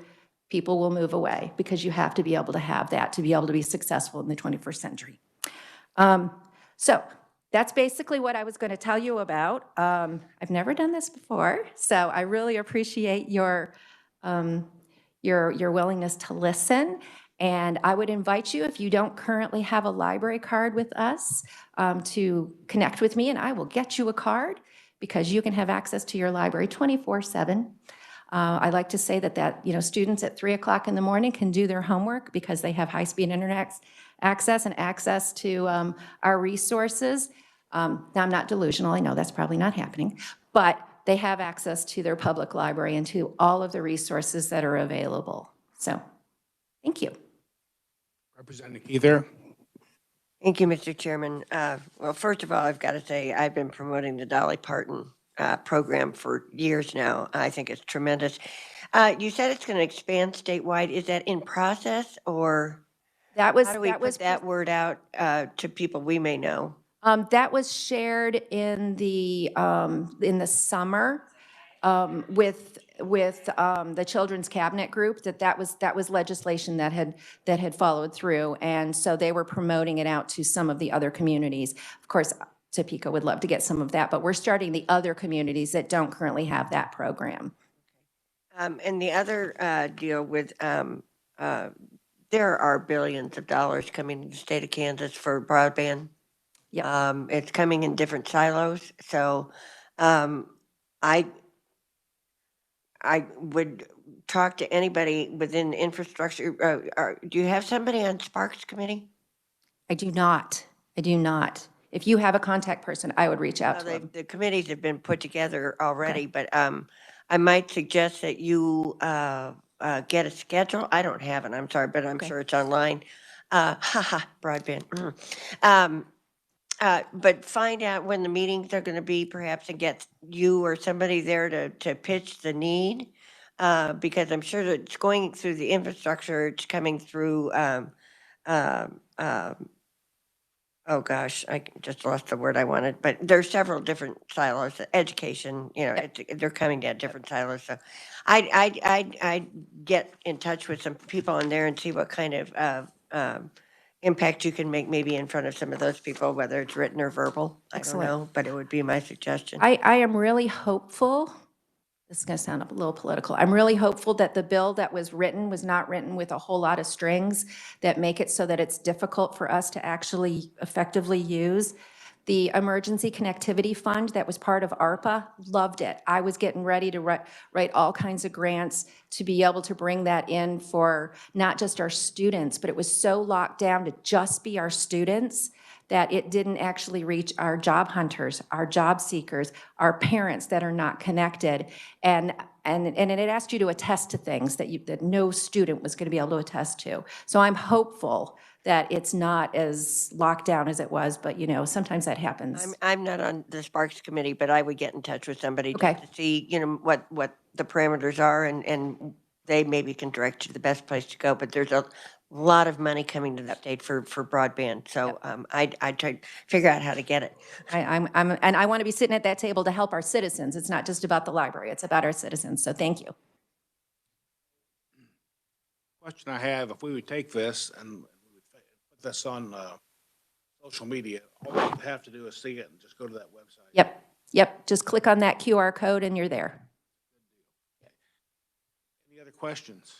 K: people will move away, because you have to be able to have that to be able to be successful in the 21st century. So that's basically what I was going to tell you about. I've never done this before, so I really appreciate your willingness to listen. And I would invite you, if you don't currently have a library card with us, to connect with me, and I will get you a card, because you can have access to your library 24/7. I like to say that students at 3 o'clock in the morning can do their homework because they have high-speed internet access and access to our resources. Now, I'm not delusional. I know that's probably not happening, but they have access to their public library and to all of the resources that are available. So, thank you.
A: Representative Either.
E: Thank you, Mr. Chairman. Well, first of all, I've got to say I've been promoting the Dolly Parton program for years now. I think it's tremendous. You said it's going to expand statewide. Is that in process, or how do we put that word out to people we may know?
K: That was shared in the summer with the Children's Cabinet Group. That was legislation that had followed through, and so they were promoting it out to some of the other communities. Of course, Topeka would love to get some of that, but we're starting the other communities that don't currently have that program.
E: And the other deal with there are billions of dollars coming to the state of Kansas for broadband.
K: Yeah.
E: It's coming in different silos. So I would talk to anybody within infrastructure. Do you have somebody on Sparks Committee?
K: I do not. If you have a contact person, I would reach out to them.
E: The committees have been put together already, but I might suggest that you get a schedule. I don't have it, I'm sorry, but I'm sure it's online. Broadband. But find out when the meetings are going to be, perhaps, and get you or somebody there to pitch the need, because I'm sure that it's going through the infrastructure, it's coming through, oh gosh, I just lost the word I wanted, but there's several different silos. Education, they're coming down different silos. So I'd get in touch with some people in there and see what kind of impact you can make, maybe in front of some of those people, whether it's written or verbal.
K: Excellent.
E: I don't know, but it would be my suggestion.
K: I am really hopeful this is going to sound a little political. I'm really hopeful that the bill that was not written with a whole lot of strings that make it so that it's difficult for us to actually effectively use. The Emergency Connectivity Fund that was part of ARPA, loved it. I was getting ready to write all kinds of grants to be able to bring that in for not just our students, but it was so locked down to just be our students that it didn't actually reach our job hunters, our job seekers, our parents that are not connected. And it asked you to attest to things that no student was going to be able to attest to. So I'm hopeful that it's not as locked down as it was, but you know, sometimes that happens.
E: I'm not on the Sparks Committee, but I would get in touch with somebody
K: Okay.
E: just to see, you know, what the parameters are, and they maybe can direct you to the best place to go. But there's a lot of money coming to the update for broadband. So I tried to figure out how to get it.
K: And I want to be sitting at that table to help our citizens. It's not just about the library, it's about our citizens. So thank you.
A: Question I have, if we would take this and we would put this on social media, all we have to do is see it and just go to that website.
K: Yep. Just click on that QR code and you're there.
A: Any other questions?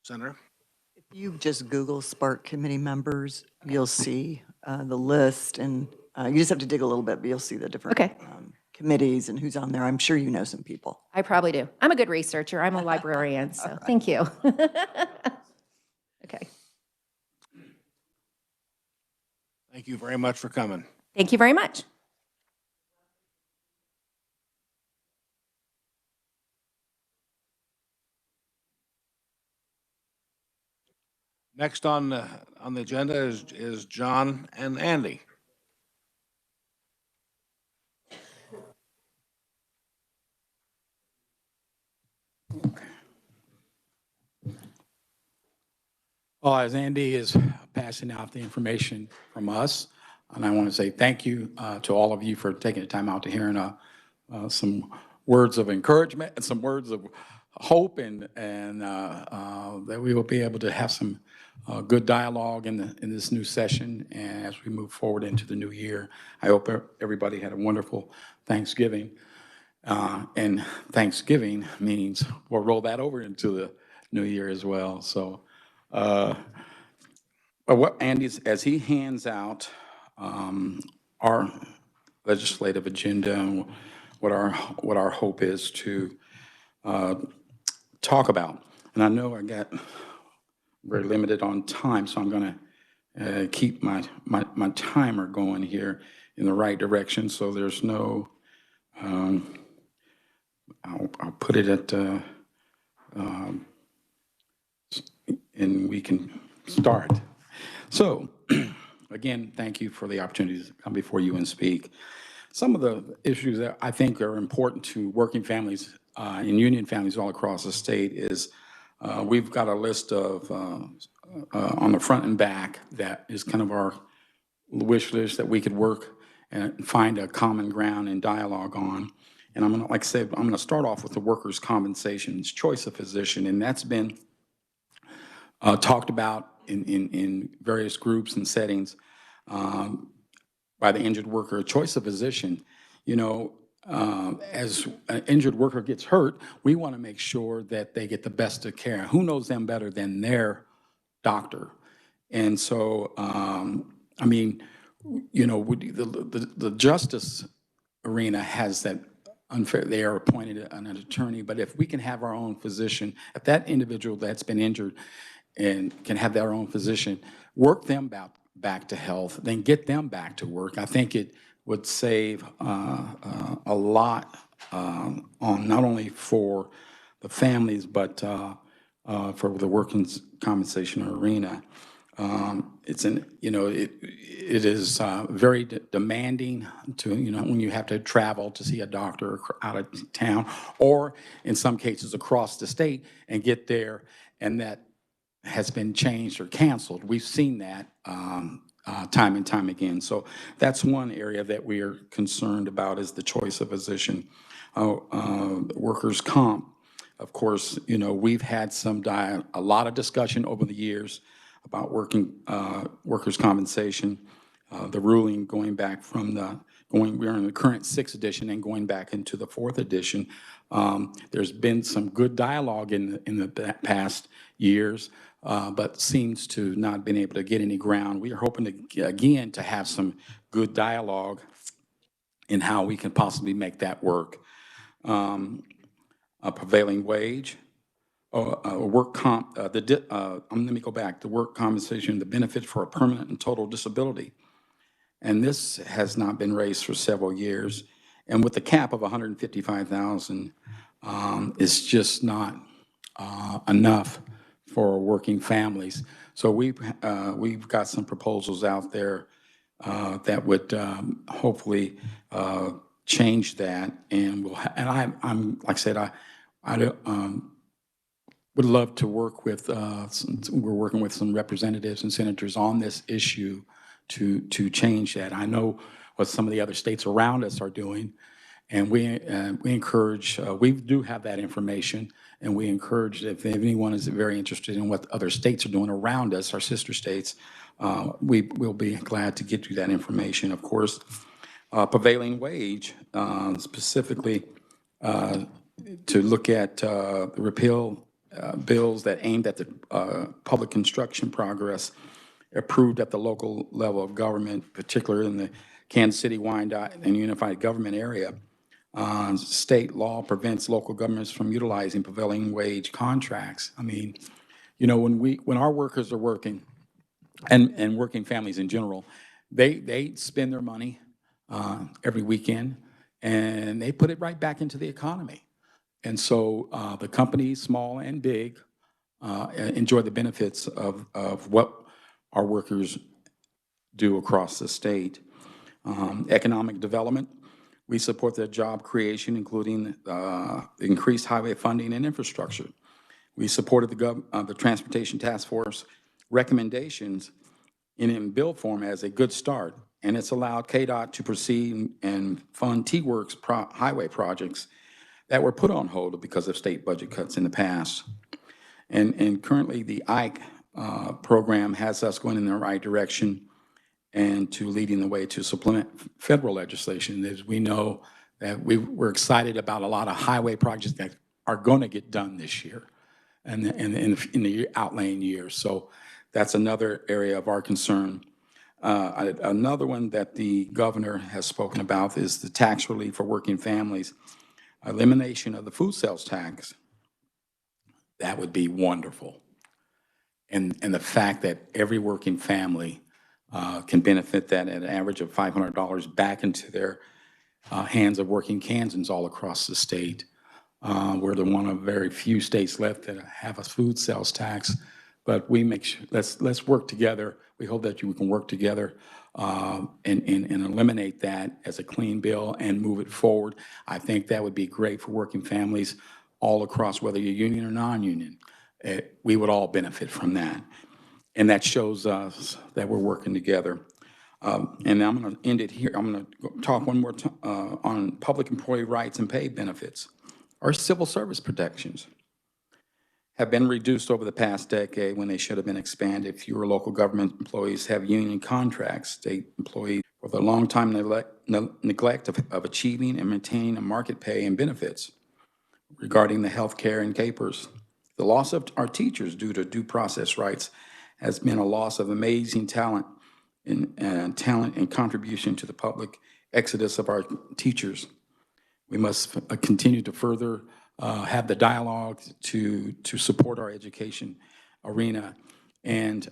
A: Senator?
B: If you just Google Spark Committee members, you'll see the list, and you just have to dig a little bit, but you'll see the different committees and who's on there. I'm sure you know some people.
K: I probably do. I'm a good researcher. I'm a librarian, so thank you. Okay.
A: Thank you very much for coming.
K: Thank you very much.
A: Next on the agenda is John and Andy.
N: Well, as Andy is passing out the information from us, and I want to say thank you to all of you for taking the time out to hearing some words of encouragement and some words of hope, and that we will be able to have some good dialogue in this new session and as we move forward into the new year. I hope everybody had a wonderful Thanksgiving. And Thanksgiving means we'll roll that over into the new year as well. So, but what Andy's, as he hands out our legislative agenda and what our hope is to talk about, and I know I got very limited on time, so I'm going to keep my timer going here in the right direction. So there's no. I'll put it at, and we can start. So, again, thank you for the opportunity to come before you and speak. Some of the issues that I think are important to working families and union families all across the state is we've got a list of, on the front and back, that is kind of our wish list that we could work and find a common ground and dialogue on. And I'm going to, like I said, I'm going to start off with the workers' compensation's choice of physician, and that's been talked about in various groups and settings by the injured worker. A choice of physician, you know, as an injured worker gets hurt, we want to make sure that they get the best of care. Who knows them better than their doctor? And so, I mean, you know, the justice arena has that unfair, they are appointed an attorney, but if we can have our own physician, if that individual that's been injured and can have their own physician, work them back to health, then get them back to work, I think it would save a lot on not only for the families, but for the workers' compensation arena. It's you know, it is very demanding to, you know, when you have to travel to see a doctor out of town, or in some cases across the state, and get there, and that has been changed or canceled. We've seen that time and time again. So that's one area that we are concerned about, is the choice of physician. Workers' comp, of course, you know, we've had a lot of discussion over the years about workers' compensation, the ruling going back from the we're in the current 6th edition and going back into the 4th edition. There's been some good dialogue in the past years, but seems to not been able to get any ground. We are hoping to, again, to have some good dialogue in how we can possibly make that work. A prevailing wage, work comp, let me go back, the work compensation, the benefits for a permanent and total disability. And this has not been raised for several years. And with the cap of 155,000, it's just not enough for working families. So we've got some proposals out there that would hopefully change that. And I'm like I said, I would love to work with. We're working with some representatives and senators on this issue to change that. I know what some of the other states around us are doing, and we encourage. We do have that information, and we encourage if anyone is very interested in what other states are doing around us, our sister states, we will be glad to get you that information. Of course, prevailing wage, specifically to look at the repeal bills that aimed at the public construction progress approved at the local level of government, particularly in the Kansas City, Wyandotte, and Unified Government area. State law prevents local governments from utilizing prevailing wage contracts. I mean, you know, when our workers are working, and working families in general, they spend their money every weekend, and they put it right back into the economy. And so the companies, small and big, enjoy the benefits of what our workers do across the state. Economic development, we support the job creation, including increased highway funding and infrastructure. We supported the Transportation Task Force recommendations in bill form as a good start, and it's allowed KDOT to proceed and fund T-Works highway projects that were put on hold because of state budget cuts in the past. And currently the IKE program has us going in the right direction and to leading the way to supplement federal legislation. As we know that we're excited about a lot of highway projects that are going to get done this year and in the outlying years. So that's another area of our concern. Another one that the governor has spoken about is the tax relief for working families, elimination of the food sales tax. That would be wonderful. And the fact that every working family can benefit that at an average of $500 back into their hands of working Kansans all across the state. We're the one of very few states left that have a food sales tax, but we make sure, let's work together. We hope that we can work together and eliminate that as a clean bill and move it forward. I think that would be great for working families all across, whether you're union or non-union. We would all benefit from that. And that shows us that we're working together. And I'm going to end it here. I'm going to talk one more time on public employee rights and pay benefits. Our civil service protections have been reduced over the past decade when they should have been expanded. Fewer local government employees have union contracts. State employees, for the long time neglect of achieving and maintaining a market pay and benefits regarding the health care and capers. The loss of our teachers due to due process rights has been a loss of amazing talent and contribution to the public exodus of our teachers. We must continue to further have the dialogue to support our education arena. And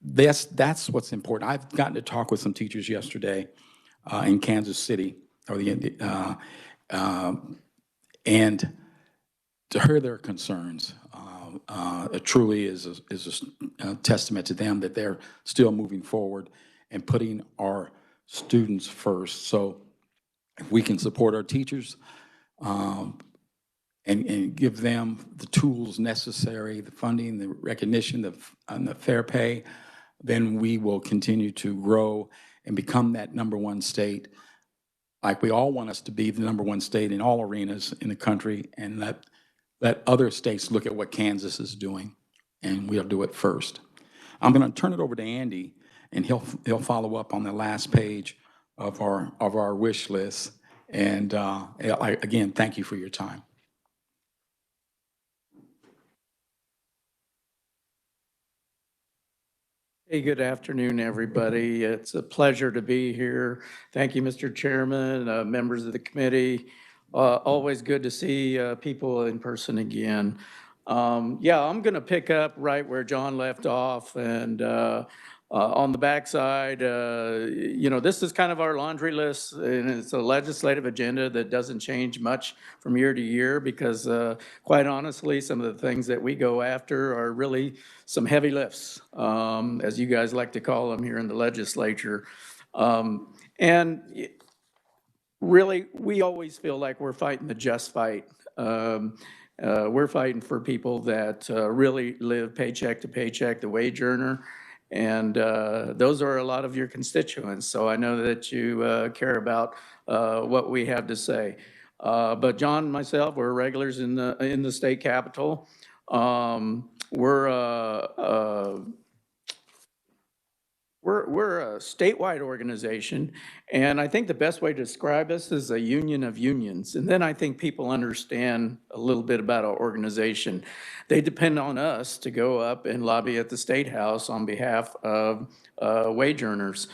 N: that's what's important. I've gotten to talk with some teachers yesterday in Kansas City, and to hear their concerns, it truly is a testament to them that they're still moving forward and putting our students first. So if we can support our teachers and give them the tools necessary, the funding, the recognition, and the fair pay, then we will continue to grow and become that #1 state. Like we all want us to be the #1 state in all arenas in the country, and let other states look at what Kansas is doing, and we'll do it first. I'm going to turn it over to Andy, and he'll follow up on the last page of our wish list. And again, thank you for your time.
Q: Hey, good afternoon, everybody. It's a pleasure to be here. Thank you, Mr. Chairman, members of the committee. Always good to see people in person again. Yeah, I'm going to pick up right where John left off, and on the backside, this is kind of our laundry list, and it's a legislative agenda that doesn't change much from year to year because, quite honestly, some of the things that we go after are really some heavy lifts, as you guys like to call them here in the legislature. And really, we always feel like we're fighting the just fight. We're fighting for people that really live paycheck to paycheck, the wage earner. And those are a lot of your constituents. So I know that you care about what we have to say. But John and myself, we're regulars in the state capitol. We're a statewide organization, and I think the best way to describe us is a union of unions. And then I think people understand a little bit about our organization. They depend on us to go up and lobby at the State House on behalf of wage earners.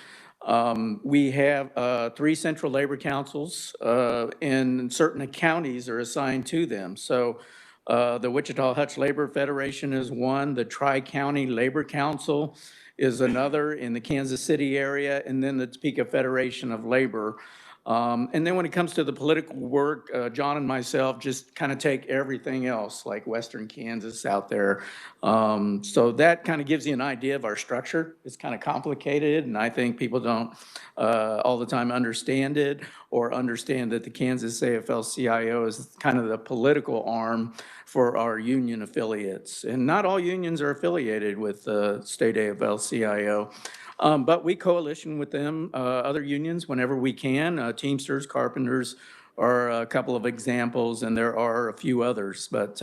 Q: We have 3 central labor councils, and certain counties are assigned to them. So the Wichita-Hutch Labor Federation is one, the Tri-County Labor Council is another in the Kansas City area, and then the Topeka Federation of Labor. And then when it comes to the political work, John and myself just kind of take everything else, like Western Kansas out there. So that kind of gives you an idea of our structure. It's kind of complicated, and I think people don't all the time understand it or understand that the Kansas AFL-CIO is kind of the political arm for our union affiliates. And not all unions are affiliated with the state AFL-CIO. But we coalition with them, other unions, whenever we can. Teamsters, carpenters are a couple of examples, and there are a few others. But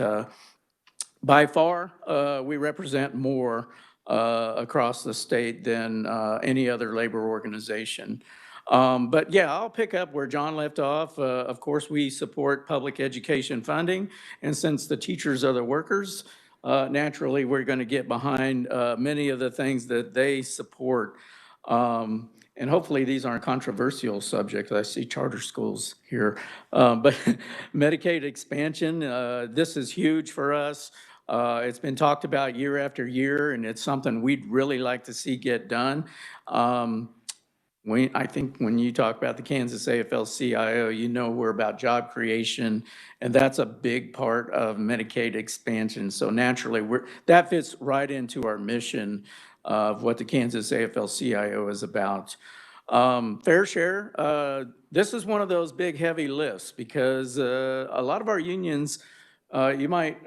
Q: by far, we represent more across the state than any other labor organization. But yeah, I'll pick up where John left off. Of course, we support public education funding, and since the teachers are the workers, naturally, we're going to get behind many of the things that they support. And hopefully these aren't controversial subjects. I see charter schools here. But Medicaid expansion, this is huge for us. It's been talked about year after year, and it's something we'd really like to see get done. I think when you talk about the Kansas AFL-CIO, you know we're about job creation, and that's a big part of Medicaid expansion. So naturally, that fits right into our mission of what the Kansas AFL-CIO is about. Fair share, this is one of those big, heavy lifts because a lot of our unions, you might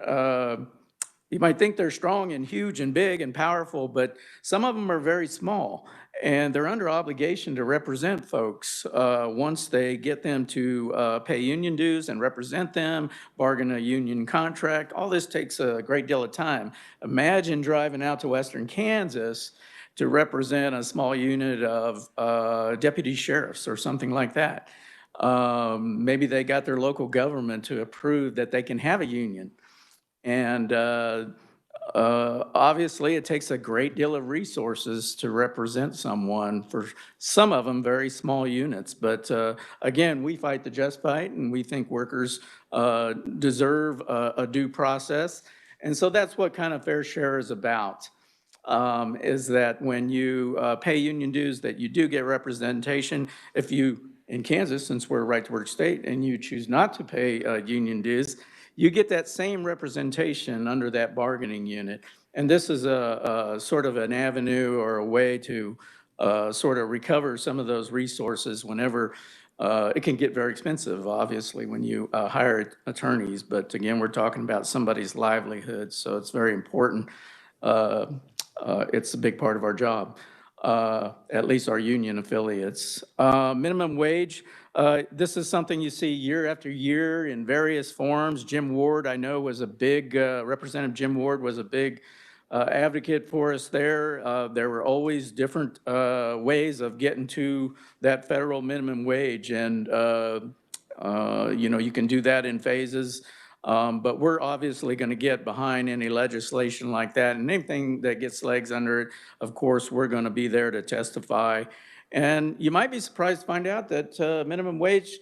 Q: think they're strong and huge and big and powerful, but some of them are very small. And they're under obligation to represent folks once they get them to pay union dues and represent them, bargain a union contract. All this takes a great deal of time. Imagine driving out to Western Kansas to represent a small unit of deputy sheriffs or something like that. Maybe they got their local government to approve that they can have a union. And obviously, it takes a great deal of resources to represent someone, for some of them very small units. But again, we fight the just fight, and we think workers deserve a due process. And so that's what kind of fair share is about, is that when you pay union dues, that you do get representation. If you, in Kansas, since we're a right-to-work state, and you choose not to pay union dues, you get that same representation under that bargaining unit. And this is a sort of an avenue or a way to sort of recover some of those resources whenever it can get very expensive, obviously, when you hire attorneys. But again, we're talking about somebody's livelihood, so it's very important. It's a big part of our job, at least our union affiliates. Minimum wage. This is something you see year after year in various forms. Jim Ward, I know, was a big, Representative Jim Ward was a big advocate for us there. There were always different ways of getting to that federal minimum wage, and you can do that in phases. But we're obviously going to get behind any legislation like that, and anything that gets legs under it, of course, we're going to be there to testify. And you might be surprised to find out that minimum wage,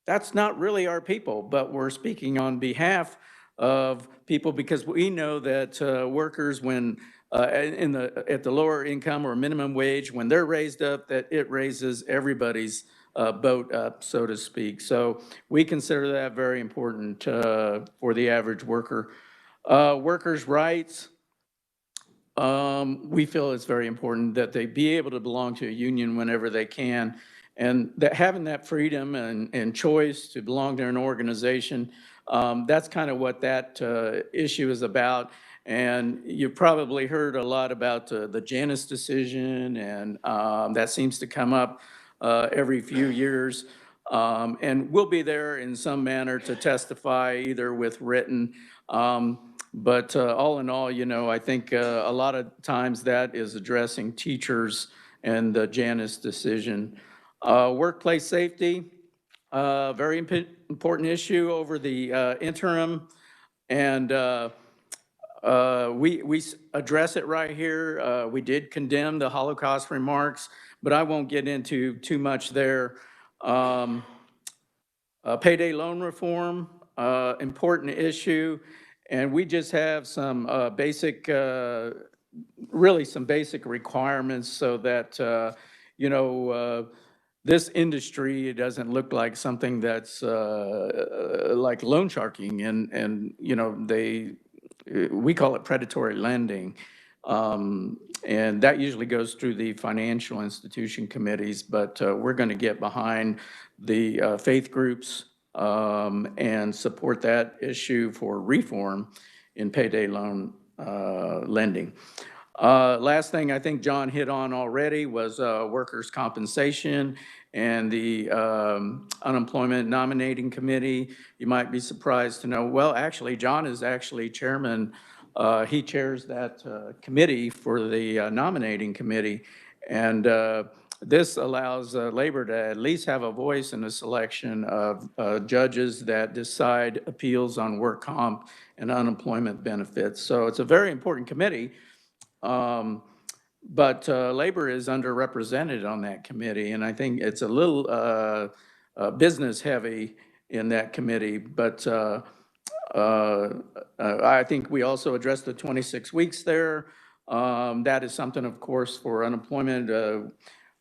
Q: that's not really our people, but we're speaking on behalf of people because we know that workers, when at the lower income or minimum wage, when they're raised up, that it raises everybody's boat up, so to speak. So we consider that very important for the average worker. Workers' rights, we feel it's very important that they be able to belong to a union whenever they can. And that having that freedom and choice to belong to an organization, that's kind of what that issue is about. And you've probably heard a lot about the Janus decision, and that seems to come up every few years. And we'll be there in some manner to testify, either with written. But all in all, I think a lot of times that is addressing teachers and the Janus decision. Workplace safety, very important issue over the interim. And we address it right here. We did condemn the Holocaust remarks, but I won't get into too much there. Payday loan reform, important issue. And we just have some basic, really some basic requirements so that, this industry, it doesn't look like something that's like loan sharking, and we call it predatory lending. And that usually goes through the financial institution committees, but we're going to get behind the faith groups and support that issue for reform in payday loan lending. Last thing I think John hit on already was workers' compensation and the unemployment nominating committee. You might be surprised to know, well, actually, John is actually chairman. He chairs that committee for the nominating committee. And this allows labor to at least have a voice in the selection of judges that decide appeals on work comp and unemployment benefits. So it's a very important committee. But labor is underrepresented on that committee, and I think it's a little business heavy in that committee. But I think we also addressed the 26 weeks there. That is something, of course, for unemployment.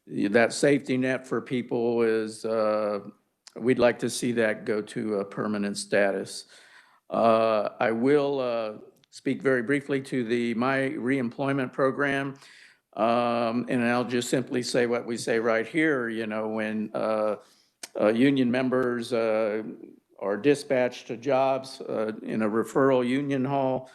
Q: That safety net for people is, we'd like to see that go to a permanent status. I will speak very briefly to the My Reemployment Program. And I'll just simply say what we say right here, when union members are dispatched to jobs in a referral union hall,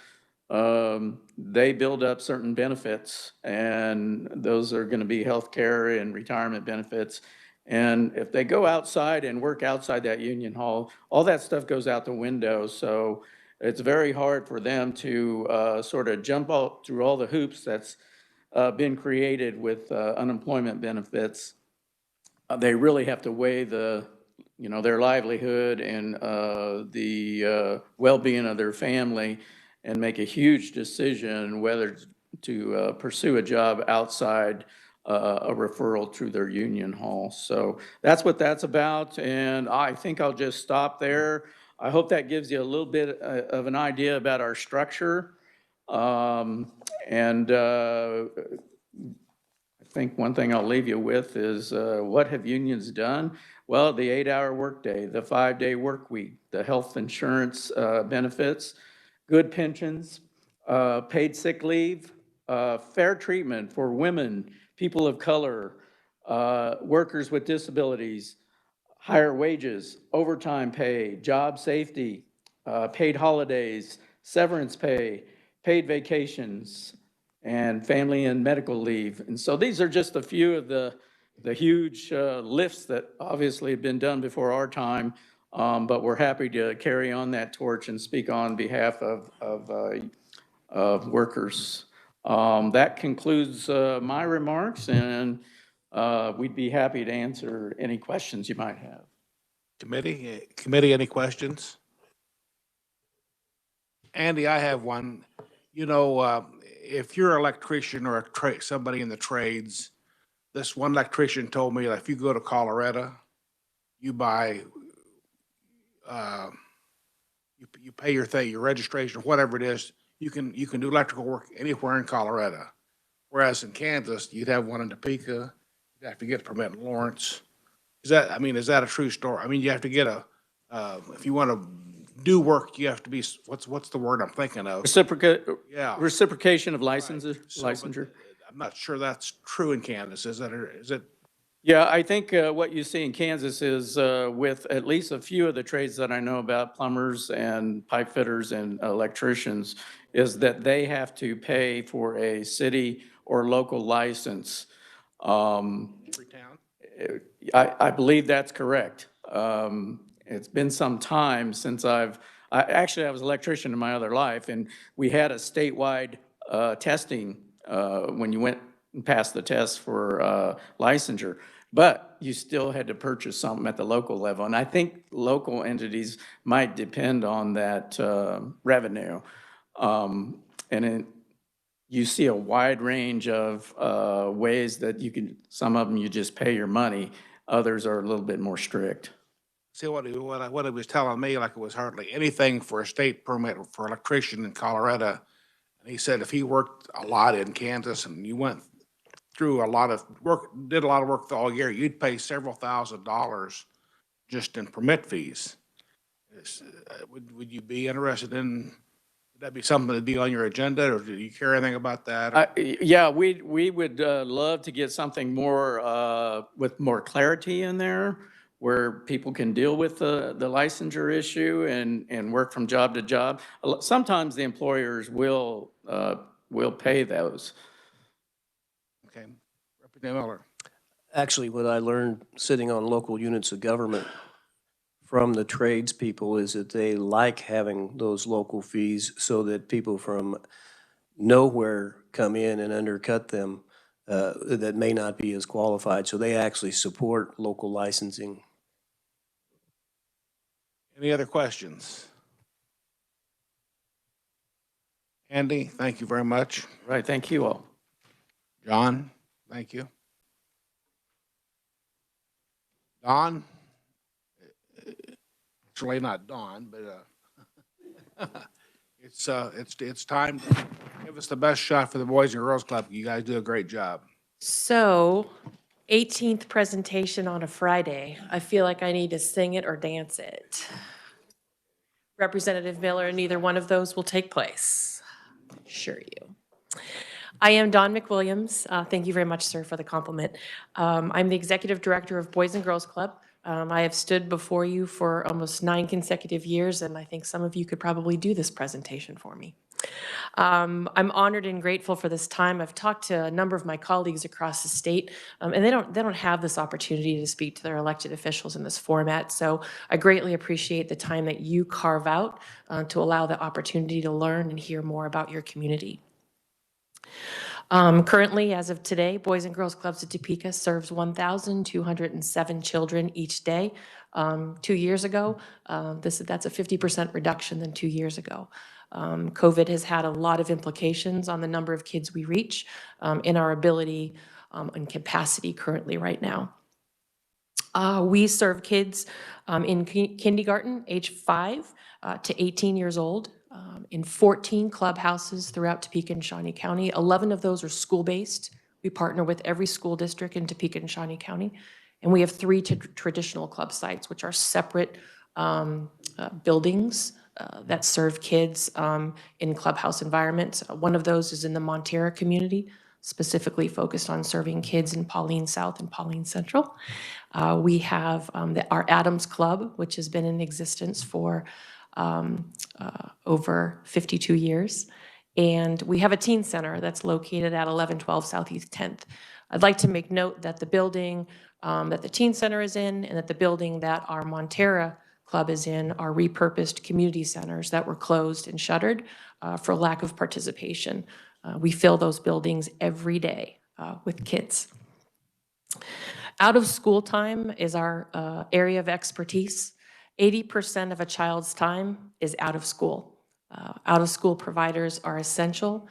Q: they build up certain benefits, and those are going to be health care and retirement benefits. And if they go outside and work outside that union hall, all that stuff goes out the window. So it's very hard for them to sort of jump out through all the hoops that's been created with unemployment benefits. They really have to weigh their livelihood and the well-being of their family and make a huge decision whether to pursue a job outside a referral through their union hall. So that's what that's about, and I think I'll just stop there. I hope that gives you a little bit of an idea about our structure. And I think one thing I'll leave you with is what have unions done? Well, the 8-hour workday, the 5-day work week, the health insurance benefits, good pensions, paid sick leave, fair treatment for women, people of color, workers with disabilities, higher wages, overtime pay, job safety, paid holidays, severance pay, paid vacations, and family and medical leave. And so these are just a few of the huge lifts that obviously have been done before our time, but we're happy to carry on that torch and speak on behalf of of workers. That concludes my remarks, and we'd be happy to answer any questions you might have.
A: Committee, any questions? Andy, I have one. You know, if you're an electrician or somebody in the trades, this one electrician told me that if you go to Colorado, you buy, you pay your thing, your registration, or whatever it is, you can do electrical work anywhere in Colorado. Whereas in Kansas, you'd have one in Topeka, you'd have to get a permit in Lawrence. Is that a true story? I mean, you have to get if you want to do work, you have to be, what's the word I'm thinking of? Yeah.
Q: Reciprocation of licenses,
A: Right.
Q: licensure.
A: I'm not sure that's true in Kansas. Is it?
Q: Yeah, I think what you see in Kansas is with at least a few of the trades that I know about, plumbers and pipe fitters and electricians, is that they have to pay for a city or local license.
A: Every town?
Q: I believe that's correct. It's been some time since I was an electrician in my other life, and we had a statewide testing when you went and passed the test for licensure, but you still had to purchase something at the local level. And I think local entities might depend on that revenue. You see a wide range of ways that you can, some of them you just pay your money, others are a little bit more strict.
A: See, what he was telling me, like it was hardly anything for a state permit for electrician in Colorado. And he said if he worked a lot in Kansas and you went through a lot of work, did a lot of work all year, you'd pay several $1,000s just in permit fees. Would you be interested in, would that be something that'd be on your agenda, or do you care anything about that?
Q: Yeah, we would love to get something more with more clarity in there, where people can deal with the licensure issue and work from job to job. Sometimes the employers will pay those.
A: Okay, Representative Miller.
F: Actually, what I learned sitting on local units of government from the tradespeople is that they like having those local fees so that people from nowhere come in and undercut them that may not be as qualified. So they actually support local licensing.
A: Any other questions? Andy, thank you very much.
Q: Right, thank you all.
A: John, thank you. Don? It's really not Don, but it's time. Give us the best shot for the Boys and Girls Club. You guys do a great job.
R: So, 18th presentation on a Friday. I feel like I need to sing it or dance it. Representative Miller, neither one of those will take place. Sure you. I am Dawn McWilliams. Thank you very much, sir, for the compliment. I'm the Executive Director of Boys and Girls Club. I have stood before you for almost 9 consecutive years, and I think some of you could probably do this presentation for me. I'm honored and grateful for this time. I've talked to a number of my colleagues across the state, and they don't have this opportunity to speak to their elected officials in this format. So I greatly appreciate the time that you carve out to allow the opportunity to learn and hear more about your community. Currently, as of today, Boys and Girls Clubs of Topeka serves 1,207 children each day. 2 years ago, that's a 50% reduction than 2 years ago. COVID has had a lot of implications on the number of kids we reach, in our ability and capacity currently right now. We serve kids in kindergarten, age 5 to 18 years old, in 14 clubhouses throughout Topeka and Shawnee County. 11 of those are school-based. We partner with every school district in Topeka and Shawnee County. And we have 3 traditional club sites, which are separate buildings that serve kids in clubhouse environments. One of those is in the Montera community, specifically focused on serving kids in Pauline South and Pauline Central. We have our Adams Club, which has been in existence for over 52 years. And we have a teen center that's located at 1112 Southeast 10th. I'd like to make note that the building that the teen center is in and that the building that our Montera club is in are repurposed community centers that were closed and shuttered for lack of participation. We fill those buildings every day with kids. Out of school time is our area of expertise. 80% of a child's time is out of school. Out of school providers are essential.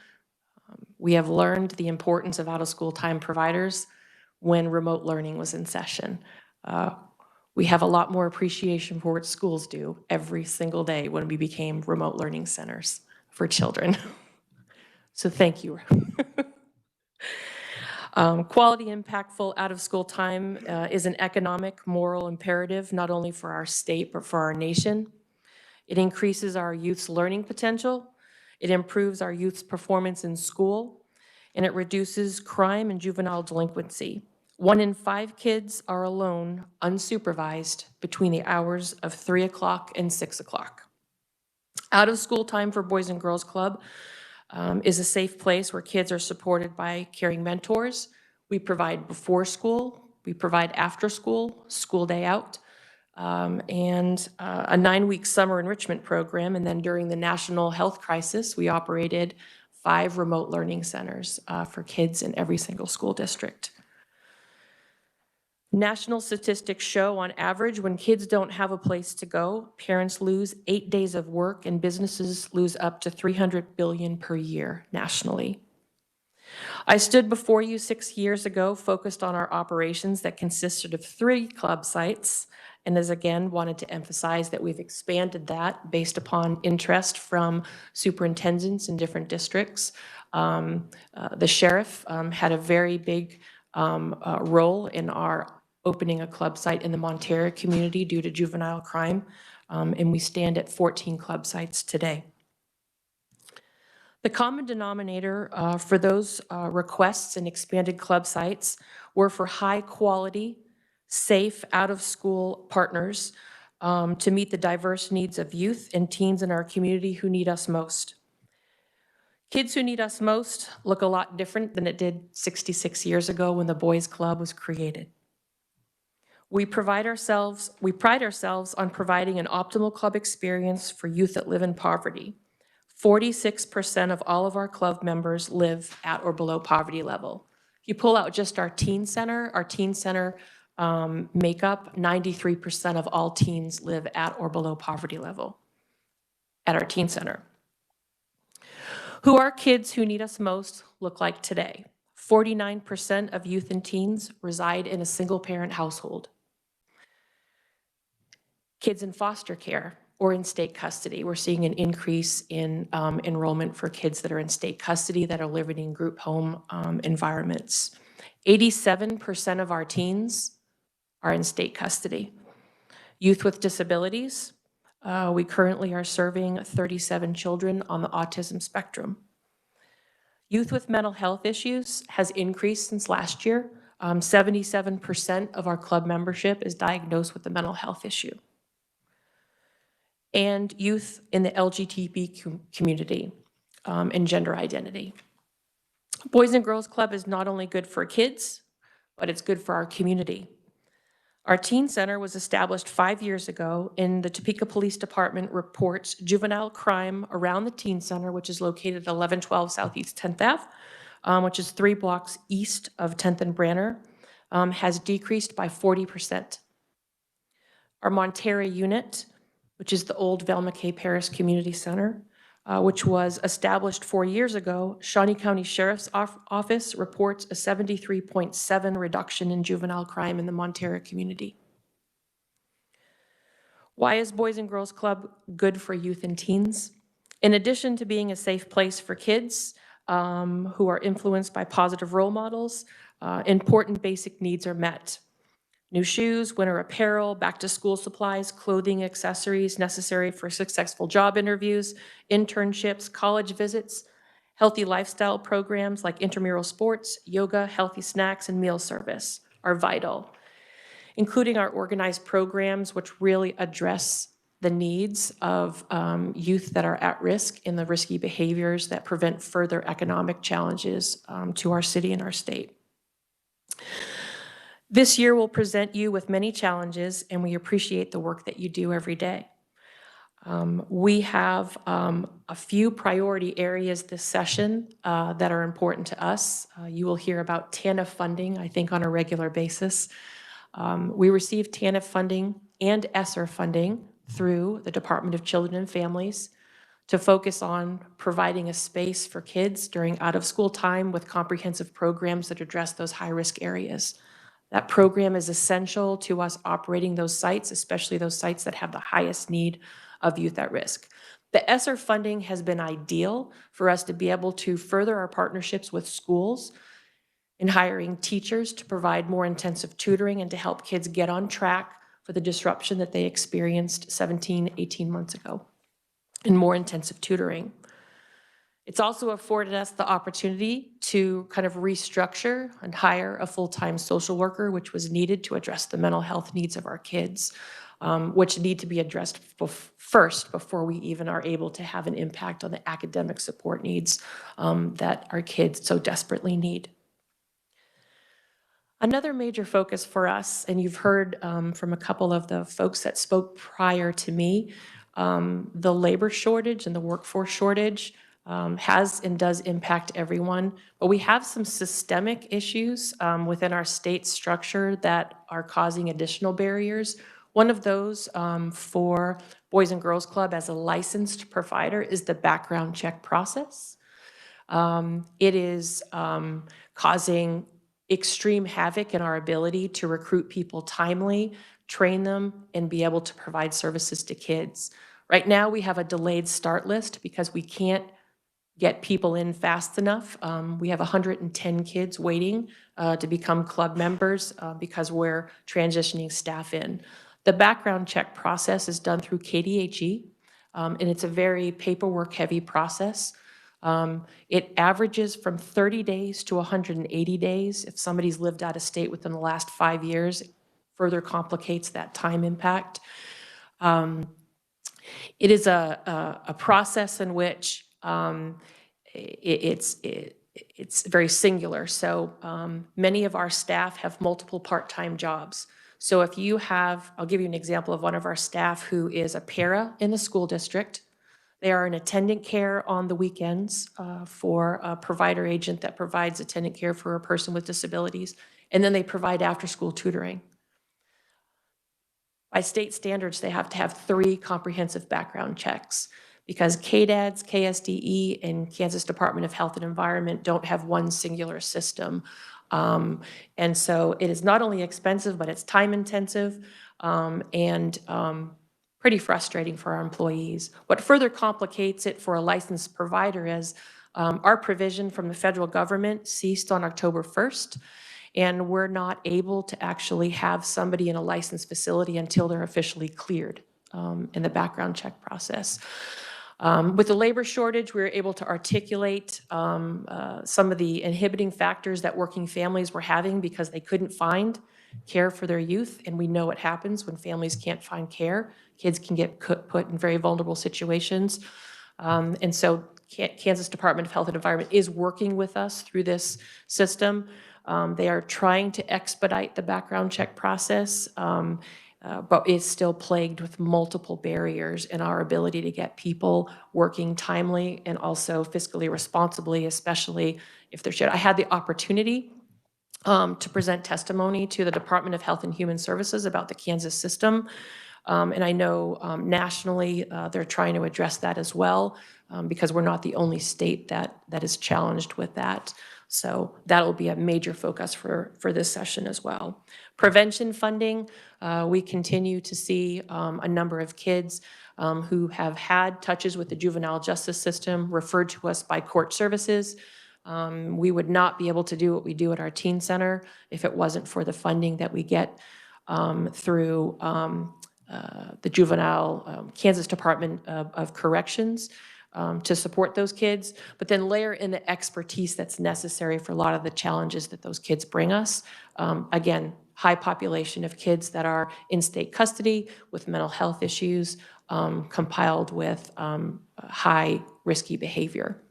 R: We have learned the importance of out of school time providers when remote learning was in session. We have a lot more appreciation for what schools do every single day when we became remote learning centers for children. So thank you. Quality, impactful out-of-school time is an economic, moral imperative, not only for our state, but for our nation. It increases our youth's learning potential. It improves our youth's performance in school, and it reduces crime and juvenile delinquency. 1 in 5 kids are alone, unsupervised, between the hours of 3 o'clock and 6 o'clock. Out-of-school time for Boys and Girls Club is a safe place where kids are supported by caring mentors. We provide before school, we provide after school, school day out, and a 9-week summer enrichment program. And then during the national health crisis, we operated 5 remote learning centers for kids in every single school district. National statistics show on average when kids don't have a place to go, parents lose 8 days of work and businesses lose up to $300 billion per year nationally. I stood before you 6 years ago focused on our operations that consisted of 3 club sites, and as again wanted to emphasize that we've expanded that based upon interest from superintendents in different districts. The sheriff had a very big role in our opening a club site in the Montero community due to juvenile crime, and we stand at 14 club sites today. The common denominator for those requests and expanded club sites were for high quality, safe, out-of-school partners to meet the diverse needs of youth and teens in our community who need us most. Kids who need us most look a lot different than it did 66 years ago when the Boys Club was created. We pride ourselves on providing an optimal club experience for youth that live in poverty. 46% of all of our club members live at or below poverty level. If you pull out just our teen center makeup, 93% of all teens live at or below poverty level at our teen center. Who our kids who need us most look like today. 49% of youth and teens reside in a single parent household. Kids in foster care or in state custody. We're seeing an increase in enrollment for kids that are in state custody that are living in group home environments. 87% of our teens are in state custody. Youth with disabilities, we currently are serving 37 children on the autism spectrum. Youth with mental health issues has increased since last year. 77% of our club membership is diagnosed with a mental health issue. And youth in the LGBT community and gender identity. Boys and Girls Club is not only good for kids, but it's good for our community. Our teen center was established 5 years ago, and the Topeka Police Department reports juvenile crime around the teen center, which is located at 1112 Southeast 10th Ave, which is 3 blocks east of 10th and Branner, has decreased by 40%. Our Montero unit, which is the old Velma K. Paris Community Center, which was established 4 years ago, Shawnee County Sheriff's Office reports a 73.7 reduction in juvenile crime in the Montero community. Why is Boys and Girls Club good for youth and teens? In addition to being a safe place for kids who are influenced by positive role models, important basic needs are met. New shoes, winter apparel, back-to-school supplies, clothing, accessories necessary for successful job interviews, internships, college visits, healthy lifestyle programs like intramural sports, yoga, healthy snacks, and meal service are vital, including our organized programs which really address the needs of youth that are at risk in the risky behaviors that prevent further economic challenges to our city and our state. This year will present you with many challenges, and we appreciate the work that you do every day. We have a few priority areas this session that are important to us. You will hear about TANF funding, I think, on a regular basis. We receive TANF funding and ESSER funding through the Department of Children and Families to focus on providing a space for kids during out-of-school time with comprehensive programs that address those high-risk areas. That program is essential to us operating those sites, especially those sites that have the highest need of youth at risk. The ESSER funding has been ideal for us to be able to further our partnerships with schools in hiring teachers to provide more intensive tutoring and to help kids get on track for the disruption that they experienced 17, 18 months ago in more intensive tutoring. It's also afforded us the opportunity to kind of restructure and hire a full-time social worker, which was needed to address the mental health needs of our kids, which need to be addressed first before we even are able to have an impact on the academic support needs that our kids so desperately need. Another major focus for us, and you've heard from a couple of the folks that spoke prior to me, the labor shortage and the workforce shortage has and does impact everyone, but we have some systemic issues within our state structure that are causing additional barriers. One of those for Boys and Girls Club as a licensed provider is the background check process. It is causing extreme havoc in our ability to recruit people timely, train them, and be able to provide services to kids. Right now, we have a delayed start list because we can't get people in fast enough. We have 110 kids waiting to become club members because we're transitioning staff in. The background check process is done through KDHE, and it's a very paperwork-heavy process. It averages from 30 days to 180 days. If somebody's lived out of state within the last 5 years, it further complicates that time impact. It is a process in which it's very singular. So many of our staff have multiple part-time jobs. So if you have, I'll give you an example of one of our staff who is a para in the school district. They are an attendant care on the weekends for a provider agent that provides attendant care for a person with disabilities. And then they provide after-school tutoring. By state standards, they have to have 3 comprehensive background checks because KDADS, KSDE, and Kansas Department of Health and Environment don't have one singular system. And so it is not only expensive, but it's time intensive and pretty frustrating for our employees. What further complicates it for a licensed provider is our provision from the federal government ceased on October 1st, and we're not able to actually have somebody in a licensed facility until they're officially cleared in the background check process. With the labor shortage, we were able to articulate some of the inhibiting factors that working families were having because they couldn't find care for their youth, and we know what happens when families can't find care. Kids can get put in very vulnerable situations. And so Kansas Department of Health and Environment is working with us through this system. They are trying to expedite the background check process, but it's still plagued with multiple barriers in our ability to get people working timely and also fiscally responsibly, especially if they're shared. I had the opportunity to present testimony to the Department of Health and Human Services about the Kansas system. And I know nationally they're trying to address that as well because we're not the only state that is challenged with that. So that'll be a major focus for this session as well. Prevention funding, we continue to see a number of kids who have had touches with the juvenile justice system referred to us by court services. We would not be able to do what we do at our teen center if it wasn't for the funding that we get through the juvenile Kansas Department of Corrections to support those kids, but then layer in the expertise that's necessary for a lot of the challenges that those kids bring us. Again, high population of kids that are in state custody with mental health issues compiled with high risky behavior.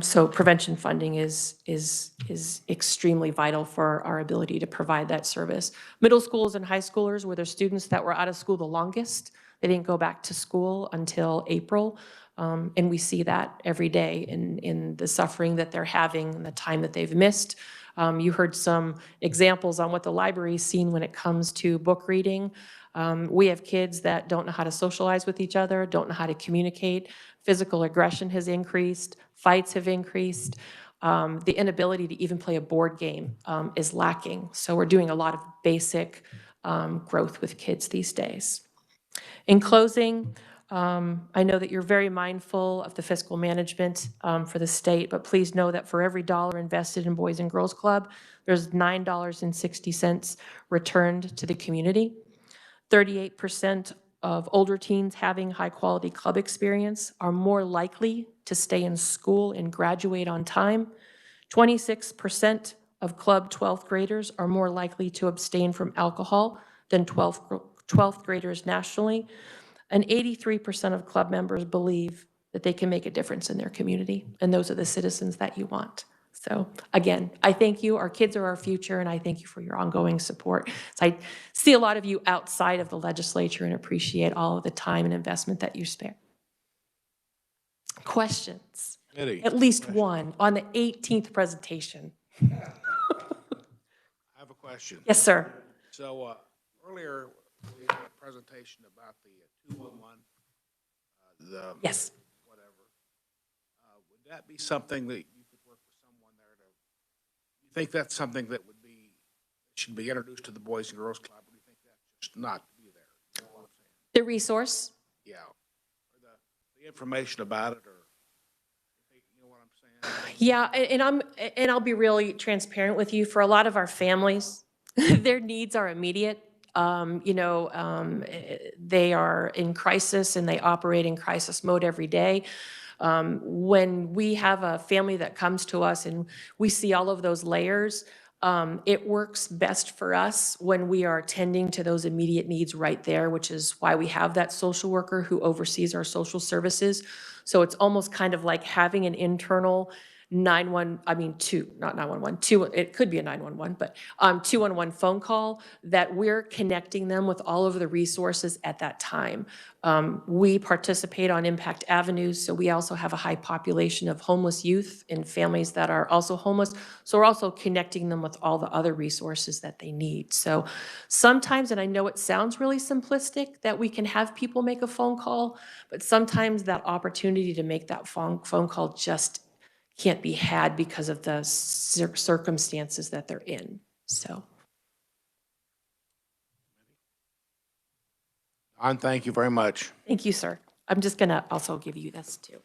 R: So prevention funding is extremely vital for our ability to provide that service. Middle schools and high schoolers were the students that were out of school the longest. They didn't go back to school until April. And we see that every day in the suffering that they're having and the time that they've missed. You heard some examples on what the library's seen when it comes to book reading. We have kids that don't know how to socialize with each other, don't know how to communicate. Physical aggression has increased, fights have increased. The inability to even play a board game is lacking. So we're doing a lot of basic growth with kids these days. In closing, I know that you're very mindful of the fiscal management for the state, but please know that for every dollar invested in Boys and Girls Club, there's $9.60 returned to the community. 38% of older teens having high-quality club experience are more likely to stay in school and graduate on time. 26% of club 12th graders are more likely to abstain from alcohol than 12th graders nationally. And 83% of club members believe that they can make a difference in their community, and those are the citizens that you want. So again, I thank you. Our kids are our future, and I thank you for your ongoing support. So I see a lot of you outside of the legislature and appreciate all of the time and investment that you spare. Questions? At least one on the 18th presentation.
A: I have a question.
R: Yes, sir.
A: So earlier, we had a presentation about the 211, the
R: yes,
A: whatever. Would that be something that you could work with someone there to? You think that's something that should be introduced to the Boys and Girls Club, or do you think that just not be there? You know what I'm saying?
R: the resource.
A: Yeah, or the information about it, or you know what I'm saying?
R: Yeah, and I'll be really transparent with you. For a lot of our families, their needs are immediate. They are in crisis and they operate in crisis mode every day. When we have a family that comes to us and we see all of those layers, it works best for us when we are tending to those immediate needs right there, which is why we have that social worker who oversees our social services. So it's almost kind of like having an internal 2, it could be a 911, but 211 phone call that we're connecting them with all of the resources at that time. We participate on Impact Avenues, so we also have a high population of homeless youth and families that are also homeless. So we're also connecting them with all the other resources that they need. So sometimes, and I know it sounds really simplistic, that we can have people make a phone call, but sometimes that opportunity to make that phone call just can't be had because of the circumstances that they're in, so.
A: Thank you very much.
R: Thank you, sir. I'm just gonna also give you this too.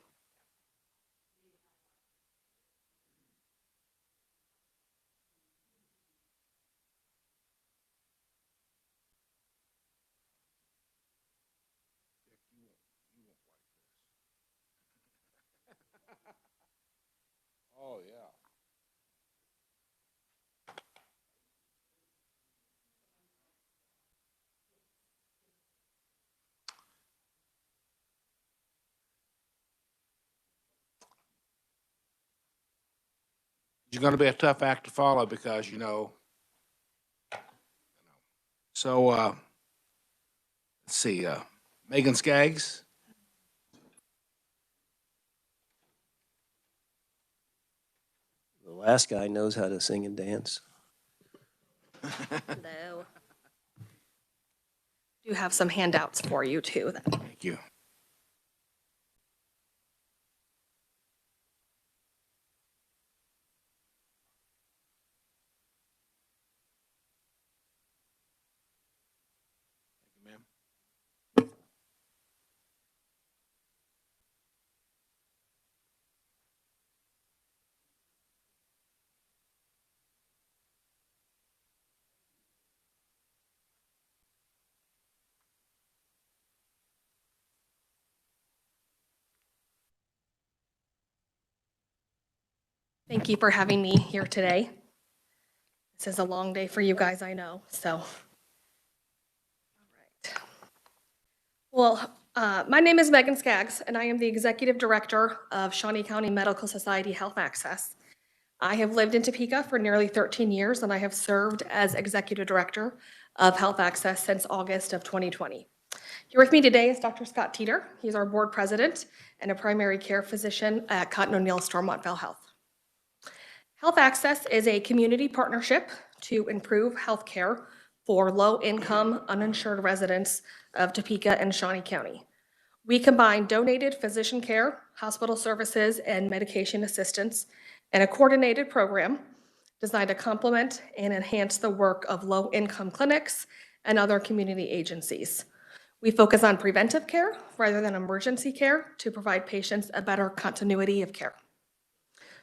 A: Oh, yeah. It's going to be a tough act to follow because, so let's see, Megan Skaggs.
F: The last guy knows how to sing and dance.
S: Hello. Do have some handouts for you too.
A: Thank you.
S: Thank you for having me here today. This is a long day for you guys, I know, so. All right. Well, My name is Megan Skaggs, and I am the Executive Director of Shawnee County Medical Society Health Access. I have lived in Topeka for nearly 13 years, and I have served as Executive Director of Health Access since August of 2020. Here with me today is Dr. Scott Teeter. He's our board president and a primary care physician at Cotton O'Neill Stormont-Vail Health. Health Access is a community partnership to improve health care for low-income, uninsured residents of Topeka and Shawnee County. We combine donated physician care, hospital services, and medication assistance in a coordinated program designed to complement and enhance the work of low-income clinics and other community agencies. We focus on preventive care rather than emergency care to provide patients a better continuity of care.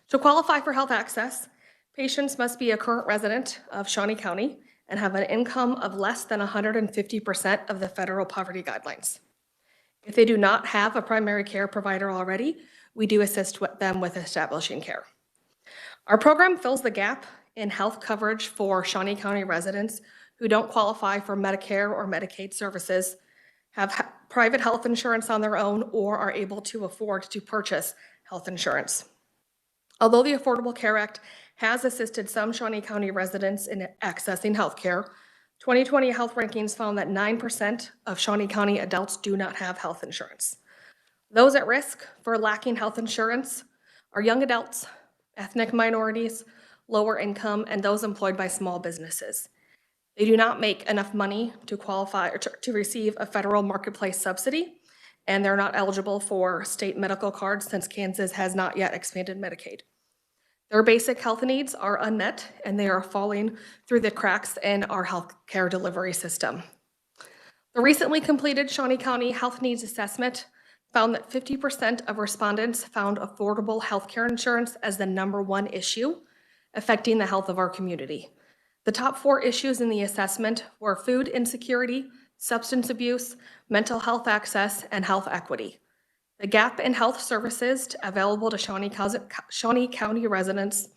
S: To qualify for health access, patients must be a current resident of Shawnee County and have an income of less than 150% of the federal poverty guidelines. If they do not have a primary care provider already, we do assist them with establishing care. Our program fills the gap in health coverage for Shawnee County residents who don't qualify for Medicare or Medicaid services, have private health insurance on their own, or are able to afford to purchase health insurance. Although the Affordable Care Act has assisted some Shawnee County residents in accessing health care, 2020 health rankings found that 9% of Shawnee County adults do not have health insurance. Those at risk for lacking health insurance are young adults, ethnic minorities, lower income, and those employed by small businesses. They do not make enough money to qualify or to receive a federal marketplace subsidy, and they're not eligible for state medical cards since Kansas has not yet expanded Medicaid. Their basic health needs are unmet, and they are falling through the cracks in our health care delivery system. The recently completed Shawnee County Health Needs Assessment found that 50% of respondents found affordable health care insurance as the #1 issue affecting the health of our community. The top 4 issues in the assessment were food insecurity, substance abuse, mental health access, and health equity. The gap in health services available to Shawnee County residents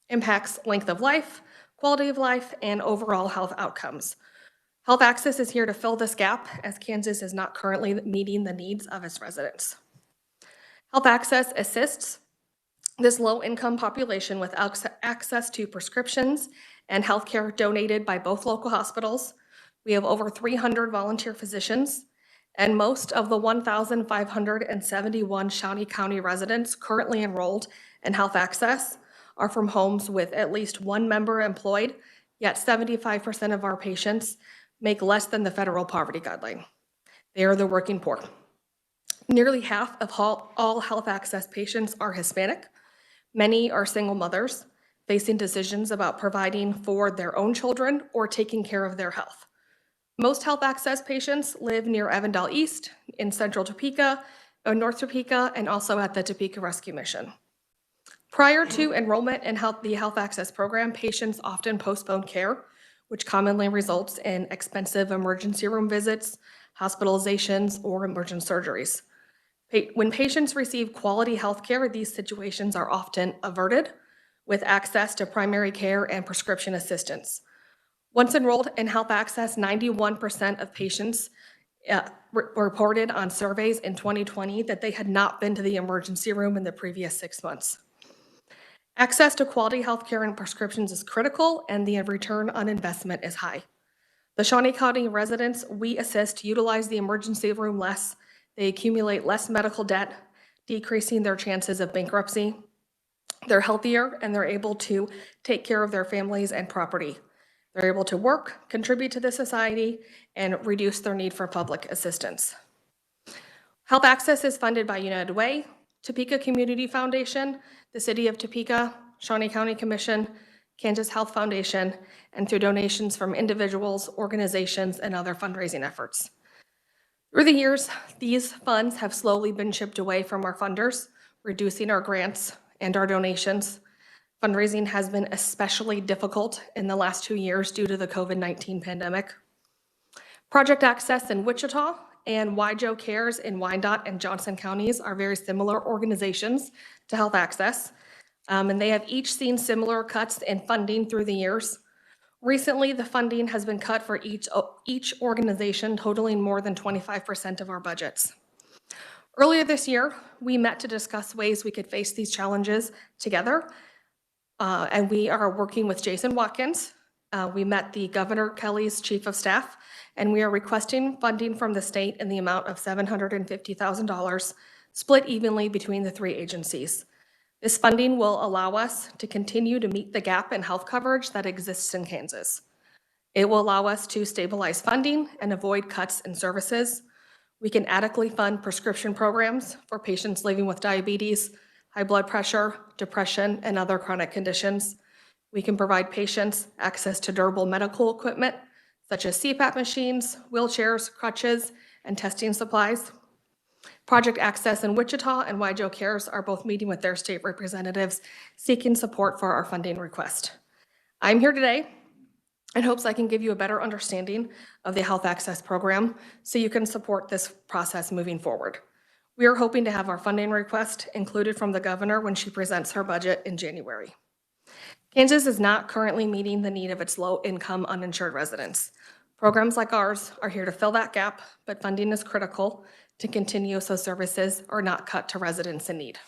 S: impacts length of life, quality of life, and overall health outcomes. Health Access is here to fill this gap, as Kansas is not currently meeting the needs of its residents. Health Access assists this low-income population with access to prescriptions and healthcare donated by both local hospitals. We have over 300 volunteer physicians, and most of the 1,571 Shawnee County residents currently enrolled in Health Access are from homes with at least one member employed, yet 75% of our patients make less than the federal poverty guideline. They are the working poor. Nearly half of all Health Access patients are Hispanic. Many are single mothers facing decisions about providing for their own children or taking care of their health. Most Health Access patients live near Avondale East, in central Topeka, or North Topeka, and also at the Topeka Rescue Mission. Prior to enrollment in the Health Access program, patients often postpone care, which commonly results in expensive emergency room visits, hospitalizations, or emergent surgeries. When patients receive quality health care, these situations are often averted with access to primary care and prescription assistance. Once enrolled in Health Access, 91% of patients reported on surveys in 2020 that they had not been to the emergency room in the previous 6 months. Access to quality health care and prescriptions is critical, and the return on investment is high. The Shawnee County residents we assist utilize the emergency room less. They accumulate less medical debt, decreasing their chances of bankruptcy. They're healthier, and they're able to take care of their families and property. They're able to work, contribute to the society, and reduce their need for public assistance. Health Access is funded by United Way, Topeka Community Foundation, the City of Topeka, Shawnee County Commission, Kansas Health Foundation, and through donations from individuals, organizations, and other fundraising efforts. Through the years, these funds have slowly been chipped away from our funders, reducing our grants and our donations. Fundraising has been especially difficult in the last 2 years due to the COVID-19 pandemic. Project Access in Wichita and WIJO Cares in Wyandotte and Johnson counties are very similar organizations to Health Access, and they have each seen similar cuts in funding through the years. Recently, the funding has been cut for each organization, totaling more than 25% of our budgets. Earlier this year, we met to discuss ways we could face these challenges together, and we are working with Jason Watkins. We met the Governor Kelly's Chief of Staff, and we are requesting funding from the state in the amount of $750,000, split evenly between the three agencies. This funding will allow us to continue to meet the gap in health coverage that exists in Kansas. It will allow us to stabilize funding and avoid cuts in services. We can adequately fund prescription programs for patients living with diabetes, high blood pressure, depression, and other chronic conditions. We can provide patients access to durable medical equipment, such as CPAP machines, wheelchairs, crutches, and testing supplies. Project Access in Wichita and Wyjo Cares are both meeting with their state representatives seeking support for our funding request. I'm here today in hopes I can give you a better understanding of the Health Access Program so you can support this process moving forward. We are hoping to have our funding request included from the governor when she presents her budget in January. Kansas is not currently meeting the need of its low-income uninsured residents. Programs like ours are here to fill that gap, but funding is critical to continue so services are not cut to residents in need.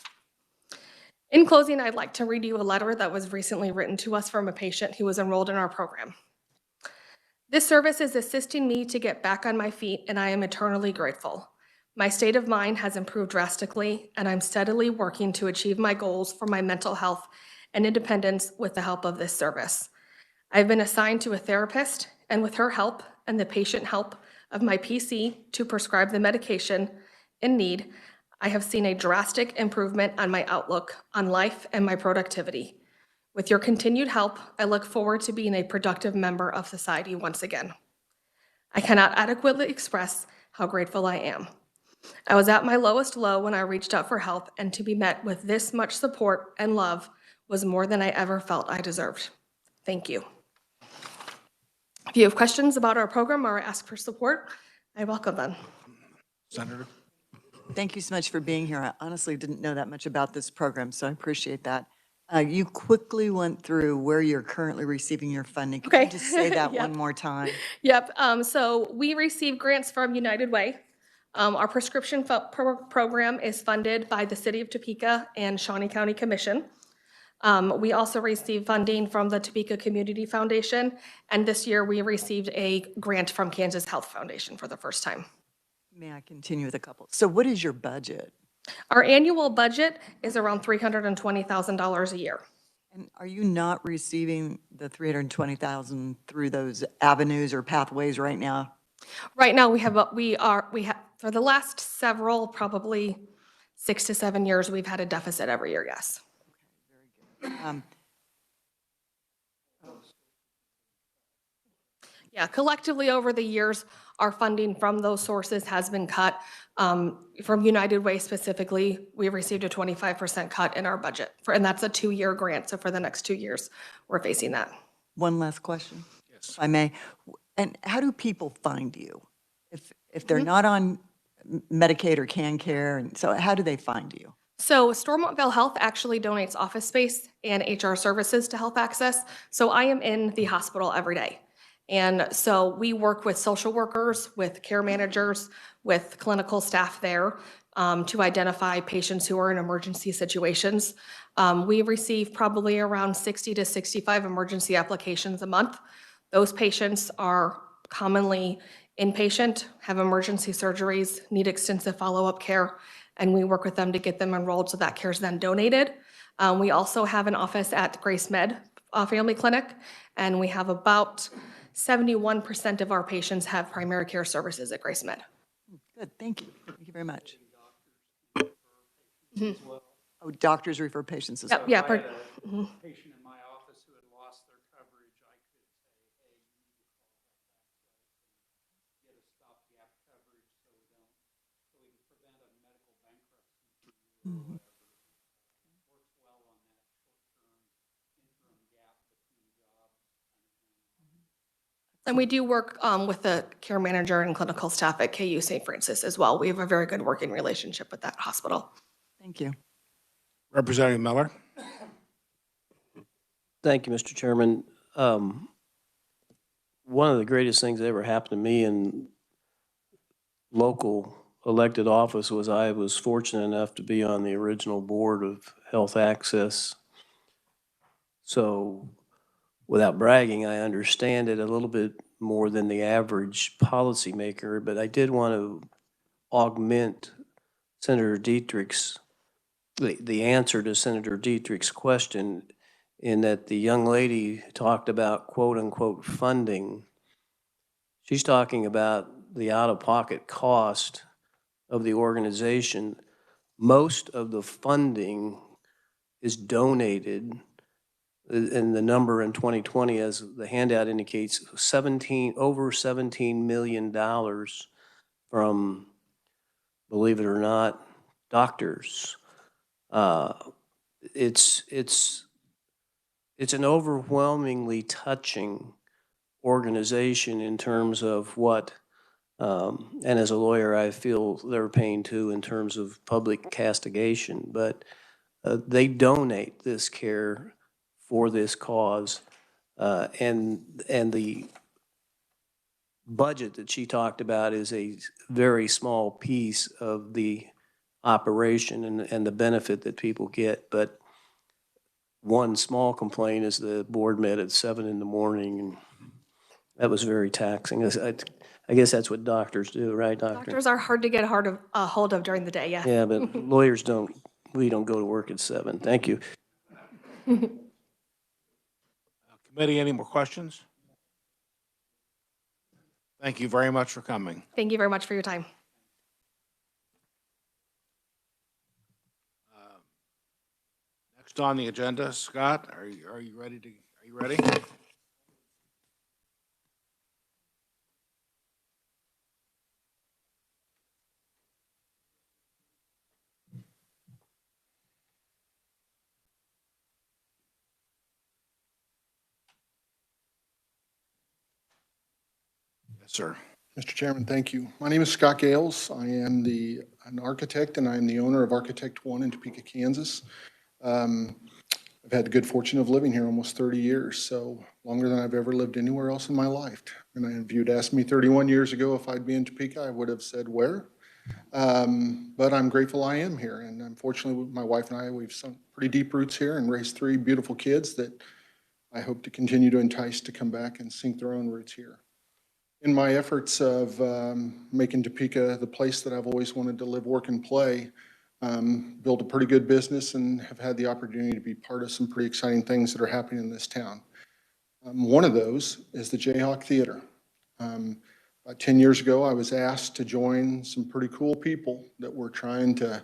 S: In closing, I'd like to read you a letter that was recently written to us from a patient who was enrolled in our program. This service is assisting me to get back on my feet, and I am eternally grateful. My state of mind has improved drastically, and I'm steadily working to achieve my goals for my mental health and independence with the help of this service. I've been assigned to a therapist, and with her help and the patient help of my PC to prescribe the medication in need, I have seen a drastic improvement on my outlook on life and my productivity. With your continued help, I look forward to being a productive member of society once again. I cannot adequately express how grateful I am. I was at my lowest low when I reached out for help, and to be met with this much support and love was more than I ever felt I deserved. Thank you. If you have questions about our program or ask for support, I welcome them.
A: Senator?
B: Thank you so much for being here. I honestly didn't know that much about this program, so I appreciate that. You quickly went through where you're currently receiving your funding. Can you just say that
S: Yep.
B: one more time?
S: Yep. So we receive grants from United Way. Our prescription program is funded by the City of Topeka and Shawnee County Commission. We also receive funding from the Topeka Community Foundation, and this year we received a grant from Kansas Health Foundation for the first time.
B: May I continue with a couple? So what is your budget?
S: Our annual budget is around $320,000 a year.
B: And are you not receiving the $320,000 through those avenues or pathways right now?
S: Right now, we have for the last several, probably 6 to 7 years, we've had a deficit every year, yes. Yeah, collectively over the years, our funding from those sources has been cut. From United Way specifically, we received a 25% cut in our budget, and that's a 2-year grant. So for the next 2 years, we're facing that.
B: One last question, if I may. And how do people find you? If they're not on Medicaid or CanCare, and so how do they find you?
S: So Stormontville Health actually donates office space and HR services to Health Access. So I am in the hospital every day. And so we work with social workers, with care managers, with clinical staff there to identify patients who are in emergency situations. We receive probably around 60 to 65 emergency applications a month. Those patients are commonly inpatient, have emergency surgeries, need extensive follow-up care, and we work with them to get them enrolled so that care is then donated. We also have an office at Grace Med Family Clinic, and we have about 71% of our patients have primary care services at Grace Med.
B: Good, thank you. Thank you very much. Oh, doctors refer patients as well.
S: Yeah,
T: Patient in my office who had lost their coverage, I could say, hey, you need to call that get a stopgap coverage so we can prevent a medical bankruptcy. Works well on that short-term interim gap between jobs.
S: And we do work with the care manager and clinical staff at KU St. Francis as well. We have a very good working relationship with that hospital.
B: Thank you.
A: Representative Miller?
F: Thank you, Mr. Chairman. one of the greatest things that ever happened to me in local elected office was I was fortunate enough to be on the original board of Health Access. So without bragging, I understand it a little bit more than the average policymaker, but I did want to augment Senator Dietrich's, the answer to Senator Dietrich's question, in that the young lady talked about quote-unquote funding. She's talking about the out-of-pocket cost of the organization. Most of the funding is donated, and the number in 2020, as the handout indicates, over $17 million from, believe it or not, doctors. It's an overwhelmingly touching organization in terms of what, and as a lawyer, I feel their pain too in terms of public castigation, but they donate this care for this cause. And the budget that she talked about is a very small piece of the operation and the benefit that people get. But one small complaint is the board met at 7 in the morning, and that was very taxing. I guess that's what doctors do, right, doctor?
S: Doctors are hard to get a hold of during the day, yes.
F: Yeah, but lawyers we don't go to work at 7. Thank you.
A: Committee, any more questions? Thank you very much for coming.
S: Thank you very much for your time.
A: Next on the agenda, Scott, are you ready? Are you ready? Yes, sir.
H: Mr. Chairman, thank you. My name is Scott Gales. I am an architect, and I am the owner of Architect One in Topeka, Kansas. I've had the good fortune of living here almost 30 years, so longer than I've ever lived anywhere else in my life. And if you'd asked me 31 years ago if I'd be in Topeka, I would have said where. But I'm grateful I am here, and unfortunately, my wife and I, we've sunk pretty deep roots here and raised 3 beautiful kids that I hope to continue to entice to come back and sink their own roots here. In my efforts of making Topeka the place that I've always wanted to live, work, and play, built a pretty good business and have had the opportunity to be part of some pretty exciting things that are happening in this town. One of those is the Jayhawk Theater. About 10 years ago, I was asked to join some pretty cool people that were trying to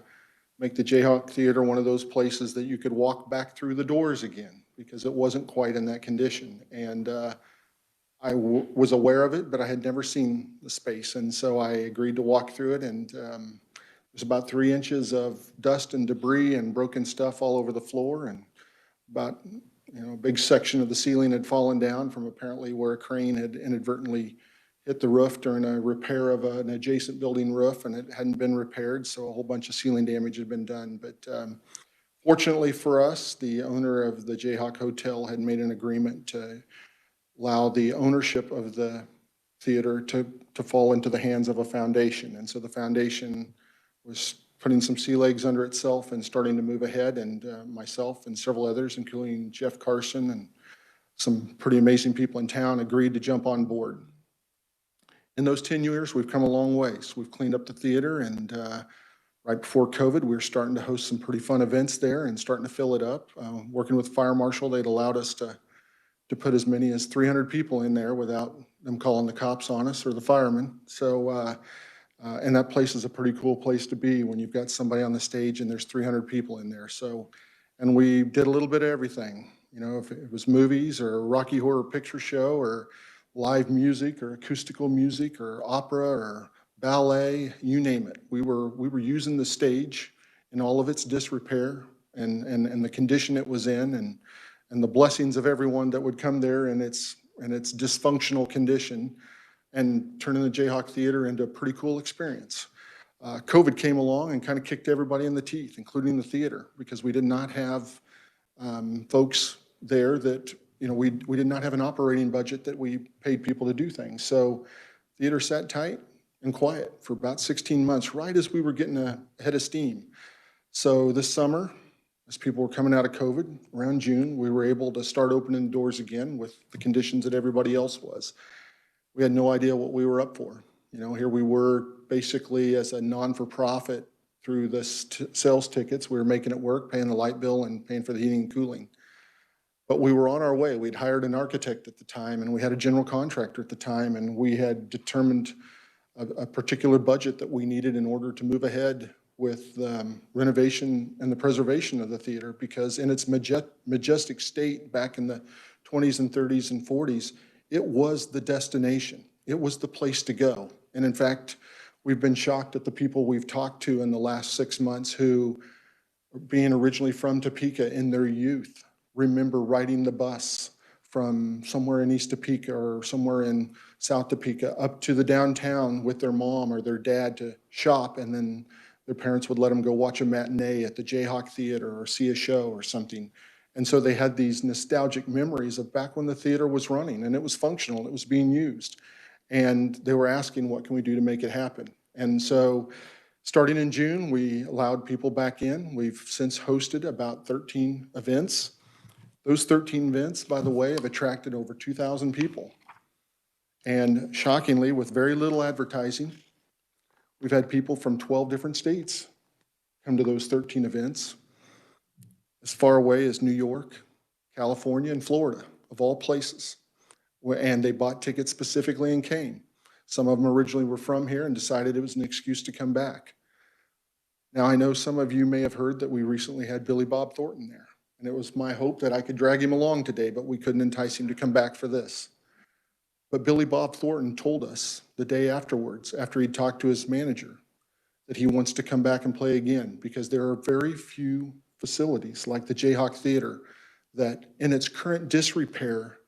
H: make the Jayhawk Theater one of those places that you could walk back through the doors again, because it wasn't quite in that condition. And I was aware of it, but I had never seen the space. And so I agreed to walk through it, and there's about 3 inches of dust and debris and broken stuff all over the floor, and about, a big section of the ceiling had fallen down from apparently where a crane had inadvertently hit the roof during a repair of an adjacent building roof, and it hadn't been repaired, so a whole bunch of ceiling damage had been done. But fortunately for us, the owner of the Jayhawk Hotel had made an agreement to allow the ownership of the theater to fall into the hands of a foundation. And so the foundation was putting some sea legs under itself and starting to move ahead, and myself and several others, including Jeff Carson and some pretty amazing people in town, agreed to jump on board. In those 10 years, we've come a long ways. We've cleaned up the theater, and right before COVID, we were starting to host some pretty fun events there and starting to fill it up. Working with Fire Marshal, they'd allowed us to put as many as 300 people in there without them calling the cops on us or the firemen. So, and that place is a pretty cool place to be when you've got somebody on the stage and there's 300 people in there. So, and we did a little bit of everything. If it was movies or a Rocky Horror Picture Show or live music or acoustical music or opera or ballet, you name it. We were using the stage in all of its disrepair and the condition it was in, and the blessings of everyone that would come there in its dysfunctional condition, and turning the Jayhawk Theater into a pretty cool experience. COVID came along and kind of kicked everybody in the teeth, including the theater, because we did not have folks there that we did not have an operating budget that we paid people to do things. So theater sat tight and quiet for about 16 months, right as we were getting ahead of steam. So this summer, as people were coming out of COVID, around June, we were able to start opening doors again with the conditions that everybody else was. We had no idea what we were up for. Here we were basically as a non-for-profit through the sales tickets. We were making it work, paying the light bill and paying for the heating and cooling. But we were on our way. We'd hired an architect at the time, and we had a general contractor at the time, and we had determined a particular budget that we needed in order to move ahead with renovation and the preservation of the theater, because in its majestic state back in the 20s and 30s and 40s, it was the destination. It was the place to go. And in fact, we've been shocked at the people we've talked to in the last 6 months who, being originally from Topeka in their youth, remember riding the bus from somewhere in East Topeka or somewhere in South Topeka up to the downtown with their mom or their dad to shop, and then their parents would let them go watch a matinee at the Jayhawk Theater or see a show or something. And so they had these nostalgic memories of back when the theater was running and it was functional, it was being used. And they were asking, what can we do to make it happen? And so starting in June, we allowed people back in. We've since hosted about 13 events. Those 13 events, by the way, have attracted over 2,000 people. And shockingly, with very little advertising, we've had people from 12 different states come to those 13 events, as far away as New York, California, and Florida, of all places. And they bought tickets specifically and came. Some of them originally were from here and decided it was an excuse to come back. Now, I know some of you may have heard that we recently had Billy Bob Thornton there. And it was my hope that I could drag him along today, but we couldn't entice him to come back for this. But Billy Bob Thornton told us the day afterwards, after he'd talked to his manager, that he wants to come back and play again, because there are very few facilities like the Jayhawk Theater that in its current disrepair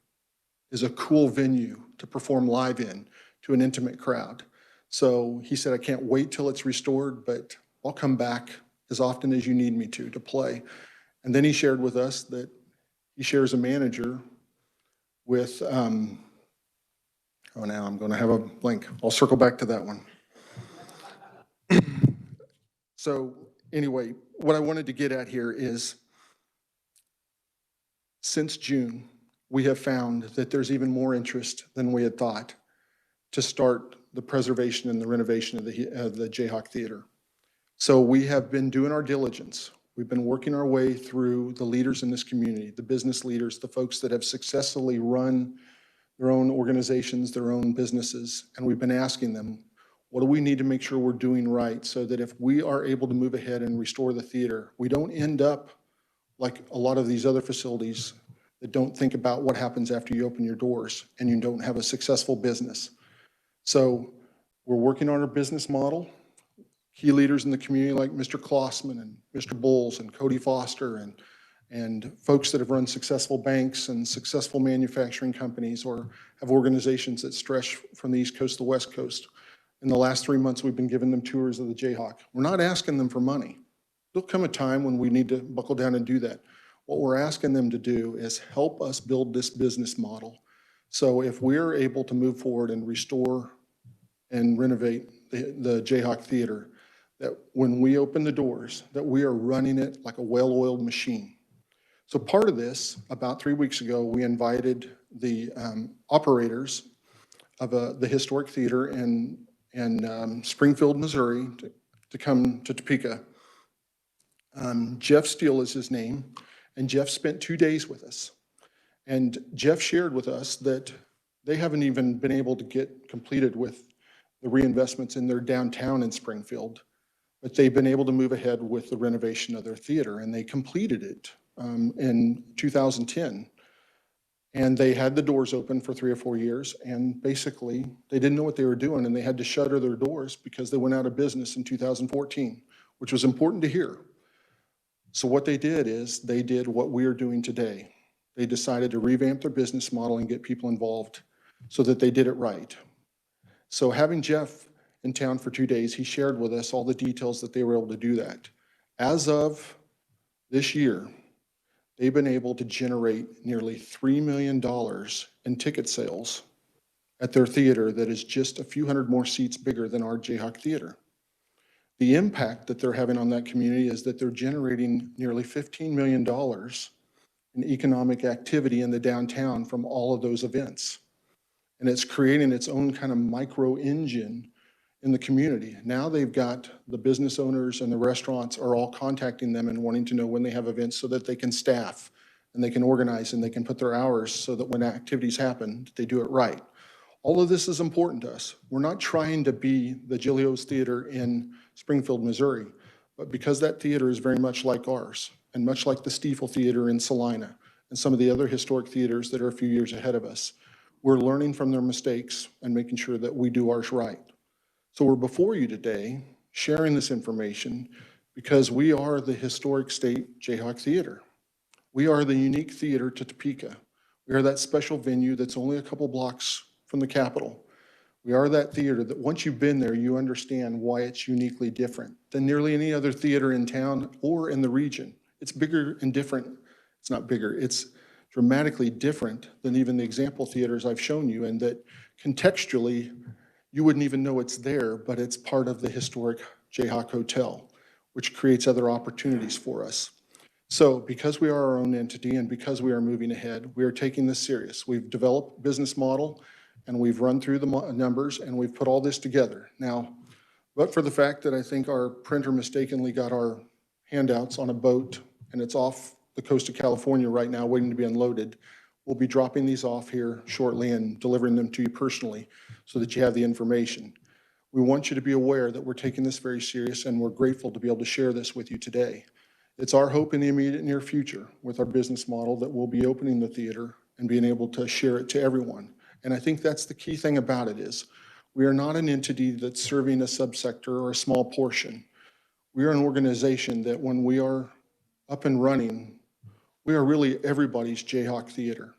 H: is a cool venue to perform live in to an intimate crowd. So he said, I can't wait till it's restored, but I'll come back as often as you need me to play. And then he shared with us that he shares a manager with, now I'm going to have a blank. I'll circle back to that one. So anyway, what I wanted to get at here is, since June, we have found that there's even more interest than we had thought to start the preservation and the renovation of the Jayhawk Theater. So we have been doing our diligence. We've been working our way through the leaders in this community, the business leaders, the folks that have successfully run their own organizations, their own businesses, and we've been asking them, what do we need to make sure we're doing right so that if we are able to move ahead and restore the theater, we don't end up like a lot of these other facilities that don't think about what happens after you open your doors and you don't have a successful business. So we're working on our business model. Key leaders in the community like Mr. Klossman and Mr. Bowles and Cody Foster and folks that have run successful banks and successful manufacturing companies or have organizations that stretch from the East Coast to the West Coast. In the last 3 months, we've been giving them tours of the Jayhawk. We're not asking them for money. There'll come a time when we need to buckle down and do that. What we're asking them to do is help us build this business model. So if we're able to move forward and restore and renovate the Jayhawk Theater, that when we open the doors, that we are running it like a well-oiled machine. So part of this, about 3 weeks ago, we invited the operators of the historic theater in Springfield, Missouri, to come to Topeka. Jeff Steele is his name, and Jeff spent 2 days with us. And Jeff shared with us that they haven't even been able to get completed with the reinvestments in their downtown in Springfield, but they've been able to move ahead with the renovation of their theater, and they completed it in 2010. And they had the doors open for 3 or 4 years, and basically they didn't know what they were doing, and they had to shutter their doors because they went out of business in 2014, which was important to hear. So what they did is they did what we are doing today. They decided to revamp their business model and get people involved so that they did it right. So having Jeff in town for 2 days, he shared with us all the details that they were able to do that. As of this year, they've been able to generate nearly $3 million in ticket sales at their theater that is just a few hundred more seats bigger than our Jayhawk Theater. The impact that they're having on that community is that they're generating nearly $15 million in economic activity in the downtown from all of those events. And it's creating its own kind of micro engine in the community. Now they've got the business owners and the restaurants are all contacting them and wanting to know when they have events so that they can staff and they can organize and they can put their hours so that when activities happen, they do it right. All of this is important to us. We're not trying to be the Gillios Theater in Springfield, Missouri, but because that theater is very much like ours and much like the Stiefel Theater in Salina and some of the other historic theaters that are a few years ahead of us, we're learning from their mistakes and making sure that we do ours right. So we're before you today sharing this information because we are the historic state Jayhawk Theater. We are the unique theater to Topeka. We are that special venue that's only a couple blocks from the Capitol. We are that theater that once you've been there, you understand why it's uniquely different than nearly any other theater in town or in the region. It's bigger and different. It's not bigger, it's dramatically different than even the example theaters I've shown you, and that contextually, you wouldn't even know it's there, but it's part of the historic Jayhawk Hotel, which creates other opportunities for us. So because we are our own entity and because we are moving ahead, we are taking this serious. We've developed a business model and we've run through the numbers and we've put all this together. Now, but for the fact that I think our printer mistakenly got our handouts on a boat and it's off the coast of California right now waiting to be unloaded, we'll be dropping these off here shortly and delivering them to you personally so that you have the information. We want you to be aware that we're taking this very serious and we're grateful to be able to share this with you today. It's our hope in the immediate near future with our business model that we'll be opening the theater and being able to share it to everyone. And I think that's the key thing about it is we are not an entity that's serving a subsector or a small portion. We are an organization that when we are up and running, we are really everybody's Jayhawk Theater.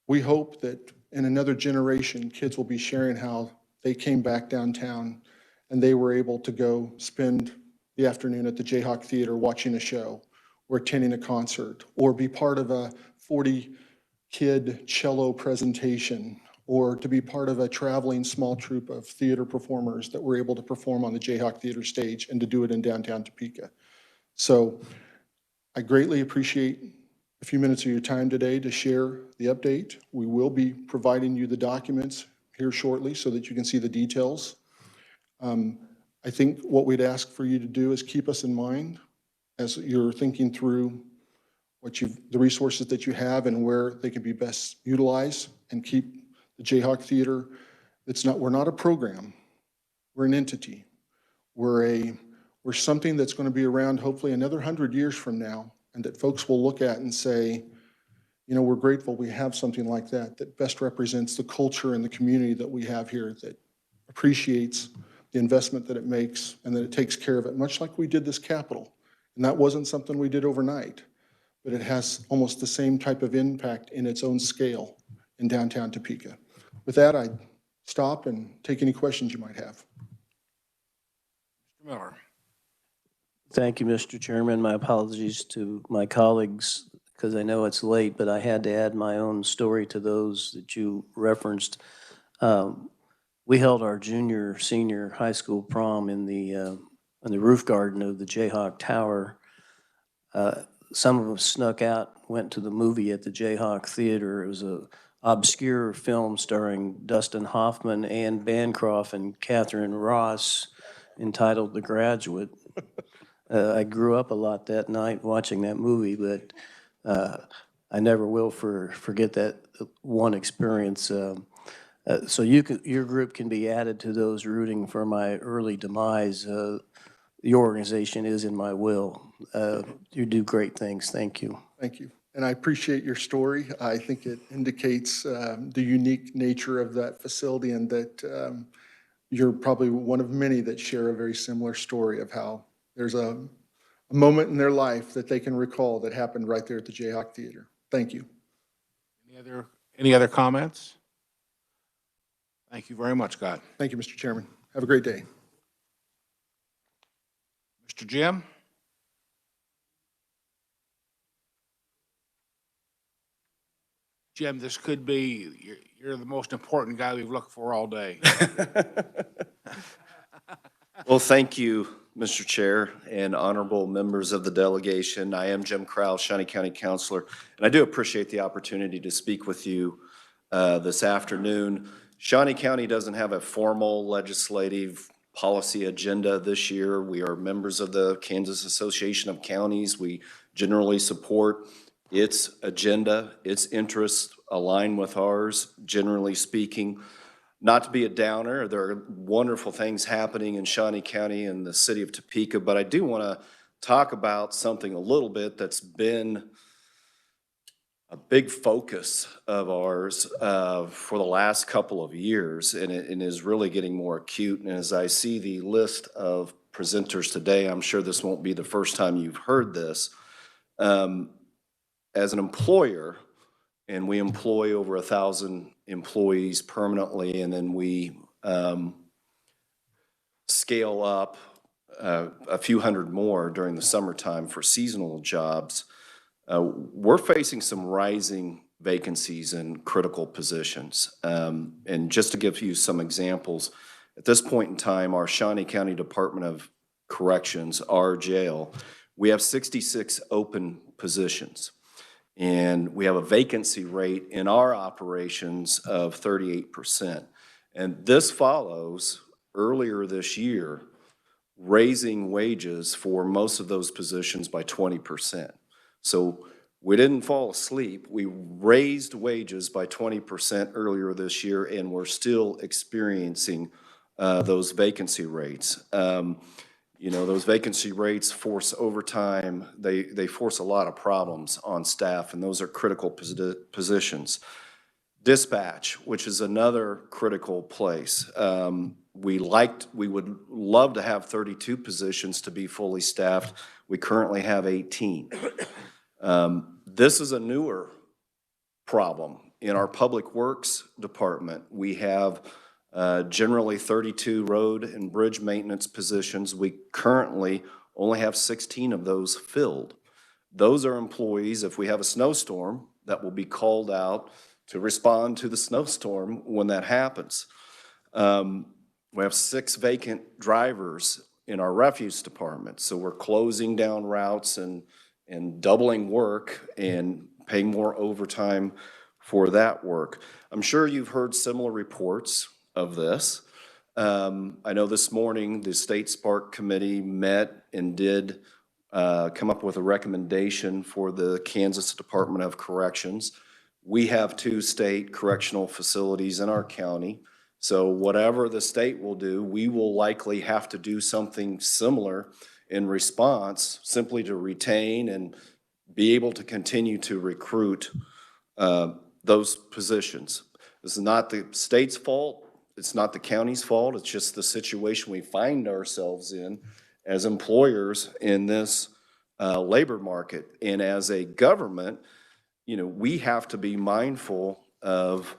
H: We hope that in another generation, kids will be sharing how they came back downtown and they were able to go spend the afternoon at the Jayhawk Theater watching a show or attending a concert or be part of a 40-kid cello presentation or to be part of a traveling small troupe of theater performers that were able to perform on the Jayhawk Theater stage and to do it in downtown Topeka. So I greatly appreciate a few minutes of your time today to share the update. We will be providing you the documents here shortly so that you can see the details. I think what we'd ask for you to do is keep us in mind as you're thinking through the resources that you have and where they can be best utilized, and keep the Jayhawk Theater. We're not a program, we're an entity. We're something that's going to be around hopefully another 100 years from now, and that folks will look at and say, you know, we're grateful we have something like that that best represents the culture and the community that we have here, that appreciates the investment that it makes and that it takes care of it, much like we did this Capitol. And that wasn't something we did overnight, but it has almost the same type of impact in its own scale in downtown Topeka. With that, I'd stop and take any questions you might have.
A: Mr. Miller.
F: Thank you, Mr. Chairman. My apologies to my colleagues because I know it's late, but I had to add my own story to those that you referenced. We held our senior high school prom in the roof garden of the Jayhawk Tower. Some of us snuck out, went to the movie at the Jayhawk Theater. It was an obscure film starring Dustin Hoffman, Anne Bancroft, and Catherine Ross entitled The Graduate. I grew up a lot that night watching that movie, but I never will forget that one experience. So your group can be added to those rooting for my early demise. Your organization is in my will. You do great things. Thank you.
H: Thank you. And I appreciate your story. I think it indicates the unique nature of that facility and that you're probably one of many that share a very similar story of how there's a moment in their life that they can recall that happened right there at the Jayhawk Theater. Thank you.
A: Any other comments? Thank you very much, Scott.
H: Thank you, Mr. Chairman. Have a great day.
A: Mr. Jim? Jim, this could be, you're the most important guy we've looked for all day.
J: Well, thank you, Mr. Chair and honorable members of the delegation. I am Jim Krause, Shawnee County Councilor, and I do appreciate the opportunity to speak with you this afternoon. Shawnee County doesn't have a formal legislative policy agenda this year. We are members of the Kansas Association of Counties. We generally support its agenda. Its interests align with ours, generally speaking. Not to be a downer, there are wonderful things happening in Shawnee County and the city of Topeka, but I do want to talk about something a little bit that's been a big focus of ours for the last couple of years, and it is really getting more acute. And as I see the list of presenters today, I'm sure this won't be the first time you've heard this. As an employer, and we employ over 1,000 employees permanently, and then we scale up a few hundred more during the summertime for seasonal jobs. We're facing some rising vacancies in critical positions. And just to give you some examples, at this point in time, our Shawnee County Department of Corrections, our jail, we have 66 open positions. And we have a vacancy rate in our operations of 38%. And this follows earlier this year raising wages for most of those positions by 20%. So we didn't fall asleep. We raised wages by 20% earlier this year, and we're still experiencing those vacancy rates. You know, those vacancy rates force overtime. They force a lot of problems on staff, and those are critical positions. Dispatch, which is another critical place. We would love to have 32 positions to be fully staffed. We currently have 18. This is a newer problem. In our Public Works Department, we have generally 32 road and bridge maintenance positions. We currently only have 16 of those filled. Those are employees, if we have a snowstorm, that will be called out to respond to the snowstorm when that happens. We have 6 vacant drivers in our refuse department, so we're closing down routes and doubling work and paying more overtime for that work. I'm sure you've heard similar reports of this. I know this morning the State Spark Committee met and did come up with a recommendation for the Kansas Department of Corrections. We have 2 state correctional facilities in our county, so whatever the state will do, we will likely have to do something similar in response, simply to retain and be able to continue to recruit those positions. This is not the state's fault. It's not the county's fault. It's just the situation we find ourselves in as employers in this labor market. And as a government, you know, we have to be mindful of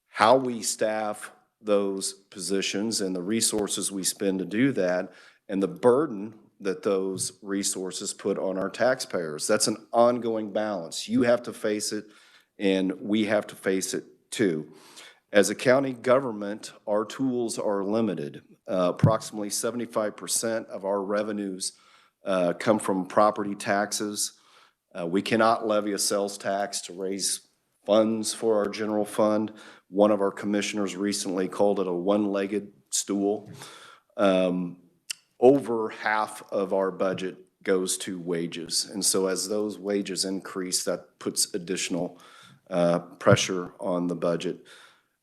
J: how we staff those positions and the resources we spend to do that, and the burden that those resources put on our taxpayers. That's an ongoing balance. You have to face it, and we have to face it too. As a county government, our tools are limited. Approximately 75% of our revenues come from property taxes. We cannot levy a sales tax to raise funds for our general fund. One of our commissioners recently called it a one-legged stool. Over half of our budget goes to wages. And so as those wages increase, that puts additional pressure on the budget.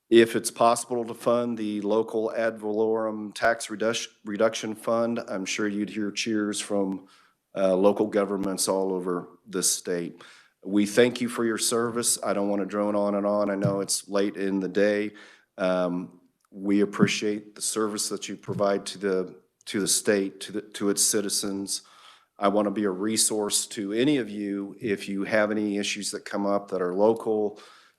J: If it's possible to fund the local ad valorem tax reduction fund, I'm sure you'd hear cheers from local governments all over this state. We thank you for your service. I don't want to drone on and on. I know it's late in the day. We appreciate the service that you provide to the state, to its citizens. I want to be a resource to any of you if you have any issues that come up that are local,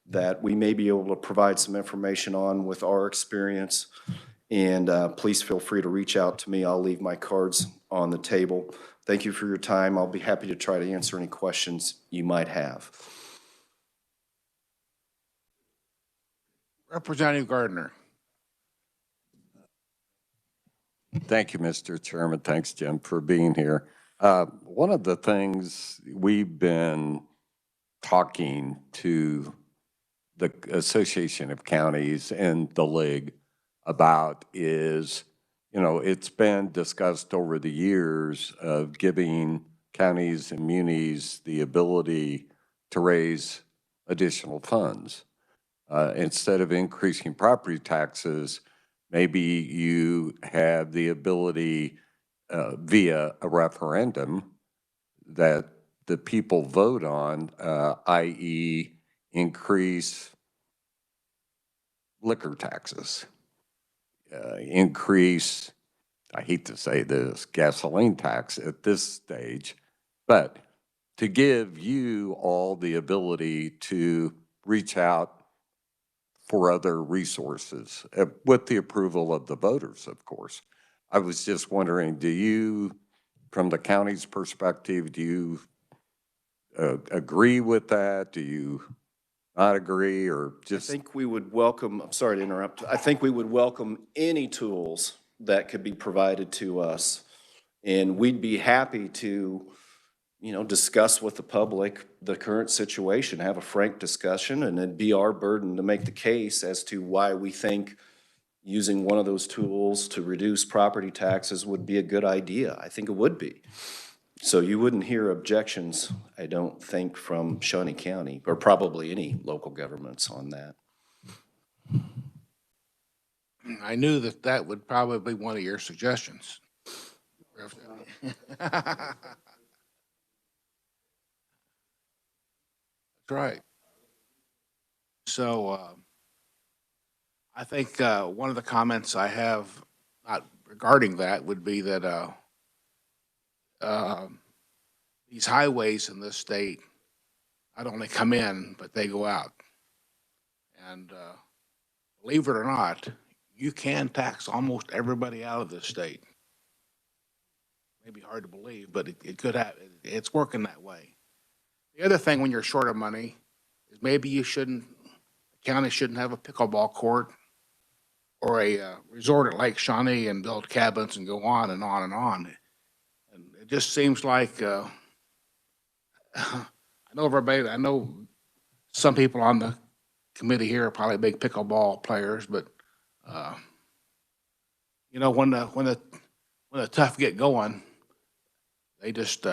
J: that we may be able to provide some information on with our experience. And please feel free to reach out to me. I'll leave my cards on the table. Thank you for your time. I'll be happy to try to answer any questions you might have.
A: Representative Gardner.
G: Thank you, Mr. Chairman. Thanks, Jim, for being here. One of the things we've been talking to the Association of Counties and the League about is, you know, it's been discussed over the years of giving counties and munis the ability to raise additional funds. Instead of increasing property taxes, maybe you have the ability via a referendum that the people vote on, i.e. increase liquor taxes, increase, I hate to say this, gasoline tax at this stage, but to give you all the ability to reach out for other resources with the approval of the voters, of course. I was just wondering, do you, from the county's perspective, do you agree with that? Do you not agree, or just?
J: I think we would welcome, I'm sorry to interrupt, I think we would welcome any tools that could be provided to us. And we'd be happy to, you know, discuss with the public the current situation, have a frank discussion, and it'd be our burden to make the case as to why we think using one of those tools to reduce property taxes would be a good idea. I think it would be. So you wouldn't hear objections, I don't think, from Shawnee County, or probably any local governments on that.
A: I knew that that would probably be one of your suggestions. That's right. So I think one of the comments I have not regarding that would be that these highways in this state not only come in, but they go out. And believe it or not, you can tax almost everybody out of this state. Maybe hard to believe, but it could have, it's working that way. The other thing when you're short of money is maybe you shouldn't, the county shouldn't have a pickleball court or a resort at Lake Shawnee and build cabins and go on and on and on. And it just seems like, I know some people on the committee here are probably big pickleball players, but you know, when the tough get going, they just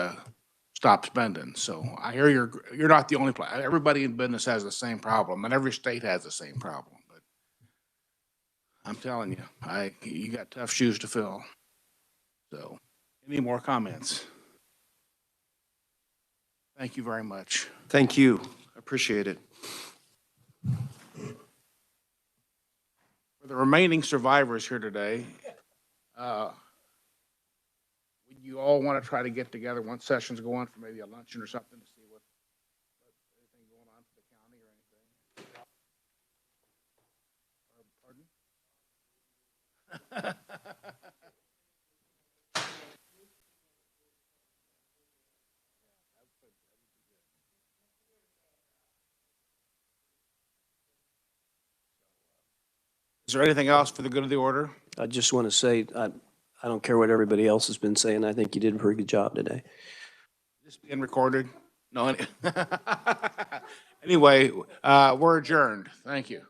A: stop spending. So I hear you're not the only player. Everybody in business has the same problem, and every state has the same problem. But I'm telling you, you got tough shoes to fill. So, any more comments? Thank you very much.
J: Thank you. I appreciate it.
A: For the remaining survivors here today, would you all want to try to get together once session's going for maybe a luncheon or something to see what anything going on for the county or anything? Pardon? Is there anything else for the good of the order?
F: I just want to say, I don't care what everybody else has been saying. I think you did a pretty good job today.
A: This being recorded? No. Anyway, we're adjourned. Thank you.